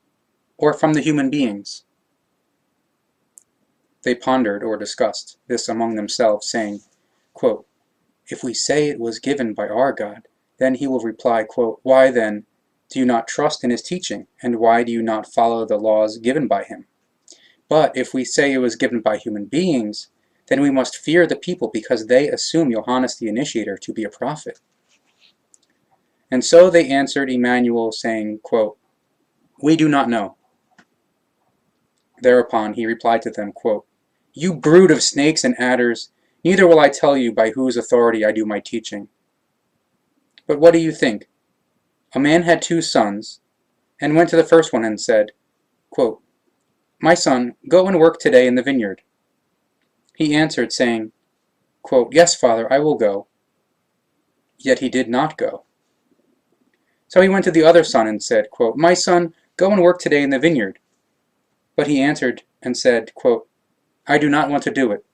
or from the human beings? They pondered or discussed this among themselves, saying, quote, If we say it was given by our God, then he will reply, quote, Why then do you not trust in his teaching, and why do you not follow the laws given by him? But if we say it was given by human beings, then we must fear the people because they assume Johannes the Initiator to be a prophet. And so they answered Emmanuel, saying, quote, We do not know. Thereupon he replied to them, quote, You brood of snakes and adders, neither will I tell you by whose authority I do my teaching. But what do you think? A man had 2 sons, and went to the first one and said, quote, My son, go and work today in the vineyard. He answered, saying, quote, Yes, father, I will go. Yet he did not go. So he went to the other son and said, quote, My son, go and work today in the vineyard. But he answered and said, quote, I do not want to do it,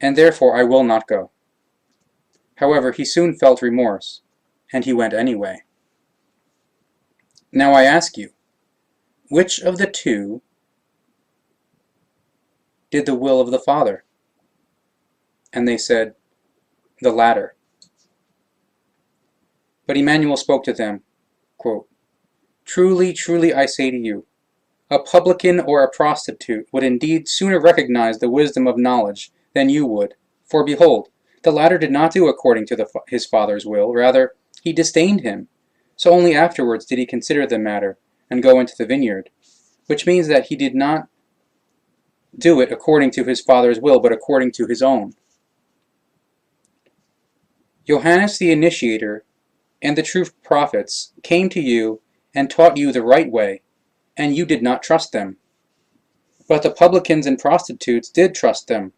and therefore I will not go. However, he soon felt remorse, and he went anyway. Now I ask you, which of the 2 did the will of the Father? And they said, The latter. But Emmanuel spoke to them, quote, Truly, truly I say to you, a publican or a prostitute would indeed sooner recognize the wisdom of knowledge than you would. For behold, the latter did not do according to his father's will, rather he disdained him. So only afterwards did he consider the matter and go into the vineyard, which means that he did not do it according to his father's will, but according to his own. Johannes the Initiator and the true prophets came to you and taught you the right way, and you did not trust them. But the publicans and prostitutes did trust them.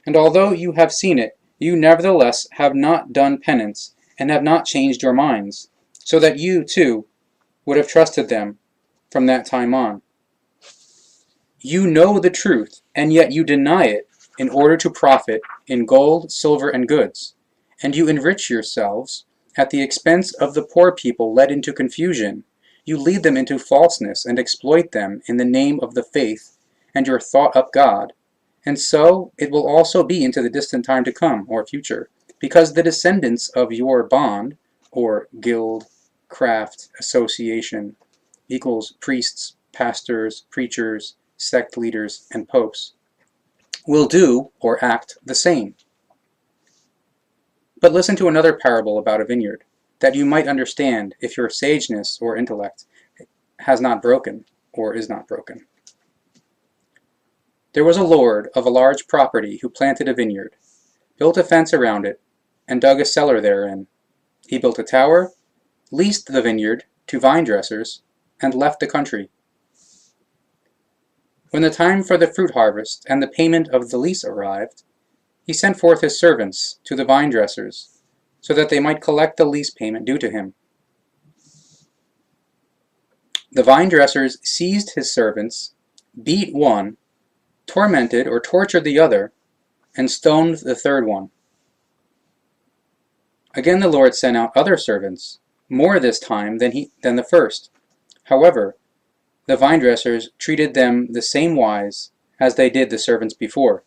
And although you have seen it, you nevertheless have not done penance, and have not changed your minds, so that you, too, would have trusted them from that time on. You know the truth, and yet you deny it, in order to profit in gold, silver, and goods, and you enrich yourselves at the expense of the poor people led into confusion. You lead them into falseness and exploit them in the name of the faith and your thought up God. And so it will also be into the distant time to come, or future, because the descendants of your bond, or guild, craft, association, equals priests, pastors, preachers, sect leaders, and popes, will do or act the same. But listen to another parable about a vineyard, that you might understand if your sageness or intellect has not broken or is not broken. There was a lord of a large property who planted a vineyard, built a fence around it, and dug a cellar therein. He built a tower, leased the vineyard to vine dressers, and left the country. When the time for the fruit harvest and the payment of the lease arrived, he sent forth his servants to the vine dressers, so that they might collect the lease payment due to him. The vine dressers seized his servants, beat one, tormented or tortured the other, and stoned the third one. Again the Lord sent out other servants, more this time than the first. However, the vine dressers treated them the same wise as they did the servants before.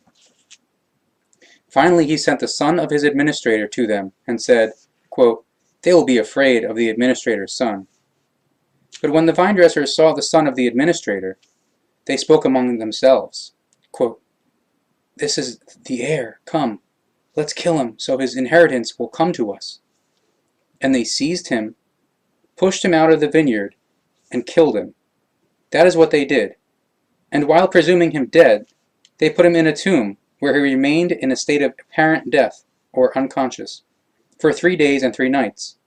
Finally he sent the son of his administrator to them, and said, quote, They will be afraid of the administrator's son. But when the vine dressers saw the son of the administrator, they spoke among themselves, quote, This is the heir, come, let's kill him, so his inheritance will come to us. And they seized him, pushed him out of the vineyard, and killed him. That is what they did. And while presuming him dead, they put him in a tomb, where he remained in a state of apparent death, or unconscious, for 3 days and 3 nights.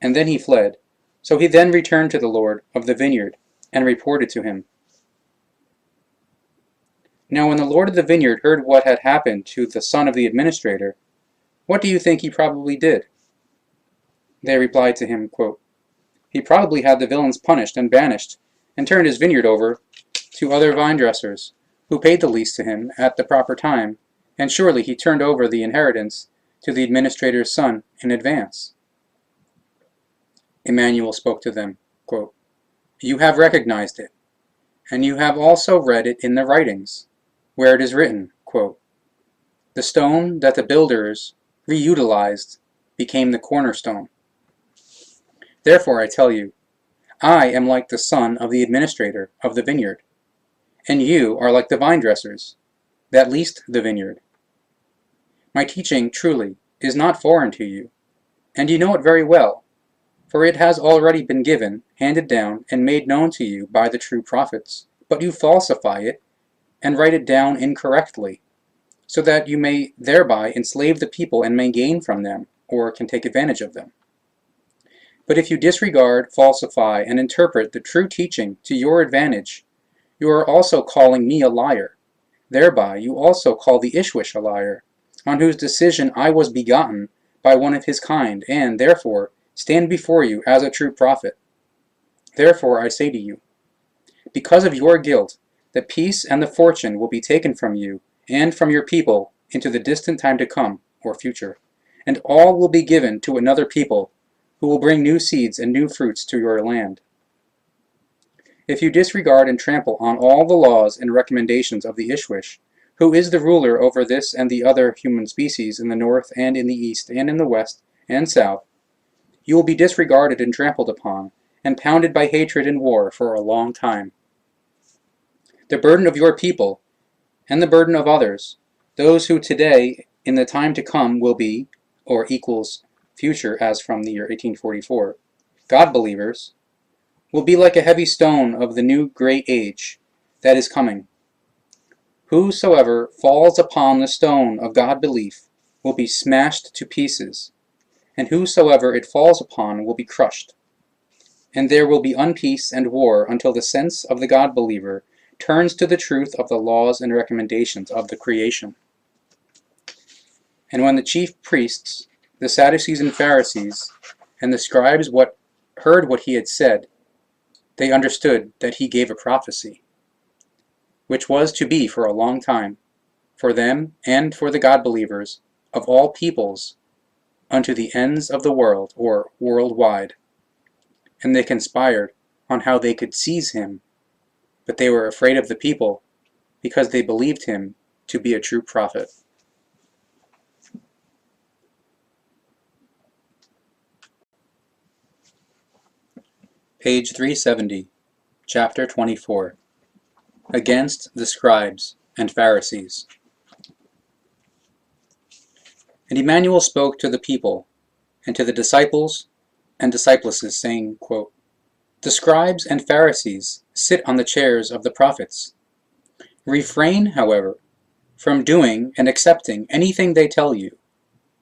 And then he fled. So he then returned to the Lord of the vineyard, and reported to him. Now when the Lord of the vineyard heard what had happened to the son of the administrator, What do you think he probably did?" They replied to him, quote, "He probably had the villains punished and banished, and turned his vineyard over to other vine dressers, who paid the lease to him at the proper time, and surely he turned over the inheritance to the administrator's son in advance." Emmanuel spoke to them, quote, "You have recognized it, and you have also read it in the writings, where it is written, quote, 'The stone that the builders reutilized became the cornerstone.' Therefore I tell you, I am like the son of the administrator of the vineyard, and you are like the vine dressers that leased the vineyard. My teaching, truly, is not foreign to you, and you know it very well, for it has already been given, handed down, and made known to you by the true prophets, but you falsify it and write it down incorrectly, so that you may thereby enslave the people and may gain from them, or can take advantage of them. But if you disregard, falsify, and interpret the true teaching to your advantage, you are also calling me a liar. Thereby you also call the Ishwish a liar, on whose decision I was begotten by one of his kind, and, therefore, stand before you as a true prophet. Therefore I say to you, because of your guilt, the peace and the fortune will be taken from you and from your people into the distant time to come, or future, and all will be given to another people, who will bring new seeds and new fruits to your land. If you disregard and trample on all the laws and recommendations of the Ishwish, who is the ruler over this and the other human species in the north and in the east and in the west and south, you will be disregarded and trampled upon, and pounded by hatred and war for a long time. The burden of your people, and the burden of others, those who today in the time to come will be, or equals future as from the year 1844, God believers, will be like a heavy stone of the new great age that is coming. Whosoever falls upon the stone of God belief will be smashed to pieces, and whosoever it falls upon will be crushed. And there will be unpeace and war until the sense of the God believer turns to the truth of the laws and recommendations of the creation. And when the chief priests, the Sadducees and Pharisees, and the scribes heard what he had said, they understood that he gave a prophecy, which was to be for a long time, for them and for the God believers of all peoples, unto the ends of the world, or worldwide. And they conspired on how they could seize him, but they were afraid of the people, because they believed him to be a true prophet. Page 370, Chapter 24. Against the Scribes and Pharisees. And Emmanuel spoke to the people, and to the disciples and disciplesses, saying, quote, "The scribes and Pharisees sit on the chairs of the prophets. Refrain, however, from doing and accepting anything they tell you,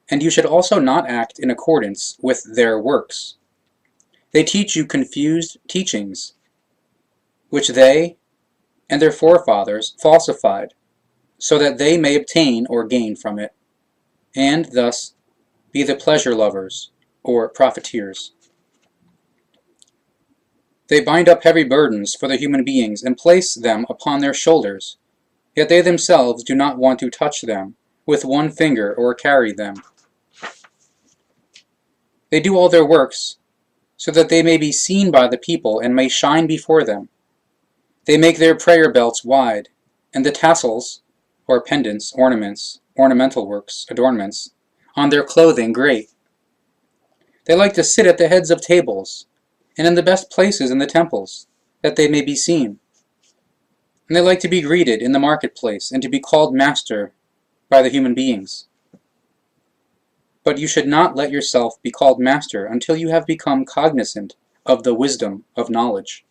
and you should also not act in accordance with their works. They teach you confused teachings, which they and their forefathers falsified, so that they may obtain or gain from it, and thus be the pleasure lovers, or profiteers. They bind up heavy burdens for the human beings and place them upon their shoulders, yet they themselves do not want to touch them with one finger or carry them. They do all their works so that they may be seen by the people and may shine before them. They make their prayer belts wide, and the tassels, or pendants, ornaments, ornamental works, adornments, on their clothing great. They like to sit at the heads of tables, and in the best places in the temples, that they may be seen. And they like to be greeted in the marketplace, and to be called master by the human beings. But you should not let yourself be called master until you have become cognizant of the wisdom of knowledge.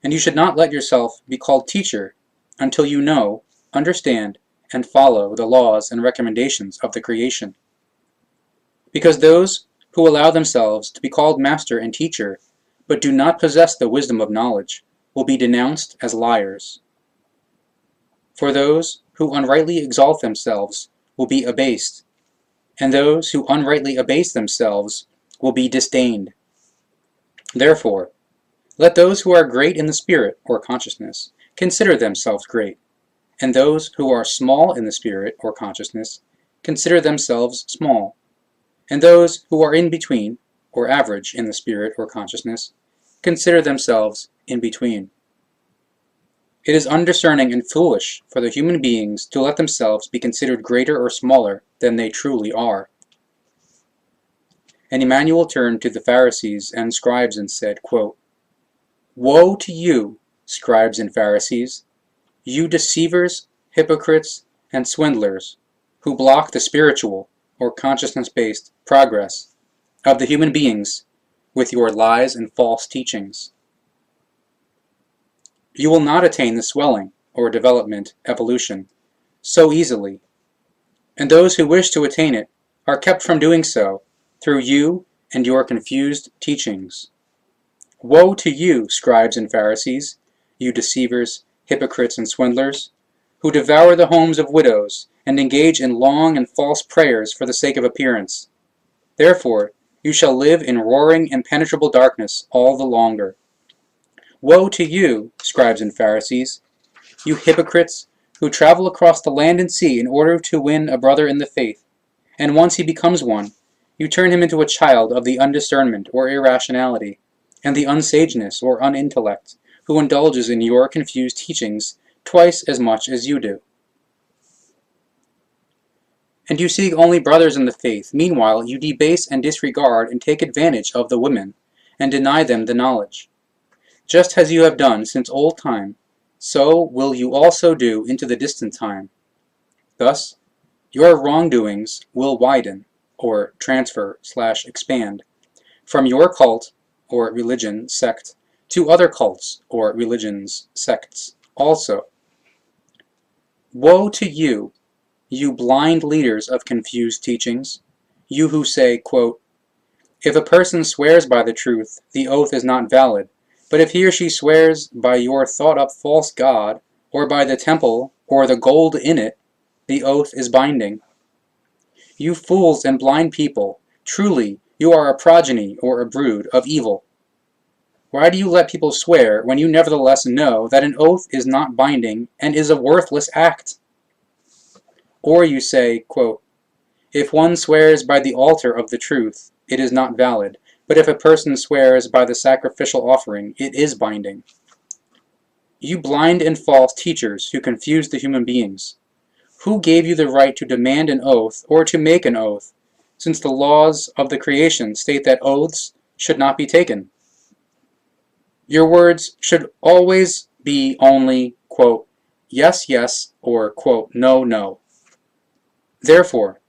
And you should not let yourself be called teacher until you know, understand, and follow the laws and recommendations of the creation. Because those who allow themselves to be called master and teacher, but do not possess the wisdom of knowledge, will be denounced as liars. For those who unrightly exalt themselves will be abased, and those who unrightly abase themselves will be disdained. Therefore, let those who are great in the spirit or consciousness consider themselves great, and those who are small in the spirit or consciousness consider themselves small, and those who are in between or average in the spirit or consciousness consider themselves in between. It is undiscerning and foolish for the human beings to let themselves be considered greater or smaller than they truly are. And Emmanuel turned to the Pharisees and scribes and said, quote, "Woe to you, scribes and Pharisees, you deceivers, hypocrites, and swindlers, who block the spiritual or consciousness-based progress of the human beings with your lies and false teachings. You will not attain the swelling or development, evolution, so easily, and those who wish to attain it are kept from doing so through you and your confused teachings. Woe to you, scribes and Pharisees, you deceivers, hypocrites, and swindlers, who devour the homes of widows and engage in long and false prayers for the sake of appearance. Therefore, you shall live in roaring, impenetrable darkness all the longer. Woe to you, scribes and Pharisees, you hypocrites, who travel across the land and sea in order to win a brother in the faith, and once he becomes one, you turn him into a child of the undiscernment or irrationality, and the unsageness or unintellect, who indulges in your confused teachings twice as much as you do. And you seek only brothers in the faith. Meanwhile, you debase and disregard and take advantage of the women, and deny them the knowledge. Just as you have done since old time, so will you also do into the distant time. Thus, your wrongdoings will widen, or transfer/expand, from your cult, or religion, sect, to other cults, or religions, sects, also. Woe to you, you blind leaders of confused teachings, you who say, quote, "If a person swears by the truth, the oath is not valid, but if he or she swears by your thought-up false god, or by the temple, or the gold in it, the oath is binding." You fools and blind people, truly you are a progeny or a brood of evil. Why do you let people swear when you nevertheless know that an oath is not binding and is a worthless act? Or you say, quote, "If one swears by the altar of the truth, it is not valid, but if a person swears by the sacrificial offering, it is binding." You blind and false teachers who confuse the human beings, who gave you the right to demand an oath or to make an oath, since the laws of the creation state that oaths should not be taken? Your words should always be only, quote, "yes, yes," or, quote, "no, no." Therefore,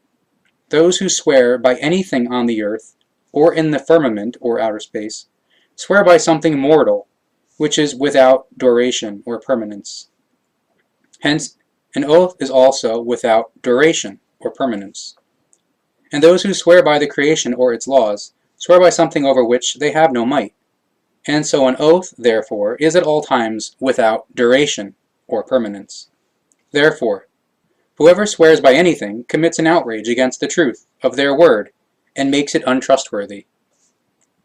those who swear by anything on the earth, or in the firmament or outer space, swear by something mortal, which is without duration or permanence. Hence, an oath is also without duration or permanence. And those who swear by the creation or its laws, swear by something over which they have no might. And so an oath, therefore, is at all times without duration or permanence. Therefore, whoever swears by anything commits an outrage against the truth of their word and makes it untrustworthy.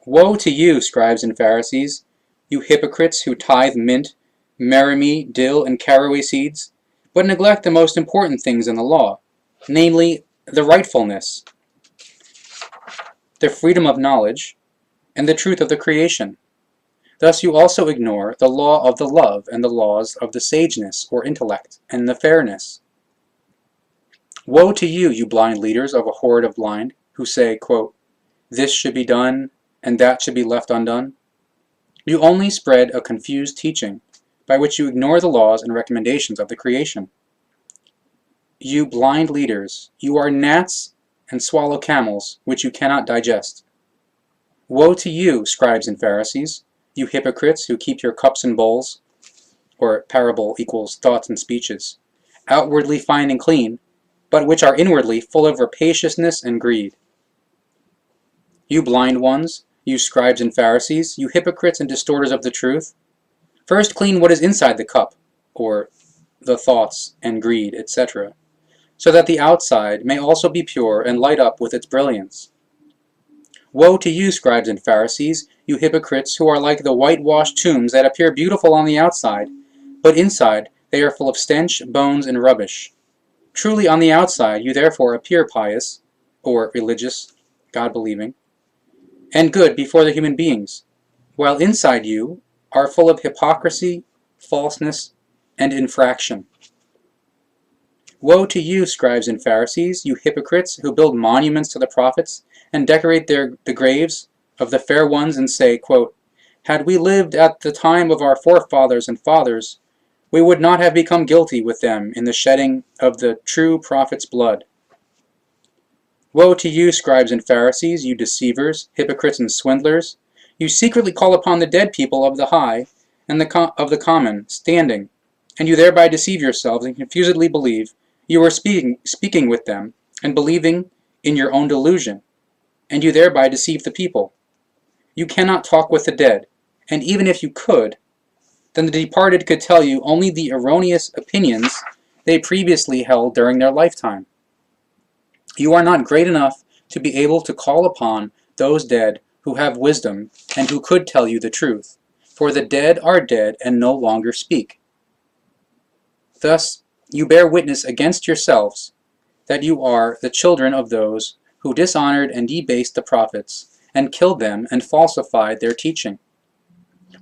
Woe to you, scribes and Pharisees, you hypocrites who tithe mint, marimi, dill, and caraway seeds, but neglect the most important things in the law, namely the rightfulness, the freedom of knowledge, and the truth of the creation. Thus you also ignore the law of the love and the laws of the sageness or intellect and the fairness. Woe to you, you blind leaders of a horde of blind, who say, quote, "This should be done, and that should be left undone." You only spread a confused teaching, by which you ignore the laws and recommendations of the creation. You blind leaders, you are gnats and swallow camels, which you cannot digest. Woe to you, scribes and Pharisees, you hypocrites who keep your cups and bowls, or parable equals thoughts and speeches, outwardly fine and clean, but which are inwardly full of rapaciousness and greed. You blind ones, you scribes and Pharisees, you hypocrites and distorters of the truth, first clean what is inside the cup, or the thoughts and greed, etc., so that the outside may also be pure and light up with its brilliance. Woe to you, scribes and Pharisees, you hypocrites, who are like the whitewashed tombs that appear beautiful on the outside, but inside they are full of stench, bones, and rubbish. Truly on the outside you therefore appear pious, or religious, God-believing, and good before the human beings, while inside you are full of hypocrisy, falseness, and infraction. Woe to you, scribes and Pharisees, you hypocrites, who build monuments to the prophets and decorate the graves of the fair ones and say, quote, "Had we lived at the time of our forefathers and fathers, we would not have become guilty with them in the shedding of the true prophet's blood." Woe to you, scribes and Pharisees, you deceivers, hypocrites, and swindlers! You secretly call upon the dead people of the high and of the common, standing, and you thereby deceive yourselves and confusedly believe you are speaking with them and believing in your own delusion, and you thereby deceive the people. You cannot talk with the dead, and even if you could, then the departed could tell you only the erroneous opinions they previously held during their lifetime. You are not great enough to be able to call upon those dead who have wisdom and who could tell you the truth, for the dead are dead and no longer speak. Thus, you bear witness against yourselves that you are the children of those who dishonored and debased the prophets, and killed them and falsified their teaching.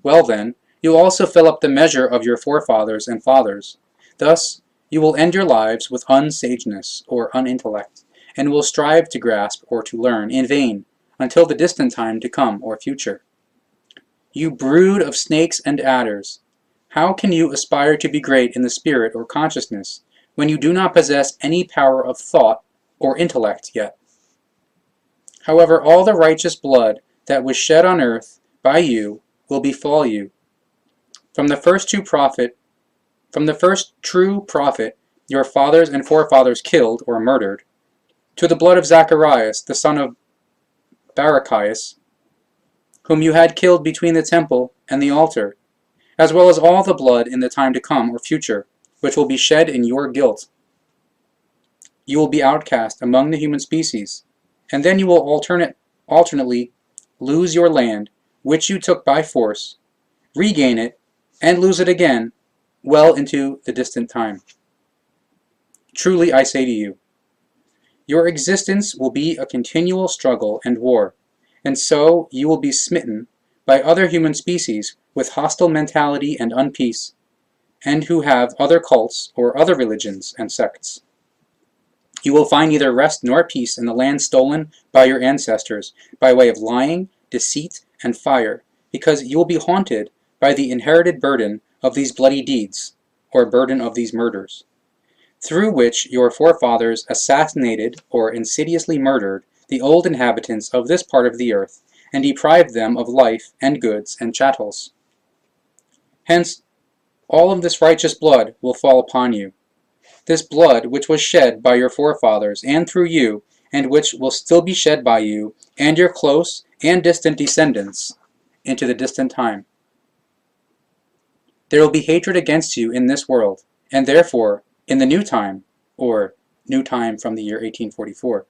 Well then, you also fill up the measure of your forefathers and fathers. Thus, you will end your lives with unsageness or unintellect, and will strive to grasp or to learn in vain until the distant time to come or future. You brood of snakes and adders! How can you aspire to be great in the spirit or consciousness when you do not possess any power of thought or intellect yet? However, all the righteous blood that was shed on earth by you will befall you. From the first true prophet your fathers and forefathers killed or murdered, to the blood of Zacharias, the son of Barachias, whom you had killed between the temple and the altar, as well as all the blood in the time to come or future, which will be shed in your guilt. You will be outcast among the human species, and then you will alternately lose your land, which you took by force, regain it, and lose it again, well into the distant time. Truly I say to you, your existence will be a continual struggle and war, and so you will be smitten by other human species with hostile mentality and unpeace, and who have other cults or other religions and sects. You will find neither rest nor peace in the land stolen by your ancestors by way of lying, deceit, and fire, because you will be haunted by the inherited burden of these bloody deeds, or burden of these murders, through which your forefathers assassinated or insidiously murdered the old inhabitants of this part of the earth, and deprived them of life and goods and chattels. Hence, all of this righteous blood will fall upon you, this blood which was shed by your forefathers and through you, and which will still be shed by you and your close and distant descendants into the distant time. There will be hatred against you in this world, and therefore, in the new time, or new time from the year 1844,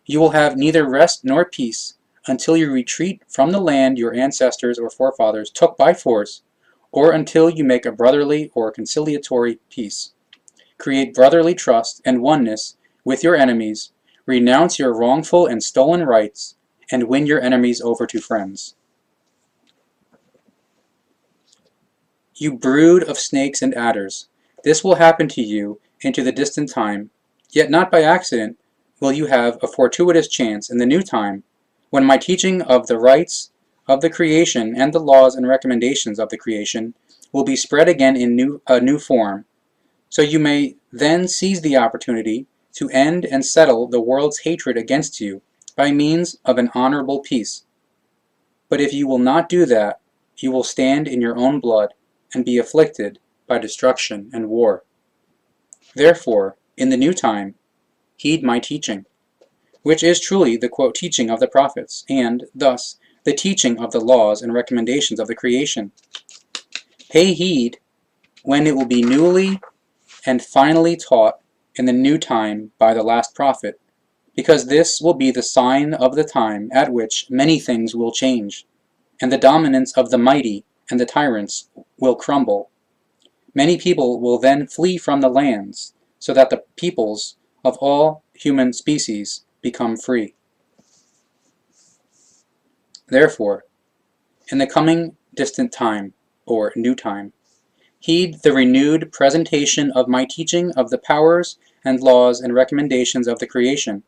you will have neither rest nor peace until you retreat from the land your ancestors or forefathers took by force, or until you make a brotherly or conciliatory peace, create brotherly trust and oneness with your enemies, renounce your wrongful and stolen rights, and win your enemies over to friends. You brood of snakes and adders! This will happen to you into the distant time, yet not by accident will you have a fortuitous chance in the new time, when my teaching of the rights of the creation and the laws and recommendations of the creation will be spread again in a new form, so you may then seize the opportunity to end and settle the world's hatred against you by means of an honorable peace. But if you will not do that, you will stand in your own blood and be afflicted by destruction and war. Therefore, in the new time, heed my teaching, which is truly the quote teaching of the prophets, and, thus, the teaching of the laws and recommendations of the creation. Pay heed when it will be newly and finally taught in the new time by the last prophet, because this will be the sign of the time at which many things will change, and the dominance of the mighty and the tyrants will crumble. Many people will then flee from the lands, so that the peoples of all human species become free. Therefore, in the coming distant time, or new time, heed the renewed presentation of my teaching of the powers and laws and recommendations of the creation,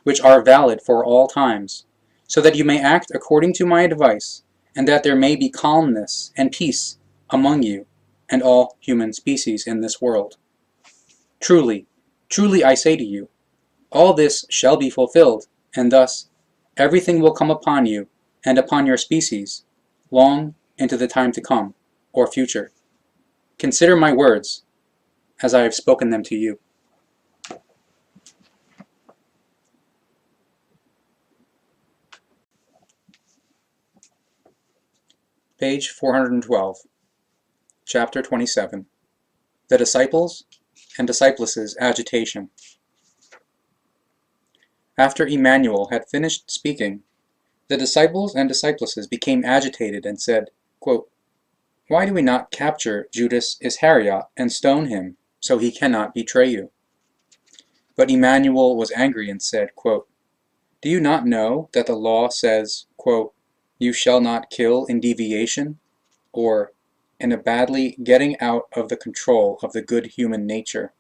which are valid for all times, so that you may act according to my advice, and that there may be calmness and peace among you and all human species in this world. Truly, truly I say to you, all this shall be fulfilled, and thus everything will come upon you and upon your species, long into the time to come, or future. Consider my words, as I have spoken them to you. Page 412, Chapter 27, The Disciples and Disciples' Agitation. After Emmanuel had finished speaking, the disciples and disciples became agitated and said, quote, "Why do we not capture Judas Ischkerioth and stone him, so he cannot betray you?" But Emmanuel was angry and said, quote, "Do you not know that the law says, quote, 'You shall not kill in deviation,' or in a badly getting out of the control of the good human nature?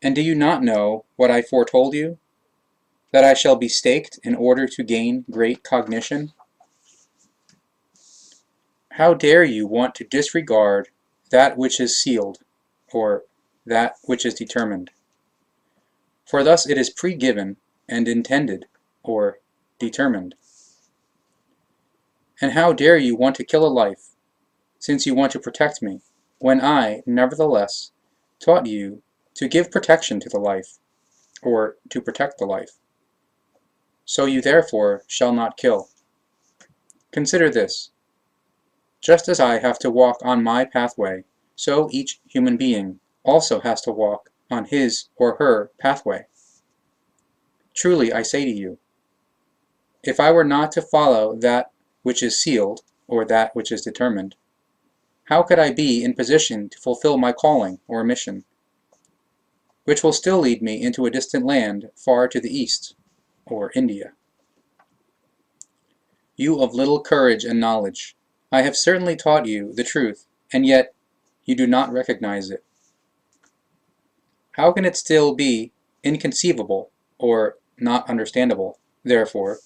And do you not know what I foretold you? That I shall be staked in order to gain great cognition? How dare you want to disregard that which is sealed, or that which is determined? For thus it is pre-given and intended, or determined. And how dare you want to kill a life, since you want to protect me, when I, nevertheless, taught you to give protection to the life, or to protect the life? So you therefore shall not kill. Consider this. Just as I have to walk on my pathway, so each human being also has to walk on his or her pathway. Truly I say to you, if I were not to follow that which is sealed, or that which is determined, how could I be in position to fulfill my calling or mission, which will still lead me into a distant land far to the east, or India? You of little courage and knowledge, I have certainly taught you the truth, and yet you do not recognize it. How can it still be inconceivable, or not understandable, therefore,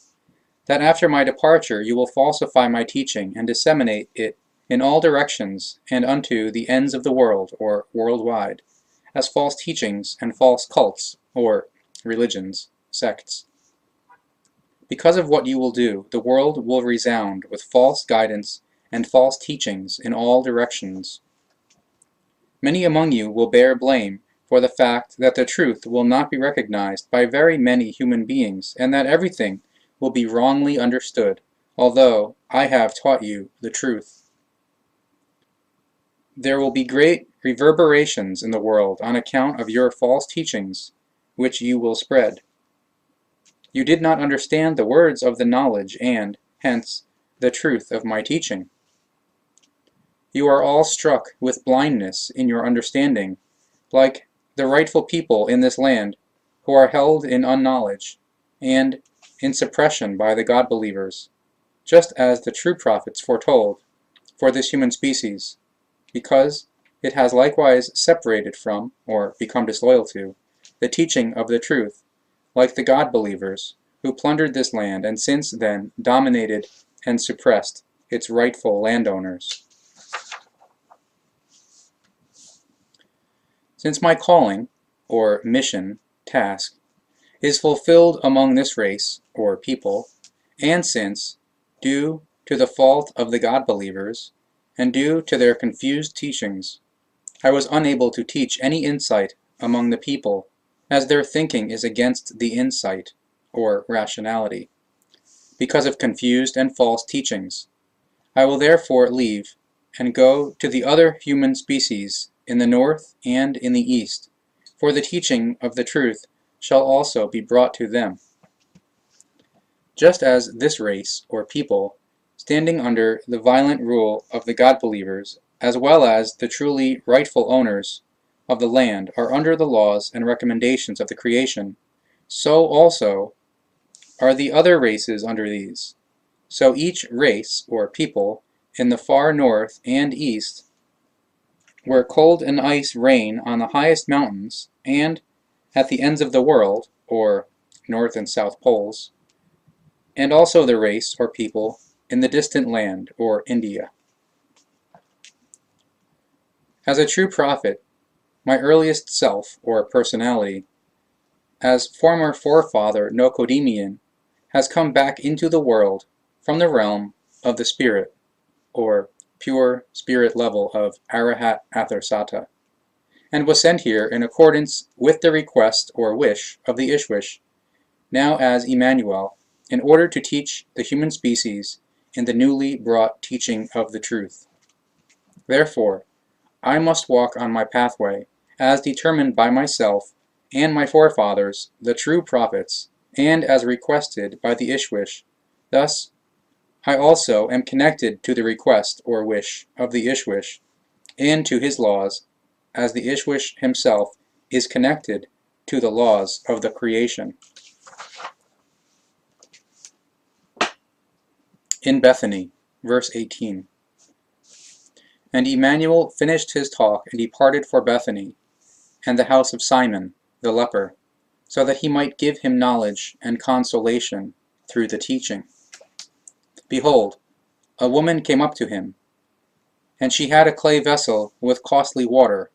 that after my departure you will falsify my teaching and disseminate it in all directions and unto the ends of the world, or worldwide, as false teachings and false cults, or religions, sects? Because of what you will do, the world will resound with false guidance and false teachings in all directions. Many among you will bear blame for the fact that the truth will not be recognized by very many human beings, and that everything will be wrongly understood, although I have taught you the truth. There will be great reverberations in the world on account of your false teachings, which you will spread. You did not understand the words of the knowledge and, hence, the truth of my teaching. You are all struck with blindness in your understanding, like the rightful people in this land, who are held in unknowledge and in suppression by the God-believers, just as the true prophets foretold for this human species, because it has likewise separated from, or become disloyal to, the teaching of the truth, like the God-believers, who plundered this land and since then dominated and suppressed its rightful landowners. Since my calling, or mission, task, is fulfilled among this race, or people, and since, due to the fault of the God-believers, and due to their confused teachings, I was unable to teach any insight among the people, as their thinking is against the insight, or rationality, because of confused and false teachings, I will therefore leave, and go to the other human species in the north and in the east, for the teaching of the truth shall also be brought to them. Just as this race, or people, standing under the violent rule of the God-believers, as well as the truly rightful owners of the land, are under the laws and recommendations of the creation, so also are the other races under these. So each race, or people, in the far north and east, where cold and ice reign on the highest mountains, and at the ends of the world, or north and south poles, and also the race, or people, in the distant land, or India. As a true prophet, my earliest self, or personality, as former forefather Nocodemian, has come back into the world from the realm of the spirit, or pure spirit level of Arahat Atharsata, and was sent here in accordance with the request or wish of the Ishwish, now as Emmanuel, in order to teach the human species in the newly brought teaching of the truth. Therefore, I must walk on my pathway, as determined by myself and my forefathers, the true prophets, and as requested by the Ishwish. Thus, I also am connected to the request or wish of the Ishwish, and to his laws, as the Ishwish himself is connected to the laws of the creation. In Bethany, verse 18. And Emmanuel finished his talk and departed for Bethany, and the house of Simon, the leper, so that he might give him knowledge and consolation through the teaching. Behold, a woman came up to him, and she had a clay vessel with costly water,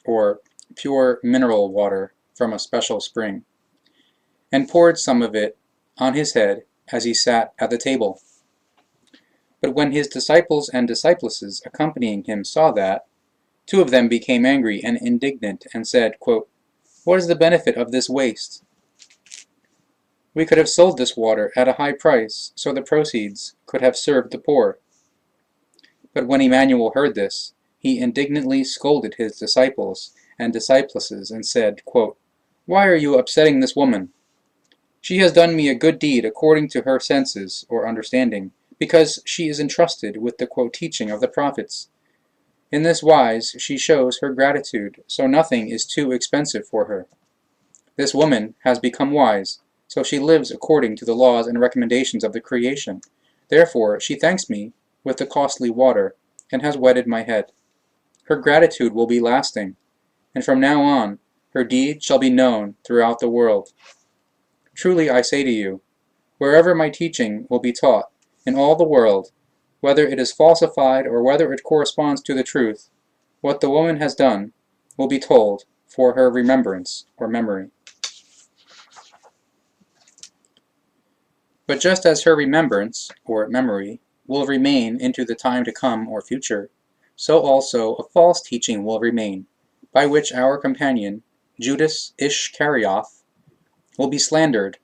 or pure mineral water from a special spring, and poured some of it on his head as he sat at the table. But when his disciples and disciplesses accompanying him saw that, two of them became angry and indignant, and said, quote, "What is the benefit of this waste? We could have sold this water at a high price, so the proceeds could have served the poor." But when Emmanuel heard this, he indignantly scolded his disciples and disciplesses, and said, quote, "Why are you upsetting this woman? She has done me a good deed according to her senses or understanding, because she is entrusted with the quote teaching of the prophets. In this wise she shows her gratitude, so nothing is too expensive for her. This woman has become wise, so she lives according to the laws and recommendations of the creation. Therefore she thanks me with the costly water, and has wetted my head. Her gratitude will be lasting, and from now on her deed shall be known throughout the world. Truly I say to you, wherever my teaching will be taught, in all the world, whether it is falsified or whether it corresponds to the truth, what the woman has done will be told for her remembrance or memory. But just as her remembrance, or memory, will remain into the time to come or future, so also a false teaching will remain, by which our companion, Judas Ischkerioth, will be slandered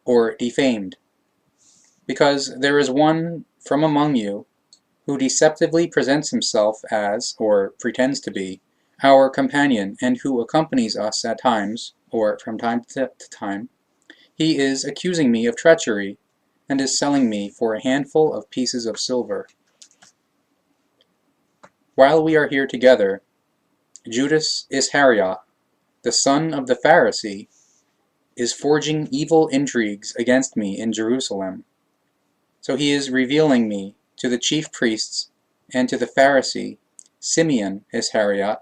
or defamed, because there is one from among you who deceptively presents himself as, or pretends to be, our companion, and who accompanies us at times, or from time to time. He is accusing me of treachery, and is selling me for a handful of pieces of silver. While we are here together, Judas Ischkerioth, the son of the Pharisee, is forging evil intrigues against me in Jerusalem. So he is revealing me to the chief priests and to the Pharisee, Simeon Ischkerioth,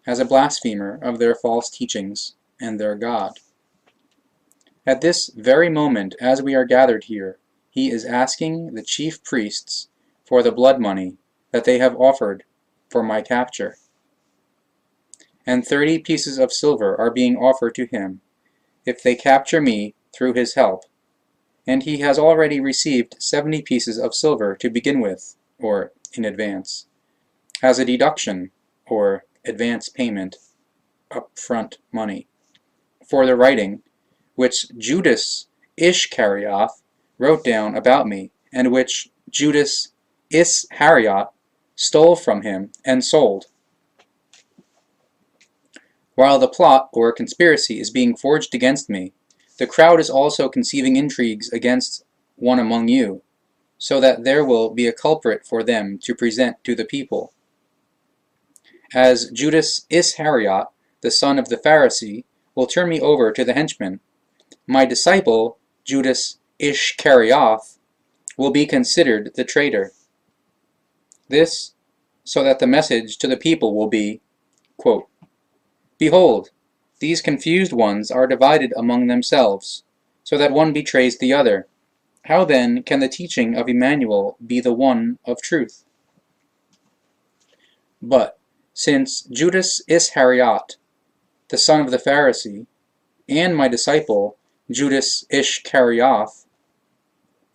as a blasphemer of their false teachings and their God. At this very moment, as we are gathered here, he is asking the chief priests for the blood money that they have offered for my capture. And 30 pieces of silver are being offered to him if they capture me through his help, and he has already received 70 pieces of silver to begin with, or in advance, as a deduction, or advance payment, upfront money, for the writing which Judas Ischkerioth wrote down about me, and which Judas Ischkerioth stole from him and sold. While the plot or conspiracy is being forged against me, the crowd is also conceiving intrigues against one among you, so that there will be a culprit for them to present to the people. As Judas Ischkerioth, the son of the Pharisee, will turn me over to the henchmen, my disciple, Judas Ischkerioth, will be considered the traitor. This, so that the message to the people will be, quote, "Behold, these confused ones are divided among themselves, so that one betrays the other. How then can the teaching of Emmanuel be the one of truth?" But since Judas Ischkerioth, the son of the Pharisee, and my disciple, Judas Ischkerioth,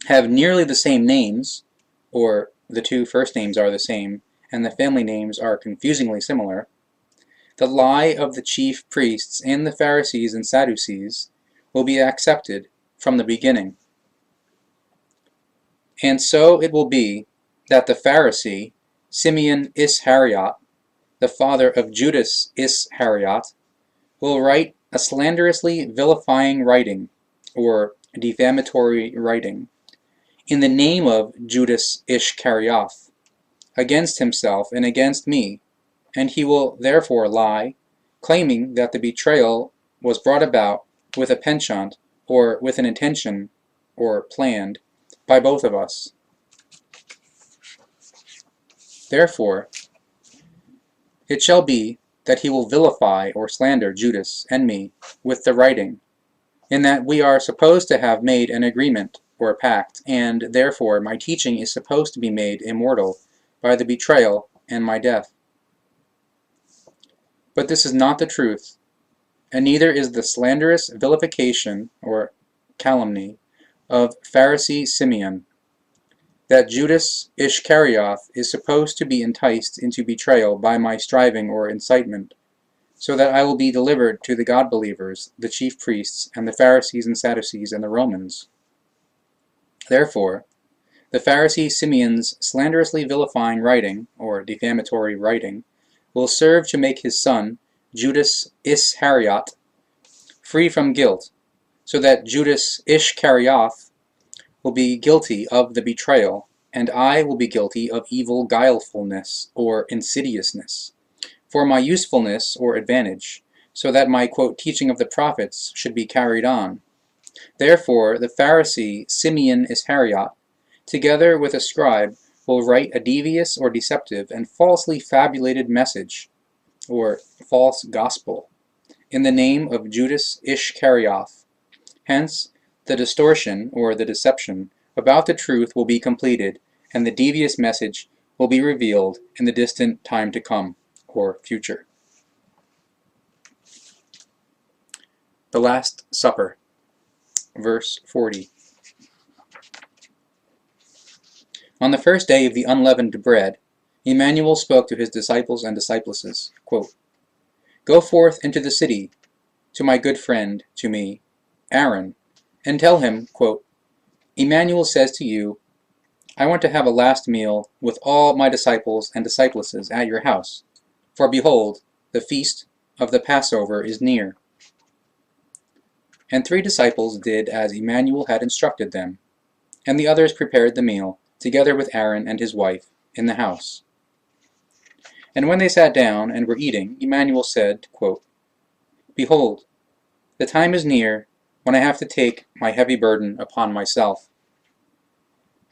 have nearly the same names, or the two first names are the same, and the family names are confusingly similar, the lie of the chief priests and the Pharisees and Sadducees will be accepted from the beginning. And so it will be that the Pharisee, Simeon Ischkerioth, the father of Judas Ischkerioth, will write a slanderously vilifying writing, or defamatory writing, in the name of Judas Ischkerioth, against himself and against me, and he will therefore lie, claiming that the betrayal was brought about with a penchant, or with an intention, or planned, by both of us. Therefore, it shall be that he will vilify or slander Judas and me with the writing, in that we are supposed to have made an agreement or a pact, and therefore my teaching is supposed to be made immortal by the betrayal and my death. But this is not the truth, and neither is the slanderous vilification or calumny of Pharisee Simeon, that Judas Ischkerioth is supposed to be enticed into betrayal by my striving or incitement, so that I will be delivered to the God-believers, the chief priests, and the Pharisees and Sadducees, and the Romans. Therefore, the Pharisee Simeon's slanderously vilifying writing, or defamatory writing, will serve to make his son, Judas Ischkerioth, free from guilt, so that Judas Ischkerioth will be guilty of the betrayal, and I will be guilty of evil guilefulness, or insidiousness, for my usefulness or advantage, so that my, quote, teaching of the prophets should be carried on. Therefore, the Pharisee Simeon Ischkerioth, together with a scribe, will write a devious or deceptive and falsely fabulated message, or false gospel, in the name of Judas Ischkerioth. Hence, the distortion, or the deception, about the truth will be completed, and the devious message will be revealed in the distant time to come, or future. The Last Supper, verse 40. On the first day of the unleavened bread, Emmanuel spoke to his disciples and disciplesses, quote, "Go forth into the city to my good friend, to me, Aaron, and tell him, quote, Emmanuel says to you, I want to have a last meal with all my disciples and disciplesses at your house, for behold, the feast of the Passover is near." And 3 disciples did as Emmanuel had instructed them, and the others prepared the meal, together with Aaron and his wife, in the house. And when they sat down and were eating, Emmanuel said, quote, "Behold, the time is near when I have to take my heavy burden upon myself.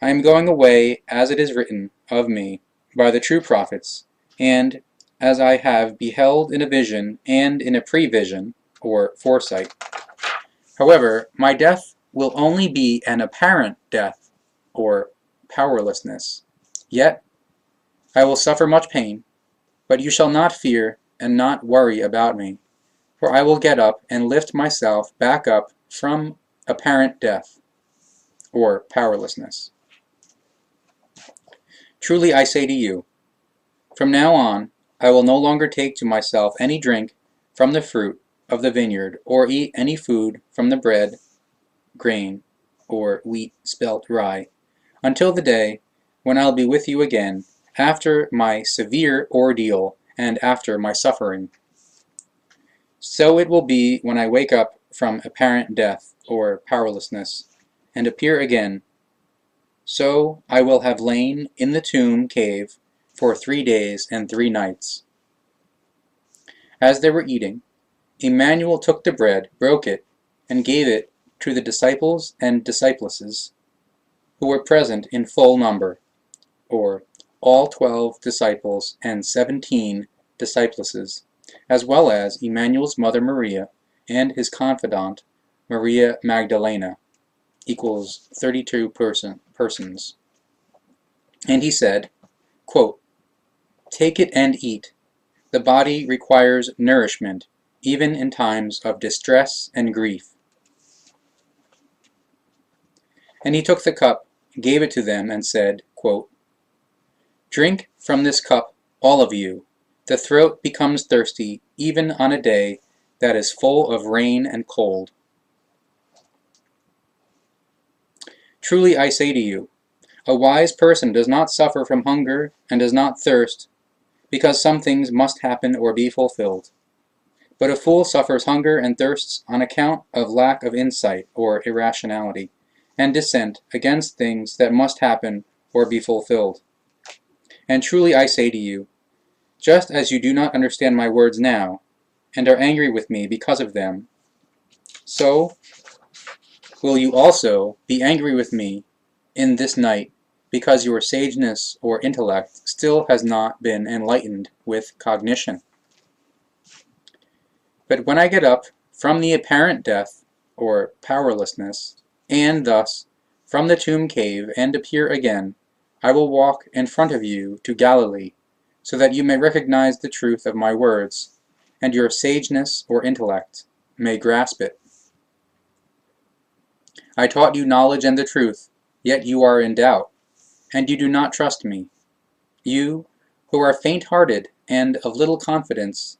I am going away as it is written of me by the true prophets, and as I have beheld in a vision and in a prevision, or foresight. However, my death will only be an apparent death, or powerlessness. Yet I will suffer much pain, but you shall not fear and not worry about me, for I will get up and lift myself back up from apparent death, or powerlessness. Truly I say to you, from now on I will no longer take to myself any drink from the fruit of the vineyard, or eat any food from the bread, grain, or wheat spelt rye, until the day when I will be with you again, after my severe ordeal and after my suffering. So it will be when I wake up from apparent death, or powerlessness, and appear again. So I will have lain in the tomb cave for 3 days and 3 nights. As they were eating, Emmanuel took the bread, broke it, and gave it to the disciples and disciplesses, who were present in full number, or all 12 disciples and 17 disciplesses, as well as Emmanuel's mother Maria and his confidant Maria Magdalena, equals 32 persons. And he said, quote, "Take it and eat. The body requires nourishment, even in times of distress and grief." And he took the cup, gave it to them, and said, quote, "Drink from this cup, all of you. The throat becomes thirsty, even on a day that is full of rain and cold. Truly I say to you, a wise person does not suffer from hunger and does not thirst, because some things must happen or be fulfilled. But a fool suffers hunger and thirsts on account of lack of insight or irrationality, and dissent against things that must happen or be fulfilled. And truly I say to you, just as you do not understand my words now, and are angry with me because of them, so will you also be angry with me in this night, because your sageness or intellect still has not been enlightened with cognition. But when I get up from the apparent death, or powerlessness, and thus from the tomb cave and appear again, I will walk in front of you to Galilee, so that you may recognize the truth of my words, and your sageness or intellect may grasp it. I taught you knowledge and the truth, yet you are in doubt, and you do not trust me. You, who are faint-hearted and of little confidence,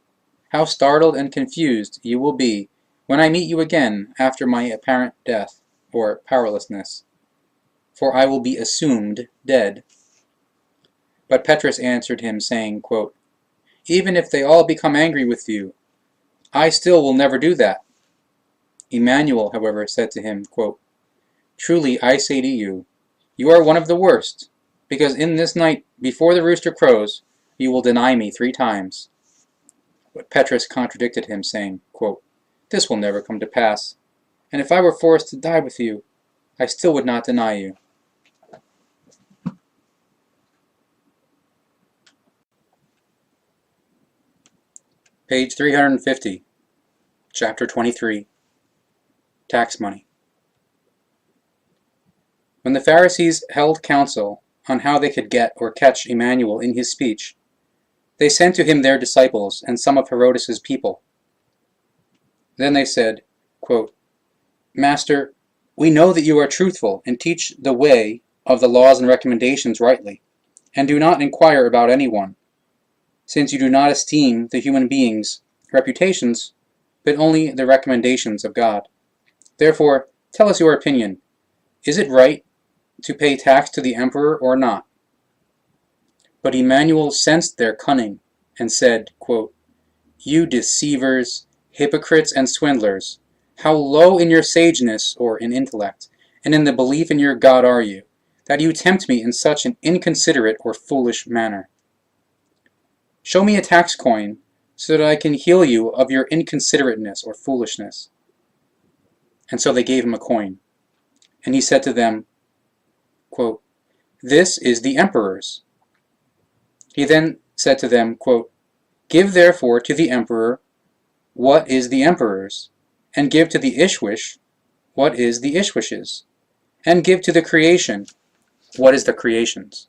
how startled and confused you will be when I meet you again after my apparent death, or powerlessness. For I will be assumed dead. But Petrus answered him, saying, quote, "Even if they all become angry with you, I still will never do that." Emmanuel, however, said to him, quote, "Truly I say to you, you are one of the worst, because in this night before the rooster crows, you will deny me 3 times. But Petrus contradicted him, saying, quote, "This will never come to pass, and if I were forced to die with you, I still would not deny you." Page 350, Chapter 23, Tax Money. When the Pharisees held counsel on how they could get or catch Emmanuel in his speech, they sent to him their disciples and some of Herodes's people. Then they said, quote, "Master, we know that you are truthful and teach the way of the laws and recommendations rightly, and do not inquire about anyone, since you do not esteem the human beings' reputations, but only the recommendations of God. Therefore, tell us your opinion. Is it right to pay tax to the emperor or not?" But Emmanuel sensed their cunning and said, quote, "You deceivers, hypocrites, and swindlers, how low in your sageness or in intellect, and in the belief in your God are you, that you tempt me in such an inconsiderate or foolish manner? Show me a tax coin, so that I can heal you of your inconsiderateness or foolishness." And so they gave him a coin. And he said to them, quote, "This is the emperor's." He then said to them, quote, "Give therefore to the emperor what is the emperor's, and give to the Ishwish what is the Ishwish's, and give to the creation what is the creation's.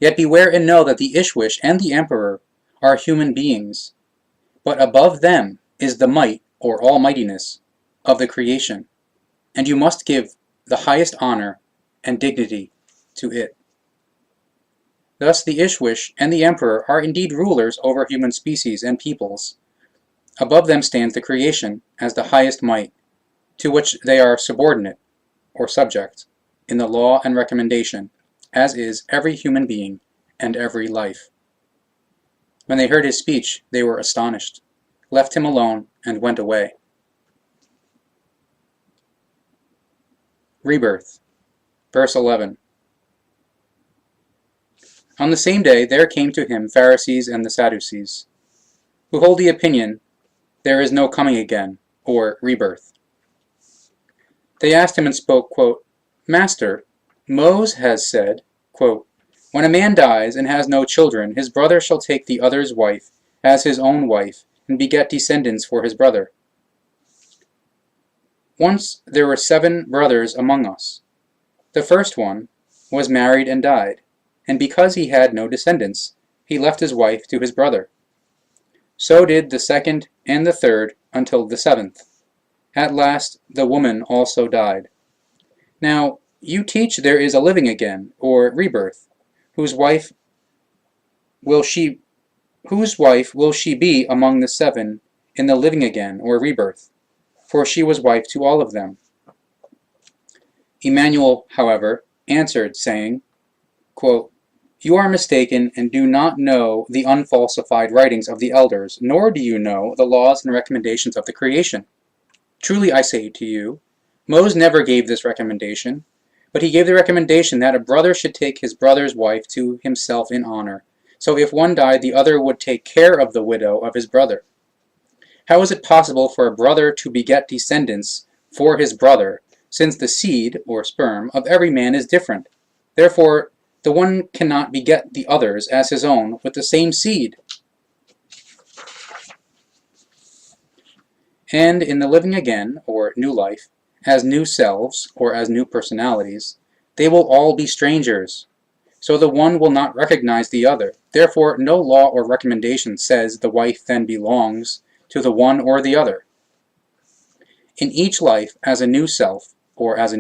Yet beware and know that the Ishwish and the emperor are human beings, but above them is the might or almightiness of the creation, and you must give the highest honor and dignity to it. Thus the Ishwish and the emperor are indeed rulers over human species and peoples. Above them stands the creation as the highest might, to which they are subordinate or subject in the law and recommendation, as is every human being and every life. When they heard his speech, they were astonished, left him alone, and went away. Rebirth. Verse 11. On the same day there came to him Pharisees and the Sadducees, who hold the opinion there is no coming again, or rebirth. They asked him and spoke, quote, Master, Moses has said, quote, when a man dies and has no children, his brother shall take the other's wife as his own wife, and beget descendants for his brother. Once there were 7 brothers among us. The first one was married and died, and because he had no descendants, he left his wife to his brother. So did the second and the third until the 7th. At last the woman also died. Now you teach there is a living again, or rebirth. Whose wife will she be among the 7 in the living again, or rebirth? For she was wife to all of them. Emmanuel, however, answered, saying, quote, You are mistaken, and do not know the unfalsified writings of the elders, nor do you know the laws and recommendations of the creation. Truly I say to you, Moses never gave this recommendation, but he gave the recommendation that a brother should take his brother's wife to himself in honor. So if one died, the other would take care of the widow of his brother. How is it possible for a brother to beget descendants for his brother, since the seed, or sperm, of every man is different? Therefore, the one cannot beget the others as his own with the same seed. And in the living again, or new life, as new selves, or as new personalities, they will all be strangers. So the one will not recognize the other. Therefore, no law or recommendation says the wife then belongs to the one or the other. In each life, as a new self, or as a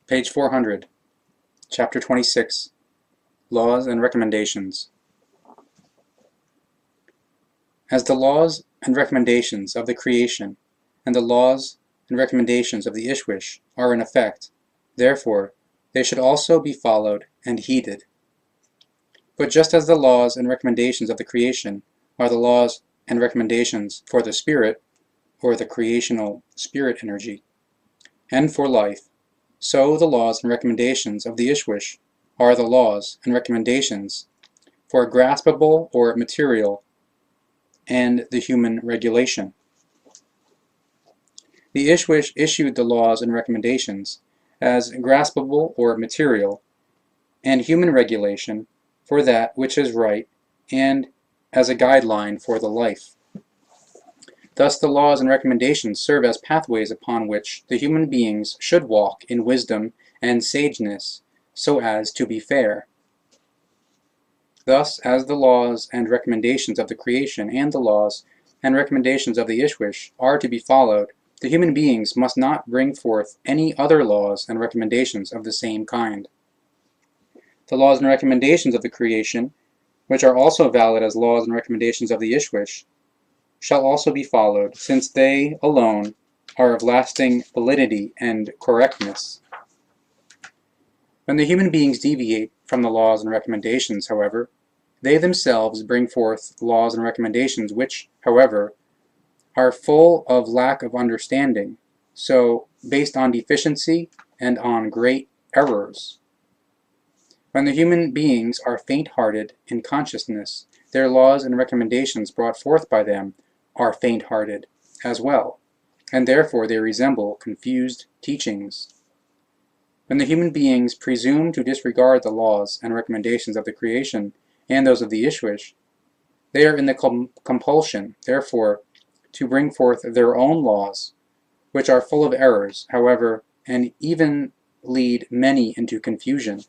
Page 400, Chapter 26, Laws and Recommendations. As the laws and recommendations of the creation and the laws and recommendations of the Ishwish are in effect, therefore they should also be followed and heeded. But just as the laws and recommendations of the creation are the laws and recommendations for the spirit, or the creational spirit energy, and for life, so the laws and recommendations of the Ishwish are the laws and recommendations for graspable or material and the human regulation. The Ishwish issued the laws and recommendations as graspable or material and human regulation for that which is right and as a guideline for the life. Thus the laws and recommendations serve as pathways upon which the human beings should walk in wisdom and sageness so as to be fair. Thus, as the laws and recommendations of the creation and the laws and recommendations of the Ishwish are to be followed, the human beings must not bring forth any other laws and recommendations of the same kind. The laws and recommendations of the creation, which are also valid as laws and recommendations of the Ishwish, shall also be followed, since they alone are of lasting validity and correctness. When the human beings deviate from the laws and recommendations, however, they themselves bring forth laws and recommendations which, however, are full of lack of understanding, so based on deficiency and on great errors. When the human beings are faint-hearted in consciousness, their laws and recommendations brought forth by them are faint-hearted as well, and therefore they resemble confused teachings. When the human beings presume to disregard the laws and recommendations of the creation and those of the Ishwish, they are in the compulsion, therefore, to bring forth their own laws, which are full of errors, however, and even lead many into confusion.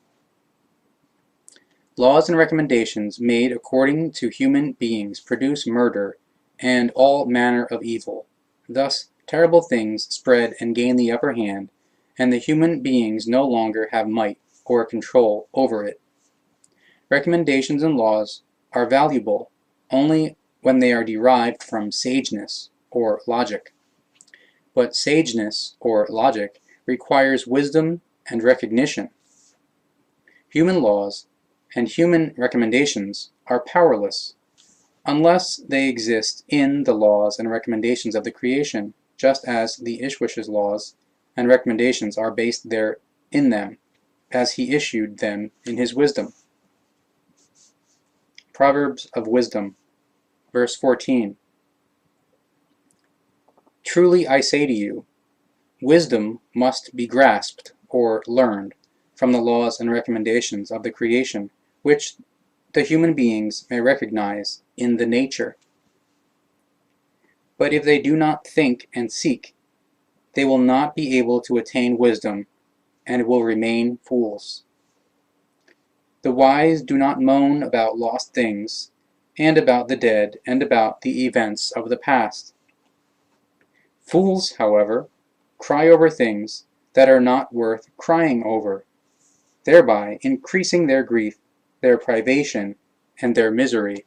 Laws and recommendations made according to human beings produce murder and all manner of evil. Thus, terrible things spread and gain the upper hand, and the human beings no longer have might or control over it. Recommendations and laws are valuable only when they are derived from sageness or logic. But sageness or logic requires wisdom and recognition. Human laws and human recommendations are powerless unless they exist in the laws and recommendations of the creation, just as the Ishwish's laws and recommendations are based there in them, as he issued them in his wisdom. Proverbs of Wisdom, verse 14. Truly I say to you, wisdom must be grasped or learned from the laws and recommendations of the creation, which the human beings may recognize in the nature. But if they do not think and seek, they will not be able to attain wisdom and will remain fools. The wise do not moan about lost things, and about the dead, and about the events of the past. Fools, however, cry over things that are not worth crying over, thereby increasing their grief, their privation, and their misery.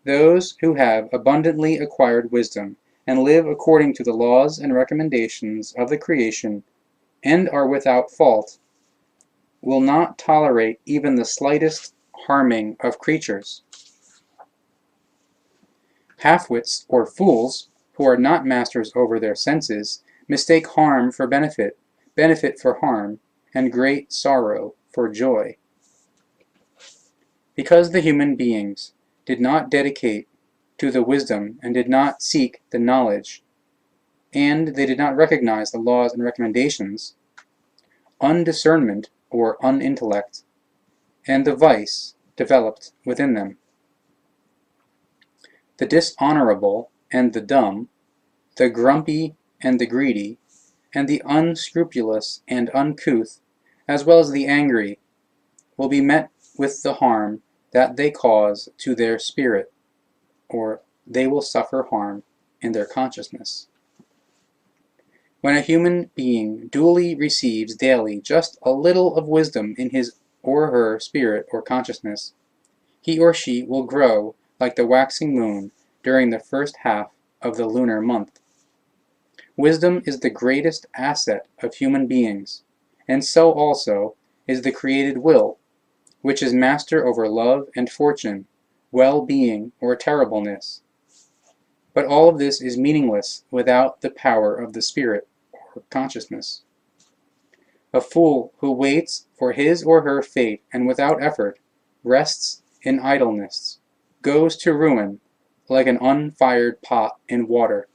Those who have abundantly acquired wisdom and live according to the laws and recommendations of the creation and are without fault will not tolerate even the slightest harming of creatures. Half-wits or fools, who are not masters over their senses, mistake harm for benefit, benefit for harm, and great sorrow for joy. Because the human beings did not dedicate to the wisdom and did not seek the knowledge, and they did not recognize the laws and recommendations, undiscernment or unintellect, and the vice developed within them. The dishonorable and the dumb, the grumpy and the greedy, and the unscrupulous and uncouth, as well as the angry, will be met with the harm that they cause to their spirit, or they will suffer harm in their consciousness. When a human being duly receives daily just a little of wisdom in his or her spirit or consciousness, he or she will grow like the waxing moon during the first half of the lunar month. Wisdom is the greatest asset of human beings, and so also is the created will, which is master over love and fortune, well-being or terribleness. But all of this is meaningless without the power of the spirit or consciousness. A fool who waits for his or her fate and without effort rests in idleness goes to ruin like an unfired pot in water.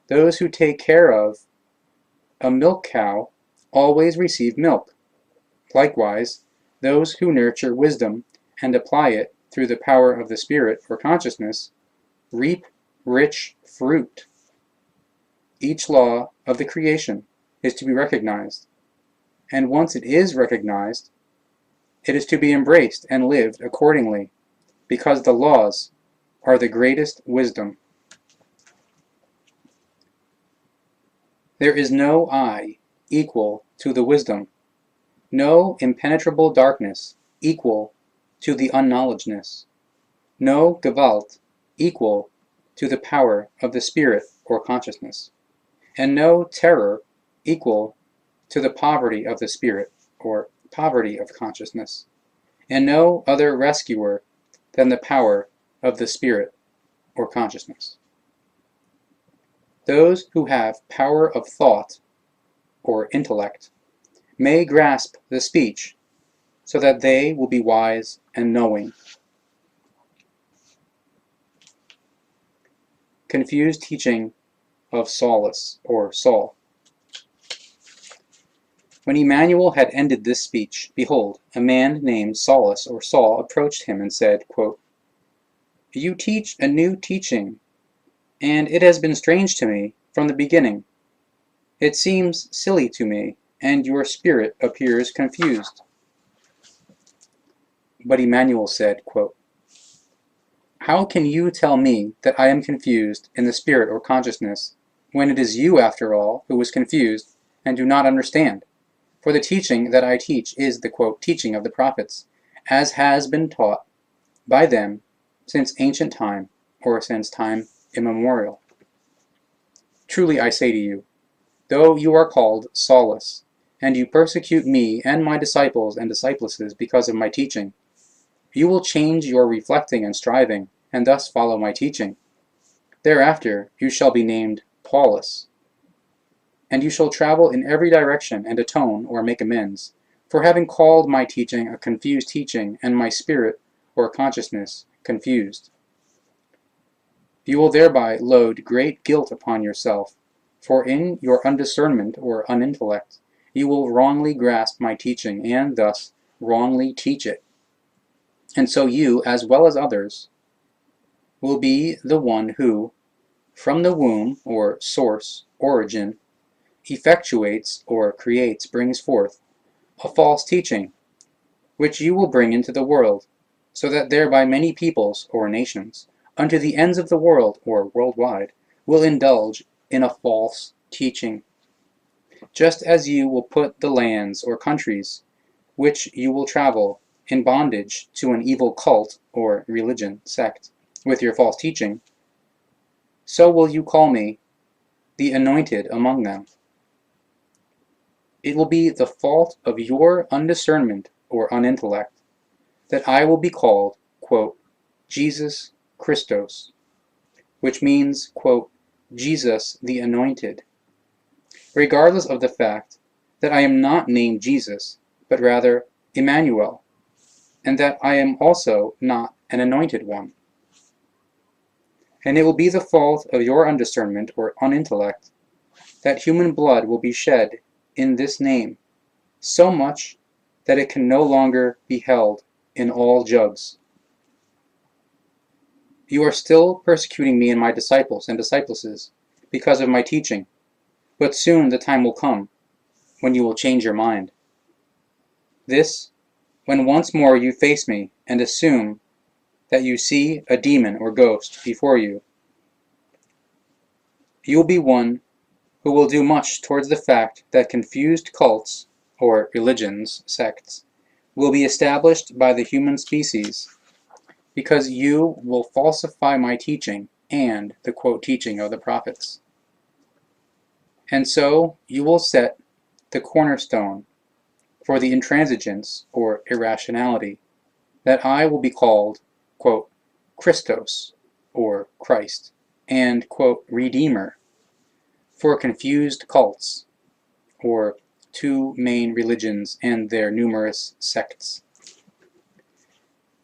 Those who take care of a milk cow always receive milk. Likewise, those who nurture wisdom and apply it through the power of the spirit or consciousness reap rich fruit. Each law of the creation is to be recognized, and once it is recognized, it is to be embraced and lived accordingly, because the laws are the greatest wisdom. There is no eye equal to the wisdom, no impenetrable darkness equal to the unknowledgeness, no Gewalt equal to the power of the spirit or consciousness, and no terror equal to the poverty of the spirit or poverty of consciousness, and no other rescuer than the power of the spirit or consciousness. Those who have power of thought or intellect may grasp the speech so that they will be wise and knowing. Confused teaching of Saulus or Saul. When Emmanuel had ended this speech, behold, a man named Saulus or Saul approached him and said, quote, "You teach a new teaching, and it has been strange to me from the beginning. It seems silly to me, and your spirit appears confused." But Emmanuel said, quote, "How can you tell me that I am confused in the spirit or consciousness, when it is you, after all, who is confused and do not understand? For the teaching that I teach is the, quote, teaching of the prophets, as has been taught by them since ancient time, or since time immemorial. Truly I say to you, though you are called Saulus, and you persecute me and my disciples and discipluses because of my teaching, you will change your reflecting and striving, and thus follow my teaching. Thereafter you shall be named Paulus, and you shall travel in every direction and atone or make amends, for having called my teaching a confused teaching, and my spirit or consciousness confused. You will thereby load great guilt upon yourself, for in your undiscernment or unintellect you will wrongly grasp my teaching, and thus wrongly teach it. And so you, as well as others, will be the one who, from the womb or source, origin, effectuates or creates, brings forth a false teaching, which you will bring into the world, so that thereby many peoples or nations, unto the ends of the world or worldwide, will indulge in a false teaching. Just as you will put the lands or countries which you will travel in bondage to an evil cult or religion sect with your false teaching, so will you call me the anointed among them. It will be the fault of your undiscernment or unintellect that I will be called, quote, Jesus Christos, which means, quote, Jesus the Anointed, regardless of the fact that I am not named Jesus, but rather Emmanuel, and that I am also not an anointed one. And it will be the fault of your undiscernment or unintellect that human blood will be shed in this name, so much that it can no longer be held in all jugs. You are still persecuting me and my disciples and discipluses because of my teaching, but soon the time will come when you will change your mind. This, when once more you face me and assume that you see a demon or ghost before you. You will be one who will do much towards the fact that confused cults, or religions, sects, will be established by the human species, because you will falsify my teaching and the quote teaching of the prophets. And so you will set the cornerstone for the intransigence or irrationality, that I will be called, quote, Christos, or Christ, and, quote, Redeemer, for confused cults, or two main religions and their numerous sects.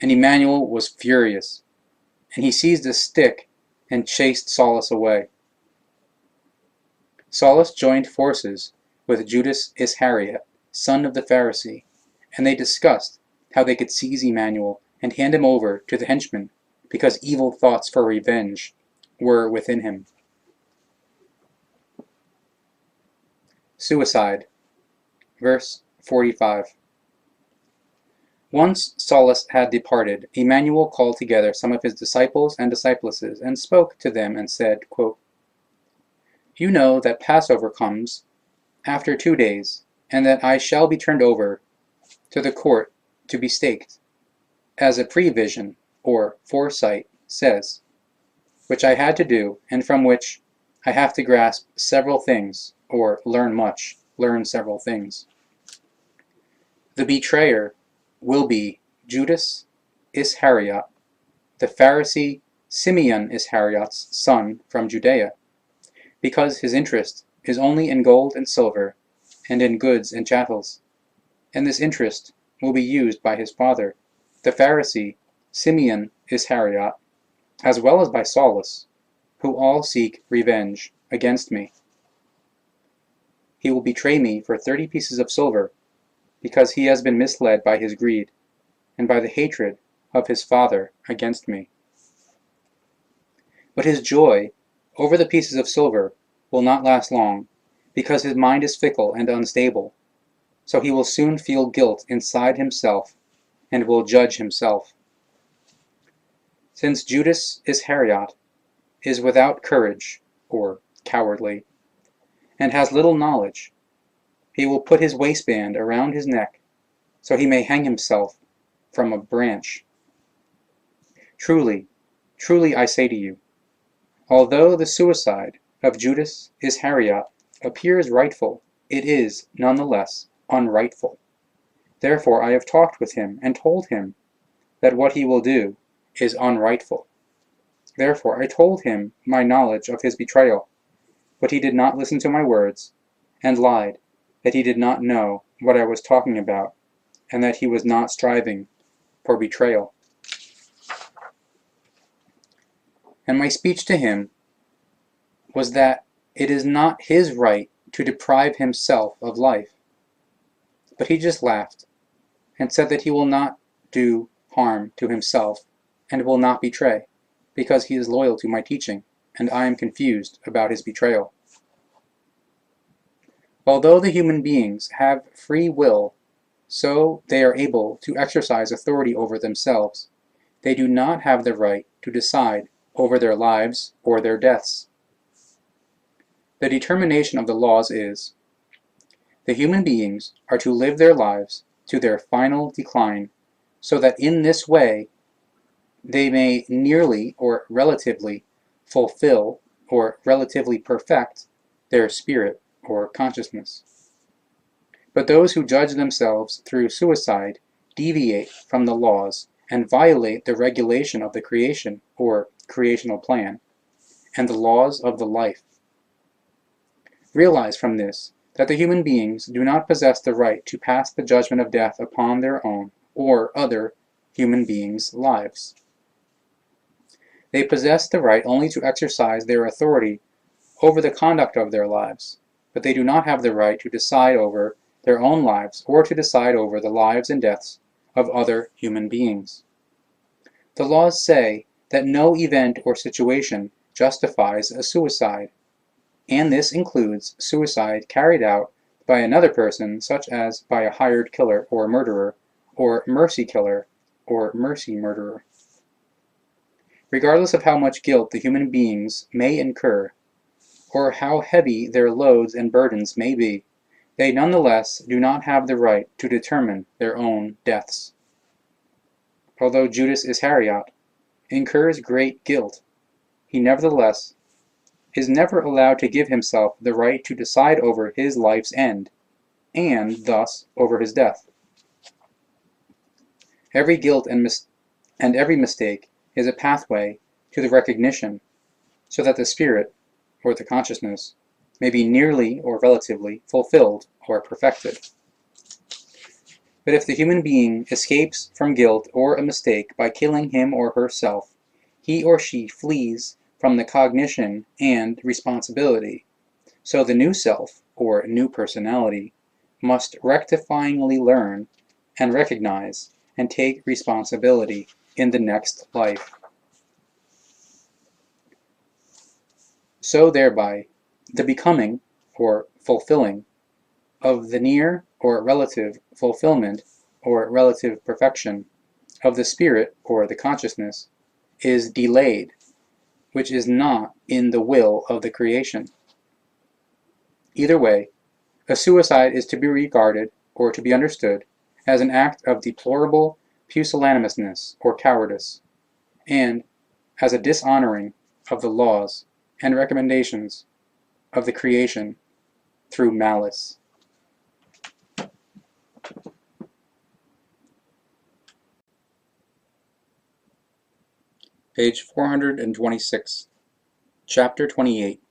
And Emmanuel was furious, and he seized a stick and chased Saulus away. Saulus joined forces with Judas Ischkerioth, son of the Pharisee, and they discussed how they could seize Emmanuel and hand him over to the henchmen, because evil thoughts for revenge were within him. Suicide. Verse 45. Once Saulus had departed, Emmanuel called together some of his disciples and disciplesses, and spoke to them and said, quote, You know that Passover comes after 2 days, and that I shall be turned over to the court to be staked, as a prevision, or foresight, says, which I had to do, and from which I have to grasp several things, or learn several things. The betrayer will be Judas Ischkerioth, the Pharisee Simeon Iscarioth's son from Judea, because his interest is only in gold and silver, and in goods and chattels, and this interest will be used by his father, the Pharisee Simeon Iscarioth, as well as by Saulus, who all seek revenge against me. He will betray me for 30 pieces of silver, because he has been misled by his greed, and by the hatred of his father against me. But his joy over the pieces of silver will not last long, because his mind is fickle and unstable, so he will soon feel guilt inside himself, and will judge himself. Since Judas Ischkerioth is without courage, or cowardly, and has little knowledge, he will put his waistband around his neck, so he may hang himself from a branch. Truly, truly I say to you, although the suicide of Judas Ischkerioth appears rightful, it is, nonetheless, unrightful. Therefore I have talked with him and told him that what he will do is unrightful. Therefore I told him my knowledge of his betrayal, but he did not listen to my words, and lied that he did not know what I was talking about, and that he was not striving for betrayal. And my speech to him was that it is not his right to deprive himself of life. But he just laughed, and said that he will not do harm to himself, and will not betray, because he is loyal to my teaching, and I am confused about his betrayal. Although the human beings have free will, so they are able to exercise authority over themselves, they do not have the right to decide over their lives or their deaths. The determination of the laws is, the human beings are to live their lives to their final decline, so that in this way they may nearly or relatively fulfill or relatively perfect their spirit or consciousness. But those who judge themselves through suicide deviate from the laws and violate the regulation of the creation or creational plan, and the laws of the life. Realize from this that the human beings do not possess the right to pass the judgment of death upon their own or other human beings' lives. They possess the right only to exercise their authority over the conduct of their lives, but they do not have the right to decide over their own lives or to decide over the lives and deaths of other human beings. The laws say that no event or situation justifies a suicide, and this includes suicide carried out by another person, such as by a hired killer or murderer, or mercy killer or mercy murderer. Regardless of how much guilt the human beings may incur, or how heavy their loads and burdens may be, they nonetheless do not have the right to determine their own deaths. Although Judas Ischkerioth incurs great guilt, he nevertheless is never allowed to give himself the right to decide over his life's end, and thus over his death. Every guilt and every mistake is a pathway to the recognition, so that the spirit, or the consciousness, may be nearly or relatively fulfilled or perfected. But if the human being escapes from guilt or a mistake by killing him or herself, he or she flees from the cognition and responsibility, so the new self, or new personality, must rectifyingly learn and recognize and take responsibility in the next life. So thereby, the becoming, or fulfilling, of the near or relative fulfillment or relative perfection of the spirit or the consciousness is delayed, which is not in the will of the creation. Either way, a suicide is to be regarded or to be understood as an act of deplorable pusillanimousness or cowardice, and as a dishonoring of the laws and recommendations of the creation through malice. Page 426, Chapter 28,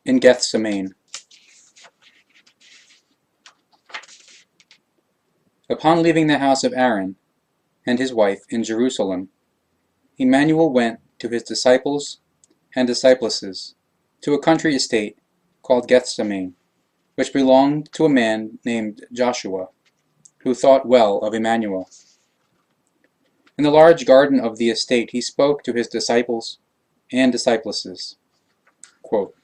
In Gethsemane. Upon leaving the house of Aaron and his wife in Jerusalem, Emmanuel went to his disciples and discipluses to a country estate called Gethsemane, which belonged to a man named Joshua, who thought well of Emmanuel. In the large garden of the estate he spoke to his disciples and discipluses, quote,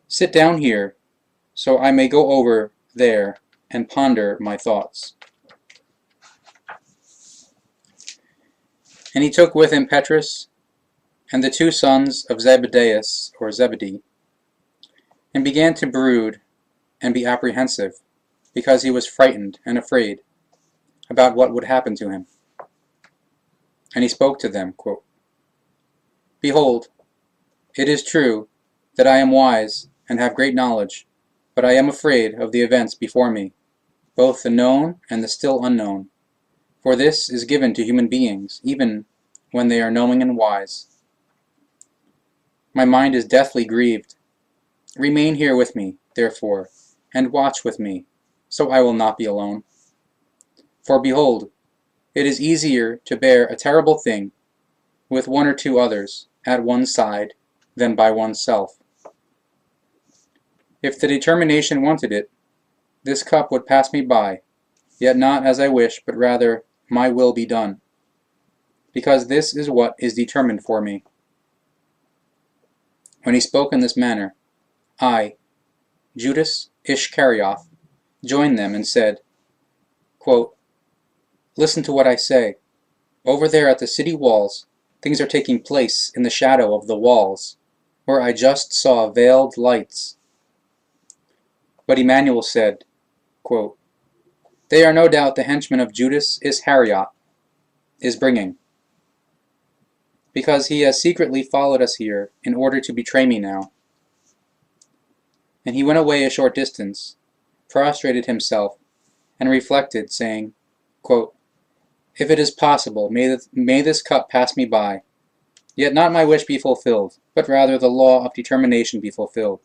"Sit down here, so I may go over there and ponder my thoughts." And he took with him Petrus and the two sons of Zebedee, and began to brood and be apprehensive, because he was frightened and afraid about what would happen to him. And he spoke to them, quote, "Behold, it is true that I am wise and have great knowledge, but I am afraid of the events before me, both the known and the still unknown. For this is given to human beings, even when they are knowing and wise. My mind is deathly grieved. Remain here with me, therefore, and watch with me, so I will not be alone. For behold, it is easier to bear a terrible thing with one or two others at one's side than by oneself. If the determination wanted it, this cup would pass me by, yet not as I wish, but rather my will be done, because this is what is determined for me." When he spoke in this manner, I, Judas Ischkerioth, joined them and said, quote, "Listen to what I say. Over there at the city walls, things are taking place in the shadow of the walls, where I just saw veiled lights." But Emmanuel said, quote, "They are no doubt the henchmen of Judas Ischkerioth is bringing, because he has secretly followed us here in order to betray me now." And he went away a short distance, prostrated himself, and reflected, saying, quote, "If it is possible, may this cup pass me by, yet not my wish be fulfilled, but rather the law of determination be fulfilled,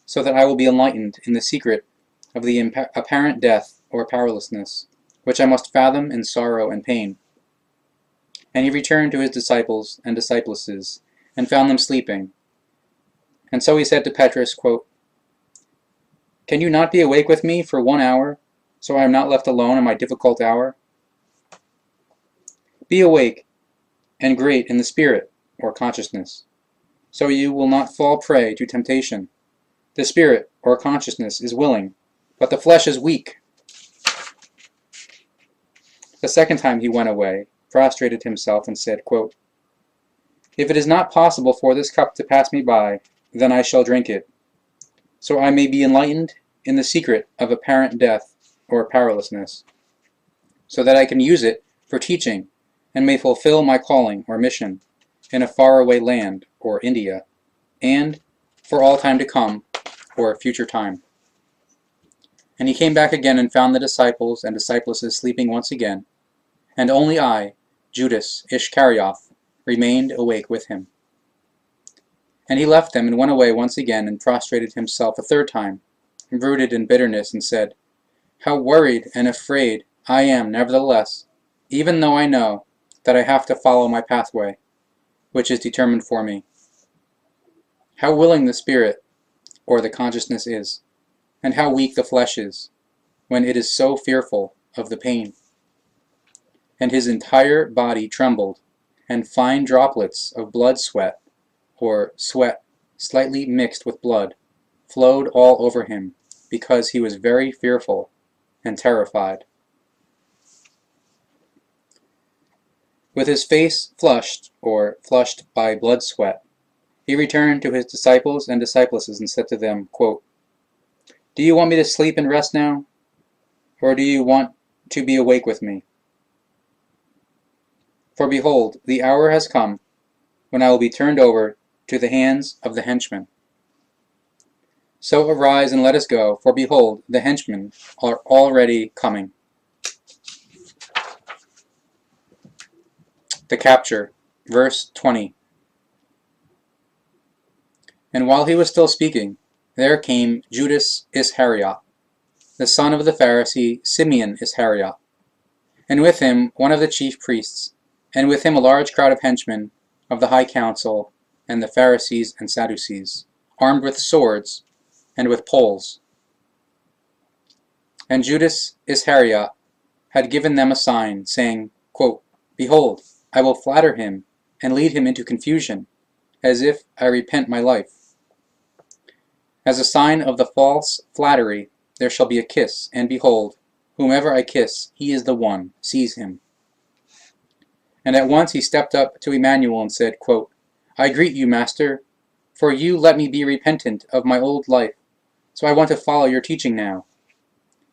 so that I will be enlightened in the secret of the apparent death or powerlessness, which I must fathom in sorrow and pain." And he returned to his disciples and discipluses, and found them sleeping. And so he said to Petrus, quote, "Can you not be awake with me for 1 hour, so I am not left alone in my difficult hour? Be awake and great in the spirit, or consciousness, so you will not fall prey to temptation. The spirit, or consciousness, is willing, but the flesh is weak." The second time he went away, prostrated himself, and said, quote, "If it is not possible for this cup to pass me by, then I shall drink it, so I may be enlightened in the secret of apparent death or powerlessness, so that I can use it for teaching and may fulfill my calling or mission in a faraway land or India, and for all time to come or future time. And he came back again and found the disciples and disciplesses sleeping once again, and only I, Judas Ischkerioth, remained awake with him. And he left them and went away once again and prostrated himself a third time, rooted in bitterness, and said, "How worried and afraid I am nevertheless, even though I know that I have to follow my pathway, which is determined for me. How willing the spirit, or the consciousness is, and how weak the flesh is, when it is so fearful of the pain." And his entire body trembled, and fine droplets of blood sweat, or sweat slightly mixed with blood, flowed all over him, because he was very fearful and terrified. With his face flushed, or flushed by blood sweat, he returned to his disciples and disciplesses and said to them, quote, "Do you want me to sleep and rest now, or do you want to be awake with me? For behold, the hour has come when I will be turned over to the hands of the henchmen. So arise and let us go, for behold, the henchmen are already coming." The capture, verse 20. And while he was still speaking, there came Judas Ischkerioth, the son of the Pharisee Simeon Ischkerioth, and with him one of the chief priests, and with him a large crowd of henchmen of the high council and the Pharisees and Sadducees, armed with swords and with poles. And Judas Ischkerioth had given them a sign, saying, quote, "Behold, I will flatter him and lead him into confusion, as if I repent my life. As a sign of the false flattery, there shall be a kiss, and behold, whomever I kiss, he is the one, seize him." And at once he stepped up to Emmanuel and said, quote, "I greet you, Master, for you let me be repentant of my old life, so I want to follow your teaching now."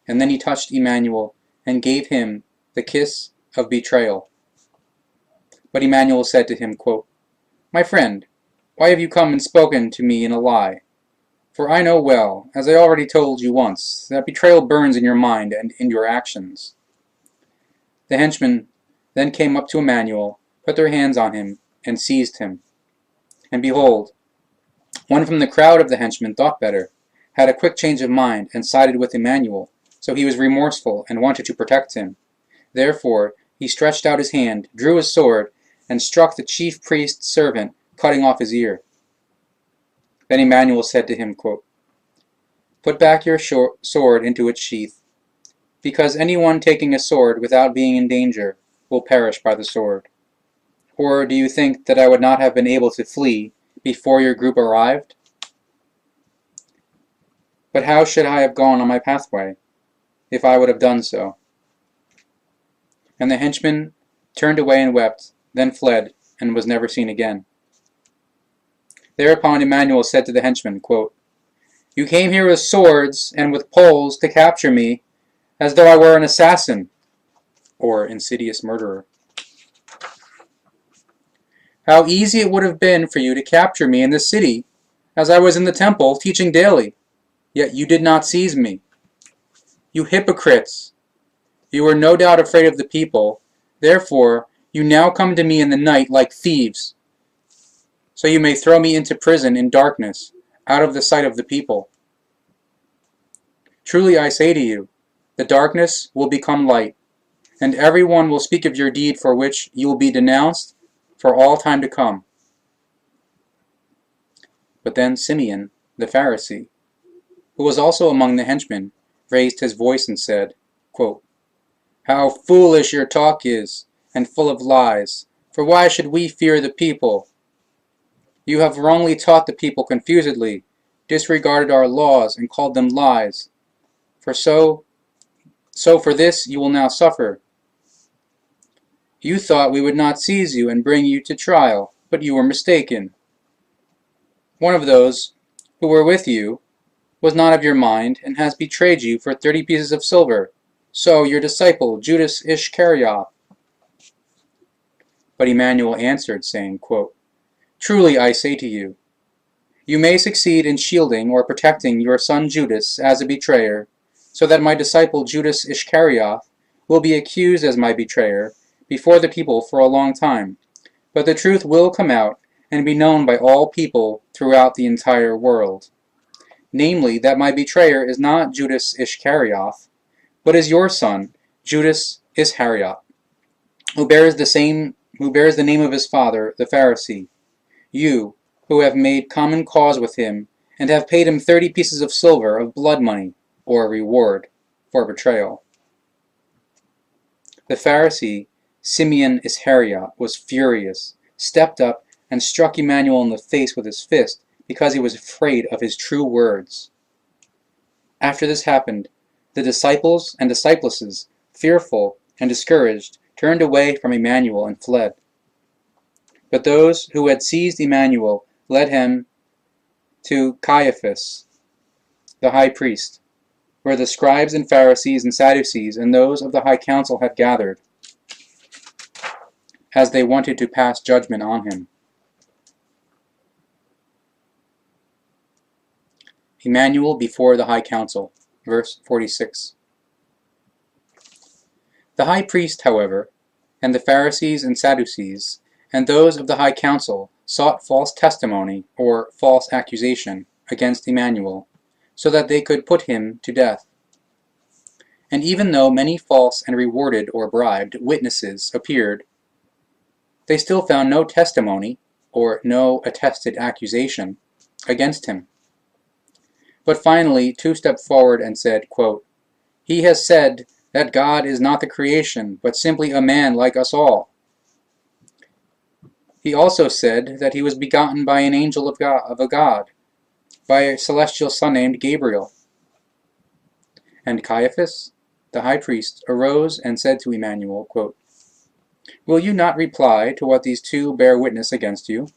And then he touched Emmanuel and gave him the kiss of betrayal. But Emmanuel said to him, quote, "My friend, why have you come and spoken to me in a lie? For I know well, as I already told you once, that betrayal burns in your mind and in your actions." The henchmen then came up to Emmanuel, put their hands on him, and seized him. And behold, one from the crowd of the henchmen thought better, had a quick change of mind, and sided with Emmanuel, so he was remorseful and wanted to protect him. Therefore he stretched out his hand, drew his sword, and struck the chief priest's servant, cutting off his ear. Then Emmanuel said to him, quote, "Put back your sword into its sheath, because anyone taking a sword without being in danger will perish by the sword. Or do you think that I would not have been able to flee before your group arrived? But how should I have gone on my pathway, if I would have done so?" And the henchman turned away and wept, then fled, and was never seen again. Thereupon Emmanuel said to the henchman, quote, "You came here with swords and with poles to capture me, as though I were an assassin," or insidious murderer. "How easy it would have been for you to capture me in the city, as I was in the temple teaching daily, yet you did not seize me. You hypocrites! You were no doubt afraid of the people, therefore you now come to me in the night like thieves, so you may throw me into prison in darkness, out of the sight of the people. Truly I say to you, the darkness will become light, and everyone will speak of your deed for which you will be denounced for all time to come." But then Simeon, the Pharisee, who was also among the henchmen, raised his voice and said, quote, "How foolish your talk is, and full of lies, for why should we fear the people? You have wrongly taught the people confusedly, disregarded our laws, and called them lies. So for this you will now suffer. You thought we would not seize you and bring you to trial, but you were mistaken. one of those who were with you was not of your mind, and has betrayed you for 30 pieces of silver. So your disciple Judas Ischkerioth. But Emmanuel answered, saying, quote, Truly I say to you, you may succeed in shielding or protecting your son Judas as a betrayer, so that my disciple Judas Ischkerioth will be accused as my betrayer before the people for a long time. But the truth will come out and be known by all people throughout the entire world. Namely, that my betrayer is not Judas Ischkerioth, but is your son, Judas Ischkerioth, who bears the name of his father, the Pharisee. You, who have made common cause with him, and have paid him 30 pieces of silver of blood money, or reward, for betrayal. The Pharisee, Simeon Iscariot, was furious, stepped up, and struck Emmanuel in the face with his fist, because he was afraid of his true words. After this happened, the disciples and disciplesses, fearful and discouraged, turned away from Emmanuel and fled. But those who had seized Emmanuel led him to Caiaphas, the high priest, where the scribes and Pharisees and Sadducees and those of the high council had gathered, as they wanted to pass judgment on him. Emmanuel before the high council, verse 46. The high priest, however, and the Pharisees and Sadducees, and those of the high council sought false testimony, or false accusation, against Emmanuel, so that they could put him to death. And even though many false and rewarded or bribed witnesses appeared, they still found no testimony, or no attested accusation, against him. But finally, two stepped forward and said, quote, He has said that God is not the creation, but simply a man like us all. He also said that he was begotten by an angel of God, by a celestial son named Gabriel. And Caiaphas, the high priest, arose and said to Emmanuel, quote, Will you not reply to what these two bear witness against you?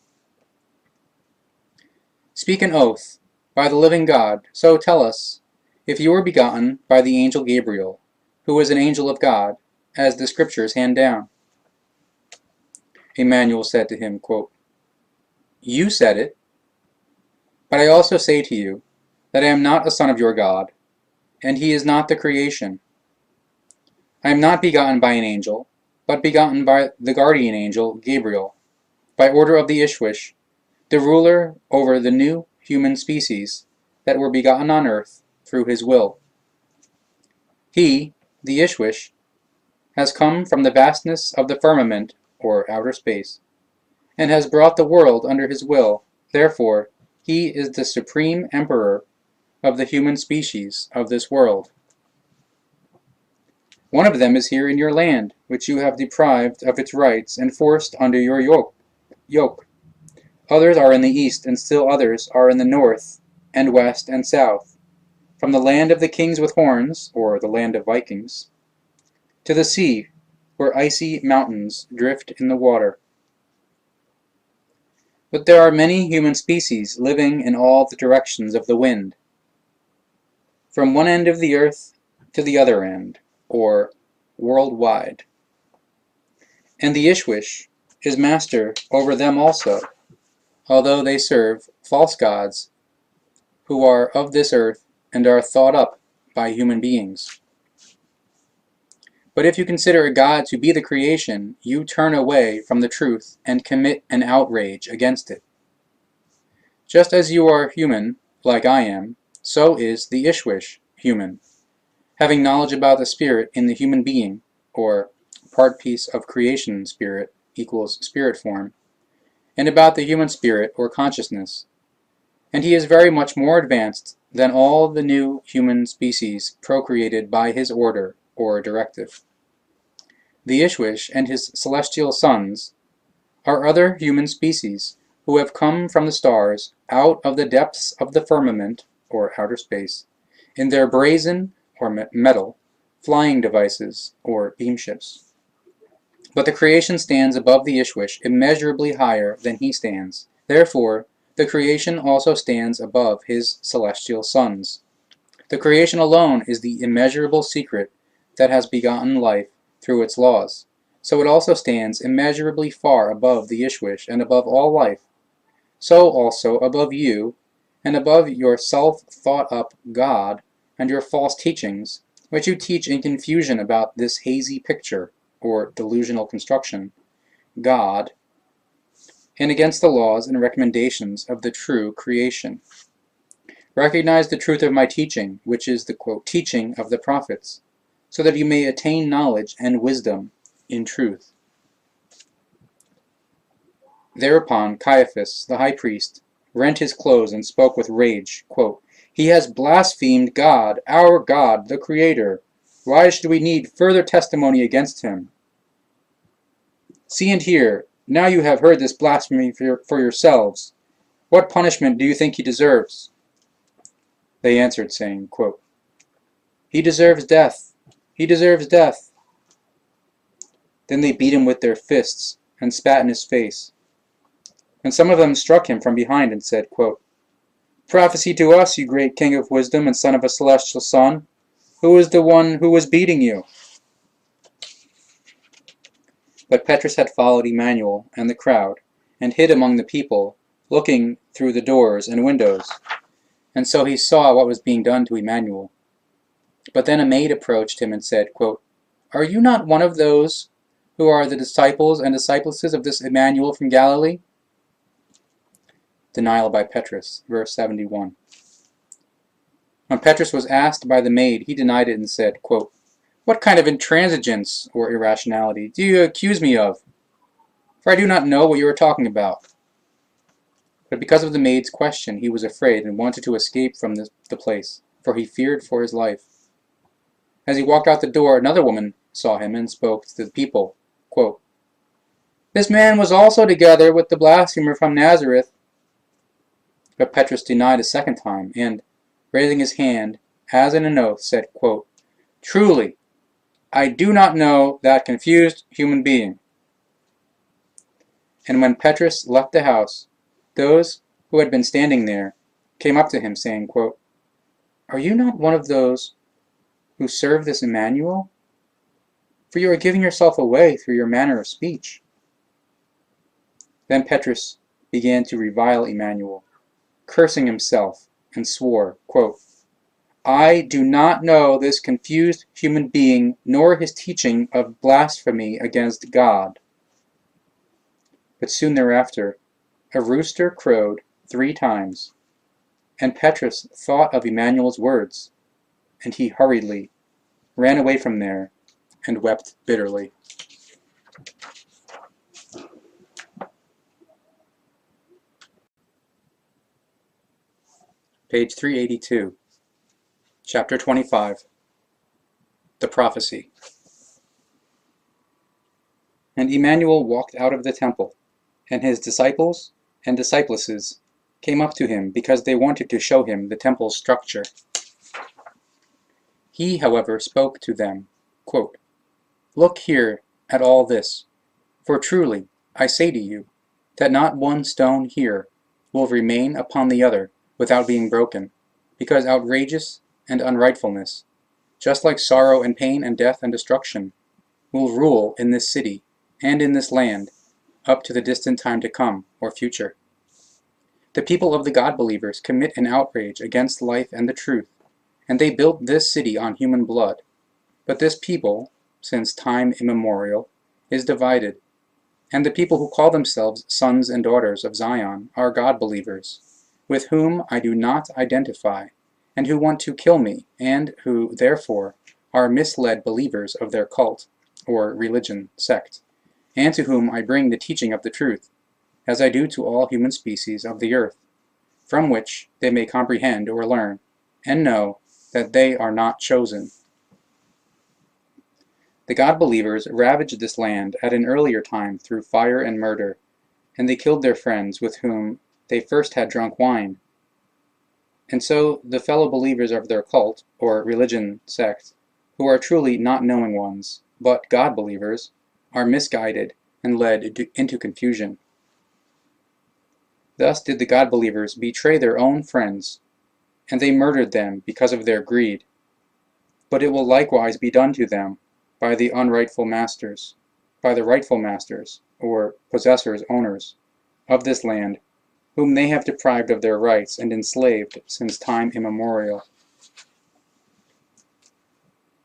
Speak an oath by the living God, so tell us, if you were begotten by the angel Gabriel, who is an angel of God, as the scriptures hand down. Emmanuel said to him, quote, You said it, but I also say to you that I am not a son of your God, and he is not the creation. I am not begotten by an angel, but begotten by the guardian angel Gabriel, by order of the Ishwish, the ruler over the new human species that were begotten on earth through his will. He, the Ishwish, has come from the vastness of the firmament, or outer space, and has brought the world under his will. Therefore, he is the supreme emperor of the human species of this world. One of them is here in your land, which you have deprived of its rights and forced under your yoke. Others are in the east, and still others are in the north and west and south, from the land of the kings with horns, or the land of Vikings, to the sea, where icy mountains drift in the water. But there are many human species living in all the directions of the wind, from one end of the earth to the other end, or worldwide. And the Ishwish is master over them also, although they serve false gods who are of this earth and are thought up by human beings. But if you consider a God to be the creation, you turn away from the truth and commit an outrage against it. Just as you are human, like I am, so is the Ishwish human, having knowledge about the spirit in the human being, or part piece of creation spirit equals spirit form, and about the human spirit or consciousness. And he is very much more advanced than all the new human species procreated by his order or directive. The Ishwish and his celestial sons are other human species who have come from the stars out of the depths of the firmament, or outer space, in their brazen, or metal, flying devices, or beamships. But the creation stands above the Ishwish immeasurably higher than he stands. Therefore, the creation also stands above his celestial sons. The creation alone is the immeasurable secret that has begotten life through its laws, so it also stands immeasurably far above the Ishwish and above all life. So also above you, and above your self-thought-up God and your false teachings, which you teach in confusion about this hazy picture, or delusional construction, God, and against the laws and recommendations of the true creation. Recognize the truth of my teaching, which is the quote, teaching of the prophets, so that you may attain knowledge and wisdom in truth. Thereupon Caiaphas, the high priest, rent his clothes and spoke with rage, quote, He has blasphemed God, our God, the Creator. Why should we need further testimony against him? See and hear, now you have heard this blasphemy for yourselves. What punishment do you think he deserves? They answered, saying, quote, He deserves death. He deserves death. Then they beat him with their fists and spat in his face. And some of them struck him from behind and said, quote, Prophesy to us, you great king of wisdom and son of a celestial son. Who is the one who was beating you? But Petrus had followed Emmanuel and the crowd, and hid among the people, looking through the doors and windows. And so he saw what was being done to Emmanuel. But then a maid approached him and said, quote, Are you not one of those who are the disciples and disciplesses of this Emmanuel from Galilee? Denial by Petrus, verse 71. When Petrus was asked by the maid, he denied it and said, quote, What kind of intransigence or irrationality do you accuse me of? For I do not know what you are talking about. But because of the maid's question, he was afraid and wanted to escape from the place, for he feared for his life. As he walked out the door, another woman saw him and spoke to the people, quote, This man was also together with the blasphemer from Nazareth. But Petrus denied a second time, and, raising his hand, as in an oath, said, quote, Truly, I do not know that confused human being. And when Petrus left the house, those who had been standing there came up to him, saying, quote, Are you not one of those who serve this Emmanuel? For you are giving yourself away through your manner of speech. Then Petrus began to revile Emmanuel, cursing himself, and swore, quote, I do not know this confused human being, nor his teaching of blasphemy against God. But soon thereafter, a rooster crowed 3 times, and Petrus thought of Emmanuel's words, and he hurriedly ran away from there and wept bitterly. Page 382, Chapter 25, The Prophecy. And Emmanuel walked out of the temple, and his disciples and disciplesses came up to him because they wanted to show him the temple's structure. He, however, spoke to them, quote, Look here at all this, for truly, I say to you, that not one stone here will remain upon the other without being broken, because outrageous and unrightfulness, just like sorrow and pain and death and destruction, will rule in this city and in this land up to the distant time to come, or future. The people of the God-believers commit an outrage against life and the truth, and they built this city on human blood. But this people, since time immemorial, is divided, and the people who call themselves sons and daughters of Zion are God-believers, with whom I do not identify, and who want to kill me, and who, therefore, are misled believers of their cult, or religion, sect, and to whom I bring the teaching of the truth, as I do to all human species of the earth, from which they may comprehend or learn, and know that they are not chosen. The God-believers ravaged this land at an earlier time through fire and murder, and they killed their friends with whom they first had drunk wine. And so the fellow believers of their cult, or religion sect, who are truly not knowing ones, but God-believers, are misguided and led into confusion. Thus did the God-believers betray their own friends, and they murdered them because of their greed. But it will likewise be done to them by the rightful masters, or possessors, owners, of this land, whom they have deprived of their rights and enslaved since time immemorial.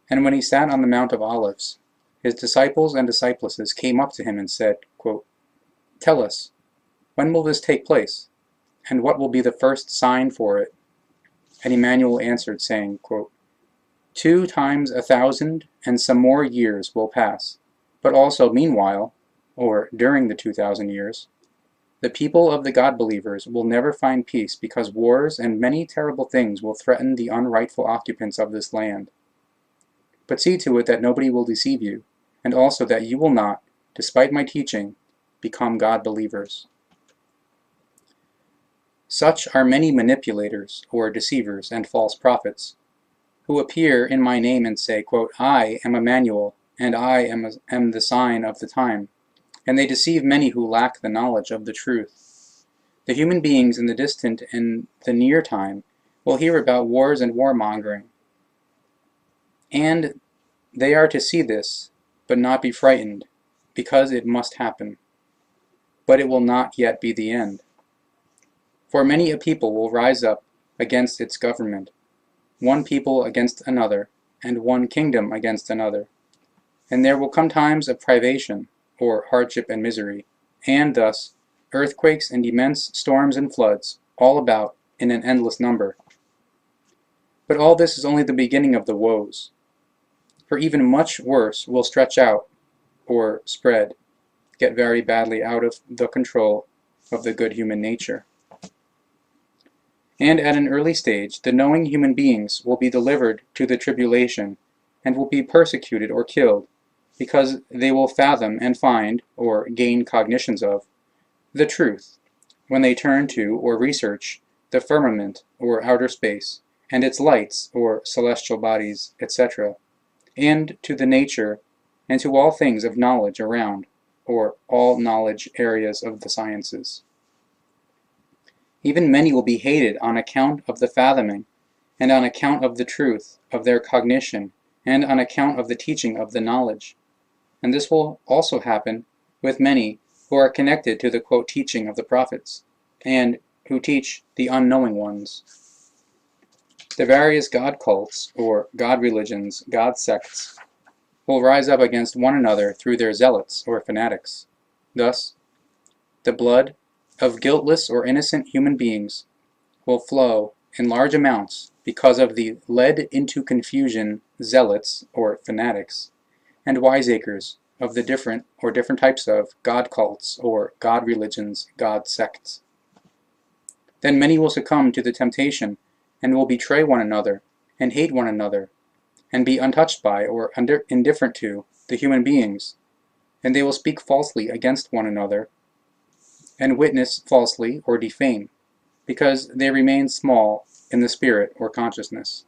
And when he sat on the Mount of Olives, his disciples and disciplesses came up to him and said, quote, "Tell us, when will this take place? And what will be the first sign for it?" And Emmanuel answered, saying, quote, 2 times 1,000 and some more years will pass, but also meanwhile, or during the 2,000 years, the people of the God-believers will never find peace, because wars and many terrible things will threaten the unrightful occupants of this land. But see to it that nobody will deceive you, and also that you will not, despite my teaching, become God-believers. Such are many manipulators, or deceivers, and false prophets, who appear in my name and say, quote, "I am Emmanuel, and I am the sign of the time." And they deceive many who lack the knowledge of the truth. The human beings in the distant and the near time will hear about wars and warmongering, and they are to see this, but not be frightened, because it must happen. But it will not yet be the end. For many a people will rise up against its government, one people against another, and one kingdom against another. And there will come times of privation, or hardship and misery, and thus earthquakes and immense storms and floods, all about in an endless number. But all this is only the beginning of the woes, for even much worse will stretch out, or spread, get very badly out of the control of the good human nature. And at an early stage, the knowing human beings will be delivered to the tribulation, and will be persecuted or killed, because they will fathom and find, or gain cognitions of, the truth, when they turn to or research the firmament, or outer space, and its lights, or celestial bodies, etc., and to the nature and to all things of knowledge around, or all knowledge areas of the sciences. Even many will be hated on account of the fathoming, and on account of the truth of their cognition, and on account of the teaching of the knowledge. And this will also happen with many who are connected to the quote teaching of the prophets, and who teach the unknowing ones. The various God cults, or God religions, God sects, will rise up against one another through their zealots, or fanatics. Thus, the blood of guiltless or innocent human beings will flow in large amounts because of the led into confusion zealots, or fanatics, and wiseacres of the different types of God cults, or God religions, God sects. Then many will succumb to the temptation, and will betray one another, and hate one another, and be untouched by, or indifferent to, the human beings, and they will speak falsely against one another, and witness falsely or defame, because they remain small in the spirit or consciousness.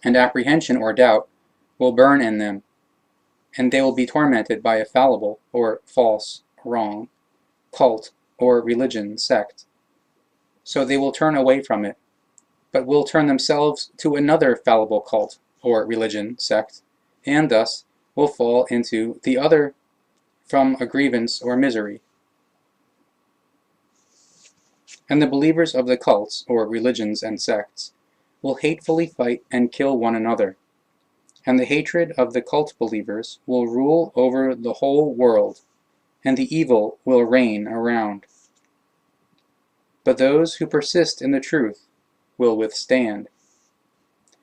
And apprehension or doubt will burn in them, and they will be tormented by a fallible, or false, wrong, cult, or religion, sect. So they will turn away from it, but will turn themselves to another fallible cult, or religion, sect, and thus will fall into the other from a grievance or misery. And the believers of the cults, or religions and sects, will hatefully fight and kill one another, and the hatred of the cult believers will rule over the whole world, and the evil will reign around. But those who persist in the truth will withstand,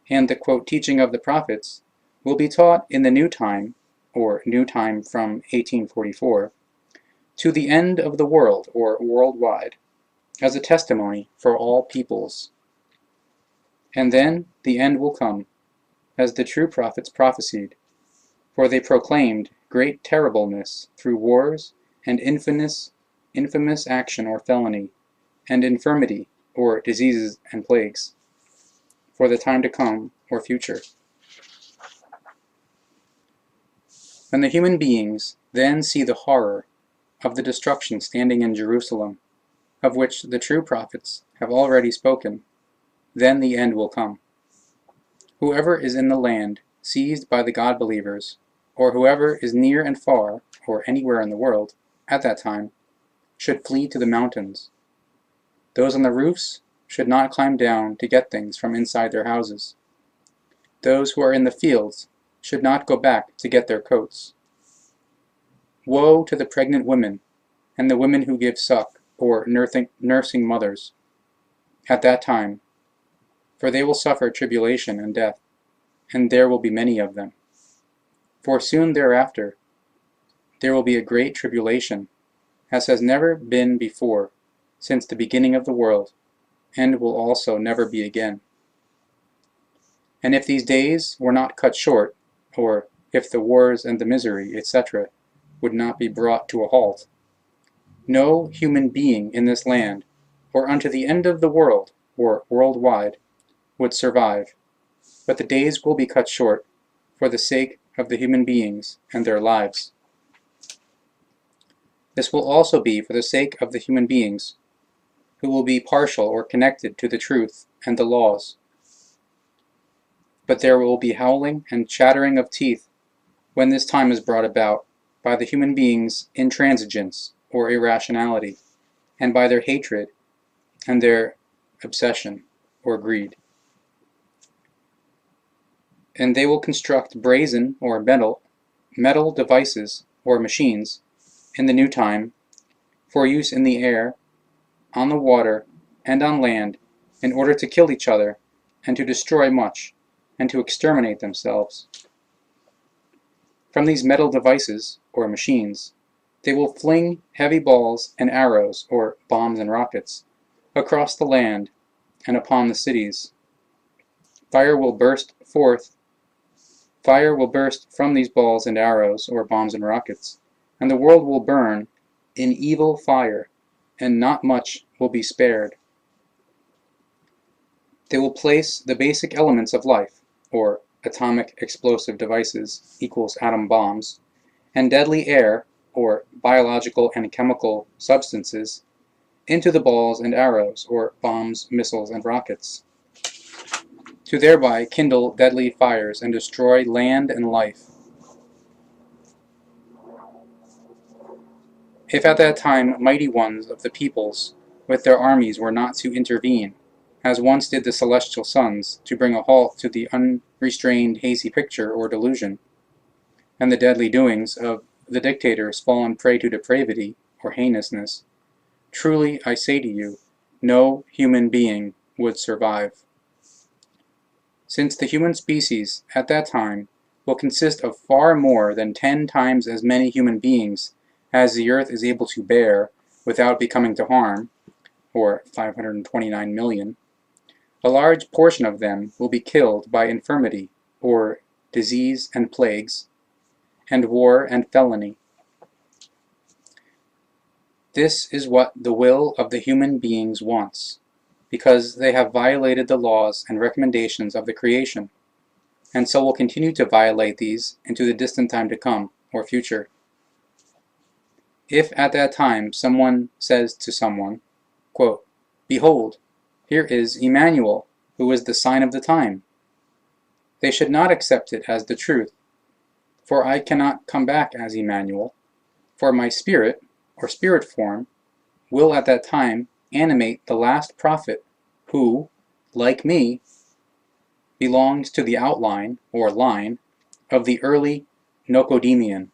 and the quote teaching of the prophets will be taught in the new time, or new time from 1844, to the end of the world, or worldwide, as a testimony for all peoples. And then the end will come, as the true prophets prophesied, for they proclaimed great terribleness through wars, and infamous action or felony, and infirmity, or diseases and plagues, for the time to come, or future. When the human beings then see the horror of the destruction standing in Jerusalem, of which the true prophets have already spoken, then the end will come. Whoever is in the land seized by the God-believers, or whoever is near and far, or anywhere in the world, at that time, should flee to the mountains. Those on the roofs should not climb down to get things from inside their houses. Those who are in the fields should not go back to get their coats. Woe to the pregnant women, and the women who give suck, or nursing mothers, at that time, for they will suffer tribulation and death, and there will be many of them. For soon thereafter there will be a great tribulation, as has never been before, since the beginning of the world, and will also never be again. And if these days were not cut short, or if the wars and the misery, etc., would not be brought to a halt, no human being in this land, or unto the end of the world, or worldwide, would survive, but the days will be cut short, for the sake of the human beings and their lives. This will also be for the sake of the human beings, who will be partial or connected to the truth and the laws. But there will be howling and chattering of teeth when this time is brought about by the human beings' intransigence or irrationality, and by their hatred and their obsession or greed. And they will construct brazen or metal devices or machines in the new time for use in the air, on the water, and on land, in order to kill each other and to destroy much, and to exterminate themselves. From these metal devices, or machines, they will fling heavy balls and arrows, or bombs and rockets, across the land and upon the cities. Fire will burst from these balls and arrows, or bombs and rockets, and the world will burn in evil fire, and not much will be spared. They will place the basic elements of life, or atomic explosive devices equals atom bombs, and deadly air, or biological and chemical substances, into the balls and arrows, or bombs, missiles, and rockets, to thereby kindle deadly fires and destroy land and life. If at that time mighty ones of the peoples with their armies were not to intervene, as once did the celestial sons, to bring a halt to the unrestrained hazy picture or delusion, and the deadly doings of the dictators fallen prey to depravity or heinousness, truly I say to you, no human being would survive. Since the human species at that time will consist of far more than 10 times as many human beings as the earth is able to bear without becoming to harm, or 529 million, a large portion of them will be killed by infirmity, or disease and plagues, and war and felony. This is what the will of the human beings wants, because they have violated the laws and recommendations of the creation, and so will continue to violate these into the distant time to come, or future. If at that time someone says to someone, quote, "Behold, here is Emmanuel, who is the sign of the time," they should not accept it as the truth, for I cannot come back as Emmanuel, for my spirit, or spirit form, will at that time animate the last prophet who, like me, belongs to the outline, or line, of the early Nocodemian.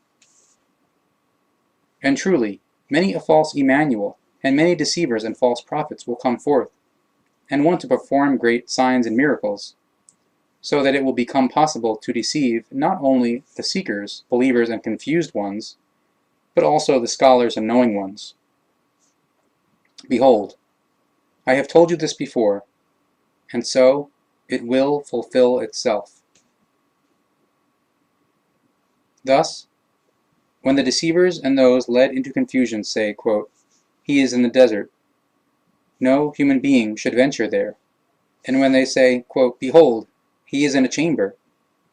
And truly, many a false Emmanuel, and many deceivers and false prophets will come forth, and want to perform great signs and miracles, so that it will become possible to deceive not only the seekers, believers, and confused ones, but also the scholars and knowing ones. Behold, I have told you this before, and so it will fulfill itself. Thus, when the deceivers and those led into confusion say, quote, "He is in the desert," no human being should venture there. And when they say, quote, "Behold, he is in a chamber,"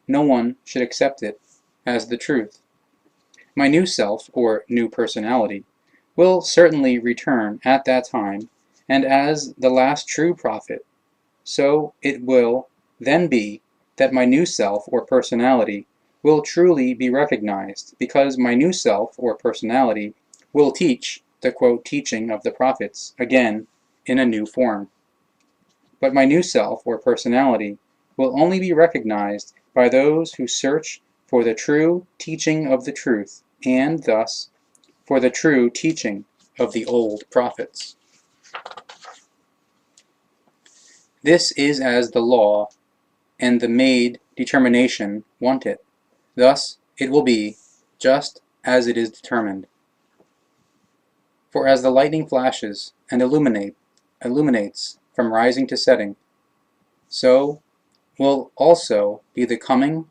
no one should accept it as the truth. My new self, or new personality, will certainly return at that time, and as the last true prophet, so it will then be that my new self or personality will truly be recognized, because my new self or personality will teach the quote teaching of the prophets again in a new form. But my new self or personality will only be recognized by those who search for the true teaching of the truth, and thus for the true teaching of the old prophets. This is as the law and the made determination want it. Thus it will be, just as it is determined. For as the lightning flashes and illuminates from rising to setting, so will also be the coming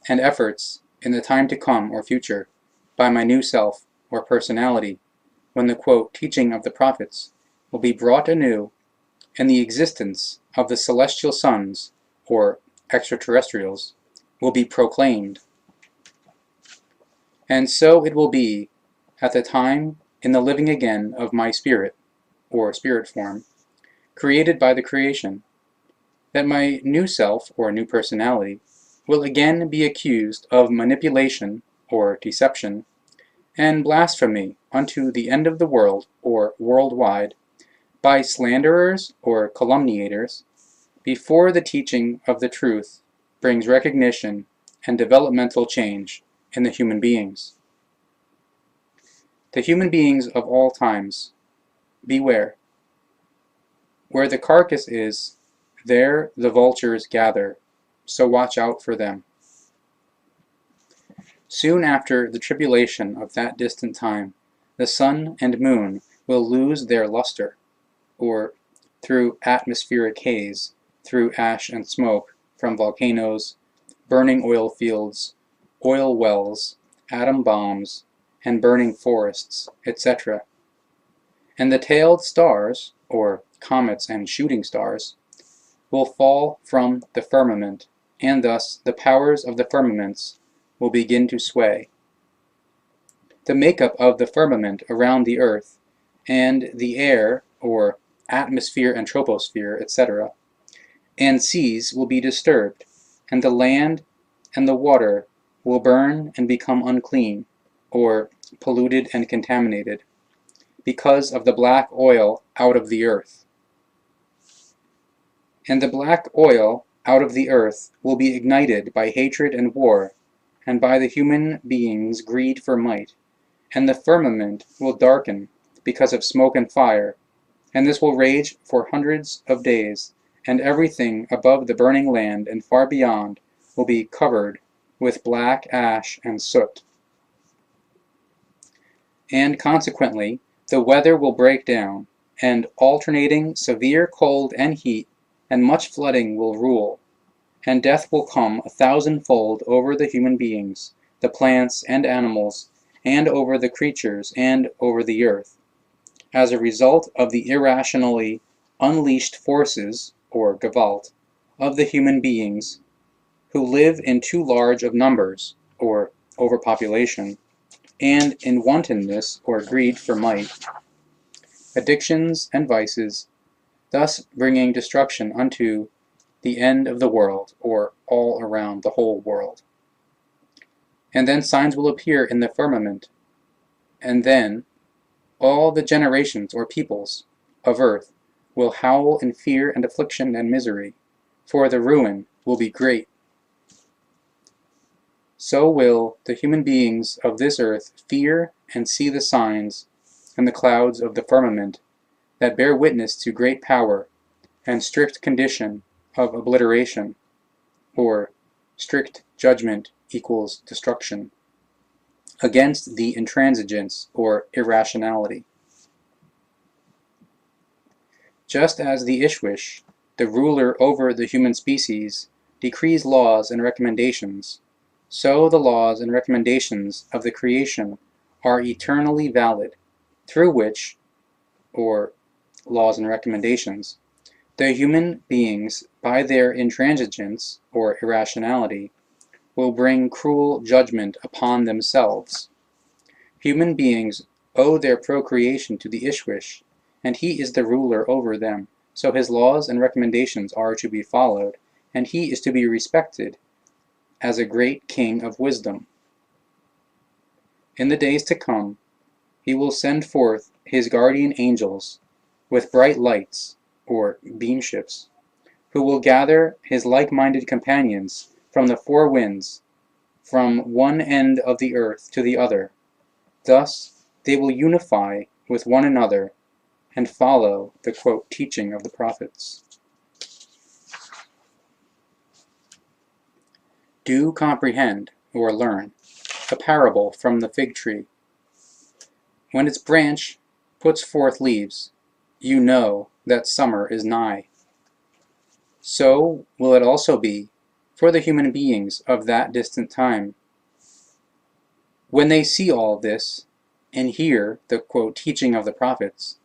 and efforts in the time to come or future by my new self or personality, when the quote teaching of the prophets will be brought anew, and the existence of the celestial sons or extraterrestrials will be proclaimed. And so it will be at the time in the living again of my spirit, or spirit form, created by the creation, that my new self, or new personality, will again be accused of manipulation, or deception, and blasphemy unto the end of the world, or worldwide, by slanderers or calumniators, before the teaching of the truth brings recognition and developmental change in the human beings. The human beings of all times, beware. Where the carcass is, there the vultures gather, so watch out for them. Soon after the tribulation of that distant time, the sun and moon will lose their luster, or through atmospheric haze, through ash and smoke from volcanoes, burning oil fields, oil wells, atom bombs, and burning forests, etc. And the tailed stars, or comets and shooting stars, will fall from the firmament, and thus the powers of the firmaments will begin to sway. The makeup of the firmament around the earth, and the air, or atmosphere and troposphere, etc., and seas will be disturbed, and the land and the water will burn and become unclean, or polluted and contaminated, because of the black oil out of the earth. And the black oil out of the earth will be ignited by hatred and war, and by the human being's greed for might, and the firmament will darken because of smoke and fire, and this will rage for hundreds of days, and everything above the burning land and far beyond will be covered with black ash and soot. And consequently, the weather will break down, and alternating severe cold and heat and much flooding will rule, and death will come 1,000-fold over the human beings, the plants and animals, and over the creatures and over the earth, as a result of the irrationally unleashed forces, or Gewalt, of the human beings, who live in too large of numbers, or overpopulation, and in wantonness or greed for might, addictions and vices, thus bringing destruction unto the end of the world, or all around the whole world. And then signs will appear in the firmament, and then all the generations or peoples of earth will howl in fear and affliction and misery, for the ruin will be great. So will the human beings of this earth fear and see the signs and the clouds of the firmament that bear witness to great power and strict condition of obliteration, or strict judgment equals destruction, against the intransigence or irrationality. Just as the Ishwish, the ruler over the human species, decrees laws and recommendations, so the laws and recommendations of the creation are eternally valid, through which, or laws and recommendations, the human beings, by their intransigence or irrationality, will bring cruel judgment upon themselves. Human beings owe their procreation to the Ishwish, and he is the ruler over them, so his laws and recommendations are to be followed, and he is to be respected as a great king of wisdom. In the days to come, he will send forth his guardian angels with bright lights, or beamships, who will gather his like-minded companions from the four winds, from one end of the earth to the other. Thus they will unify with one another and follow the quote, teaching of the prophets. Do comprehend, or learn, a parable from the fig tree. When its branch puts forth leaves, you know that summer is nigh. So will it also be for the human beings of that distant time. When they see all this, and hear the quote, teaching of the prophets,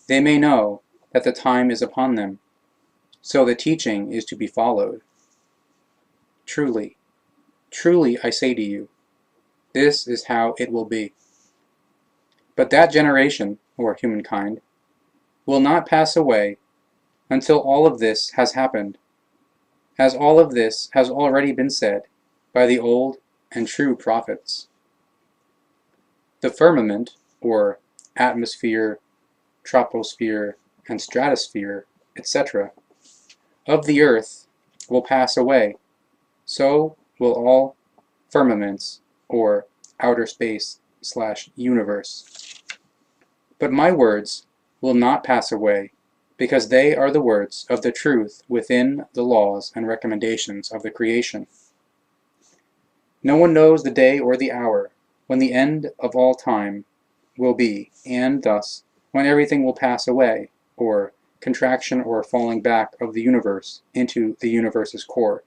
they may know that the time is upon them, so the teaching is to be followed. Truly, truly I say to you, this is how it will be. But that generation, or humankind, will not pass away until all of this has happened, as all of this has already been said by the old and true prophets. The firmament, or atmosphere, troposphere, and stratosphere, etc., of the earth will pass away, so will all firmaments, or outer space/universe. But my words will not pass away, because they are the words of the truth within the laws and recommendations of the creation. No one knows the day or the hour when the end of all time will be, and thus when everything will pass away, or contraction or falling back of the universe into the universe's core.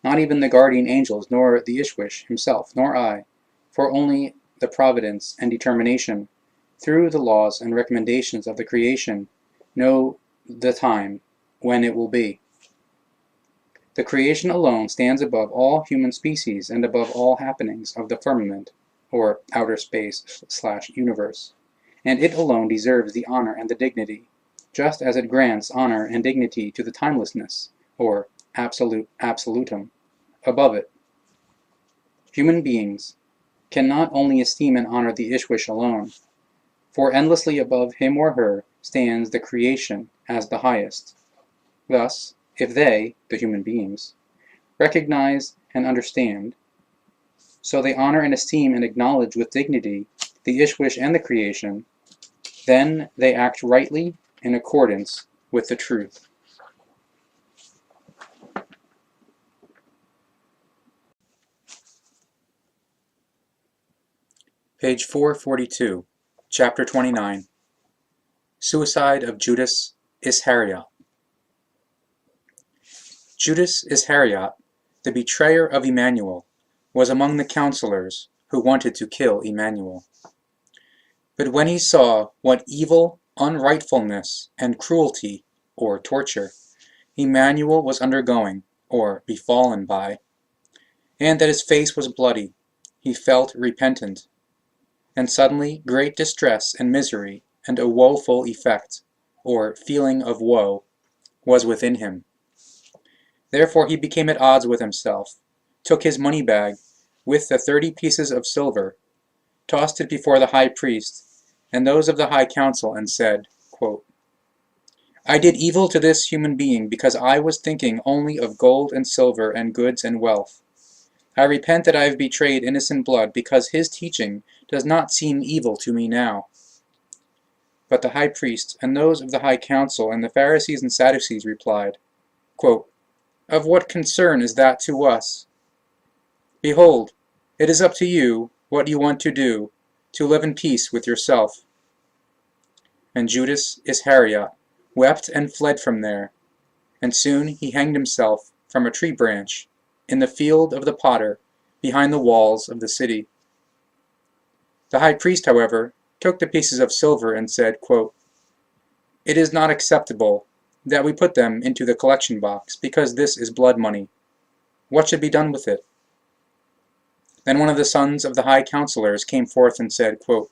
Not even the guardian angels, nor the Ishwish himself, nor I, for only the providence and determination, through the laws and recommendations of the creation, know the time when it will be. The creation alone stands above all human species and above all happenings of the firmament, or outer space/universe, and it alone deserves the honor and the dignity, just as it grants honor and dignity to the timelessness, or absolutum, above it. Human beings can not only esteem and honor the Ishwish alone, for endlessly above him or her stands the creation as the highest. Thus, if they, the human beings, recognize and understand, so they honor and esteem and acknowledge with dignity the Ishwish and the creation, then they act rightly in accordance with the truth. Page 442, Chapter 29, Suicide of Judas Ischkerioth. Judas Ischkerioth, the betrayer of Emmanuel, was among the counselors who wanted to kill Emmanuel. But when he saw what evil, unrightfulness, and cruelty, or torture, Emmanuel was undergoing, or befallen by, and that his face was bloody, he felt repentant, and suddenly great distress and misery, and a woeful effect, or feeling of woe, was within him. Therefore he became at odds with himself, took his money bag, with the 30 pieces of silver, tossed it before the high priest, and those of the high council, and said, quote, I did evil to this human being because I was thinking only of gold and silver and goods and wealth. I repent that I have betrayed innocent blood because his teaching does not seem evil to me now. But the high priest and those of the high council and the Pharisees and Sadducees replied, quote, Of what concern is that to us? Behold, it is up to you what you want to do, to live in peace with yourself. And Judas Ischkerioth wept and fled from there, and soon he hanged himself from a tree branch in the field of the potter behind the walls of the city. The high priest, however, took the pieces of silver and said, quote, It is not acceptable that we put them into the collection box, because this is blood money. What should be done with it? Then one of the sons of the high counselors came forth and said, quote,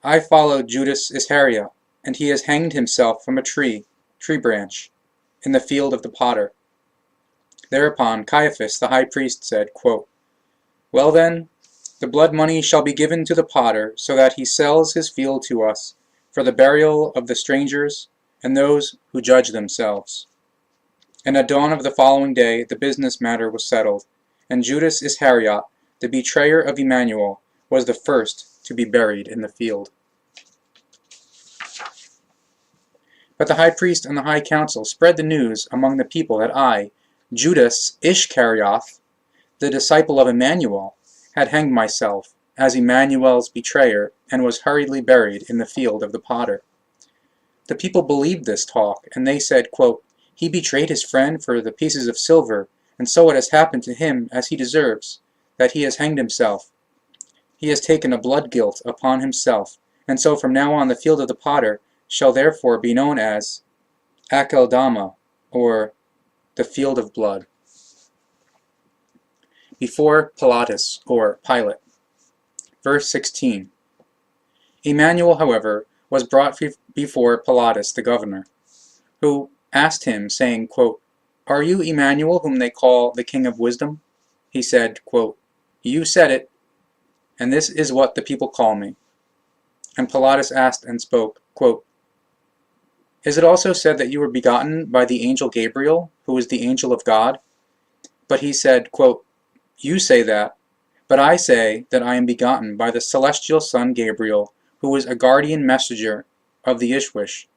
I followed Judas Ischkerioth, and he has hanged himself from a tree branch, in the field of the potter." Thereupon Caiaphas the high priest said, quote, "Well then, the blood money shall be given to the potter, so that he sells his field to us, for the burial of the strangers and those who judge themselves." And at dawn of the following day the business matter was settled, and Judas Ischkerioth, the betrayer of Emmanuel, was the first to be buried in the field. But the high priest and the high council spread the news among the people that I, Judas Ischkerioth, the disciple of Emmanuel, had hanged myself as Emmanuel's betrayer, and was hurriedly buried in the field of the potter. The people believed this talk, and they said, quote, "He betrayed his friend for the pieces of silver, and so it has happened to him as he deserves, that he has hanged himself. He has taken a blood guilt upon himself, and so from now on the field of the potter shall therefore be known as Akeldama, or the field of blood." Before Pilatus, or Pilate. Verse 16. Emmanuel, however, was brought before Pilatus the governor, who asked him, saying, quote, "Are you Emmanuel, whom they call the King of Wisdom?" He said, quote, "You said it, and this is what the people call me." And Pilatus asked and spoke, quote, "Is it also said that you were begotten by the angel Gabriel, who is the angel of God?" But he said, quote, "You say that, but I say that I am begotten by the celestial son Gabriel, who is a guardian messenger of the Ishwish,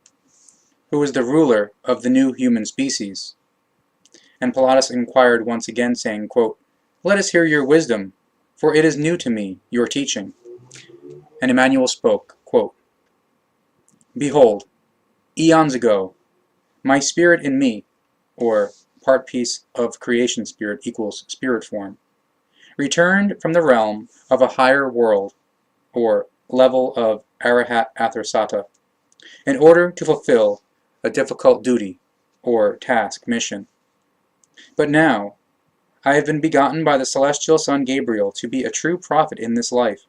who is the ruler of the new human species." And Pilatus inquired once again, saying, quote, "Let us hear your wisdom, for it is new to me, your teaching." And Emmanuel spoke, quote, "Behold, eons ago, my spirit in me," or part piece of creation spirit equals spirit form, "returned from the realm of a higher world, or level of Arahat Athersata, in order to fulfill a difficult duty, or task, mission. But now, I have been begotten by the celestial son Gabriel to be a true prophet in this life.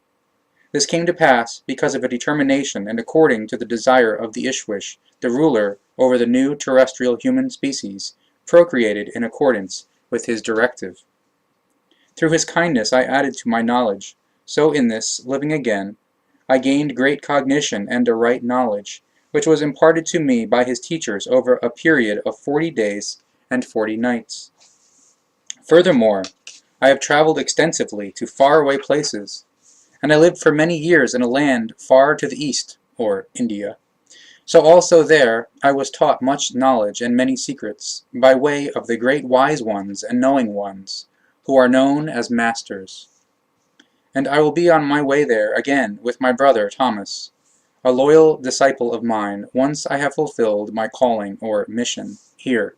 This came to pass because of a determination and according to the desire of the Ishwish, the ruler over the new terrestrial human species, procreated in accordance with his directive. Through his kindness I added to my knowledge, so in this, living again, I gained great cognition and a right knowledge, which was imparted to me by his teachers over a period of 40 days and 40 nights. Furthermore, I have traveled extensively to faraway places, and I lived for many years in a land far to the east, or India. So also there I was taught much knowledge and many secrets, by way of the great wise ones and knowing ones, who are known as masters. And I will be on my way there again with my brother Thomas, a loyal disciple of mine, once I have fulfilled my calling or mission here."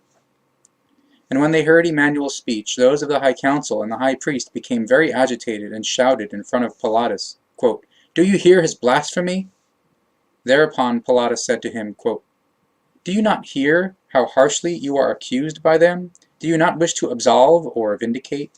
And when they heard Emmanuel's speech, those of the high council and the high priest became very agitated and shouted in front of Pilatus, quote, "Do you hear his blasphemy?" Thereupon Pilatus said to him, quote, "Do you not hear how harshly you are accused by them? Do you not wish to absolve or vindicate?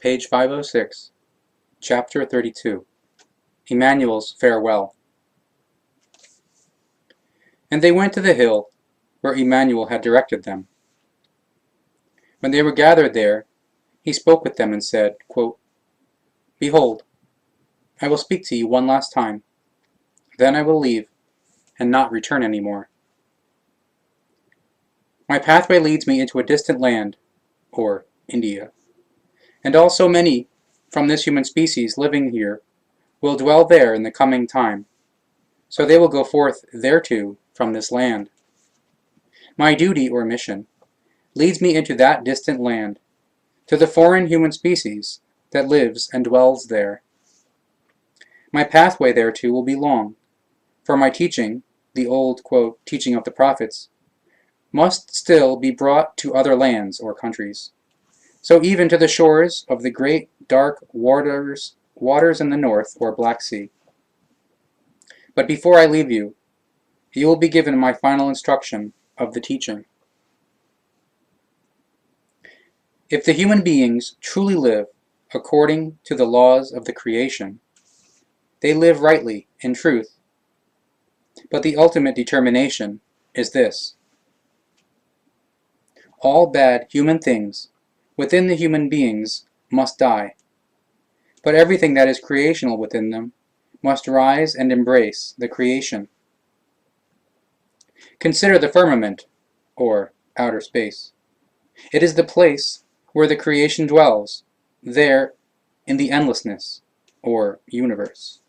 page 506, chapter 32, Emmanuel's Farewell. And they went to the hill where Emmanuel had directed them. When they were gathered there, he spoke with them and said, quote, "Behold, I will speak to you one last time, then I will leave and not return any more. My pathway leads me into a distant land, or India, and also many from this human species living here will dwell there in the coming time, so they will go forth thereto from this land. My duty or mission leads me into that distant land, to the foreign human species that lives and dwells there. My pathway thereto will be long, for my teaching, the old, quote, teaching of the prophets, must still be brought to other lands or countries, so even to the shores of the great dark waters in the north or Black Sea. But before I leave you, you will be given my final instruction of the teaching. If the human beings truly live according to the laws of the creation, they live rightly in truth. But the ultimate determination is this: all bad human things within the human beings must die, but everything that is creational within them must rise and embrace the creation. Consider the firmament, or outer space. It is the place where the creation dwells, there in the endlessness, or universe.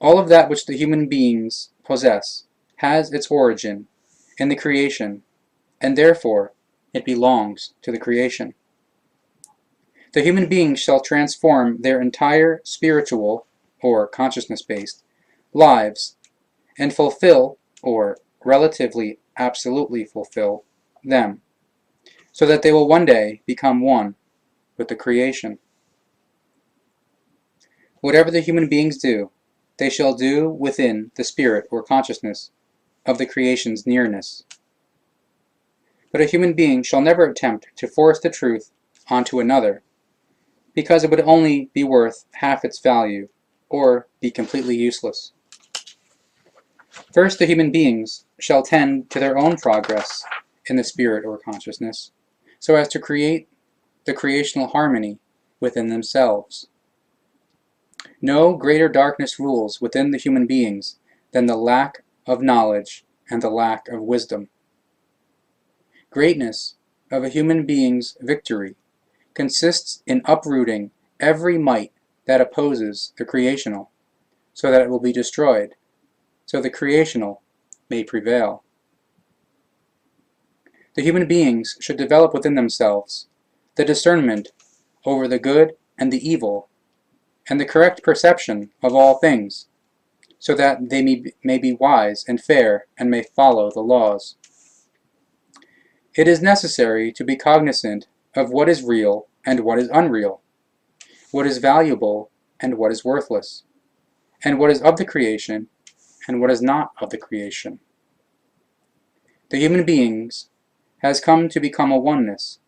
All of that which the human beings possess has its origin in the creation, and therefore it belongs to the creation. The human beings shall transform their entire spiritual, or consciousness-based, lives and fulfill, or relatively absolutely fulfill, them, so that they will one day become one with the creation. Whatever the human beings do, they shall do within the spirit or consciousness of the creation's nearness. But a human being shall never attempt to force the truth onto another, because it would only be worth half its value, or be completely useless. First, the human beings shall tend to their own progress in the spirit or consciousness, so as to create the creational harmony within themselves. No greater darkness rules within the human beings than the lack of knowledge and the lack of wisdom. Greatness of a human being's victory consists in uprooting every might that opposes the creational, so that it will be destroyed, so the creational may prevail. The human beings should develop within themselves the discernment over the good and the evil, and the correct perception of all things, so that they may be wise and fair and may follow the laws. It is necessary to be cognizant of what is real and what is unreal, what is valuable and what is worthless, and what is of the creation and what is not of the creation. The human beings has come to become a oneness,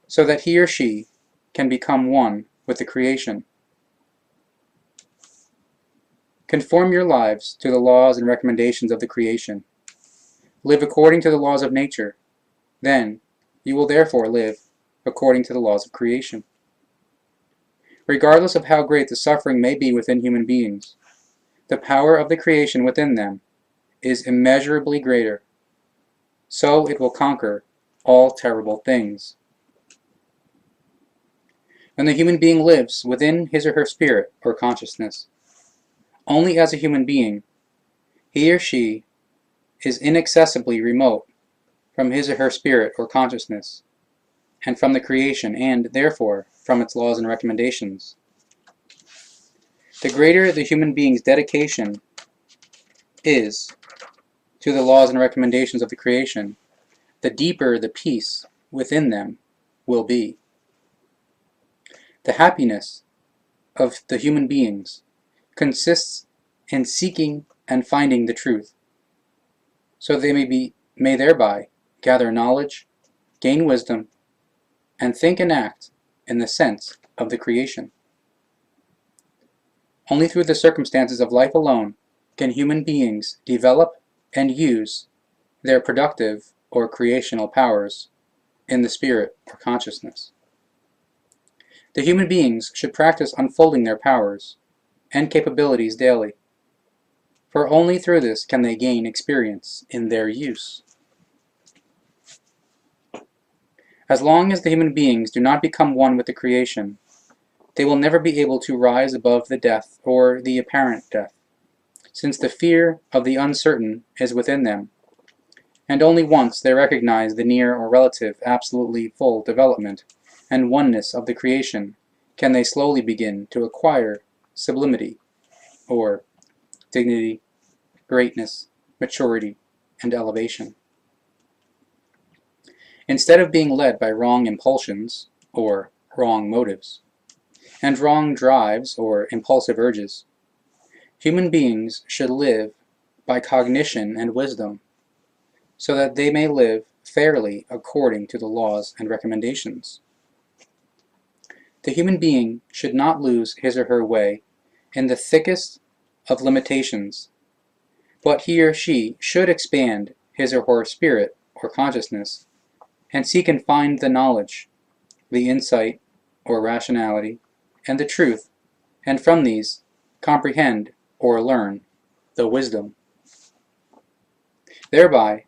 so that he or she can become one with the creation. Conform your lives to the laws and recommendations of the creation. Live according to the laws of nature. Then you will therefore live according to the laws of creation. Regardless of how great the suffering may be within human beings, the power of the creation within them is immeasurably greater. So it will conquer all terrible things. When the human being lives within his or her spirit or consciousness, only as a human being, he or she is inaccessibly remote from his or her spirit or consciousness, and from the creation, and, therefore, from its laws and recommendations. The greater the human being's dedication is to the laws and recommendations of the creation, the deeper the peace within them will be. The happiness of the human beings consists in seeking and finding the truth, so they may thereby gather knowledge, gain wisdom, and think and act in the sense of the creation. Only through the circumstances of life alone can human beings develop and use their productive or creational powers in the spirit or consciousness. The human beings should practice unfolding their powers and capabilities daily, for only through this can they gain experience in their use. As long as the human beings do not become one with the creation, they will never be able to rise above the death or the apparent death, since the fear of the uncertain is within them, and only once they recognize the near or relative absolutely full development and oneness of the creation can they slowly begin to acquire sublimity, or dignity, greatness, maturity, and elevation. Instead of being led by wrong impulsions, or wrong motives, and wrong drives or impulsive urges, human beings should live by cognition and wisdom, so that they may live fairly according to the laws and recommendations. The human being should not lose his or her way in the thickest of limitations, but he or she should expand his or her spirit or consciousness and seek and find the knowledge, the insight or rationality, and the truth, and from these comprehend or learn the wisdom. Thereby,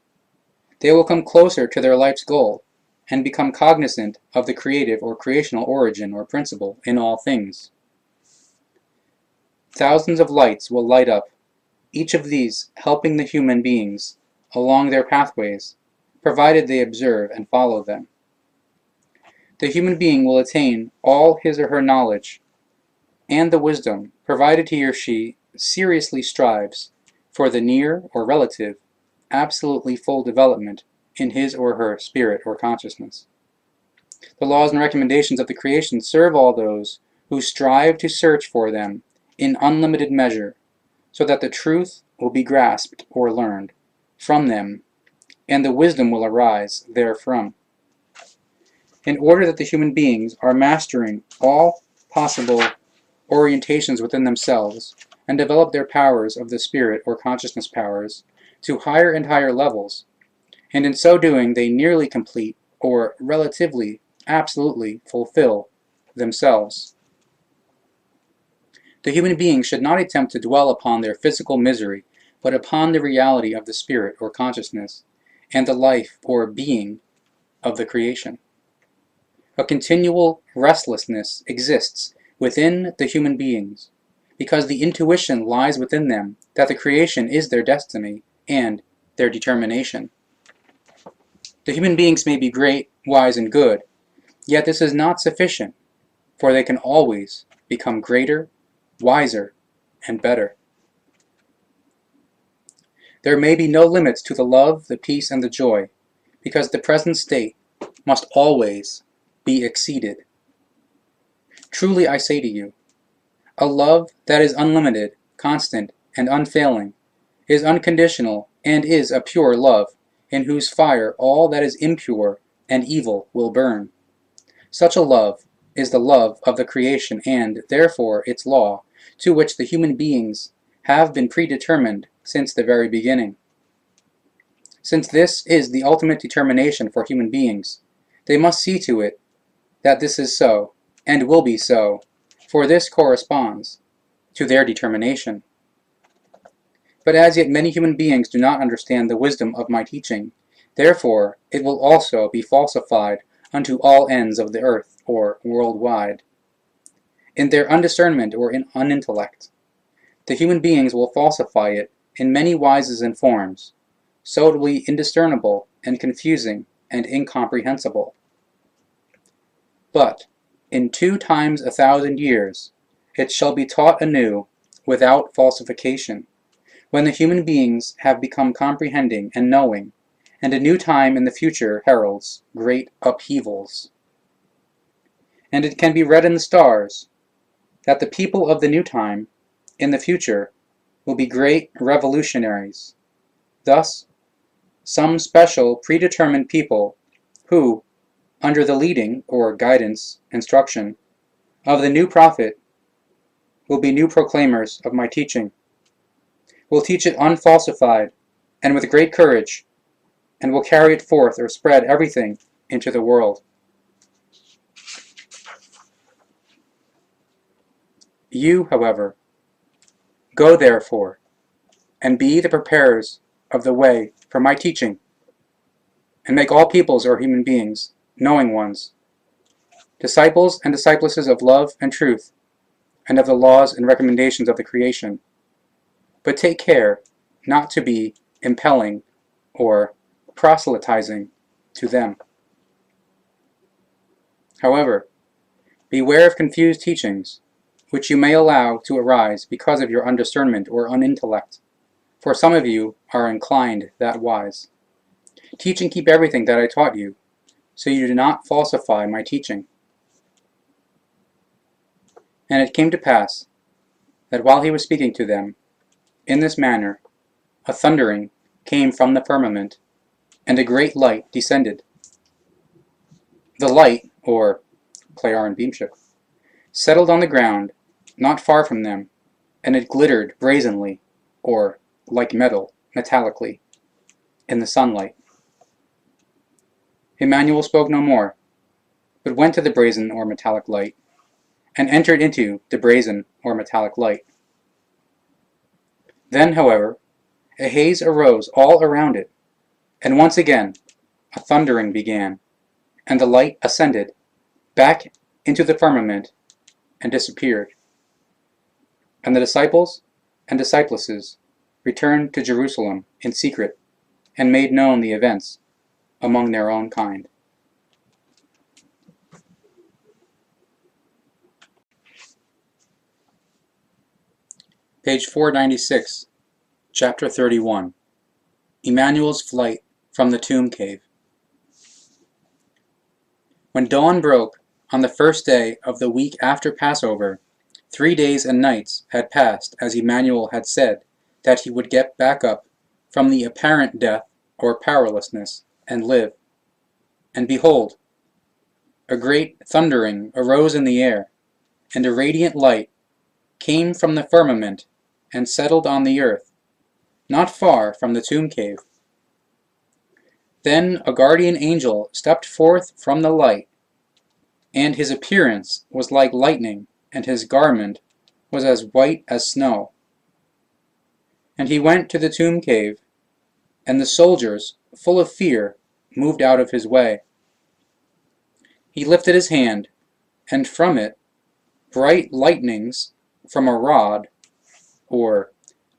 they will come closer to their life's goal and become cognizant of the creative or creational origin or principle in all things. Thousands of lights will light up, each of these helping the human beings along their pathways, provided they observe and follow them. The human being will attain all his or her knowledge and the wisdom, provided he or she seriously strives for the near or relative, absolutely full development in his or her spirit or consciousness. The laws and recommendations of the creation serve all those who strive to search for them in unlimited measure, so that the truth will be grasped or learned from them, and the wisdom will arise therefrom. In order that the human beings are mastering all possible orientations within themselves and develop their powers of the spirit or consciousness powers to higher and higher levels, and in so doing they nearly complete or relatively, absolutely fulfill themselves. The human beings should not attempt to dwell upon their physical misery, but upon the reality of the spirit or consciousness and the life or being of the creation. A continual restlessness exists within the human beings, because the intuition lies within them that the creation is their destiny and their determination. The human beings may be great, wise, and good, yet this is not sufficient, for they can always become greater, wiser, and better. There may be no limits to the love, the peace, and the joy, because the present state must always be exceeded. Truly I say to you, a love that is unlimited, constant, and unfailing, is unconditional, and is a pure love, in whose fire all that is impure and evil will burn. Such a love is the love of the creation and, therefore, its law, to which the human beings have been predetermined since the very beginning. Since this is the ultimate determination for human beings, they must see to it that this is so, and will be so, for this corresponds to their determination. But as yet many human beings do not understand the wisdom of my teaching, therefore it will also be falsified unto all ends of the earth, or worldwide. In their undiscernment or in unintellect, the human beings will falsify it in many wises and forms, so it will be indiscernible and confusing and incomprehensible. But in 2 times 1,000 years it shall be taught anew without falsification, when the human beings have become comprehending and knowing, and a new time in the future heralds great upheavals. And it can be read in the stars that the people of the new time in the future will be great revolutionaries. Thus, some special predetermined people who, under the leading, or guidance, instruction, of the new prophet, will be new proclaimers of my teaching, will teach it unfalsified and with great courage, and will carry it forth or spread everything into the world. You, however, go therefore, and be the preparers of the way for my teaching, and make all peoples or human beings knowing ones, disciples and disciplesses of love and truth, and of the laws and recommendations of the creation. But take care not to be impelling or proselytizing to them. However, beware of confused teachings, which you may allow to arise because of your undiscernment or unintellect, for some of you are inclined that wise. Teach and keep everything that I taught you, so you do not falsify my teaching. And it came to pass, that while he was speaking to them, in this manner, a thundering came from the firmament, and a great light descended. The light, or clay iron beamship, settled on the ground, not far from them, and it glittered brazenly, or like metal, metallically, in the sunlight. Emmanuel spoke no more, but went to the brazen or metallic light, and entered into the brazen or metallic light. Then, however, a haze arose all around it, and once again a thundering began, and the light ascended back into the firmament and disappeared. And the disciples and disciplesses returned to Jerusalem in secret, and made known the events among their own kind. Page 496, Chapter 31, Emmanuel's Flight from the Tomb Cave. When dawn broke on the first day of the week after Passover, 3 days and nights had passed as Emmanuel had said that he would get back up from the apparent death or powerlessness and live. And behold, a great thundering arose in the air, and a radiant light came from the firmament and settled on the earth, not far from the tomb cave. Then a guardian angel stepped forth from the light, and his appearance was like lightning, and his garment was as white as snow. And he went to the tomb cave, and the soldiers, full of fear, moved out of his way. He lifted his hand, and from it bright lightnings from a rod, or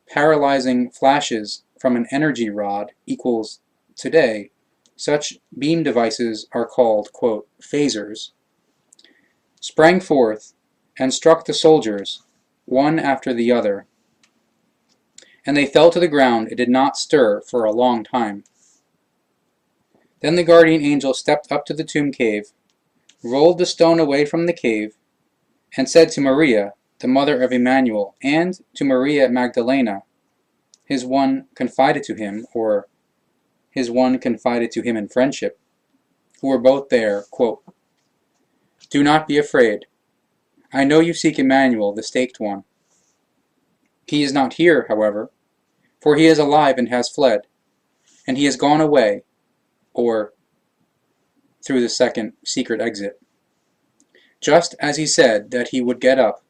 paralyzing flashes from an energy rod equals, today, such beam devices are called, quote, phasers, sprang forth and struck the soldiers, one after the other. And they fell to the ground and did not stir for a long time. Then the guardian angel stepped up to the tomb cave, rolled the stone away from the cave, and said to Maria, the mother of Emmanuel, and to Maria Magdalena, his one confided to him, or his one confided to him in friendship, who were both there, quote, "Do not be afraid. I know you seek Emmanuel, the staked one. He is not here, however, for he is alive and has fled, and he has gone away, or through the second secret exit. Just as he said that he would get up.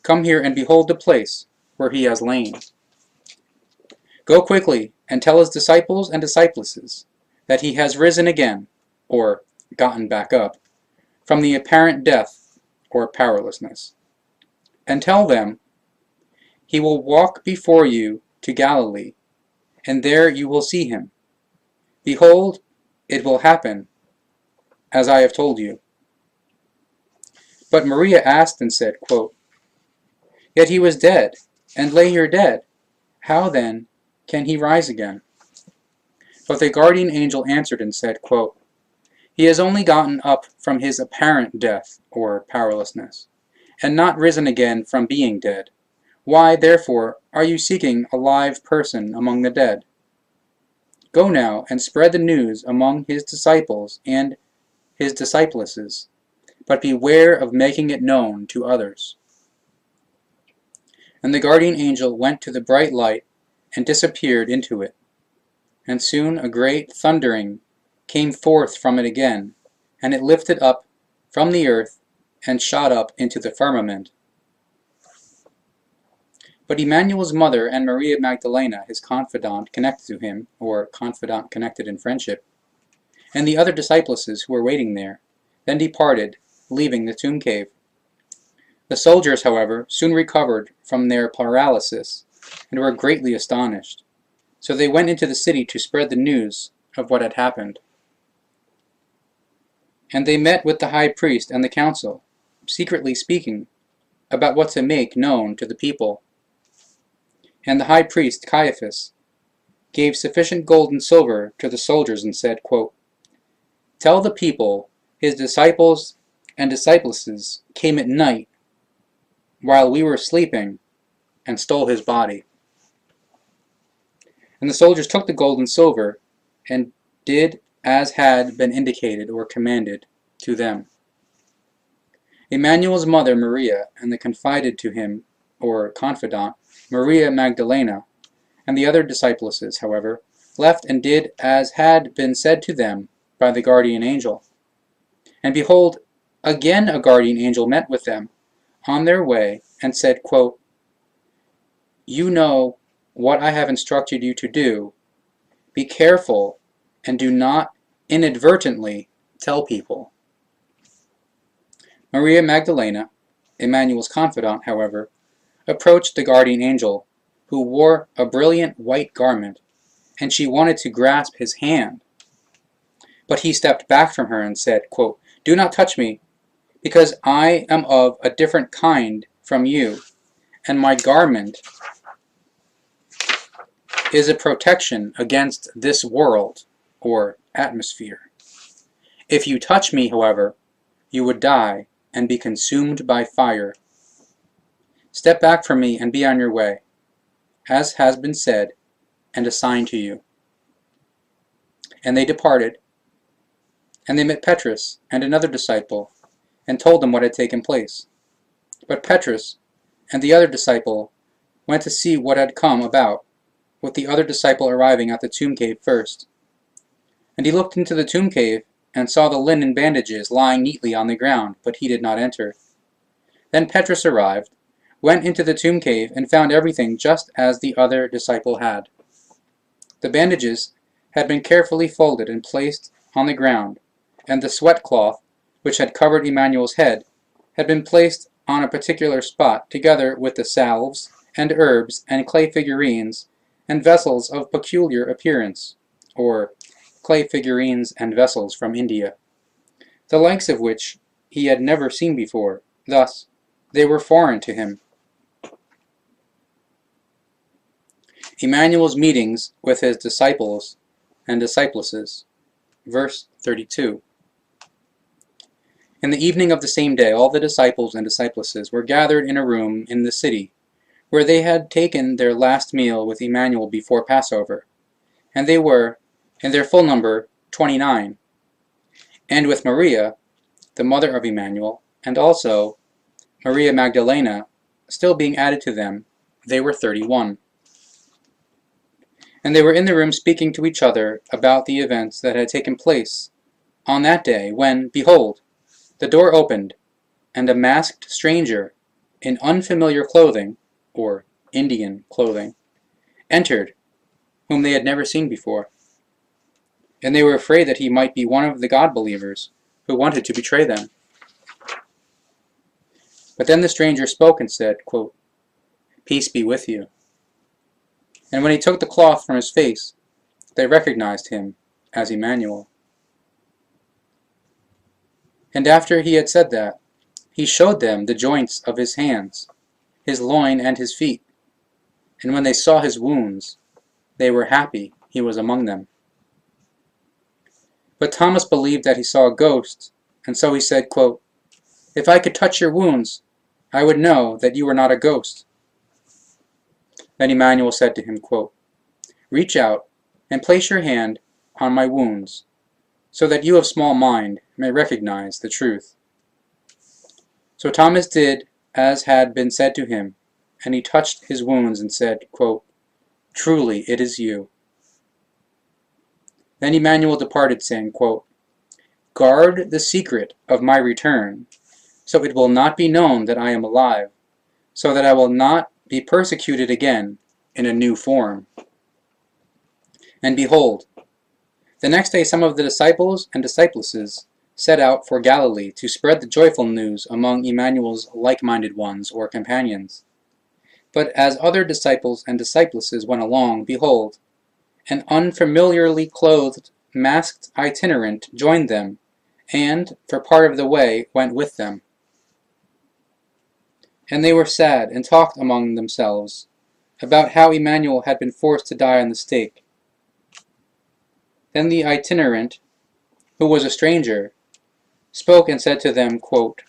Come here and behold the place where he has lain. Go quickly and tell his disciples and disciplesses that he has risen again, or gotten back up, from the apparent death or powerlessness. And tell them, he will walk before you to Galilee, and there you will see him. Behold, it will happen, as I have told you." But Maria asked and said, quote, "Yet he was dead, and lay here dead. How then can he rise again?" But the guardian angel answered and said, quote, "He has only gotten up from his apparent death, or powerlessness, and not risen again from being dead. Why, therefore, are you seeking a live person among the dead? Go now and spread the news among his disciples and his disciples, but beware of making it known to others." And the guardian angel went to the bright light and disappeared into it. And soon a great thundering came forth from it again, and it lifted up from the earth and shot up into the firmament. But Emmanuel's mother and Maria Magdalena, his confidant connected to him, or confidant connected in friendship, and the other disciples who were waiting there, then departed, leaving the tomb cave. The soldiers, however, soon recovered from their paralysis, and were greatly astonished. So they went into the city to spread the news of what had happened. And they met with the high priest and the council, secretly speaking about what to make known to the people. And the high priest, Caiaphas, gave sufficient gold and silver to the soldiers and said, quote, "Tell the people his disciples and disciples came at night while we were sleeping and stole his body." And the soldiers took the gold and silver and did as had been indicated or commanded to them. Emmanuel's mother Maria and the confided to him, or confidant, Maria Magdalena, and the other disciples, however, left and did as had been said to them by the guardian angel. And behold, again a guardian angel met with them on their way and said, quote, "You know what I have instructed you to do. Be careful and do not inadvertently tell people." Maria Magdalena, Emmanuel's confidant, however, approached the guardian angel, who wore a brilliant white garment, and she wanted to grasp his hand. But he stepped back from her and said, quote, "Do not touch me, because I am of a different kind from you, and my garment is a protection against this world, or atmosphere. If you touch me, however, you would die and be consumed by fire. Step back from me and be on your way, as has been said and assigned to you." And they departed, and they met Petrus and another disciple, and told them what had taken place. But Petrus and the other disciple went to see what had come about, with the other disciple arriving at the tomb cave first. And he looked into the tomb cave, and saw the linen bandages lying neatly on the ground, but he did not enter. Then Petrus arrived, went into the tomb cave, and found everything just as the other disciple had. The bandages had been carefully folded and placed on the ground, and the sweat cloth, which had covered Emmanuel's head, had been placed on a particular spot, together with the salves, and herbs, and clay figurines, and vessels of peculiar appearance, or clay figurines and vessels from India, the likes of which he had never seen before. Thus, they were foreign to him. Emmanuel's meetings with his disciples and discipleses. Verse 32. In the evening of the same day, all the disciples and discipleses were gathered in a room in the city, where they had taken their last meal with Emmanuel before Passover. And they were, in their full number, 29. And with Maria, the mother of Emmanuel, and also Maria Magdalena, still being added to them, they were 31. And they were in the room speaking to each other about the events that had taken place on that day, when, behold, the door opened, and a masked stranger, in unfamiliar clothing, or Indian clothing, entered, whom they had never seen before. And they were afraid that he might be one of the God-believers who wanted to betray them. But then the stranger spoke and said, quote, "Peace be with you." And when he took the cloth from his face, they recognized him as Emmanuel. And after he had said that, he showed them the joints of his hands, his loin, and his feet. And when they saw his wounds, they were happy he was among them. But Thomas believed that he saw a ghost, and so he said, quote, "If I could touch your wounds, I would know that you were not a ghost." Then Emmanuel said to him, quote, "Reach out and place your hand on my wounds, so that you of small mind may recognize the truth. So Thomas did as had been said to him, and he touched his wounds and said, quote, "Truly it is you." Then Emmanuel departed, saying, quote, "Guard the secret of my return, so it will not be known that I am alive, so that I will not be persecuted again in a new form." And behold, the next day some of the disciples and disciplesses set out for Galilee to spread the joyful news among Emmanuel's like-minded ones or companions. But as other disciples and disciplesses went along, behold, an unfamiliarly clothed, masked itinerant joined them, and, for part of the way, went with them. And they were sad, and talked among themselves about how Emmanuel had been forced to die on the stake. Then the itinerant, who was a stranger, spoke and said to them, quote,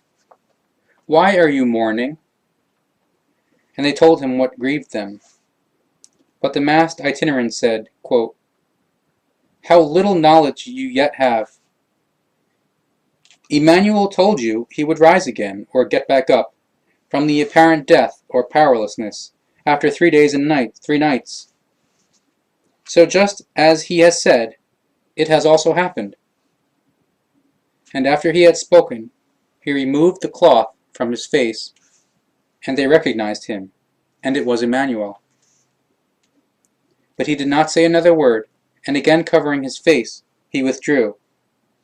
"Why are you mourning?" And they told him what grieved them. But the masked itinerant said, quote, "How little knowledge you yet have! Emmanuel told you he would rise again, or get back up, from the apparent death or powerlessness, after 3 days and 3 nights. So just as he has said, it has also happened." And after he had spoken, he removed the cloth from his face, and they recognized him, and it was Emmanuel. But he did not say another word, and again covering his face, he withdrew,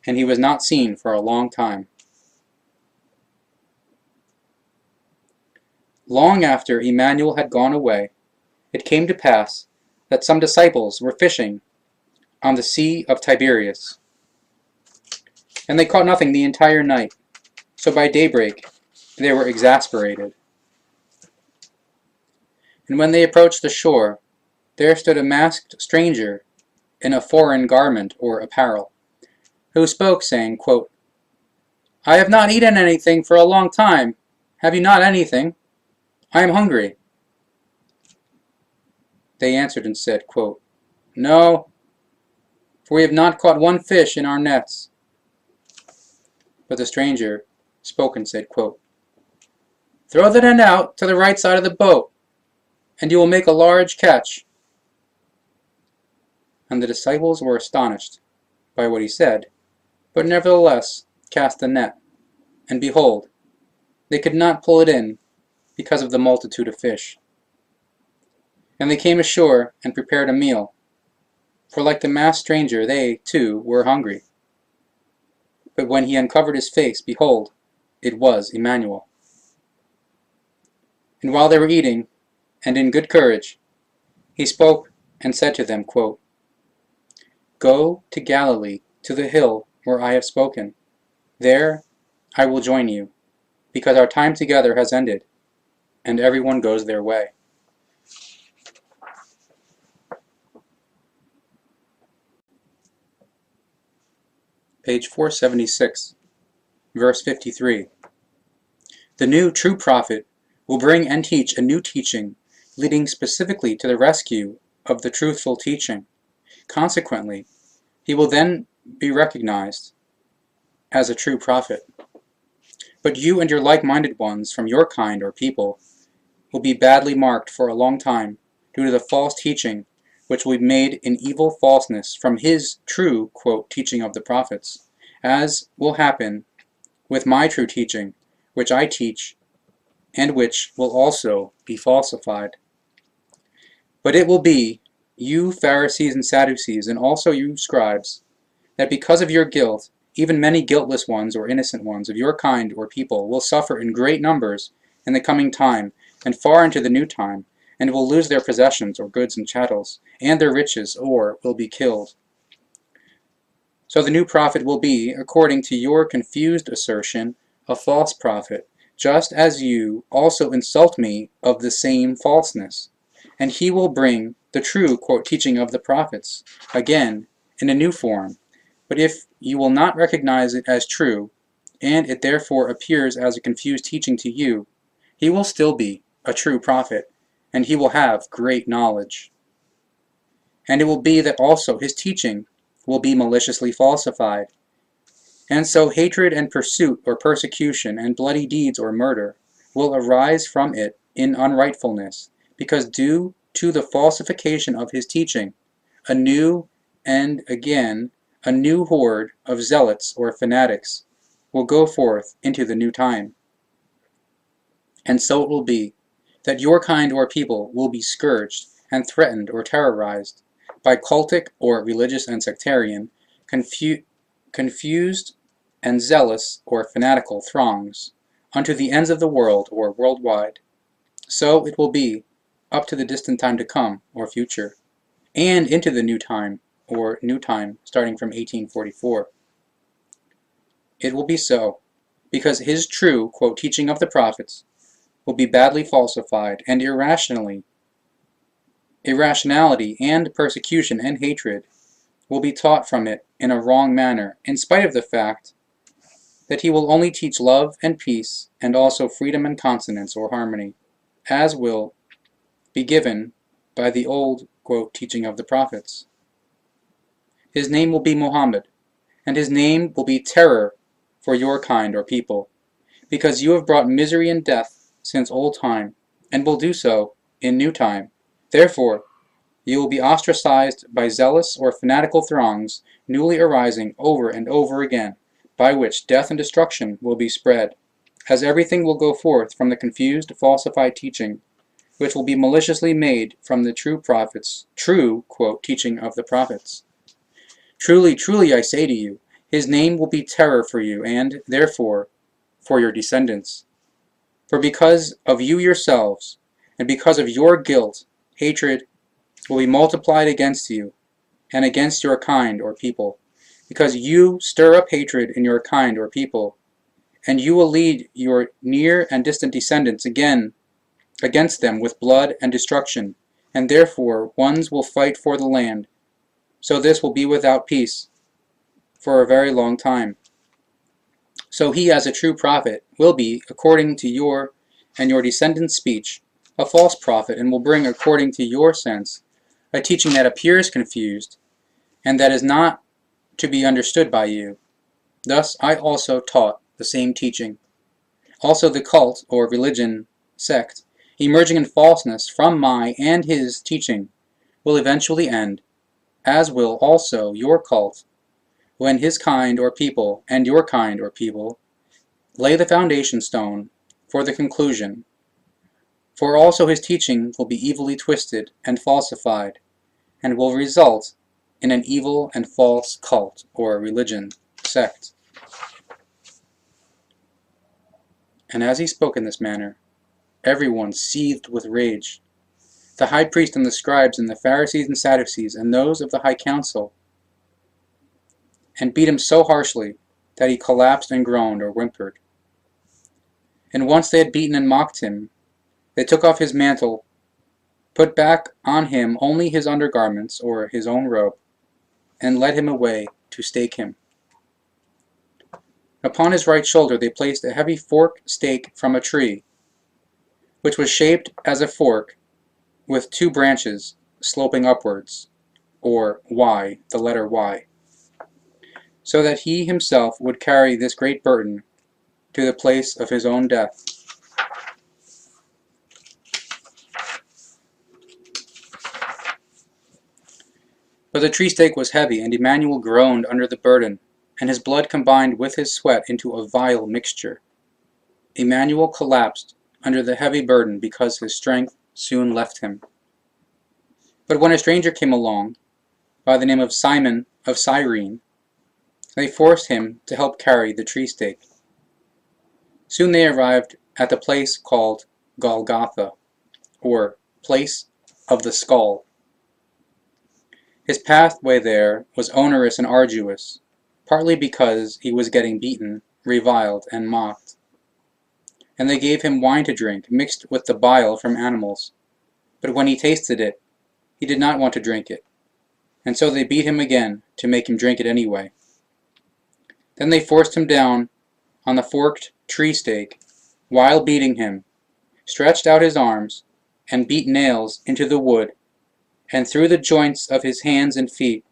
and he was not seen for a long time. Long after Emmanuel had gone away, it came to pass that some disciples were fishing on the Sea of Tiberias. And they caught nothing the entire night, so by daybreak they were exasperated. And when they approached the shore, there stood a masked stranger in a foreign garment or apparel, who spoke, saying, quote, "I have not eaten anything for a long time. Have you not anything? I am hungry." They answered and said, quote, "No, for we have not caught one fish in our nets." But the stranger spoke and said, quote, "Throw the net out to the right side of the boat, and you will make a large catch." And the disciples were astonished by what he said, but nevertheless cast the net, and behold, they could not pull it in because of the multitude of fish. And they came ashore and prepared a meal, for like the masked stranger they, too, were hungry. But when he uncovered his face, behold, it was Emmanuel. And while they were eating, and in good courage, he spoke and said to them, quote, "Go to Galilee, to the hill where I have spoken. There I will join you, because our time together has ended, and everyone goes their way." Page 476, verse 53. The new true prophet will bring and teach a new teaching, leading specifically to the rescue of the truthful teaching. Consequently, he will then be recognized as a true prophet. But you and your like-minded ones from your kind or people will be badly marked for a long time due to the false teaching which will be made in evil falseness from his true, quote, teaching of the prophets, as will happen with my true teaching, which I teach, and which will also be falsified. But it will be, you Pharisees and Sadducees, and also you scribes, that because of your guilt, even many guiltless ones or innocent ones of your kind or people will suffer in great numbers in the coming time, and far into the new time, and will lose their possessions or goods and chattels, and their riches, or will be killed. So the new prophet will be, according to your confused assertion, a false prophet, just as you also insult me of the same falseness. And he will bring the true, quote, teaching of the prophets, again, in a new form. But if you will not recognize it as true, and it therefore appears as a confused teaching to you, he will still be a true prophet, and he will have great knowledge. And it will be that also his teaching will be maliciously falsified. And so hatred and pursuit or persecution and bloody deeds or murder will arise from it in unrightfulness, because due to the falsification of his teaching, a new and again a new horde of zealots or fanatics will go forth into the new time. And so it will be that your kind or people will be scourged and threatened or terrorized by cultic or religious and sectarian, confused and zealous or fanatical throngs unto the ends of the world or worldwide. So it will be up to the distant time to come or future, and into the new time or new time starting from 1844. It will be so because his true, quote, teaching of the prophets will be badly falsified, and irrationality and persecution and hatred will be taught from it in a wrong manner, in spite of the fact that he will only teach love and peace, and also freedom and consonance or harmony, as will be given by the old, quote, teaching of the prophets. His name will be Muhammad, and his name will be terror for your kind or people, because you have brought misery and death since old time, and will do so in new time. Therefore, you will be ostracized by zealous or fanatical throngs newly arising over and over again, by which death and destruction will be spread, as everything will go forth from the confused, falsified teaching, which will be maliciously made from the true prophets, true, quote, teaching of the prophets. Truly, truly, I say to you, his name will be terror for you, and, therefore, for your descendants. For because of you yourselves, and because of your guilt, hatred will be multiplied against you, and against your kind or people, because you stir up hatred in your kind or people, and you will lead your near and distant descendants again against them with blood and destruction, and therefore ones will fight for the land. So this will be without peace for a very long time. So he, as a true prophet, will be, according to your and your descendants' speech, a false prophet, and will bring, according to your sense, a teaching that appears confused, and that is not to be understood by you. Thus I also taught the same teaching. Also the cult, or religion, sect, emerging in falseness from my and his teaching, will eventually end, as will also your cult, when his kind or people and your kind or people lay the foundation stone for the conclusion. For also his teaching will be evilly twisted and falsified, and will result in an evil and false cult or religion, sect. And as he spoke in this manner, everyone seethed with rage, the high priest and the scribes and the Pharisees and Sadducees and those of the high council, and beat him so harshly that he collapsed and groaned or whimpered. And once they had beaten and mocked him, they took off his mantle, put back on him only his undergarments or his own robe, and led him away to stake him. Upon his right shoulder they placed a heavy forked stake from a tree, which was shaped as a fork with two branches sloping upwards, or Y, the letter Y, so that he himself would carry this great burden to the place of his own death. But the tree stake was heavy, and Emmanuel groaned under the burden, and his blood combined with his sweat into a vile mixture. Emmanuel collapsed under the heavy burden because his strength soon left him. But when a stranger came along, by the name of Simon of Cyrene, they forced him to help carry the tree stake. Soon they arrived at the place called Golgotha, or place of the skull. His pathway there was onerous and arduous, partly because he was getting beaten, reviled, and mocked. And they gave him wine to drink, mixed with the bile from animals. But when he tasted it, he did not want to drink it, and so they beat him again to make him drink it anyway. Then they forced him down on the forked tree stake, while beating him, stretched out his arms, and beat nails into the wood, and through the joints of his hands and feet.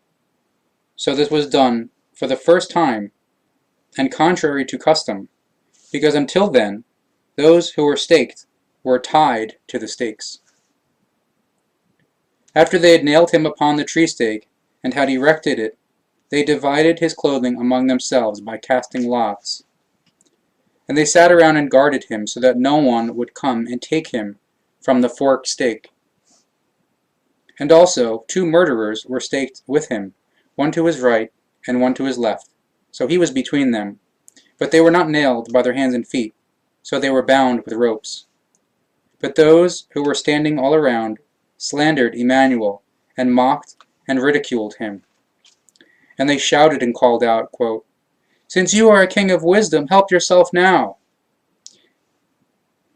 So this was done for the first time and contrary to custom, because until then those who were staked were tied to the stakes. After they had nailed him upon the tree stake and had erected it, they divided his clothing among themselves by casting lots. And they sat around and guarded him so that no one would come and take him from the forked stake. And also 2 murderers were staked with him, one to his right and one to his left. So he was between them. But they were not nailed by their hands and feet, so they were bound with ropes. But those who were standing all around slandered Emmanuel and mocked and ridiculed him. And they shouted and called out, quote, "Since you are a king of wisdom, help yourself now.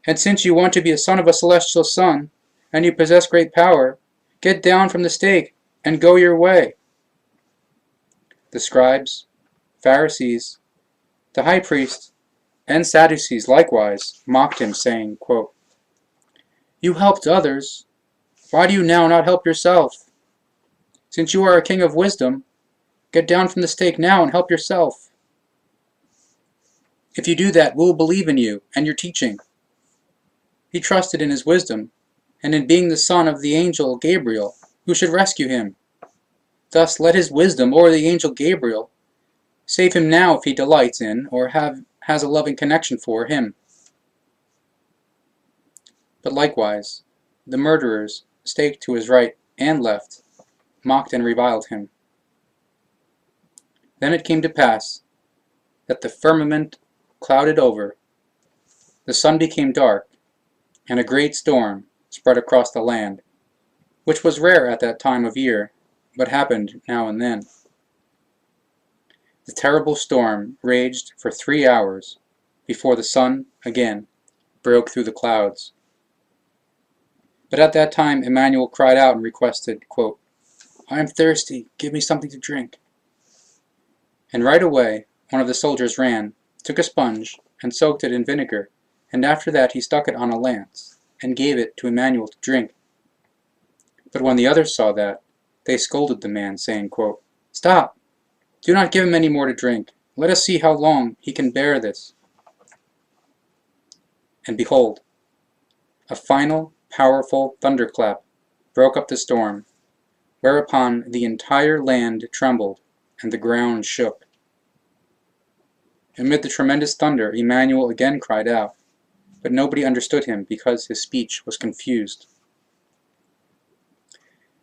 And since you want to be a son of a celestial son, and you possess great power, get down from the stake and go your way." The scribes, Pharisees, the high priest, and Sadducees likewise mocked him, saying, quote, "You helped others. Why do you now not help yourself? Since you are a king of wisdom, get down from the stake now and help yourself. If you do that, we will believe in you and your teaching." He trusted in his wisdom and in being the son of the angel Gabriel, who should rescue him. Thus let his wisdom, or the angel Gabriel, save him now if he delights in, or has a loving connection for, him. But likewise, the murderers, staked to his right and left, mocked and reviled him. Then it came to pass that the firmament clouded over, the sun became dark, and a great storm spread across the land, which was rare at that time of year, but happened now and then. The terrible storm raged for 3 hours before the sun again broke through the clouds. But at that time Emmanuel cried out and requested, quote, "I am thirsty, give me something to drink." And right away one of the soldiers ran, took a sponge, and soaked it in vinegar, and after that he stuck it on a lance, and gave it to Emmanuel to drink. But when the others saw that, they scolded the man, saying, quote, "Stop! Do not give him any more to drink. Let us see how long he can bear this." And behold, a final, powerful thunderclap broke up the storm, whereupon the entire land trembled and the ground shook. Amid the tremendous thunder, Emmanuel again cried out, but nobody understood him because his speech was confused.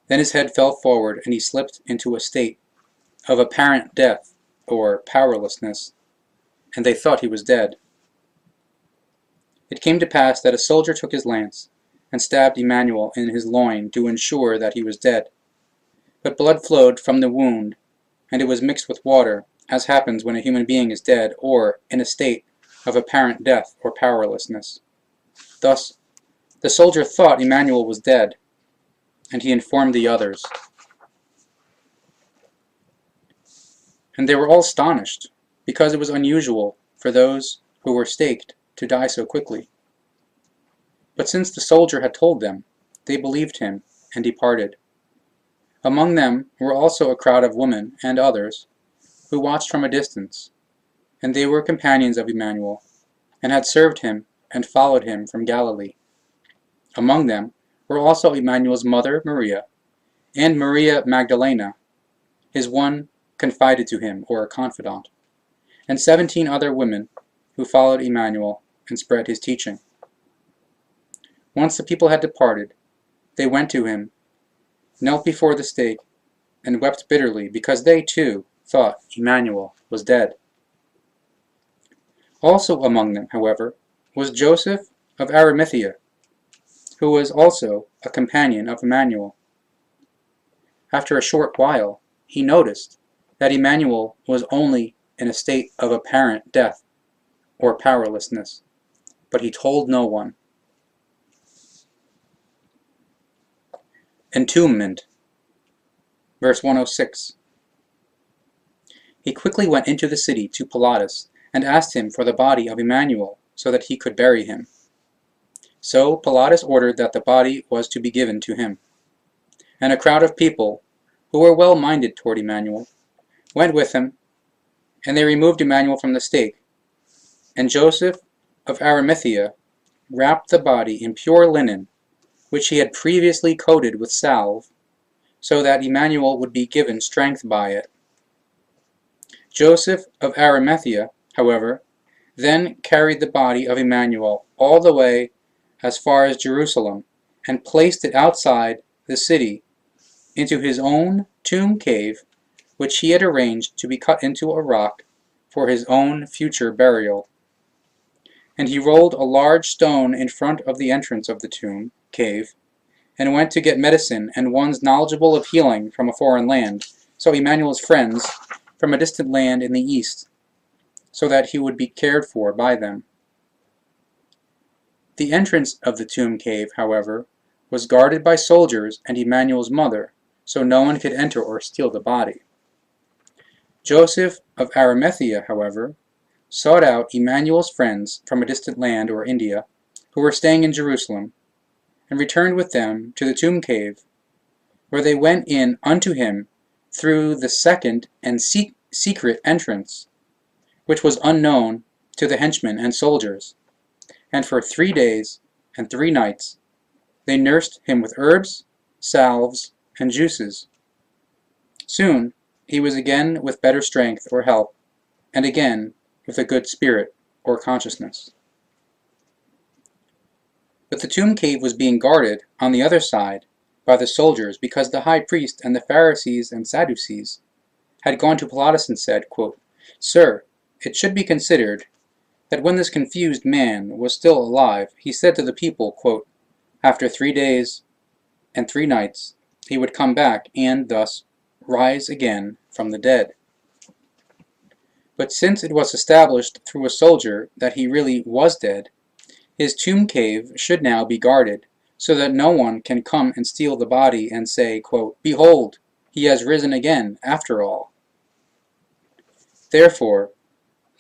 Then his head fell forward and he slipped into a state of apparent death or powerlessness, and they thought he was dead. It came to pass that a soldier took his lance and stabbed Emmanuel in his loin to ensure that he was dead. But blood flowed from the wound, and it was mixed with water, as happens when a human being is dead or in a state of apparent death or powerlessness. Thus, the soldier thought Emmanuel was dead, and he informed the others. And they were all astonished, because it was unusual for those who were staked to die so quickly. But since the soldier had told them, they believed him and departed. Among them were also a crowd of women and others, who watched from a distance, and they were companions of Emmanuel, and had served him and followed him from Galilee. Among them were also Emmanuel's mother Maria, and Maria Magdalena, his one confided to him, or confidant, and 17 other women who followed Emmanuel and spread his teaching. Once the people had departed, they went to him, knelt before the stake, and wept bitterly, because they too thought Emmanuel was dead. Also among them, however, was Joseph of Arimathea, who was also a companion of Emmanuel. After a short while, he noticed that Emmanuel was only in a state of apparent death or powerlessness, but he told no one. Entombment. Verse 106. He quickly went into the city to Pilatus and asked him for the body of Emmanuel so that he could bury him. So Pilatus ordered that the body was to be given to him. And a crowd of people, who were well-minded toward Emmanuel, went with him, and they removed Emmanuel from the stake. And Joseph of Arimathea wrapped the body in pure linen, which he had previously coated with salve, so that Emmanuel would be given strength by it. Joseph of Arimathea, however, then carried the body of Emmanuel all the way as far as Jerusalem, and placed it outside the city into his own tomb cave, which he had arranged to be cut into a rock for his own future burial. And he rolled a large stone in front of the entrance of the tomb cave, and went to get medicine and ones knowledgeable of healing from a foreign land, so Emmanuel's friends from a distant land in the east, so that he would be cared for by them. The entrance of the tomb cave, however, was guarded by soldiers and Emmanuel's mother, so no one could enter or steal the body. Joseph of Arimathea, however, sought out Emmanuel's friends from a distant land or India, who were staying in Jerusalem, and returned with them to the tomb cave, where they went in unto him through the second and secret entrance, which was unknown to the henchmen and soldiers. And for 3 days and 3 nights they nursed him with herbs, salves, and juices. Soon he was again with better strength or help, and again with a good spirit or consciousness. But the tomb cave was being guarded on the other side by the soldiers, because the high priest and the Pharisees and Sadducees had gone to Pilatus and said, quote, "Sir, it should be considered that when this confused man was still alive, he said to the people, quote, after 3 days and 3 nights he would come back and thus rise again from the dead. But since it was established through a soldier that he really was dead, his tomb cave should now be guarded, so that no one can come and steal the body and say, quote, behold, he has risen again after all. Therefore,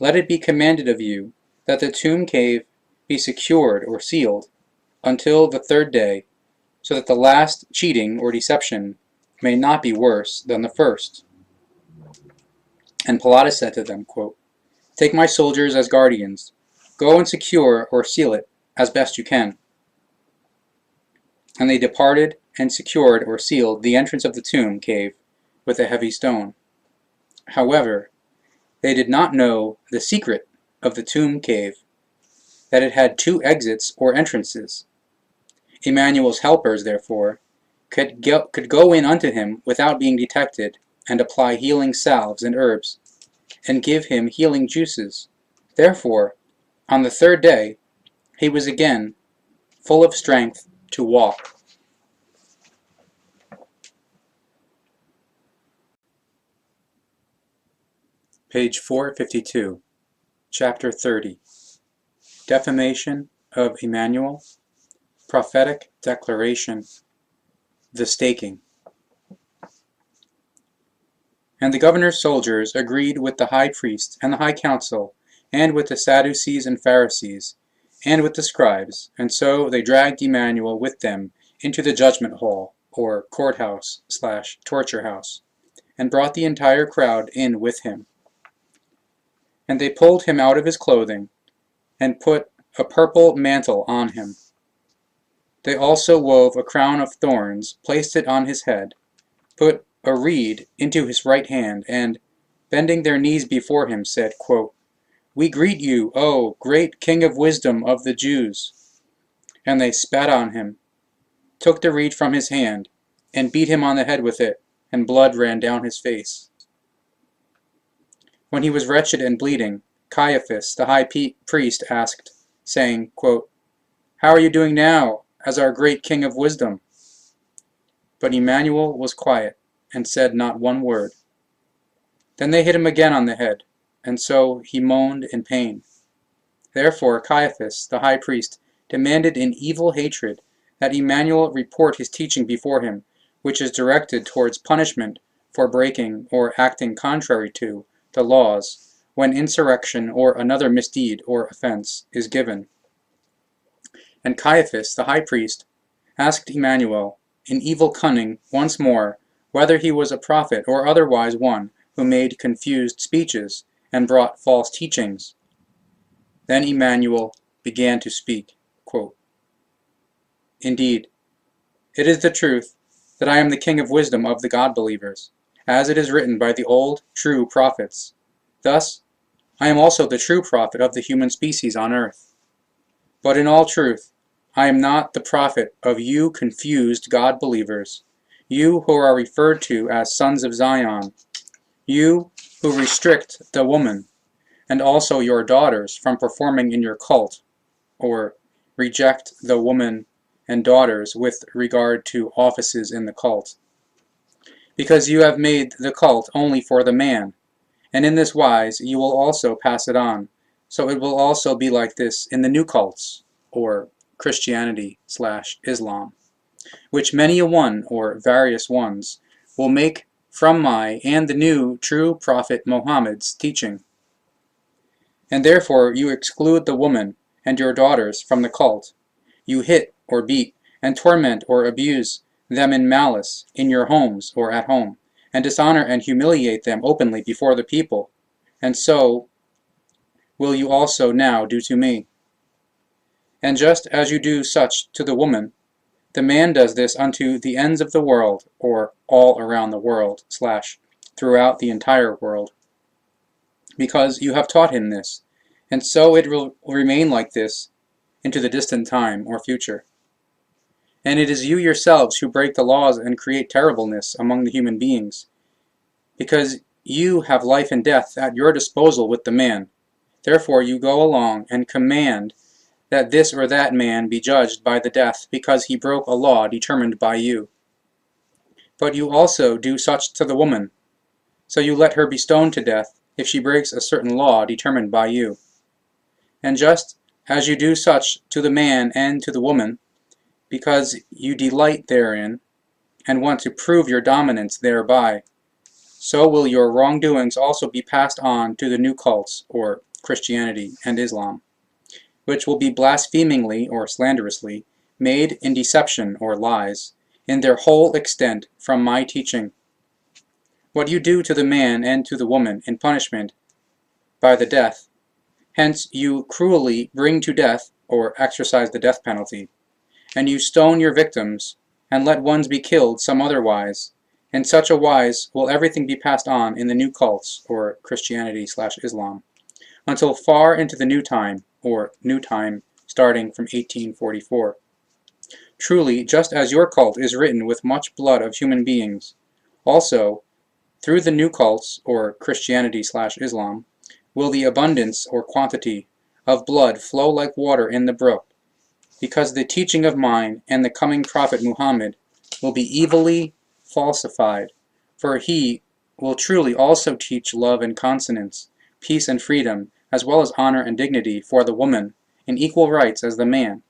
let it be commanded of you that the tomb cave be secured or sealed until the 3rd day, so that the last cheating or deception may not be worse than the first." And Pilatus said to them, quote, "Take my soldiers as guardians. Go and secure or seal it as best you can." And they departed and secured or sealed the entrance of the tomb cave with a heavy stone. However, they did not know the secret of the tomb cave, that it had 2 exits or entrances. Emmanuel's helpers, therefore, could go in unto him without being detected, and apply healing salves and herbs, and give him healing juices. Therefore, on the 3rd day, he was again full of strength to walk. Page 452, Chapter 30. Defamation of Emmanuel, Prophetic Declaration, the Staking. And the governor's soldiers agreed with the high priest and the high council, and with the Sadducees and Pharisees, and with the scribes, and so they dragged Emmanuel with them into the judgment hall, or courthouse/torture house, and brought the entire crowd in with him. And they pulled him out of his clothing, and put a purple mantle on him. They also wove a crown of thorns, placed it on his head, put a reed into his right hand, and, bending their knees before him, said, quote, "We greet you, O great King of wisdom of the Jews." And they spat on him, took the reed from his hand, and beat him on the head with it, and blood ran down his face. When he was wretched and bleeding, Caiaphas, the high priest, asked, saying, quote, "How are you doing now, as our great King of wisdom?" But Emmanuel was quiet, and said not one word. Then they hit him again on the head, and so he moaned in pain. Therefore Caiaphas, the high priest, demanded in evil hatred that Emmanuel report his teaching before him, which is directed towards punishment for breaking or acting contrary to the laws, when insurrection or another misdeed or offense is given. And Caiaphas, the high priest, asked Emmanuel, in evil cunning, once more, whether he was a prophet or otherwise one who made confused speeches and brought false teachings. Then Emmanuel began to speak, quote, "Indeed, it is the truth that I am the king of wisdom of the God-believers, as it is written by the old, true prophets. Thus, I am also the true prophet of the human species on earth. But in all truth, I am not the prophet of you confused God-believers, you who are referred to as sons of Zion, you who restrict the woman, and also your daughters from performing in your cult, or reject the woman and daughters with regard to offices in the cult. Because you have made the cult only for the man, and in this wise you will also pass it on, so it will also be like this in the new cults, or Christianity/Islam, which many a one, or various ones, will make from my and the new true prophet Mohammed's teaching. And therefore you exclude the woman and your daughters from the cult. You hit or beat and torment or abuse them in malice in your homes or at home, and dishonor and humiliate them openly before the people, and so will you also now do to me. And just as you do such to the woman, the man does this unto the ends of the world, or all around the world, / throughout the entire world, because you have taught him this, and so it will remain like this into the distant time or future. And it is you yourselves who break the laws and create terribleness among the human beings, because you have life and death at your disposal with the man. Therefore you go along and command that this or that man be judged by the death because he broke a law determined by you. But you also do such to the woman, so you let her be stoned to death if she breaks a certain law determined by you. And just as you do such to the man and to the woman, because you delight therein, and want to prove your dominance thereby, so will your wrongdoings also be passed on to the new cults, or Christianity and Islam, which will be blasphemingly or slanderously made in deception or lies, in their whole extent from my teaching. What you do to the man and to the woman in punishment by the death, hence you cruelly bring to death or exercise the death penalty, and you stone your victims, and let ones be killed some otherwise. In such a wise will everything be passed on in the new cults, or Christianity/Islam, until far into the new time, or new time starting from 1844. Truly, just as your cult is written with much blood of human beings, also, through the new cults, or Christianity/Islam, will the abundance or quantity of blood flow like water in the brook, because the teaching of mine and the coming prophet Muhammad will be evilly falsified, for he will truly also teach love and consonance, peace and freedom, as well as honor and dignity for the woman, in equal rights as the man,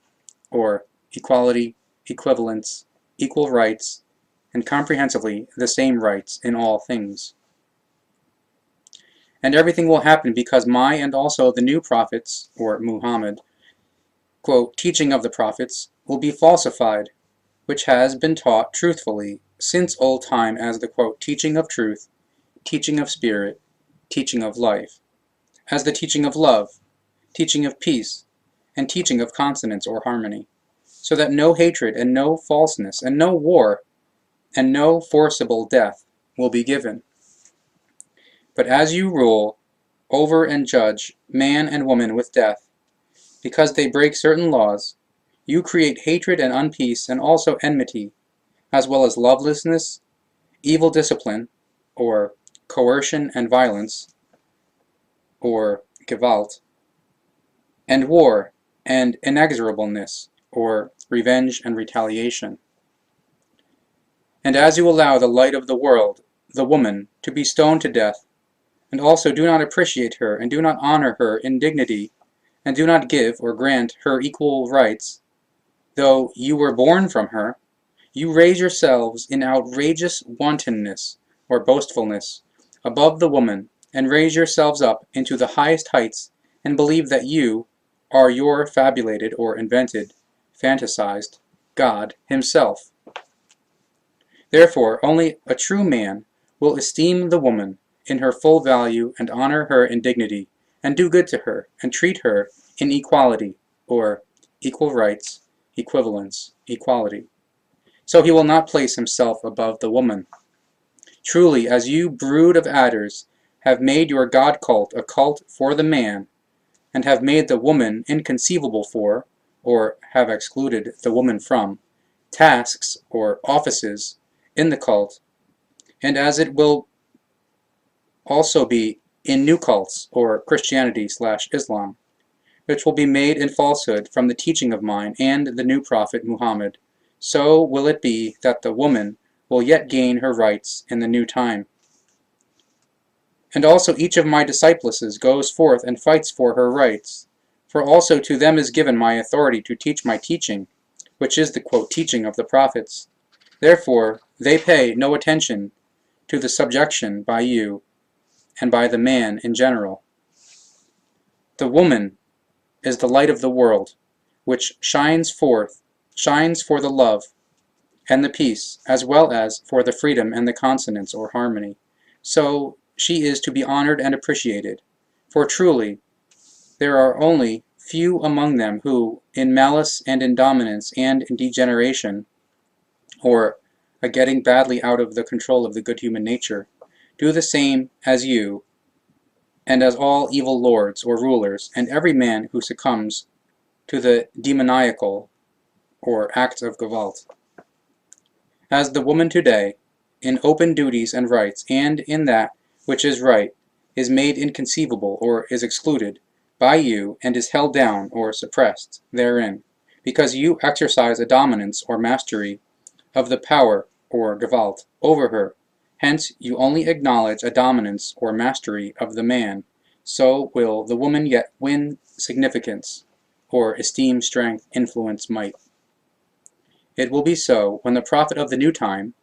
or equality, equivalence, equal rights, and comprehensively the same rights in all things. And everything will happen because my and also the new prophets, or Muhammad, quote, teaching of the prophets, will be falsified, which has been taught truthfully since old time as the, quote, teaching of truth, teaching of spirit, teaching of life, as the teaching of love, teaching of peace, and teaching of consonance or harmony, so that no hatred and no falseness and no war and no forcible death will be given. But as you rule over and judge man and woman with death, because they break certain laws, you create hatred and unpeace and also enmity, as well as lovelessness, evil discipline, or coercion and violence, or Gewalt, and war and inexorableness, or revenge and retaliation. And as you allow the light of the world, the woman, to be stoned to death, and also do not appreciate her and do not honor her in dignity, and do not give or grant her equal rights, though you were born from her, you raise yourselves in outrageous wantonness or boastfulness above the woman, and raise yourselves up into the highest heights, and believe that you are your fabulated or invented, fantasized God himself. Therefore, only a true man will esteem the woman, in her full value and honor her in dignity, and do good to her, and treat her in equality, or equal rights, equivalence, equality. So he will not place himself above the woman. Truly, as you brood of adders have made your God cult a cult for the man, and have made the woman inconceivable for, or have excluded the woman from, tasks or offices in the cult, and as it will also be in new cults, or Christianity/Islam, which will be made in falsehood from the teaching of mine and the new prophet Muhammad, so will it be that the woman will yet gain her rights in the new time. And also each of my disciples goes forth and fights for her rights, for also to them is given my authority to teach my teaching, which is the teaching of the prophets. Therefore they pay no attention to the subjection by you and by the man in general. The woman is the light of the world, which shines for the love and the peace, as well as for the freedom and the consonance or harmony. So she is to be honored and appreciated, for truly there are only few among them who, in malice and in dominance and in degeneration, or a getting badly out of the control of the good human nature, do the same as you, and as all evil lords or rulers, and every man who succumbs to the demoniacal or act of Gewalt. As the woman today, in open duties and rights, and in that which is right, is made inconceivable or is excluded by you and is held down or suppressed therein, because you exercise a dominance or mastery of the power or Gewalt over her. Hence you only acknowledge a dominance or mastery of the man, so will the woman yet win significance, or esteem strength, influence, might. It will be so when the prophet of the new time,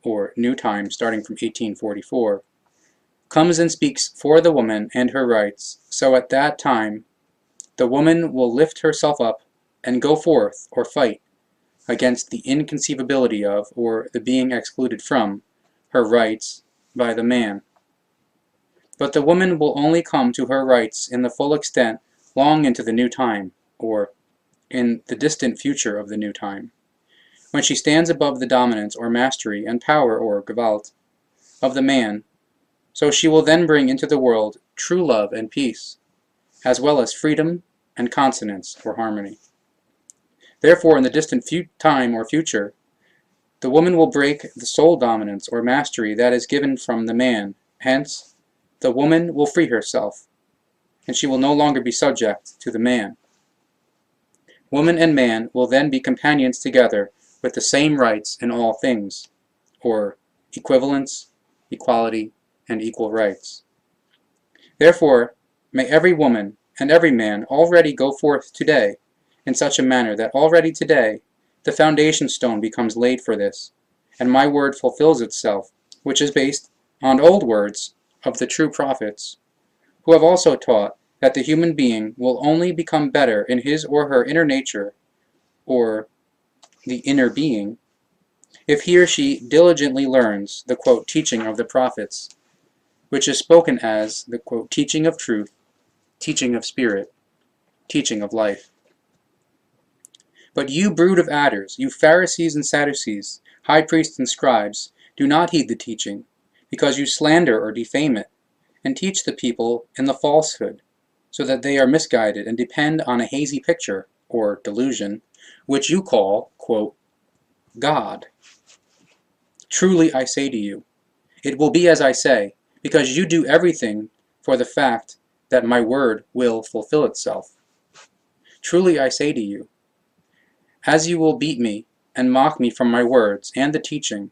or new time starting from 1844, comes and speaks for the woman and her rights, so at that time the woman will lift herself up and go forth or fight against the inconceivability of, or the being excluded from, her rights by the man. But the woman will only come to her rights in the full extent long into the new time, or in the distant future of the new time, when she stands above the dominance or mastery and power or Gewalt of the man. So she will then bring into the world true love and peace, as well as freedom and consonance or harmony. Therefore, in the distant time or future, the woman will break the sole dominance or mastery that is given from the man. Hence, the woman will free herself, and she will no longer be subject to the man. Woman and man will then be companions together with the same rights in all things, or equivalence, equality, and equal rights. Therefore, may every woman and every man already go forth today in such a manner that already today the foundation stone becomes laid for this, and my word fulfills itself, which is based on old words of the true prophets, who have also taught that the human being will only become better in his or her inner nature, or the inner being, if he or she diligently learns the teaching of the prophets, which is spoken as the teaching of truth, teaching of spirit, teaching of life. But you brood of adders, you Pharisees and Sadducees, high priests and scribes, do not heed the teaching, because you slander or defame it, and teach the people in the falsehood, so that they are misguided and depend on a hazy picture, or delusion, which you call, God. Truly I say to you, it will be as I say, because you do everything for the fact that my word will fulfill itself. Truly I say to you, as you will beat me and mock me from my words and the teaching,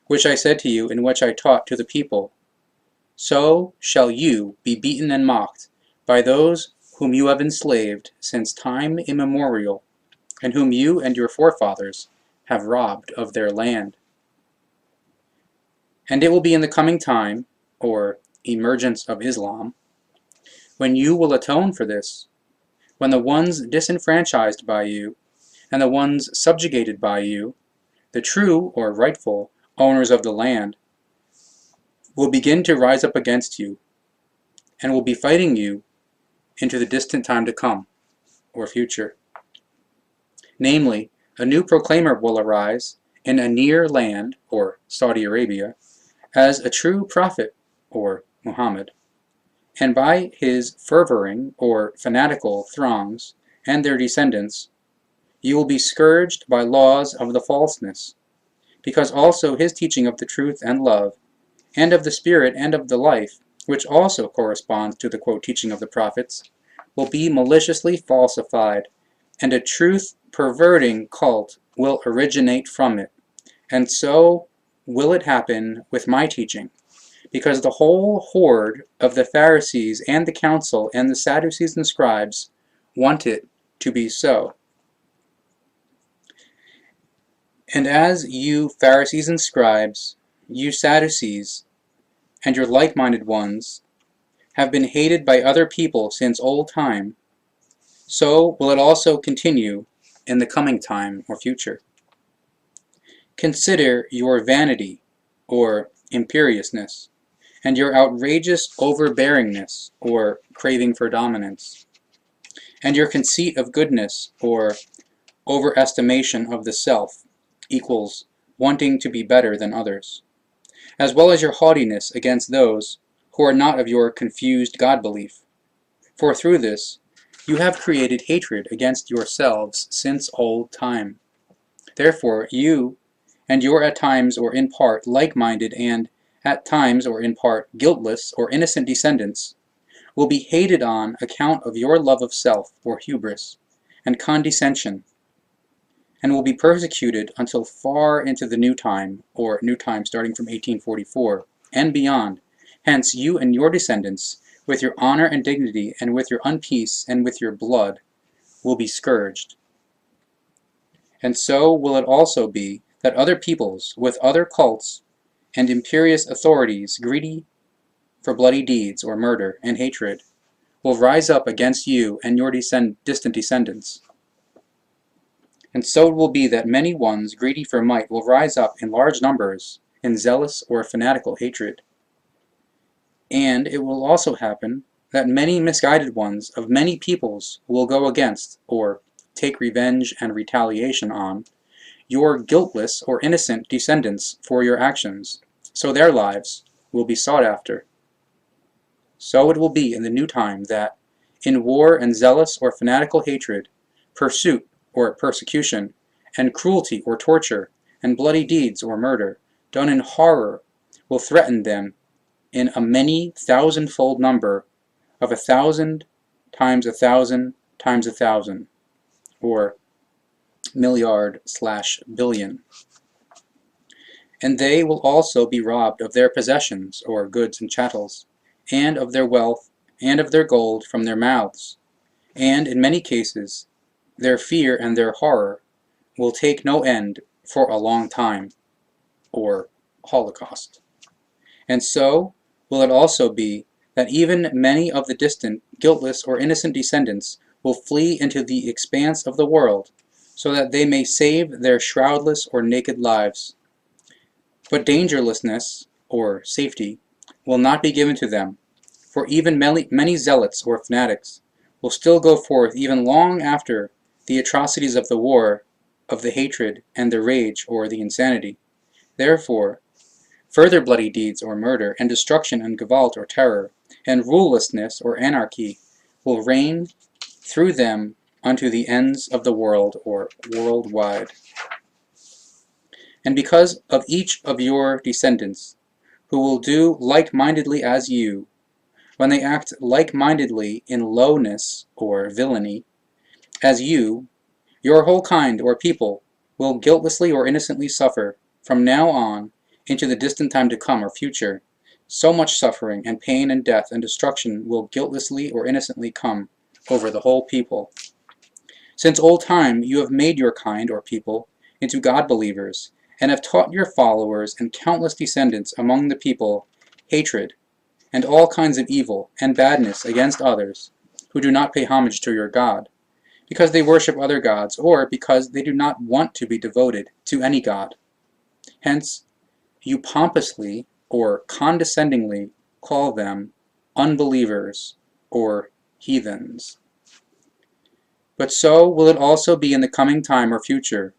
which I said to you and which I taught to the people, so shall you be beaten and mocked by those whom you have enslaved since time immemorial, and whom you and your forefathers have robbed of their land. And it will be in the coming time, or emergence of Islam, when you will atone for this, when the ones disenfranchised by you and the ones subjugated by you, the true or rightful owners of the land, will begin to rise up against you and will be fighting you into the distant time to come, or future. Namely, a new proclaimer will arise in a near land, or Saudi Arabia, as a true prophet, or Muhammad, and by his fervoring, or fanatical, throngs, and their descendants, you will be scourged by laws of the falseness, because also his teaching of the truth and love, and of the Spirit and of the life, which also corresponds to the quote teaching of the prophets, will be maliciously falsified, and a truth-perverting cult will originate from it. And so will it happen with my teaching, because the whole horde of the Pharisees and the council and the Sadducees and scribes want it to be so. And as you Pharisees and scribes, you Sadducees, and your like-minded ones, have been hated by other people since old time, so will it also continue in the coming time or future. Consider your vanity, or imperiousness, and your outrageous overbearingness, or craving for dominance, and your conceit of goodness, or overestimation of the self, equals wanting to be better than others, as well as your haughtiness against those who are not of your confused God-belief. For through this you have created hatred against yourselves since old time. Therefore you and your at times or in part like-minded and at times or in part guiltless or innocent descendants will be hated on account of your love of self, or hubris, and condescension, and will be persecuted until far into the new time, or new time starting from 1844, and beyond. Hence you and your descendants, with your honor and dignity, and with your unpeace, and with your blood, will be scourged. And so will it also be that other peoples, with other cults, and imperious authorities, greedy for bloody deeds, or murder, and hatred, will rise up against you and your distant descendants. And so it will be that many ones greedy for might will rise up in large numbers in zealous or fanatical hatred. And it will also happen that many misguided ones of many peoples will go against, or take revenge and retaliation on, your guiltless or innocent descendants for your actions, so their lives will be sought after. So it will be in the new time that, in war and zealous or fanatical hatred, pursuit or persecution, and cruelty or torture, and bloody deeds or murder, done in horror, will threaten them in a many thousand-fold number of 1,000 times 1,000 times 1,000, or milliard/billion. And they will also be robbed of their possessions, or goods and chattels, and of their wealth, and of their gold from their mouths, and in many cases their fear and their horror will take no end for a long time, or Holocaust. And so will it also be that even many of the distant, guiltless, or innocent descendants will flee into the expanse of the world, so that they may save their shroudless or naked lives. But dangerlessness, or safety, will not be given to them, for even many zealots or fanatics will still go forth even long after the atrocities of the war, of the hatred, and the rage, or the insanity. Therefore, further bloody deeds or murder, and destruction and Gewalt or terror, and rulelessness or anarchy will reign through them unto the ends of the world, or worldwide. And because of each of your descendants, who will do like-mindedly as you, when they act like-mindedly in lowness or villainy, as you, your whole kind or people will guiltlessly or innocently suffer from now on into the distant time to come or future. So much suffering and pain and death and destruction will guiltlessly or innocently come over the whole people. Since old time you have made your kind or people into God-believers, and have taught your followers and countless descendants among the people hatred, and all kinds of evil and badness against others who do not pay homage to your God, because they worship other gods, or because they do not want to be devoted to any god. Hence, you pompously, or condescendingly call them unbelievers or heathens. But so will it also be in the coming time or future,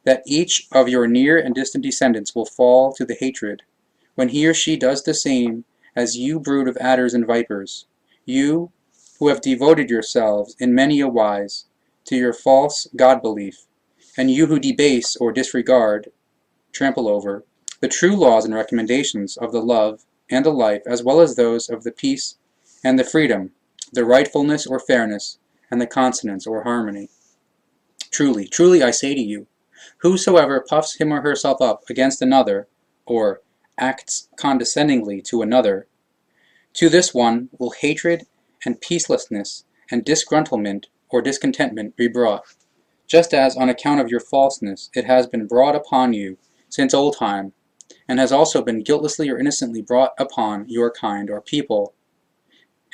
that each of your near and distant descendants will fall to the hatred, when he or she does the same as you brood of adders and vipers, you who have devoted yourselves in many a wise to your false God-belief, and you who debase or disregard, trample over, the true laws and recommendations of the love and the life, as well as those of the peace and the freedom, the rightfulness or fairness, and the consonance or harmony. Truly, truly I say to you, whosoever puffs him or herself up against another, or acts condescendingly to another, to this one will hatred and peacelessness and disgruntlement or discontentment be brought, just as on account of your falseness it has been brought upon you since old time, and has also been guiltlessly or innocently brought upon your kind or people,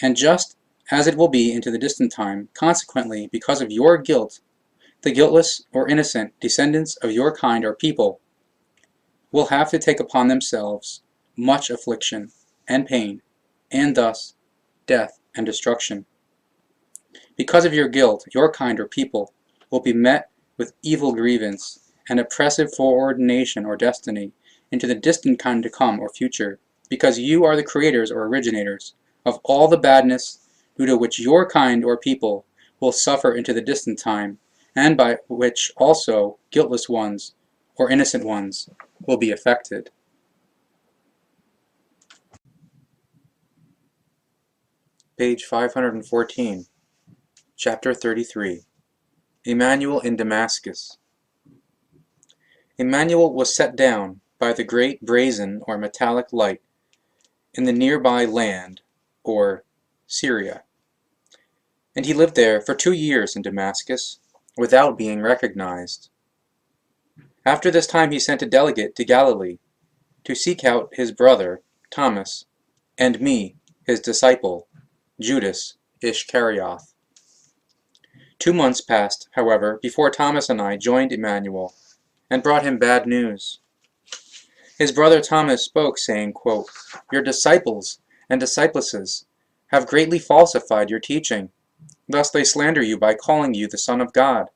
and just as it will be into the distant time. Consequently, because of your guilt, the guiltless or innocent descendants of your kind or people will have to take upon themselves much affliction and pain, and thus death and destruction. Because of your guilt, your kind or people will be met with evil grievance and oppressive foreordination or destiny into the distant kind to come or future, because you are the creators or originators of all the badness due to which your kind or people will suffer into the distant time, and by which also guiltless ones or innocent ones will be affected. Page 514, Chapter 33. Emmanuel in Damascus. Emmanuel was set down by the great brazen or metallic light in the nearby land, or Syria, and he lived there for 2 years in Damascus, without being recognized. After this time he sent a delegate to Galilee, to seek out his brother Thomas, and me, his disciple, Judas Ischkerioth. 2 months passed, however, before Thomas and I joined Emmanuel, and brought him bad news. His brother Thomas spoke, saying, quote, "Your disciples and disciplesses have greatly falsified your teaching. Thus they slander you by calling you the Son of God,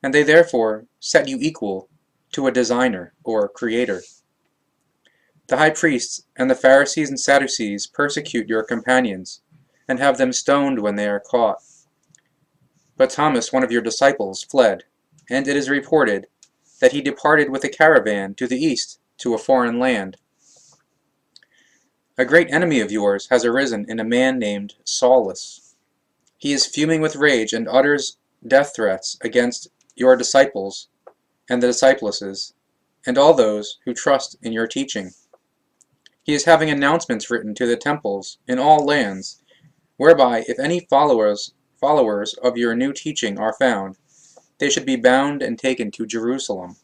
and they therefore set you equal to a designer or creator. The high priests and the Pharisees and Sadducees persecute your companions, and have them stoned when they are caught. But Thomas, one of your disciples, fled, and it is reported that he departed with a caravan to the east, to a foreign land. A great enemy of yours has arisen in a man named Saulus. He is fuming with rage and utters death threats against your disciples and the disciplesses, and all those who trust in your teaching. He is having announcements written to the temples in all lands, whereby if any followers of your new teaching are found, they should be bound and taken to Jerusalem.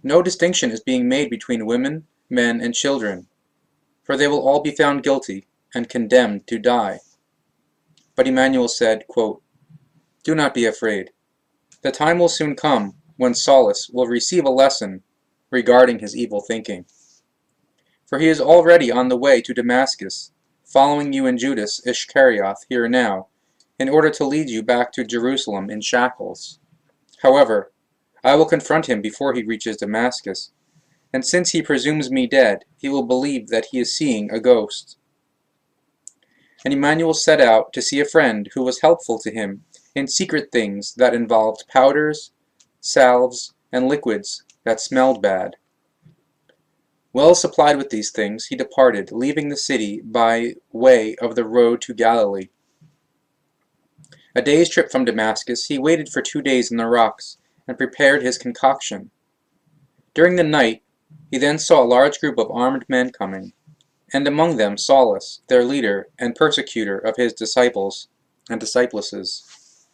No distinction is being made between women, men, and children, for they will all be found guilty and condemned to die." But Emmanuel said, quote, "Do not be afraid. The time will soon come when Saulus will receive a lesson regarding his evil thinking. For he is already on the way to Damascus, following you and Judas Ischkerioth here now, in order to lead you back to Jerusalem in shackles. However, I will confront him before he reaches Damascus, and since he presumes me dead, he will believe that he is seeing a ghost." And Emmanuel set out to see a friend who was helpful to him in secret things that involved powders, salves, and liquids that smelled bad. Well supplied with these things, he departed, leaving the city by way of the road to Galilee. A day's trip from Damascus, he waited for 2 days in the rocks, and prepared his concoction. During the night, he then saw a large group of armed men coming, and among them Saulus, their leader and persecutor of his disciples and disciplesses.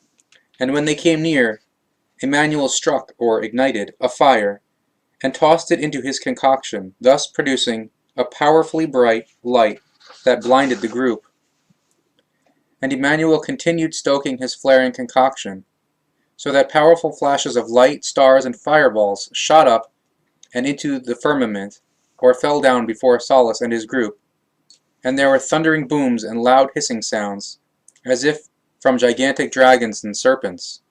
And when they came near, Emmanuel struck, or ignited, a fire, and tossed it into his concoction, thus producing a powerfully bright light that blinded the group. And Emmanuel continued stoking his flaring concoction, so that powerful flashes of light, stars, and fireballs shot up and into the firmament, or fell down before Saulus and his group, and there were thundering booms and loud hissing sounds, as if from gigantic dragons and serpents.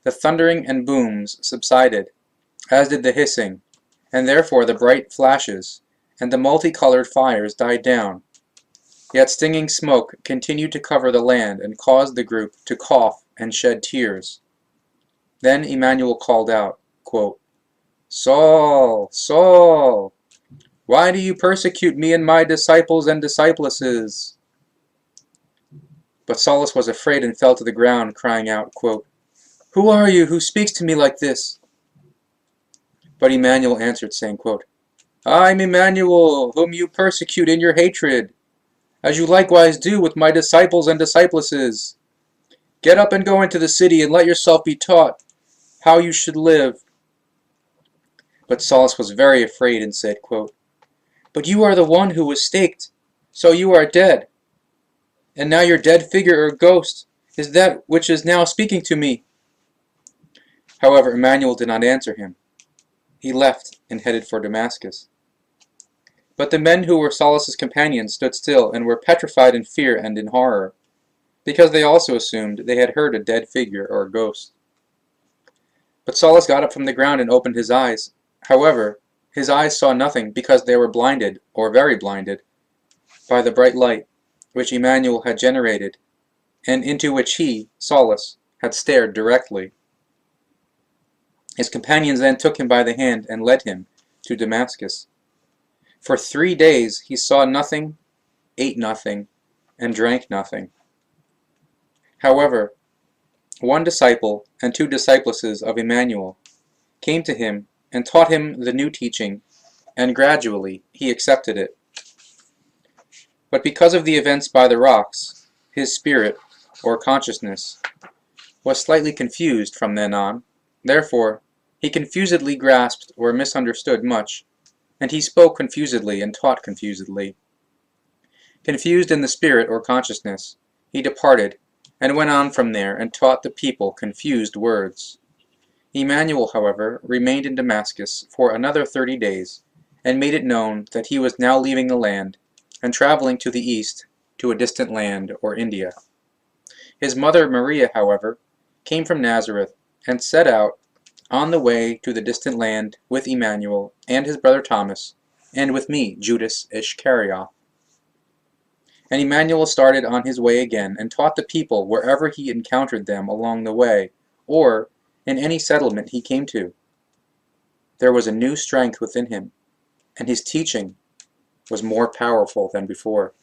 The thundering and booms subsided, as did the hissing, and therefore the bright flashes, and the multicolored fires died down. Yet stinging smoke continued to cover the land and caused the group to cough and shed tears. Then Emmanuel called out, quote, "Saul, Saul, why do you persecute me and my disciples and disciplesses?" But Saulus was afraid and fell to the ground, crying out, quote, "Who are you who speaks to me like this?" But Emmanuel answered, saying, quote, "I am Emmanuel, whom you persecute in your hatred, as you likewise do with my disciples and disciplesses. Get up and go into the city, and let yourself be taught how you should live." But Saulus was very afraid and said, quote, "But you are the one who was staked, so you are dead. And now your dead figure or ghost is that which is now speaking to me." However, Emmanuel did not answer him. He left and headed for Damascus. But the men who were Saulus's companions stood still and were petrified in fear and in horror, because they also assumed they had heard a dead figure or a ghost. But Saulus got up from the ground and opened his eyes. However, his eyes saw nothing because they were blinded, or very blinded, by the bright light which Emmanuel had generated, and into which he, Saulus, had stared directly. His companions then took him by the hand and led him to Damascus. For 3 days he saw nothing, ate nothing, and drank nothing. However, one disciple and 2 discipleses of Emmanuel came to him and taught him the new teaching, and gradually he accepted it. But because of the events by the rocks, his spirit, or consciousness, was slightly confused from then on. Therefore, he confusedly grasped or misunderstood much, and he spoke confusedly and taught confusedly. Confused in the spirit or consciousness, he departed, and went on from there and taught the people confused words. Emmanuel, however, remained in Damascus for another 30 days, and made it known that he was now leaving the land, and traveling to the east, to a distant land, or India. His mother Maria, however, came from Nazareth, and set out on the way to the distant land with Emmanuel and his brother Thomas, and with me, Judas Ischkerioth. And Emmanuel started on his way again, and taught the people wherever he encountered them along the way, or in any settlement he came to. There was a new strength within him, and his teaching was more powerful than before.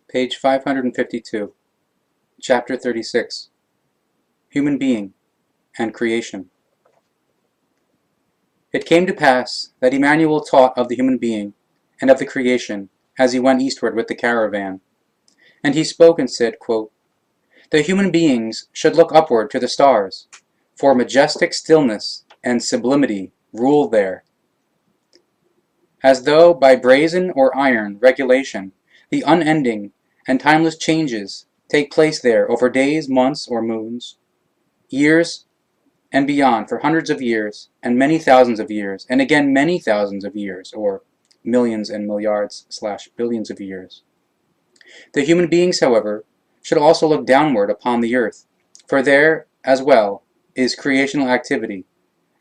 Page 552, Chapter 36, Human Being and Creation. It came to pass that Emmanuel taught of the human being and of the creation as he went eastward with the caravan. And he spoke and said, quote, "The human beings should look upward to the stars, for majestic stillness and sublimity rule there. As though by brazen or iron regulation, the unending and timeless changes take place there over days, months, or moons, years, and beyond for hundreds of years, and many thousands of years, and again many thousands of years, or millions and milliards/billions of years. The human beings, however, should also look downward upon the earth, for there, as well, is creational activity,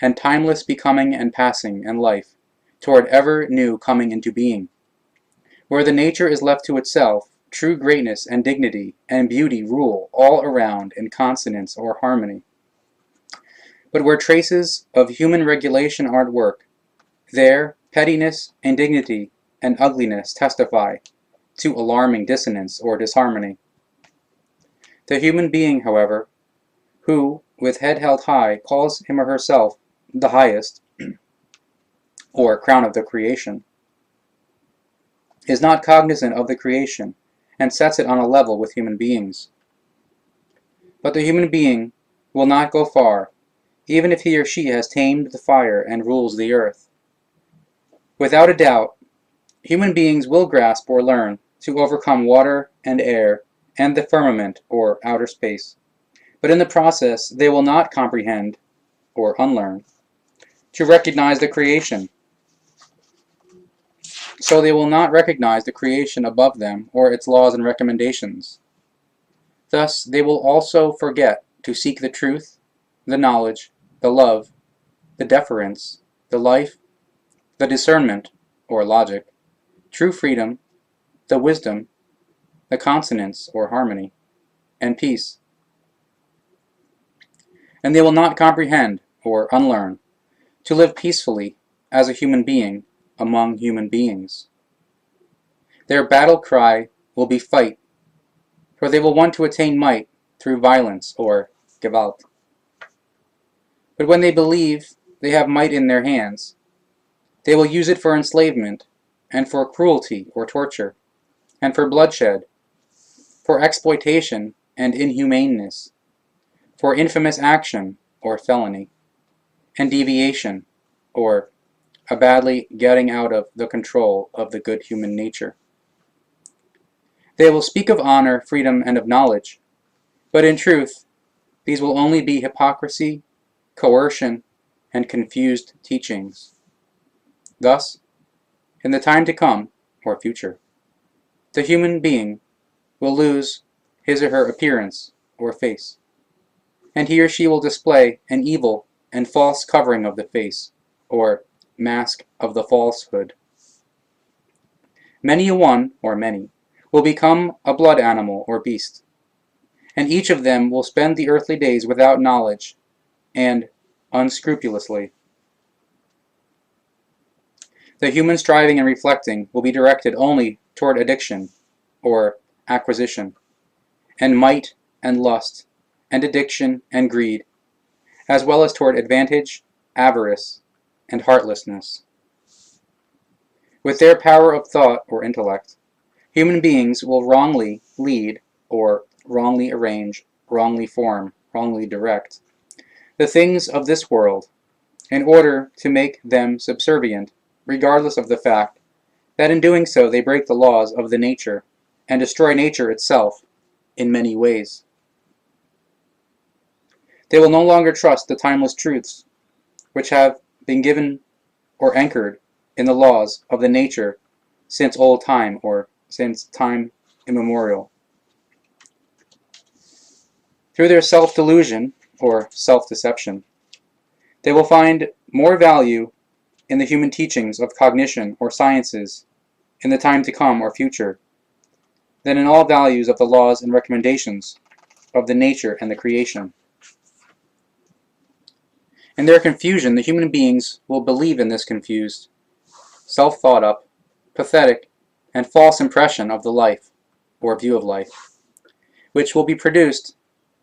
and timeless becoming and passing and life, toward ever new coming into being. Where the nature is left to itself, true greatness and dignity and beauty rule all around in consonance or harmony. But where traces of human regulation are at work, there pettiness, indignity, and ugliness testify to alarming dissonance or disharmony. The human being, however, who, with head held high, calls him or herself the highest, or crown of the creation, is not cognizant of the creation, and sets it on a level with human beings. But the human being will not go far, even if he or she has tamed the fire and rules the earth. Without a doubt, human beings will grasp or learn to overcome water and air and the firmament or outer space, but in the process they will not comprehend, or unlearn, to recognize the creation. So they will not recognize the creation above them or its laws and recommendations. Thus they will also forget to seek the truth, the knowledge, the love, the deference, the life, the discernment, or logic, true freedom, the wisdom, the consonance, or harmony, and peace. And they will not comprehend, or unlearn, to live peacefully as a human being among human beings. Their battle cry will be fight, for they will want to attain might through violence, or Gewalt. But when they believe they have might in their hands, they will use it for enslavement, and for cruelty or torture, and for bloodshed, for exploitation and inhumaneness, for infamous action or felony, and deviation, or a badly getting out of the control of the good human nature. They will speak of honor, freedom, and of knowledge, but in truth, these will only be hypocrisy, coercion, and confused teachings. Thus, in the time to come, or future, the human being will lose his or her appearance, or face, and he or she will display an evil and false covering of the face, or mask of the falsehood. Many a one, or many, will become a blood animal or beast, and each of them will spend the earthly days without knowledge and unscrupulously. The human striving and reflecting will be directed only toward addiction, or acquisition, and might and lust, and addiction and greed, as well as toward advantage, avarice, and heartlessness. With their power of thought or intellect, human beings will wrongly lead, or wrongly arrange, wrongly form, wrongly direct the things of this world in order to make them subservient, regardless of the fact that in doing so they break the laws of the nature and destroy nature itself in many ways. They will no longer trust the timeless truths which have been given or anchored in the laws of the nature since old time, or since time immemorial. Through their self-delusion, or self-deception, they will find more value in the human teachings of cognition or sciences in the time to come or future than in all values of the laws and recommendations of the nature and the creation. In their confusion, the human beings will believe in this confused, self-thought-up, pathetic, and false impression of the life, or view of life, which will be produced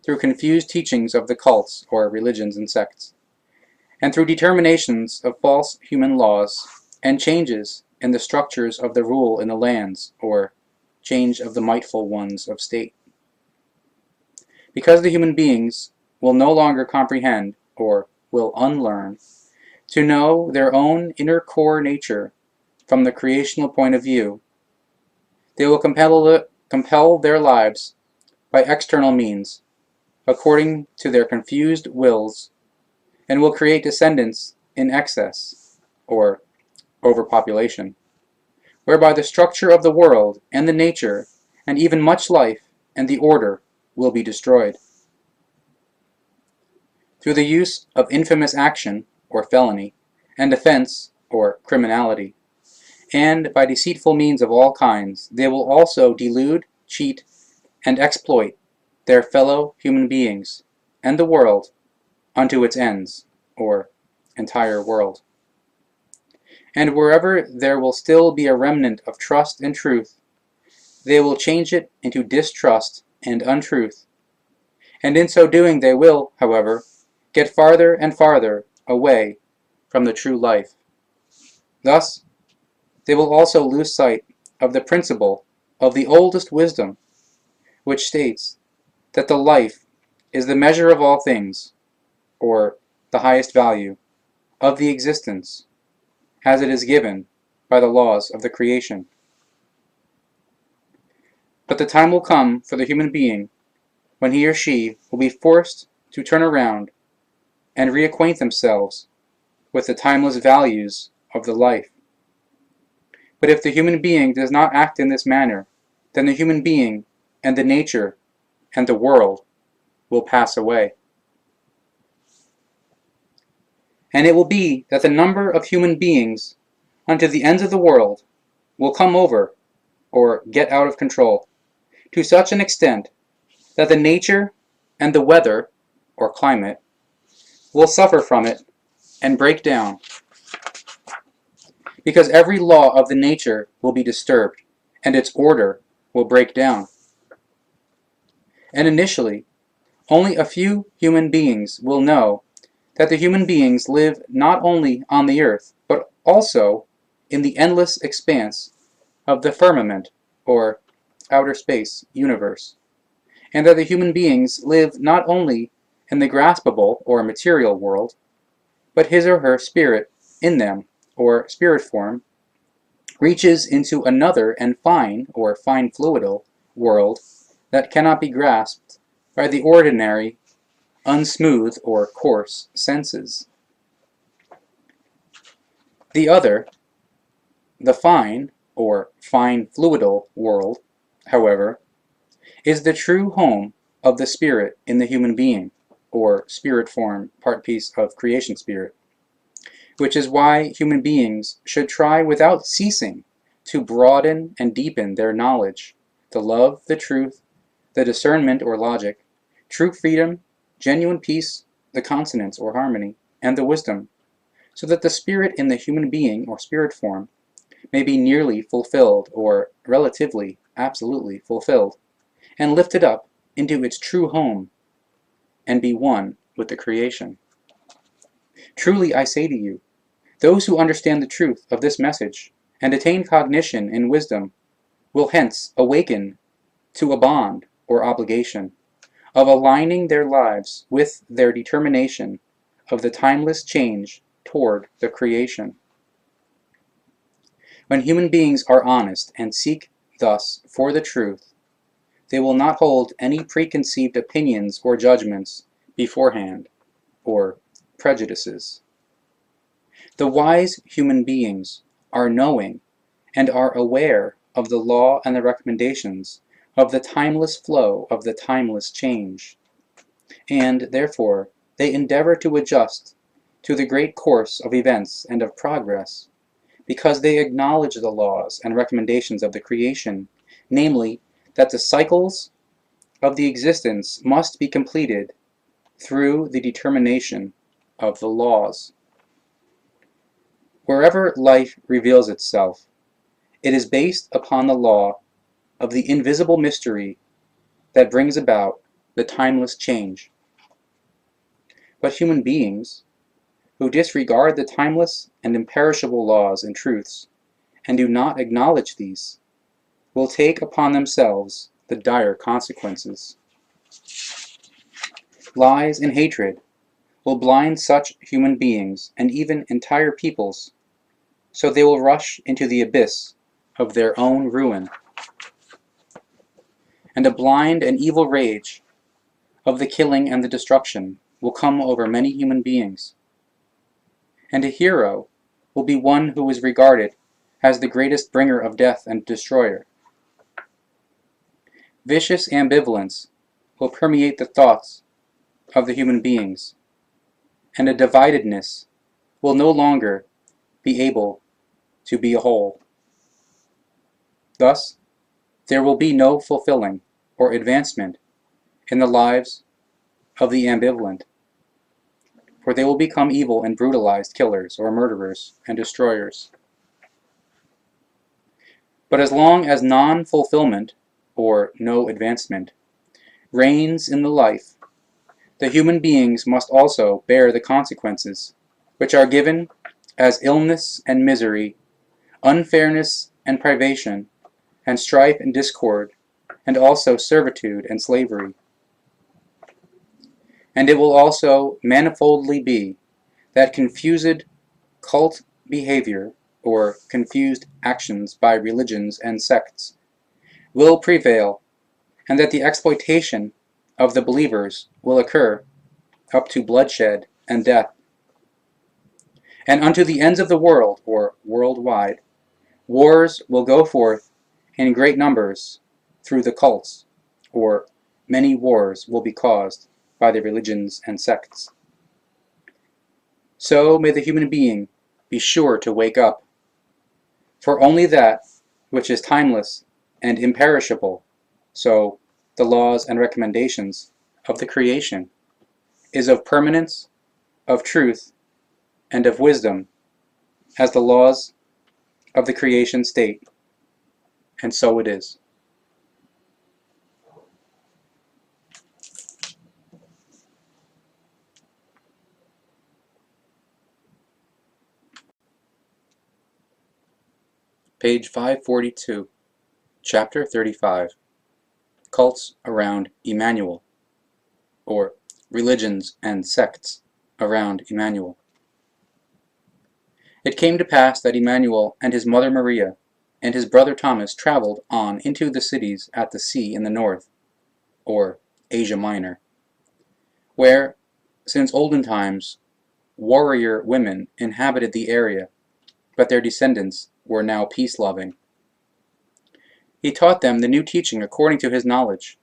through confused teachings of the cults, or religions and sects, and through determinations of false human laws, and changes in the structures of the rule in the lands, or change of the mightful ones of state. Because the human beings will no longer comprehend, or will unlearn, to know their own inner core nature from the creational point of view, they will compel their lives by external means, according to their confused wills, and will create descendants in excess, or overpopulation, whereby the structure of the world and the nature, and even much life and the order, will be destroyed. Through the use of infamous action, or felony, and offense, or criminality, and by deceitful means of all kinds, they will also delude, cheat, and exploit their fellow human beings, and the world, unto its ends, or entire world. And wherever there will still be a remnant of trust and truth, they will change it into distrust and untruth, and in so doing they will, however, get farther and farther away from the true life. Thus, they will also lose sight of the principle of the oldest wisdom, which states that the life is the measure of all things, or the highest value of the existence, as it is given by the laws of the creation. But the time will come for the human being when he or she will be forced to turn around and reacquaint themselves with the timeless values of the life. But if the human being does not act in this manner, then the human being and the nature and the world will pass away. And it will be that the number of human beings unto the ends of the world will come over, or get out of control, to such an extent that the nature and the weather, or climate, will suffer from it and break down, because every law of the nature will be disturbed, and its order will break down. And initially, only a few human beings will know that the human beings live not only on the earth, but also in the endless expanse of the firmament, or outer space universe, and that the human beings live not only in the graspable or material world, but his or her spirit in them, or spirit form, reaches into another and fine, or fine fluidal, world that cannot be grasped by the ordinary, unsmooth, or coarse senses. The other, the fine, or fine fluidal world, however, is the true home of the spirit in the human being, or spirit form, part piece of creation spirit, which is why human beings should try without ceasing to broaden and deepen their knowledge, the love, the truth, the discernment or logic, true freedom, genuine peace, the consonance or harmony, and the wisdom, so that the spirit in the human being or spirit form may be nearly fulfilled, or relatively, absolutely fulfilled, and lifted up into its true home, and be one with the creation. Truly I say to you, those who understand the truth of this message and attain cognition in wisdom will hence awaken to a bond or obligation of aligning their lives with their determination of the timeless change toward the creation. When human beings are honest and seek thus for the truth, they will not hold any preconceived opinions or judgments beforehand, or prejudices. The wise human beings are knowing and are aware of the law and the recommendations of the timeless flow of the timeless change, and therefore they endeavor to adjust to the great course of events and of progress, because they acknowledge the laws and recommendations of the creation, namely, that the cycles of the existence must be completed through the determination of the laws. Wherever life reveals itself, it is based upon the law of the invisible mystery that brings about the timeless change. But human beings, who disregard the timeless and imperishable laws and truths, and do not acknowledge these, will take upon themselves the dire consequences. Lies and hatred will blind such human beings and even entire peoples, so they will rush into the abyss of their own ruin. And a blind and evil rage of the killing and the destruction will come over many human beings. And a hero will be one who is regarded as the greatest bringer of death and destroyer. Vicious ambivalence will permeate the thoughts of the human beings, and a dividedness will no longer be able to be a whole. Thus, there will be no fulfilling or advancement in the lives of the ambivalent, for they will become evil and brutalized killers or murderers and destroyers. But as long as non-fulfillment, or no advancement, reigns in the life, the human beings must also bear the consequences, which are given as illness and misery, unfairness and privation, and strife and discord, and also servitude and slavery. And it will also manifoldly be that confused cult behavior, or confused actions by religions and sects, will prevail, and that the exploitation of the believers will occur up to bloodshed and death. And unto the ends of the world, or worldwide, wars will go forth in great numbers through the cults, or many wars will be caused by the religions and sects. So may the human being be sure to wake up, for only that which is timeless and imperishable, so the laws and recommendations of the creation, is of permanence, of truth, and of wisdom, as the laws of the creation state, and so it is. Page 542, Chapter 35, Cults around Emmanuel, or Religions and Sects around Emmanuel. It came to pass that Emmanuel and his mother Maria and his brother Thomas traveled on into the cities at the sea in the north, or Asia Minor, where, since olden times, warrior women inhabited the area, but their descendants were now peace-loving. He taught them the new teaching according to his knowledge,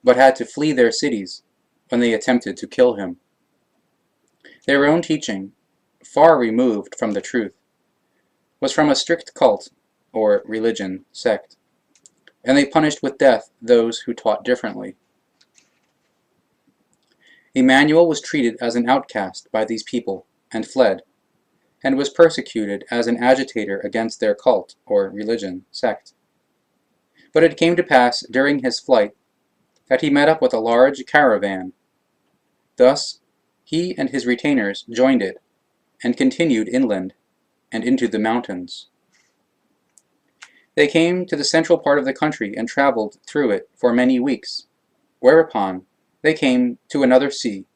but had to flee their cities when they attempted to kill him. Their own teaching, far removed from the truth, was from a strict cult, or religion, sect, and they punished with death those who taught differently. Emmanuel was treated as an outcast by these people and fled, and was persecuted as an agitator against their cult, or religion, sect. But it came to pass during his flight that he met up with a large caravan. Thus he and his retainers joined it, and continued inland and into the mountains. They came to the central part of the country and traveled through it for many weeks, whereupon they came to another sea,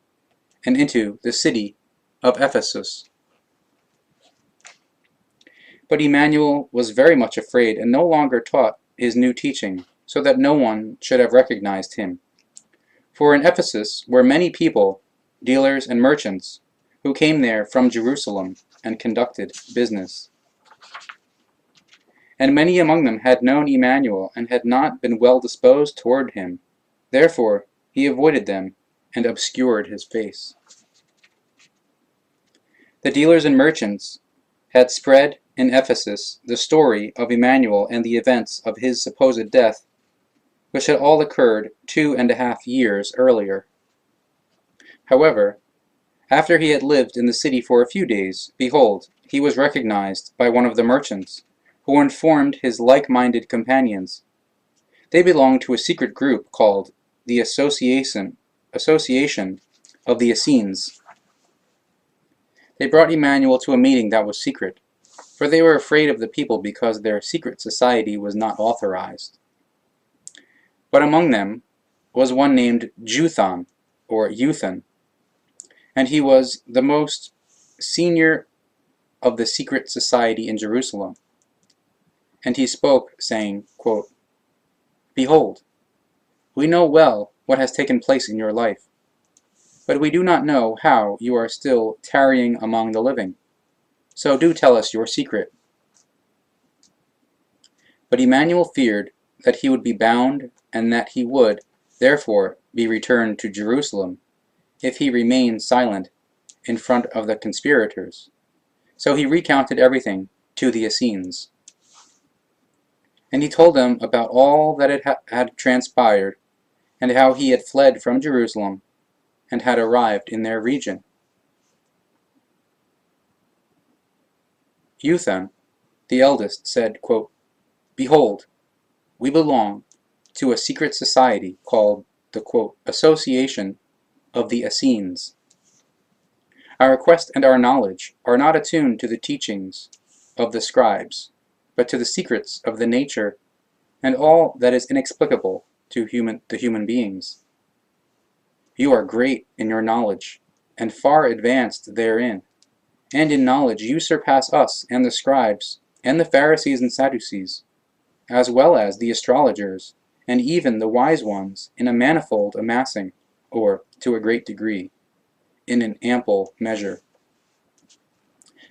and into the city of Ephesus. But Emmanuel was very much afraid, and no longer taught his new teaching, so that no one should have recognized him. For in Ephesus were many people, dealers and merchants, who came there from Jerusalem and conducted business. And many among them had known Emmanuel and had not been well disposed toward him. Therefore he avoided them and obscured his face. The dealers and merchants had spread in Ephesus the story of Emmanuel and the events of his supposed death, which had all occurred 2.5 years earlier. However, after he had lived in the city for a few days, behold, he was recognized by one of the merchants, who informed his like-minded companions. They belonged to a secret group called the Association of the Essenes. They brought Emmanuel to a meeting that was secret, for they were afraid of the people because their secret society was not authorized. But among them was one named Juthan, or Euthan, and he was the most senior of the secret society in Jerusalem. And he spoke, saying, quote, "Behold, we know well what has taken place in your life, but we do not know how you are still tarrying among the living. So do tell us your secret." But Emmanuel feared that he would be bound, and that he would, therefore, be returned to Jerusalem, if he remained silent in front of the conspirators. So he recounted everything to the Essenes. And he told them about all that had transpired, and how he had fled from Jerusalem, and had arrived in their region. Euthan, the eldest, said, quote, "Behold, we belong to a secret society called the, quote, Association of the Essenes. Our quest and our knowledge are not attuned to the teachings of the scribes, but to the secrets of the nature and all that is inexplicable to human beings. You are great in your knowledge, and far advanced therein, and in knowledge you surpass us and the scribes, and the Pharisees and Sadducees, as well as the astrologers and even the wise ones in a manifold amassing, or, to a great degree, in an ample measure.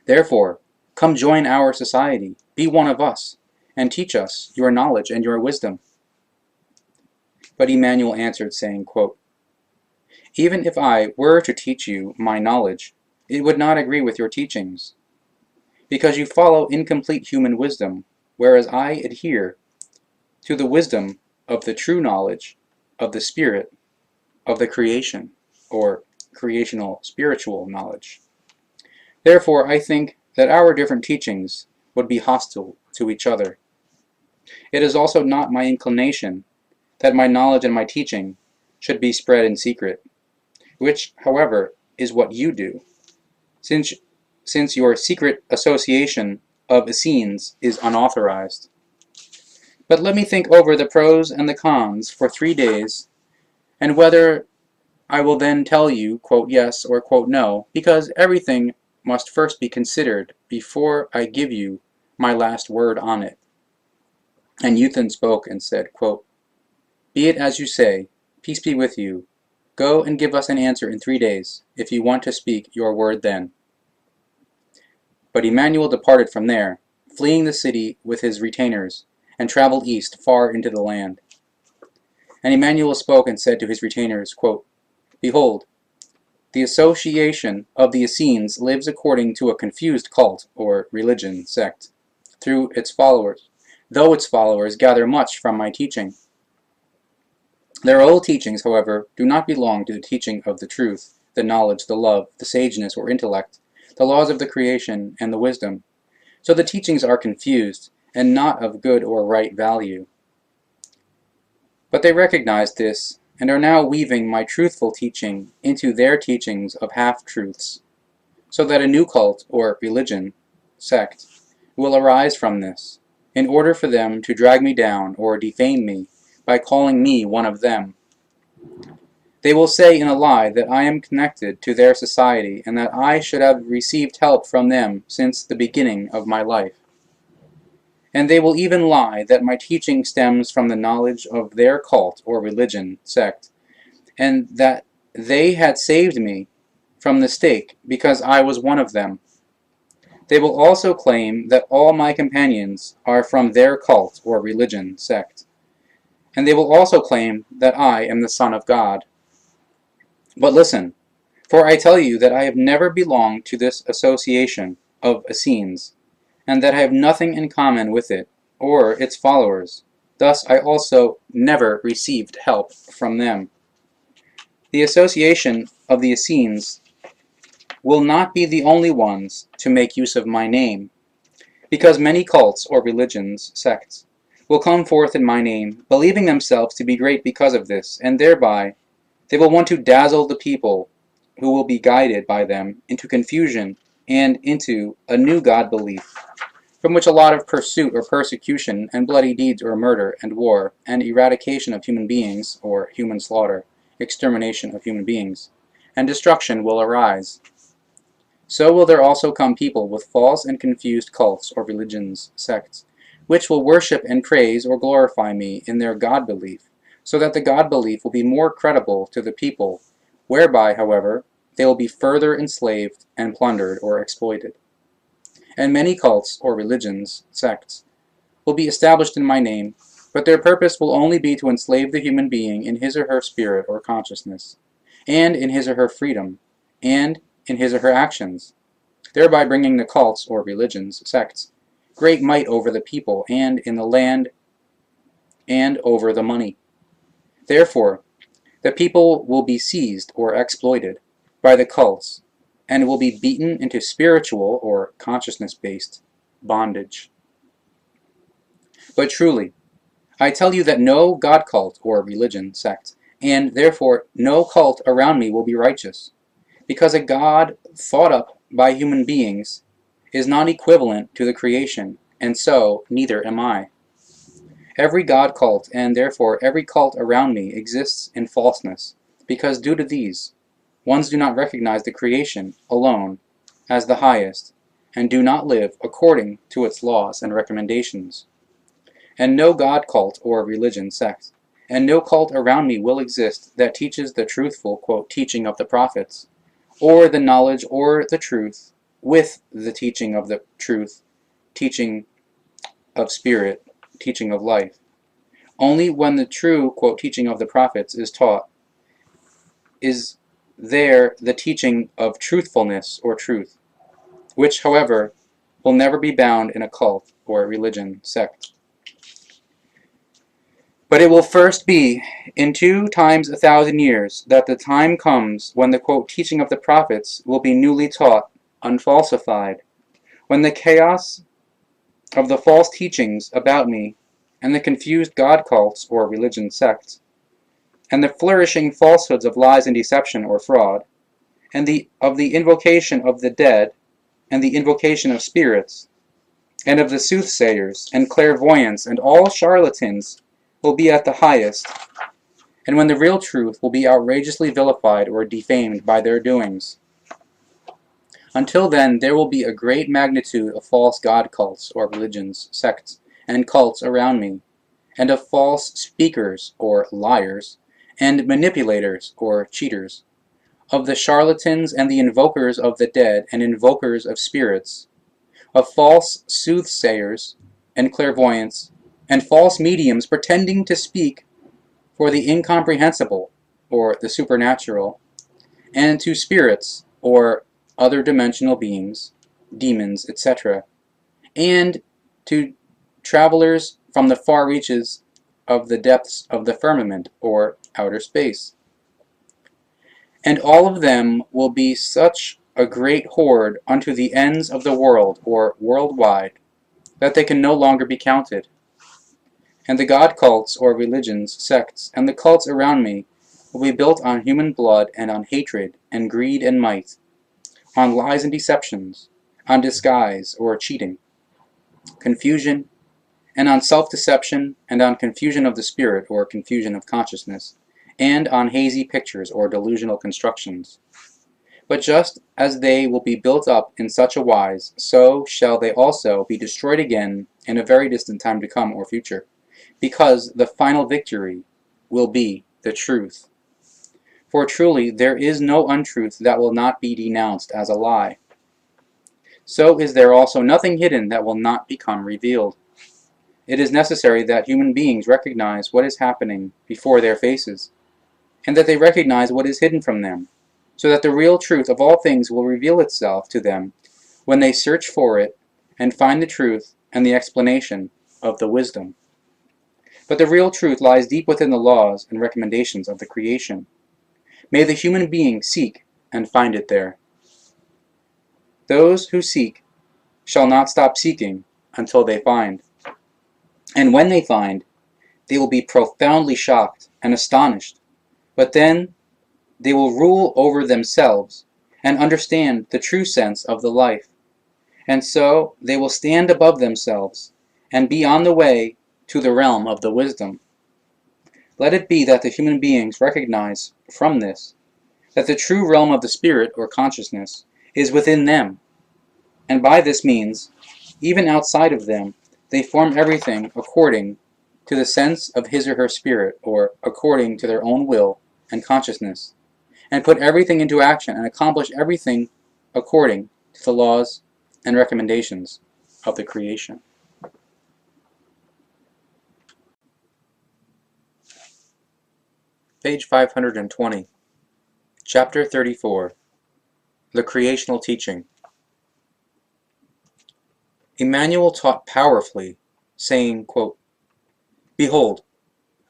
Therefore, come join our society, be one of us, and teach us your knowledge and your wisdom. But Emmanuel answered, saying, quote, Even if I were to teach you my knowledge, it would not agree with your teachings, because you follow incomplete human wisdom, whereas I adhere to the wisdom of the true knowledge of the Spirit of the creation, or creational spiritual knowledge. Therefore, I think that our different teachings would be hostile to each other. It is also not my inclination that my knowledge and my teaching should be spread in secret, which, however, is what you do, since your secret association of Essenes is unauthorized. But let me think over the pros and the cons for 3 days, and whether I will then tell you, quote, yes or quote, no, because everything must first be considered before I give you my last word on it. And Euthan spoke and said, quote, Be it as you say, peace be with you. Go and give us an answer in 3 days, if you want to speak your word then. But Emmanuel departed from there, fleeing the city with his retainers, and traveled east far into the land. And Emmanuel spoke and said to his retainers, quote, Behold, the association of the Essenes lives according to a confused cult, or religion, sect, through its followers, though its followers gather much from my teaching. Their old teachings, however, do not belong to the teaching of the truth, the knowledge, the love, the sageness or intellect, the laws of the creation, and the wisdom. So the teachings are confused, and not of good or right value. But they recognize this, and are now weaving my truthful teaching into their teachings of half-truths, so that a new cult, or religion, sect, will arise from this, in order for them to drag me down or defame me by calling me one of them. They will say in a lie that I am connected to their society, and that I should have received help from them since the beginning of my life. And they will even lie that my teaching stems from the knowledge of their cult or religion, sect, and that they had saved me from the stake because I was one of them. They will also claim that all my companions are from their cult or religion, sect, and they will also claim that I am the Son of God. But listen, for I tell you that I have never belonged to this association of Essenes, and that I have nothing in common with it, or its followers. Thus I also never received help from them. The association of the Essenes will not be the only ones to make use of my name, because many cults or religions, sects, will come forth in my name, believing themselves to be great because of this, and thereby they will want to dazzle the people who will be guided by them into confusion and into a new God belief, from which a lot of pursuit or persecution and bloody deeds or murder and war and eradication of human beings, or human slaughter, extermination of human beings, and destruction will arise. So will there also come people with false and confused cults or religions, sects, which will worship and praise or glorify me in their God belief, so that the God belief will be more credible to the people, whereby, however, they will be further enslaved and plundered or exploited. And many cults or religions, sects, will be established in my name, but their purpose will only be to enslave the human being in his or her spirit or consciousness, and in his or her freedom, and in his or her actions, thereby bringing the cults or religions, sects, great might over the people and in the land and over the money. Therefore, the people will be seized or exploited by the cults and will be beaten into spiritual or consciousness-based bondage. But truly, I tell you that no God cult or religion, sect, and therefore no cult around me will be righteous, because a God thought up by human beings is not equivalent to the creation, and so neither am I. Every God cult, and therefore every cult around me, exists in falseness, because due to these, ones do not recognize the creation alone as the highest, and do not live according to its laws and recommendations. And no God cult or religion, sect, and no cult around me will exist that teaches the truthful, quote, teaching of the prophets, or the knowledge or the truth with the teaching of the truth, teaching of spirit, teaching of life. Only when the true, quote, teaching of the prophets is taught is there the teaching of truthfulness or truth, which, however, will never be bound in a cult or religion sect. But it will first be in 2 times 1,000 years that the time comes when the, quote, teaching of the prophets will be newly taught, unfalsified, when the chaos of the false teachings about me and the confused God cults or religion sects, and the flourishing falsehoods of lies and deception or fraud, and of the invocation of the dead, and the invocation of spirits, and of the soothsayers, and clairvoyants, and all charlatans will be at the highest, and when the real truth will be outrageously vilified or defamed by their doings. Until then, there will be a great magnitude of false God cults or religions, sects, and cults around me, and of false speakers or liars, and manipulators or cheaters, of the charlatans and the invokers of the dead and invokers of spirits, of false soothsayers and clairvoyants, and false mediums pretending to speak for the incomprehensible or the supernatural, and to spirits or other dimensional beings, demons, etc., and to travelers from the far reaches of the depths of the firmament or outer space. And all of them will be such a great horde unto the ends of the world or worldwide that they can no longer be counted. And the God cults or religions, sects, and the cults around me will be built on human blood and on hatred and greed and might, on lies and deceptions, on disguise or cheating, confusion, and on self-deception, and on confusion of the spirit or confusion of consciousness, and on hazy pictures or delusional constructions. But just as they will be built up in such a wise, so shall they also be destroyed again in a very distant time to come or future, because the final victory will be the truth. For truly there is no untruth that will not be denounced as a lie. So is there also nothing hidden that will not become revealed. It is necessary that human beings recognize what is happening before their faces, and that they recognize what is hidden from them, so that the real truth of all things will reveal itself to them when they search for it and find the truth and the explanation of the wisdom. But the real truth lies deep within the laws and recommendations of the creation. May the human being seek and find it there. Those who seek shall not stop seeking until they find. And when they find, they will be profoundly shocked and astonished, but then they will rule over themselves and understand the true sense of the life, and so they will stand above themselves and be on the way to the realm of the wisdom. Let it be that the human beings recognize from this that the true realm of the spirit or consciousness is within them, and by this means, even outside of them, they form everything according to the sense of his or her spirit, or according to their own will and consciousness, and put everything into action and accomplish everything according to the laws and recommendations of the creation. Page 520, Chapter 34, The Creational Teaching. Emmanuel taught powerfully, saying, quote, "Behold,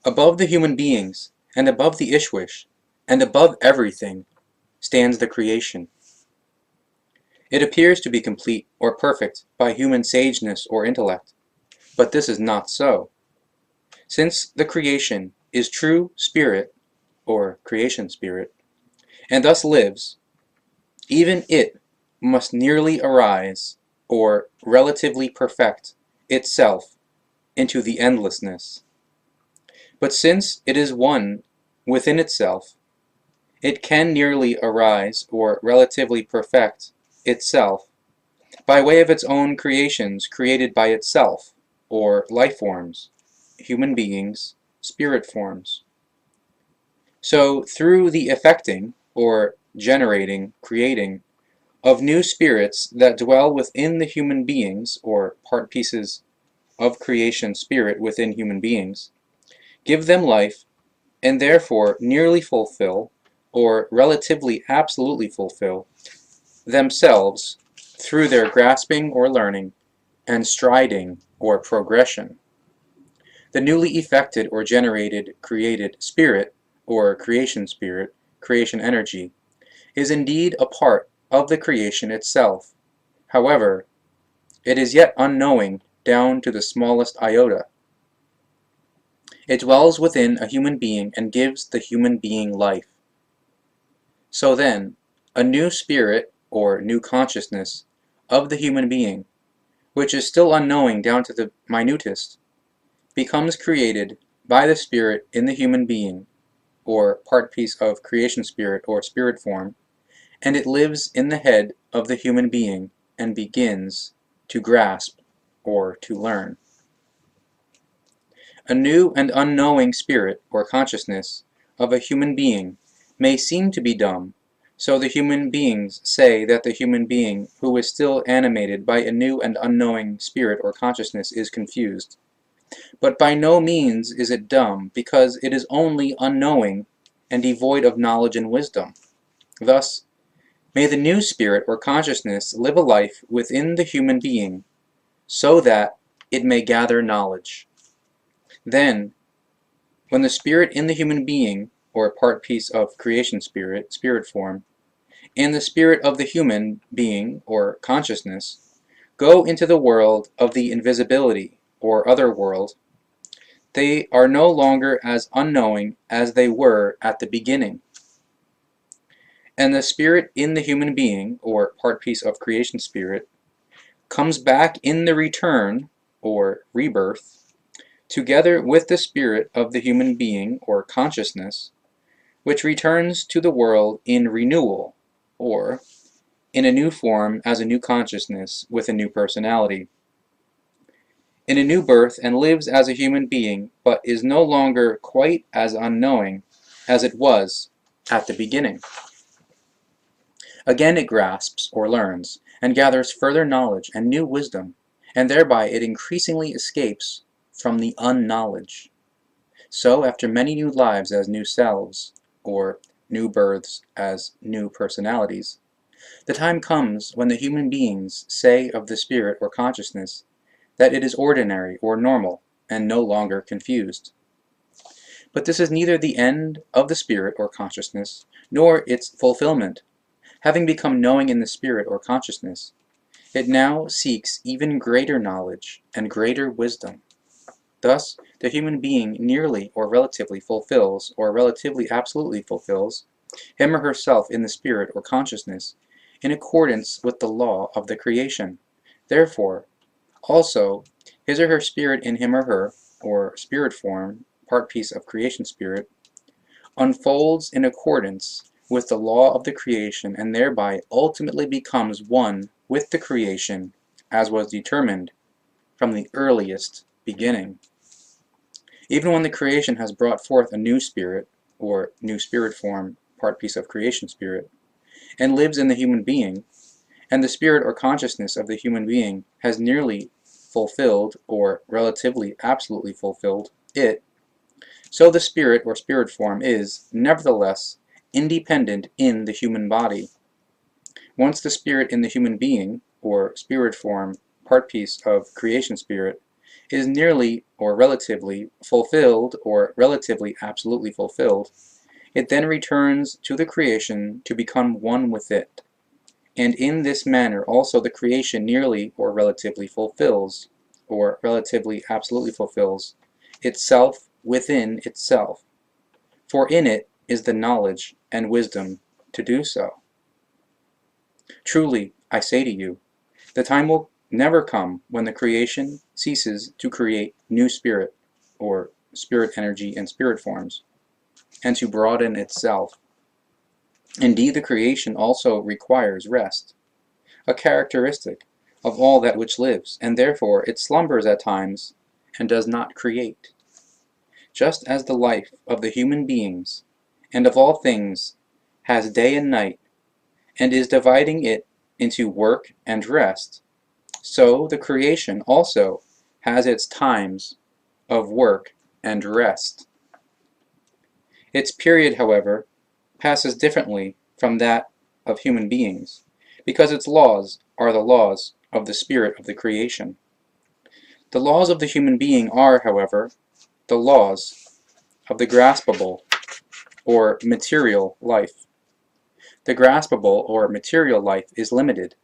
above the human beings, and above the Ishwish, and above everything, stands the creation. It appears to be complete or perfect by human sageness or intellect, but this is not so. Since the creation is true spirit, or creation spirit, and thus lives, even it must nearly arise, or relatively perfect, itself into the endlessness. But since it is one within itself, it can nearly arise, or relatively perfect, itself by way of its own creations created by itself, or life forms, human beings, spirit forms. So through the effecting, or generating, creating, of new spirits that dwell within the human beings, or part pieces of creation spirit within human beings, give them life, and therefore nearly fulfill, or relatively absolutely fulfill, themselves through their grasping or learning, and striding or progression. The newly effected or generated created spirit, or creation spirit, creation energy, is indeed a part of the creation itself. However, it is yet unknowing down to the smallest iota. It dwells within a human being and gives the human being life. So then, a new spirit, or new consciousness, of the human being, which is still unknowing down to the minutest, becomes created by the spirit in the human being, or part piece of creation spirit or spirit form, and it lives in the head of the human being and begins to grasp or to learn. A new and unknowing spirit or consciousness of a human being may seem to be dumb, so the human beings say that the human being who is still animated by a new and unknowing spirit or consciousness is confused. But by no means is it dumb, because it is only unknowing and devoid of knowledge and wisdom. Thus, may the new spirit or consciousness live a life within the human being, so that it may gather knowledge. Then, when the spirit in the human being, or part piece of creation spirit, spirit form, and the spirit of the human being, or consciousness, go into the world of the invisibility, or other world, they are no longer as unknowing as they were at the beginning. And the spirit in the human being, or part piece of creation spirit, comes back in the return, or rebirth, together with the spirit of the human being, or consciousness, which returns to the world in renewal, or in a new form as a new consciousness with a new personality, in a new birth, and lives as a human being, but is no longer quite as unknowing as it was at the beginning. Again it grasps or learns, and gathers further knowledge and new wisdom, and thereby it increasingly escapes from the unknowledge. So after many new lives as new selves, or new births as new personalities, the time comes when the human beings say of the spirit or consciousness that it is ordinary or normal and no longer confused. But this is neither the end of the spirit or consciousness, nor its fulfillment. Having become knowing in the spirit or consciousness, it now seeks even greater knowledge and greater wisdom. Thus, the human being nearly or relatively fulfills, or relatively absolutely fulfills, him or herself in the spirit or consciousness, in accordance with the law of the creation. Therefore, also, his or her spirit in him or her, or spirit form, part piece of creation spirit, unfolds in accordance with the law of the creation, and thereby ultimately becomes one with the creation as was determined from the earliest beginning. Even when the creation has brought forth a new spirit, or new spirit form, part piece of creation spirit, and lives in the human being, and the spirit or consciousness of the human being has nearly fulfilled, or relatively absolutely fulfilled, it, so the spirit or spirit form is, nevertheless, independent in the human body. Once the spirit in the human being, or spirit form, part piece of creation spirit, is nearly or relatively fulfilled, or relatively absolutely fulfilled, it then returns to the creation to become one with it. And in this manner also the creation nearly or relatively fulfills, or relatively absolutely fulfills, itself within itself. For in it is the knowledge and wisdom to do so. Truly, I say to you, the time will never come when the creation ceases to create new spirit, or spirit energy and spirit forms, and to broaden itself. Indeed, the creation also requires rest, a characteristic of all that which lives, and therefore it slumbers at times and does not create. just as the life of the human beings and of all things has day and night, and is dividing it into work and rest, so the creation also has its times of work and rest. Its period, however, passes differently from that of human beings, because its laws are the laws of the spirit of the creation. The laws of the human being are, however, the laws of the graspable or material life. The graspable or material life is limited,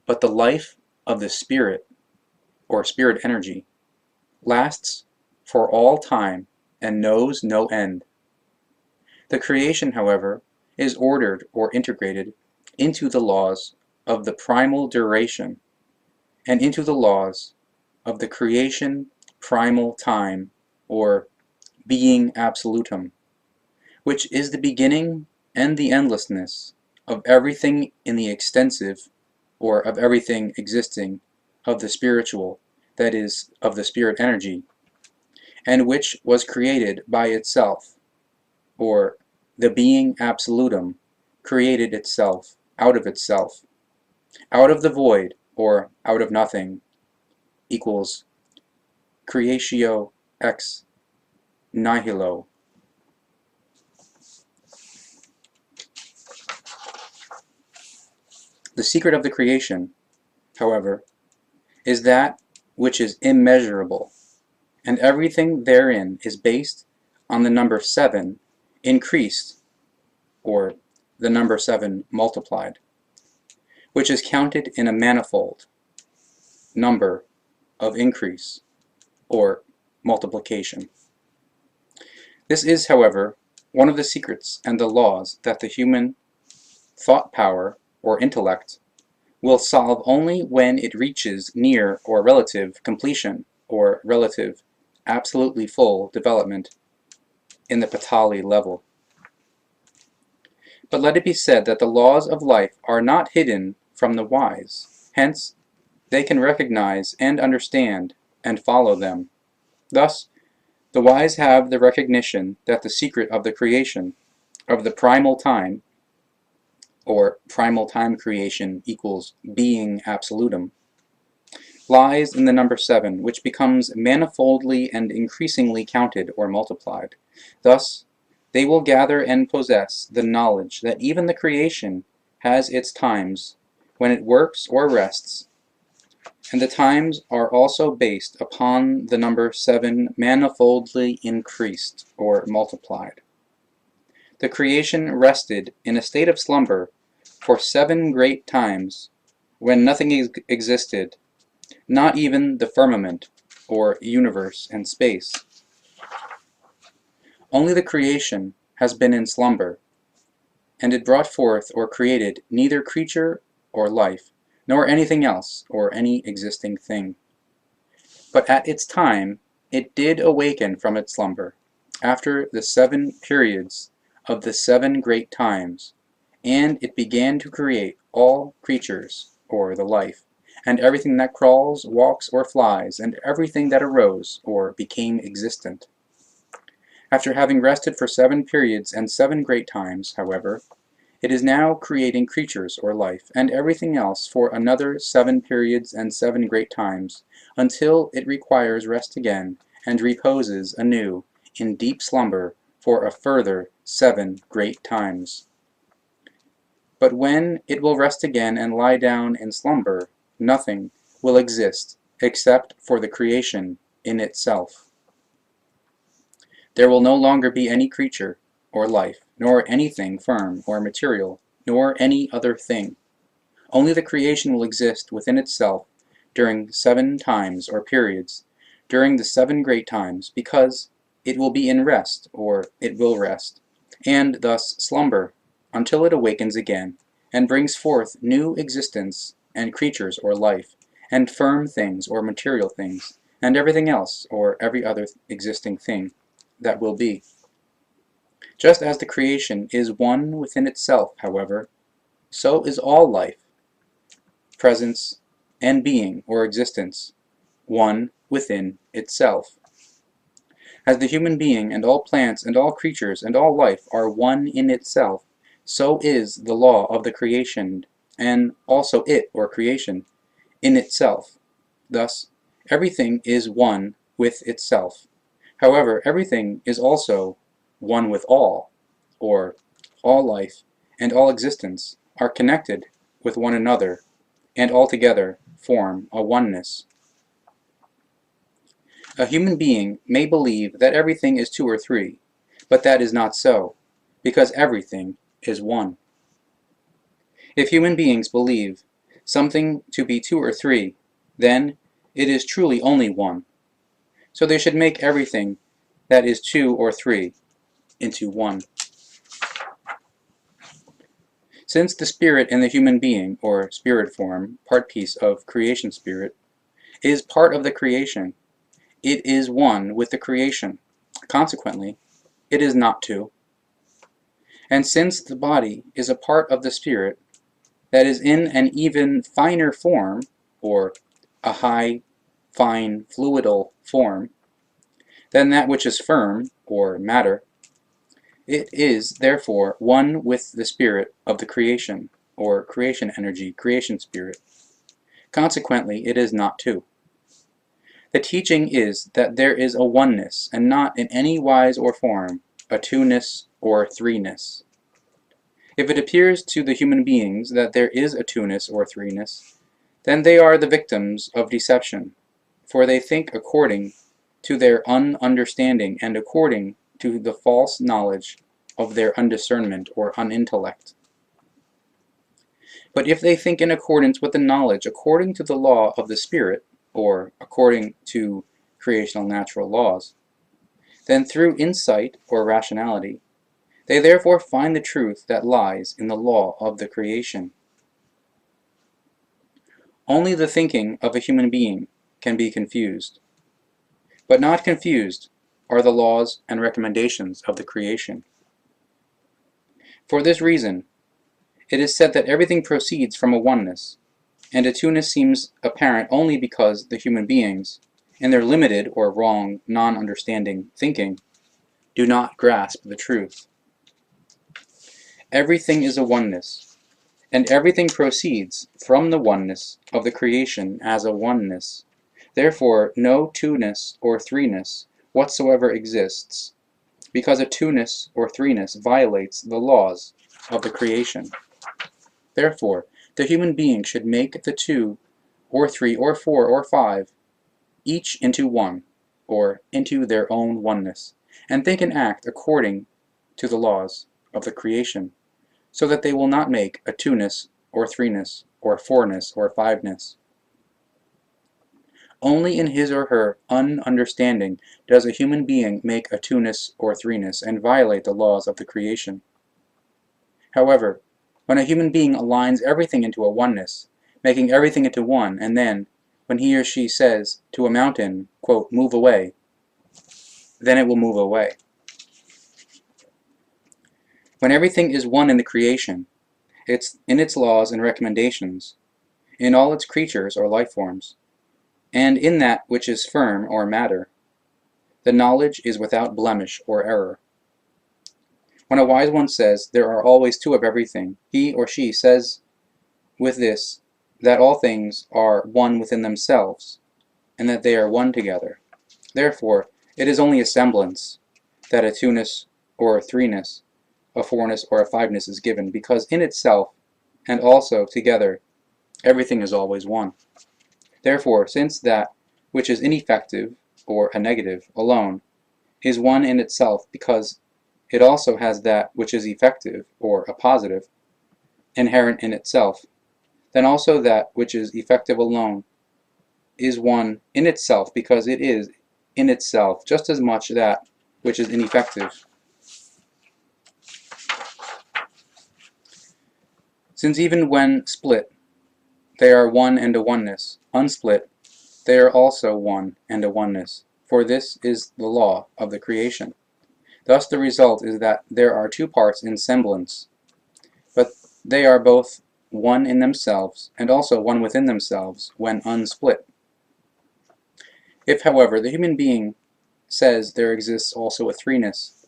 but the life of the spirit or spirit energy lasts for all time and knows no end. The creation, however, is ordered or integrated into the laws of the primal duration and into the laws of the creation primal time or being absolutum, which is the beginning and the endlessness of everything in the extensive, or of everything existing, of the spiritual, that is, of the spirit energy, and which was created by itself, or the being absolutum created itself, out of the void, or out of nothing, equals creatio ex nihilo. The secret of the creation, however, is that which is immeasurable, and everything therein is based on the number 7 increased, or the number 7 multiplied, which is counted in a manifold number of increase, or multiplication. This is, however, one of the secrets and the laws that the human thought power, or intellect, will solve only when it reaches near or relative completion, or relative, absolutely full development in the Patali level. But let it be said that the laws of life are not hidden from the wise, hence they can recognize and understand and follow them. Thus, the wise have the recognition that the secret of the creation of the primal time, or primal time creation equals being absolutum, lies in the number 7, which becomes manifoldly and increasingly counted or multiplied. Thus, they will gather and possess the knowledge that even the creation has its times when it works or rests, and the times are also based upon the number 7 manifoldly increased or multiplied. The creation rested in a state of slumber for 7 great times when nothing existed, not even the firmament, or universe and space. Only the creation has been in slumber, and it brought forth or created neither creature or life, nor anything else, or any existing thing. But at its time it did awaken from its slumber, after the 7 periods of the 7 great times, and it began to create all creatures, or the life, and everything that crawls, walks, or flies, and everything that arose, or became existent. After having rested for 7 periods and 7 great times, however, it is now creating creatures, or life, and everything else for another 7 periods and 7 great times, until it requires rest again, and reposes anew in deep slumber for a further 7 great times. But when it will rest again and lie down in slumber, nothing will exist except for the creation in itself. There will no longer be any creature or life, nor anything firm or material, nor any other thing. Only the creation will exist within itself during 7 times or periods, during the 7 great times, because it will be in rest, or it will rest, and thus slumber, until it awakens again, and brings forth new existence, and creatures or life, and firm things or material things, and everything else, or every other existing thing that will be. Just as the creation is one within itself, however, so is all life, presence, and being or existence one within itself. As the human being and all plants and all creatures and all life are one in itself, so is the law of the creation, and also it, or creation, in itself. Thus, everything is one with itself. However, everything is also one with all, or all life and all existence are connected with one another, and altogether form a oneness. A human being may believe that everything is two or three, but that is not so, because everything is one. If human beings believe something to be two or three, then it is truly only one. So they should make everything that is two or three into one. Since the spirit in the human being, or spirit form, part piece of creation spirit, is part of the creation, it is one with the creation. Consequently, it is not two. And since the body is a part of the spirit that is in an even finer form, or a high, fine, fluidal form, than that which is firm, or matter, it is therefore one with the spirit of the creation, or creation energy, creation spirit. Consequently, it is not two. The teaching is that there is a oneness, and not in any wise or form a two-ness or three-ness. If it appears to the human beings that there is a two-ness or three-ness, then they are the victims of deception, for they think according to their ununderstanding and according to the false knowledge of their undiscernment or unintellect. But if they think in accordance with the knowledge according to the law of the Spirit, or according to creational natural laws, then through insight or rationality, they therefore find the truth that lies in the law of the creation. Only the thinking of a human being can be confused, but not confused are the laws and recommendations of the creation. For this reason, it is said that everything proceeds from a oneness, and a two-ness seems apparent only because the human beings, in their limited or wrong, non-understanding thinking, do not grasp the truth. Everything is a oneness, and everything proceeds from the oneness of the creation as a oneness. Therefore, no two-ness or three-ness whatsoever exists, because a two-ness or three-ness violates the laws of the creation. Therefore, the human being should make the two, or three, or four, or five, each into one, or into their own oneness, and think and act according to the laws of the creation, so that they will not make a two-ness, or three-ness, or four-ness, or five-ness. Only in his or her ununderstanding does a human being make a two-ness or three-ness and violate the laws of the creation. However, when a human being aligns everything into a oneness, making everything into one, and then, when he or she says to a mountain, quote, "move away," then it will move away. When everything is one in the creation, it's in its laws and recommendations, in all its creatures or life forms, and in that which is firm or matter, the knowledge is without blemish or error. When a wise one says there are always two of everything, he or she says with this that all things are one within themselves, and that they are one together. Therefore, it is only a semblance that a two-ness or a three-ness, a four-ness or a five-ness is given, because in itself and also together everything is always one. Therefore, since that which is ineffective, or a negative, alone, is one in itself because it also has that which is effective, or a positive, inherent in itself, then also that which is effective alone is one in itself because it is in itself just as much that which is ineffective. Since even when split, they are one and a oneness, unsplit, they are also one and a oneness, for this is the law of the creation. Thus the result is that there are two parts in semblance, but they are both one in themselves and also one within themselves when unsplit. If, however, the human being says there exists also a threeness,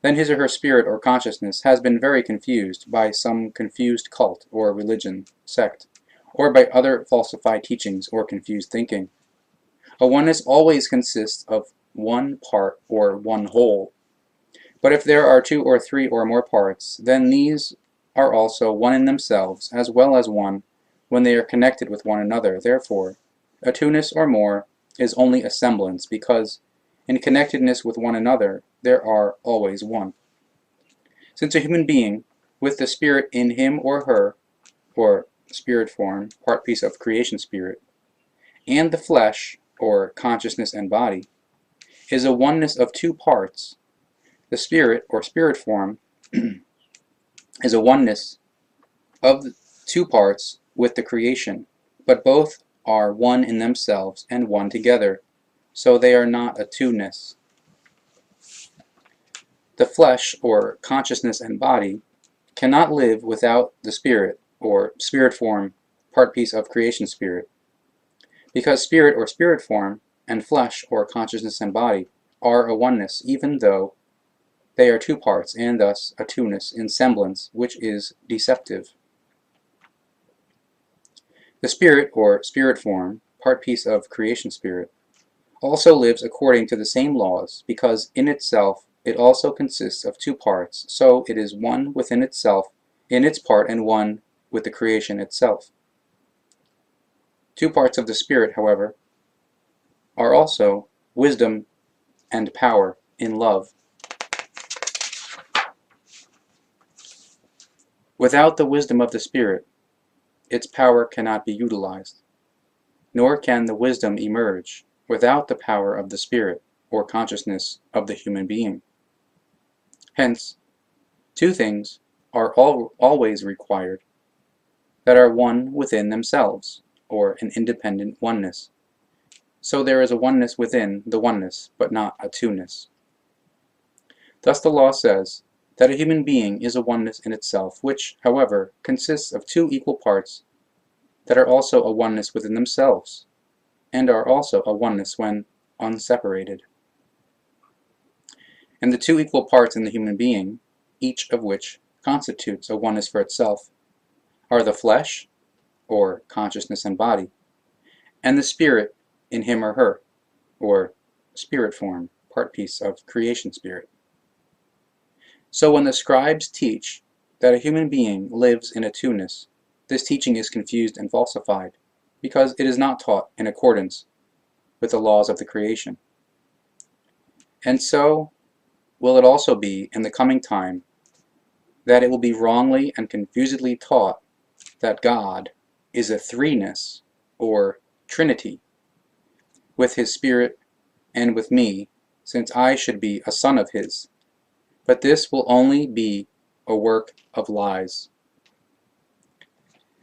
then his or her spirit or consciousness has been very confused by some confused cult or religion, sect, or by other falsified teachings or confused thinking. A oneness always consists of one part or one whole. But if there are two or three or more parts, then these are also one in themselves, as well as one when they are connected with one another. Therefore, a two-ness or more is only a semblance, because in connectedness with one another there are always one. Since a human being, with the spirit in him or her, or spirit form, part piece of creation spirit, and the flesh, or consciousness and body, is a oneness of two parts, the spirit, or spirit form, is a oneness of the two parts with the creation, but both are one in themselves and one together, so they are not a two-ness. The flesh, or consciousness and body, cannot live without the spirit, or spirit form, part piece of creation spirit, because spirit, or spirit form, and flesh, or consciousness and body, are a oneness, even though they are two parts, and thus a two-ness in semblance, which is deceptive. The spirit, or spirit form, part piece of creation spirit, also lives according to the same laws, because in itself it also consists of two parts, so it is one within itself in its part and one with the creation itself. Two parts of the spirit, however, are also wisdom and power in love. Without the wisdom of the spirit, its power cannot be utilized, nor can the wisdom emerge without the power of the spirit, or consciousness of the human being. Hence, two things are always required that are one within themselves, or an independent oneness. So there is a oneness within the oneness, but not a two-ness. Thus the law says that a human being is a oneness in itself, which, however, consists of two equal parts that are also a oneness within themselves, and are also a oneness when unseparated. And the two equal parts in the human being, each of which constitutes a oneness for itself, are the flesh, or consciousness and body, and the spirit in him or her, or spirit form, part piece of creation spirit. So when the scribes teach that a human being lives in a two-ness, this teaching is confused and falsified, because it is not taught in accordance with the laws of the creation. And so will it also be in the coming time, that it will be wrongly and confusedly taught that God is a threeness, or Trinity, with his spirit and with me, since I should be a son of his. But this will only be a work of lies.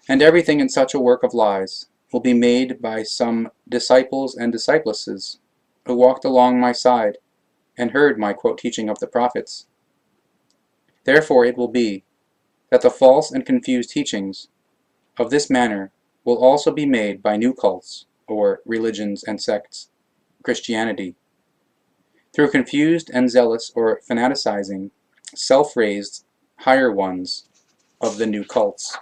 And everything in such a work of lies will be made by some disciples and disciplesses who walked along my side and heard my teaching of the prophets. Therefore it will be that the false and confused teachings of this manner will also be made by new cults, or religions and sects, Christianity, through confused and zealous or fanaticizing, self-raised higher ones of the new cults.